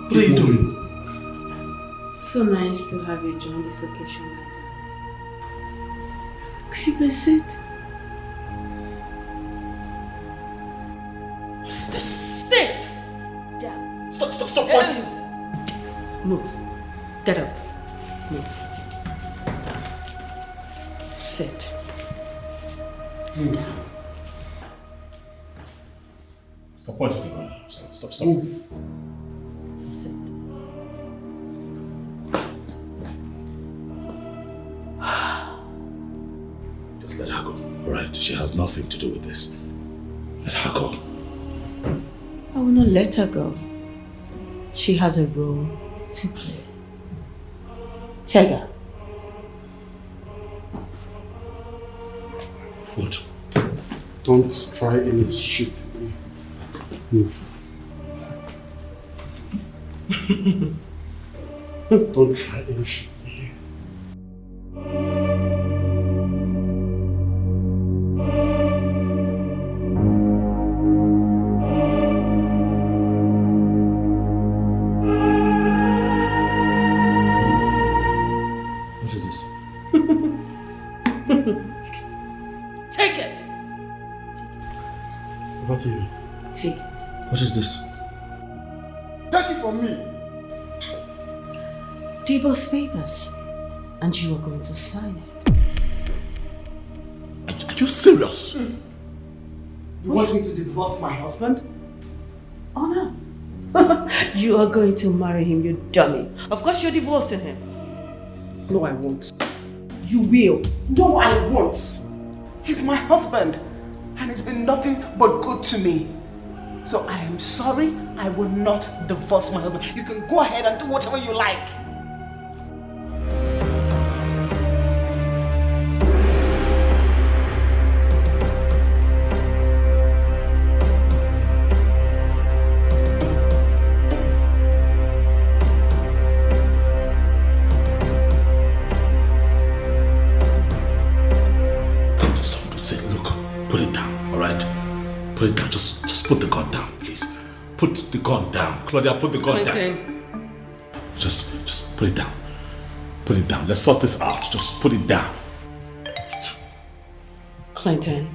What are you doing? So nice to have you join this occasion, my darling. Baby, sit. What is this? Sit down. Stop. Move. Get up. Move. Sit down. Stop pointing the gun. Stop. Move. Sit. Just let her go, alright? She has nothing to do with this. Let her go. I will not let her go. She has a role to play. Take her. What? Don't try any shit. Move. Don't try any shit. What is this? Take it. Over to you. Take it. What is this? Take it from me. Divorce papers. And you are going to sign it. Are you serious? You want me to divorce my husband? Oh no. You are going to marry him, you dummy. Of course you're divorcing him. No, I won't. You will. No, I won't. He's my husband. And he's been nothing but good to me. So I am sorry, I will not divorce my husband. You can go ahead and do whatever you like. Put it down. Just put the gun down, please. Put the gun down. Claudia, put the gun down. Just put it down. Put it down. Let's sort this out. Just put it down. Clinton,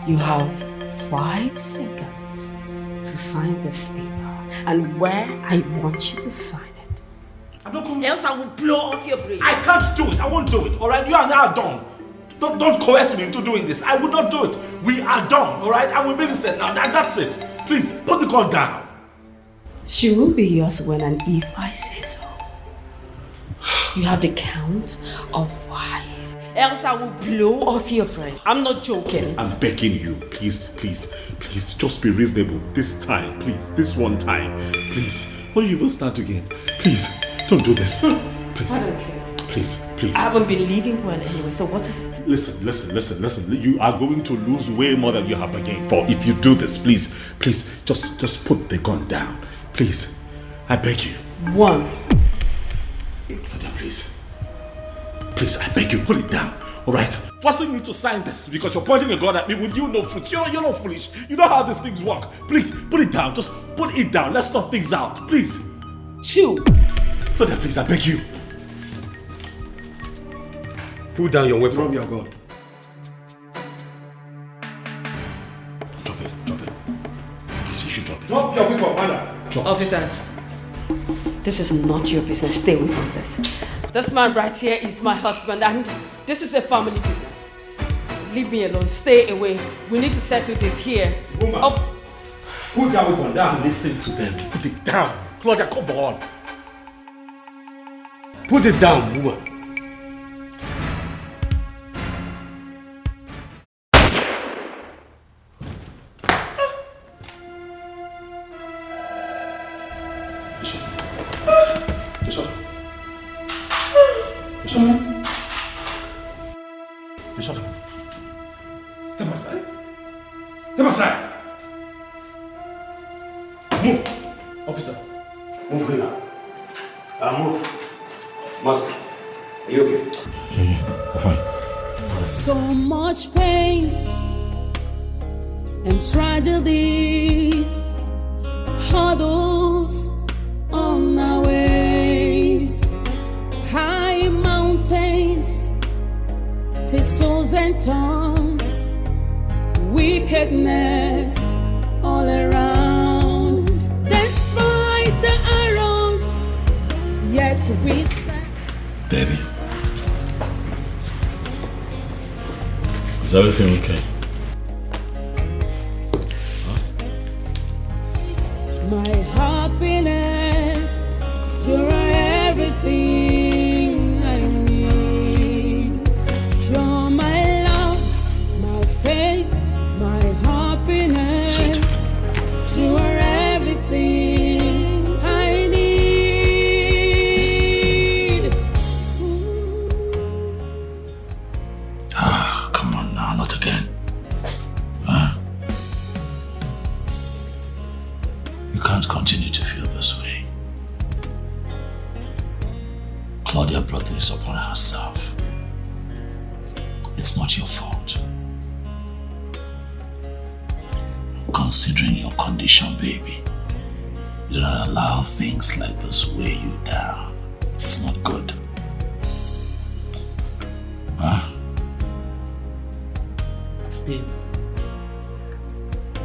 you have 5 seconds to sign this paper and where I want you to sign it. Else I will blow off your brain. I can't do it. I won't do it. Alright, you are now done. Don't coerce me into doing this. I will not do it. We are done, alright? I will be listening now. That's it. Please, put the gun down. She will be yours when and if I say so. You have the count of 5. Else I will blow off your brain. I'm not joking. I'm begging you. Please, just be reasonable. This time, please. This one time. Please. When you will start again. Please, don't do this. Please. I don't care. Please. I haven't been living well anyway, so what is it? Listen. You are going to lose way more than you have bargained for if you do this. Please, just put the gun down. Please, I beg you. 1. Please, I beg you, put it down. Alright? Forcing me to sign this because you're pointing a gun at me with you no fruit. You're not foolish. You know how these things work. Please, put it down. Just put it down. Let's sort things out. Please. 2. Claudia, please, I beg you. Put down your weapon. Drop your gun. Drop it. You should drop it. Drop your weapon, madam. Officers, this is not your business. Stay away from this. This man right here is my husband and this is a family business. Leave me alone. Stay away. We need to settle this here. Woman, put that weapon down. Listen to them. Put it down. Claudia, come on. Put it down, woman. Step aside. Step aside. Move. Officer. Move here. Move. Master, are you okay? Yeah, I'm fine. So much pain and tragedies, hurdles on our ways, high mountains, thistles and thorns, wickedness all around. Despite the arrows, yet we stand. Baby. Is everything okay? My happiness, you're everything I need. You're my love, my faith, my happiness. Sweet. You are everything I need. Come on now, not again. Huh? You can't continue to feel this way. Claudia brought this upon herself. It's not your fault. Considering your condition, baby, you do not allow things like this weigh you down. It's not good. Huh? Babe,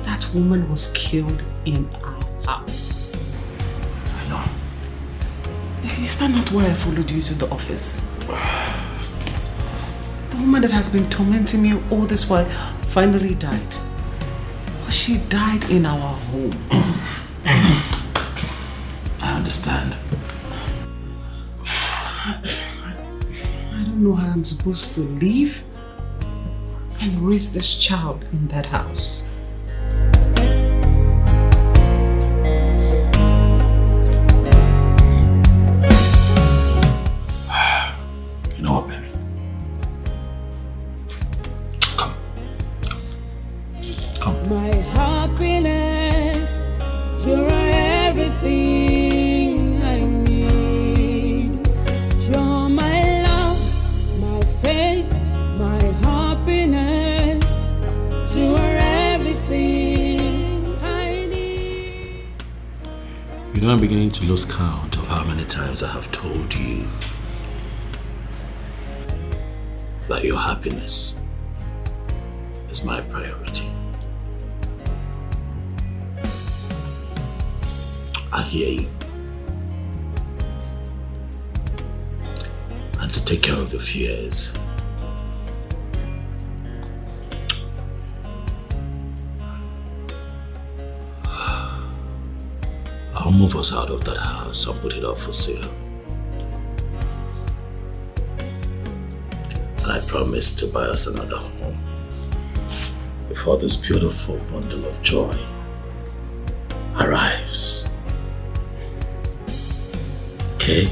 that woman was killed in our house. I know. Is that not why I followed you to the office? The woman that has been tormenting me all this while finally died. But she died in our home. I understand. I don't know how I'm supposed to leave and raise this child in that house. You know what, baby? My happiness, you're everything I need. You're my love, my faith, my happiness. You are everything I need. You know, I'm beginning to lose count of how many times I have told you that your happiness is my priority. I hear you. And to take care of your fears, I'll move us out of that house and put it up for sale. And I promise to buy us another home before this beautiful bundle of joy arrives. Okay?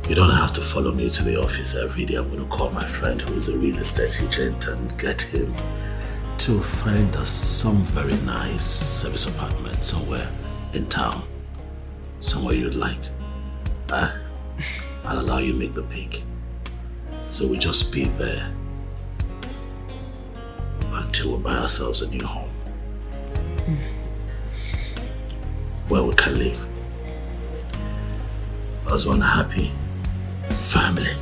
You don't have to follow me to the office every day. I'm going to call my friend who is a real estate agent and get him to find us some very nice service apartment somewhere in town. Somewhere you'd like. I'll allow you make the pick. So we just be there until we buy ourselves a new home. Where we can live as one happy family.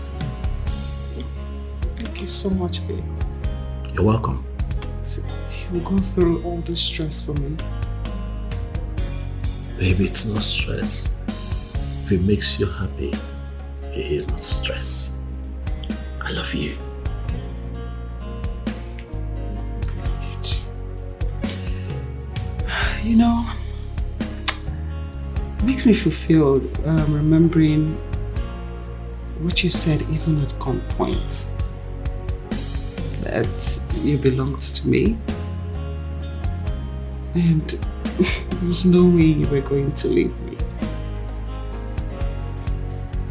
Thank you so much, babe. You're welcome. You go through all this stress for me. Baby, it's not stress. If it makes you happy, it is not stress. I love you. I love you too. You know, it makes me fulfilled remembering what you said even at gunpoint. That you belonged to me. And there was no way you were going to leave me.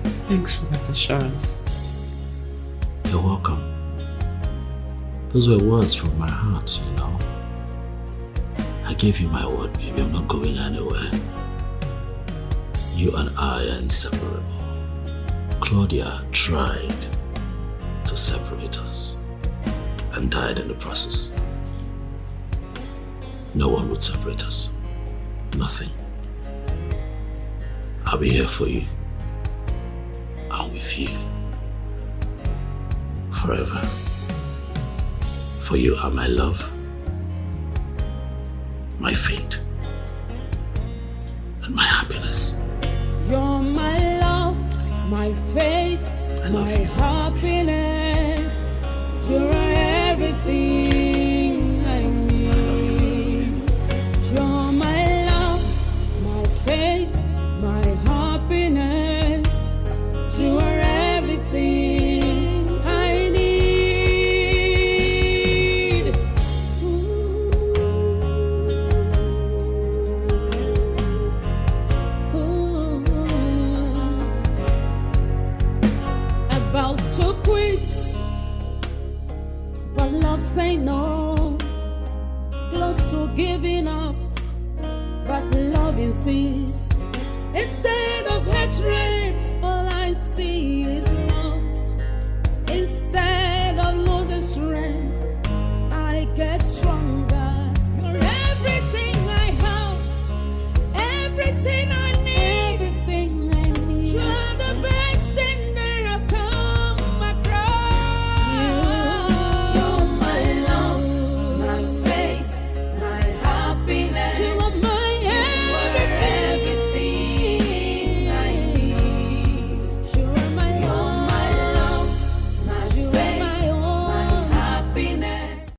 Thanks for that assurance. You're welcome. Those were words from my heart, you know. I gave you my word, baby. I'm not going anywhere. You and I are inseparable. Claudia tried to separate us and died in the process. No one would separate us. Nothing. I'll be here for you. I'm with you. Forever. For you are my love, my fate, and my happiness. You're my love, my fate, my happiness. You're everything I need. You're my love, my fate, my happiness. You are everything I need. About to quit, but love say no. Close to giving up, but love insists. Instead of hatred, all I see is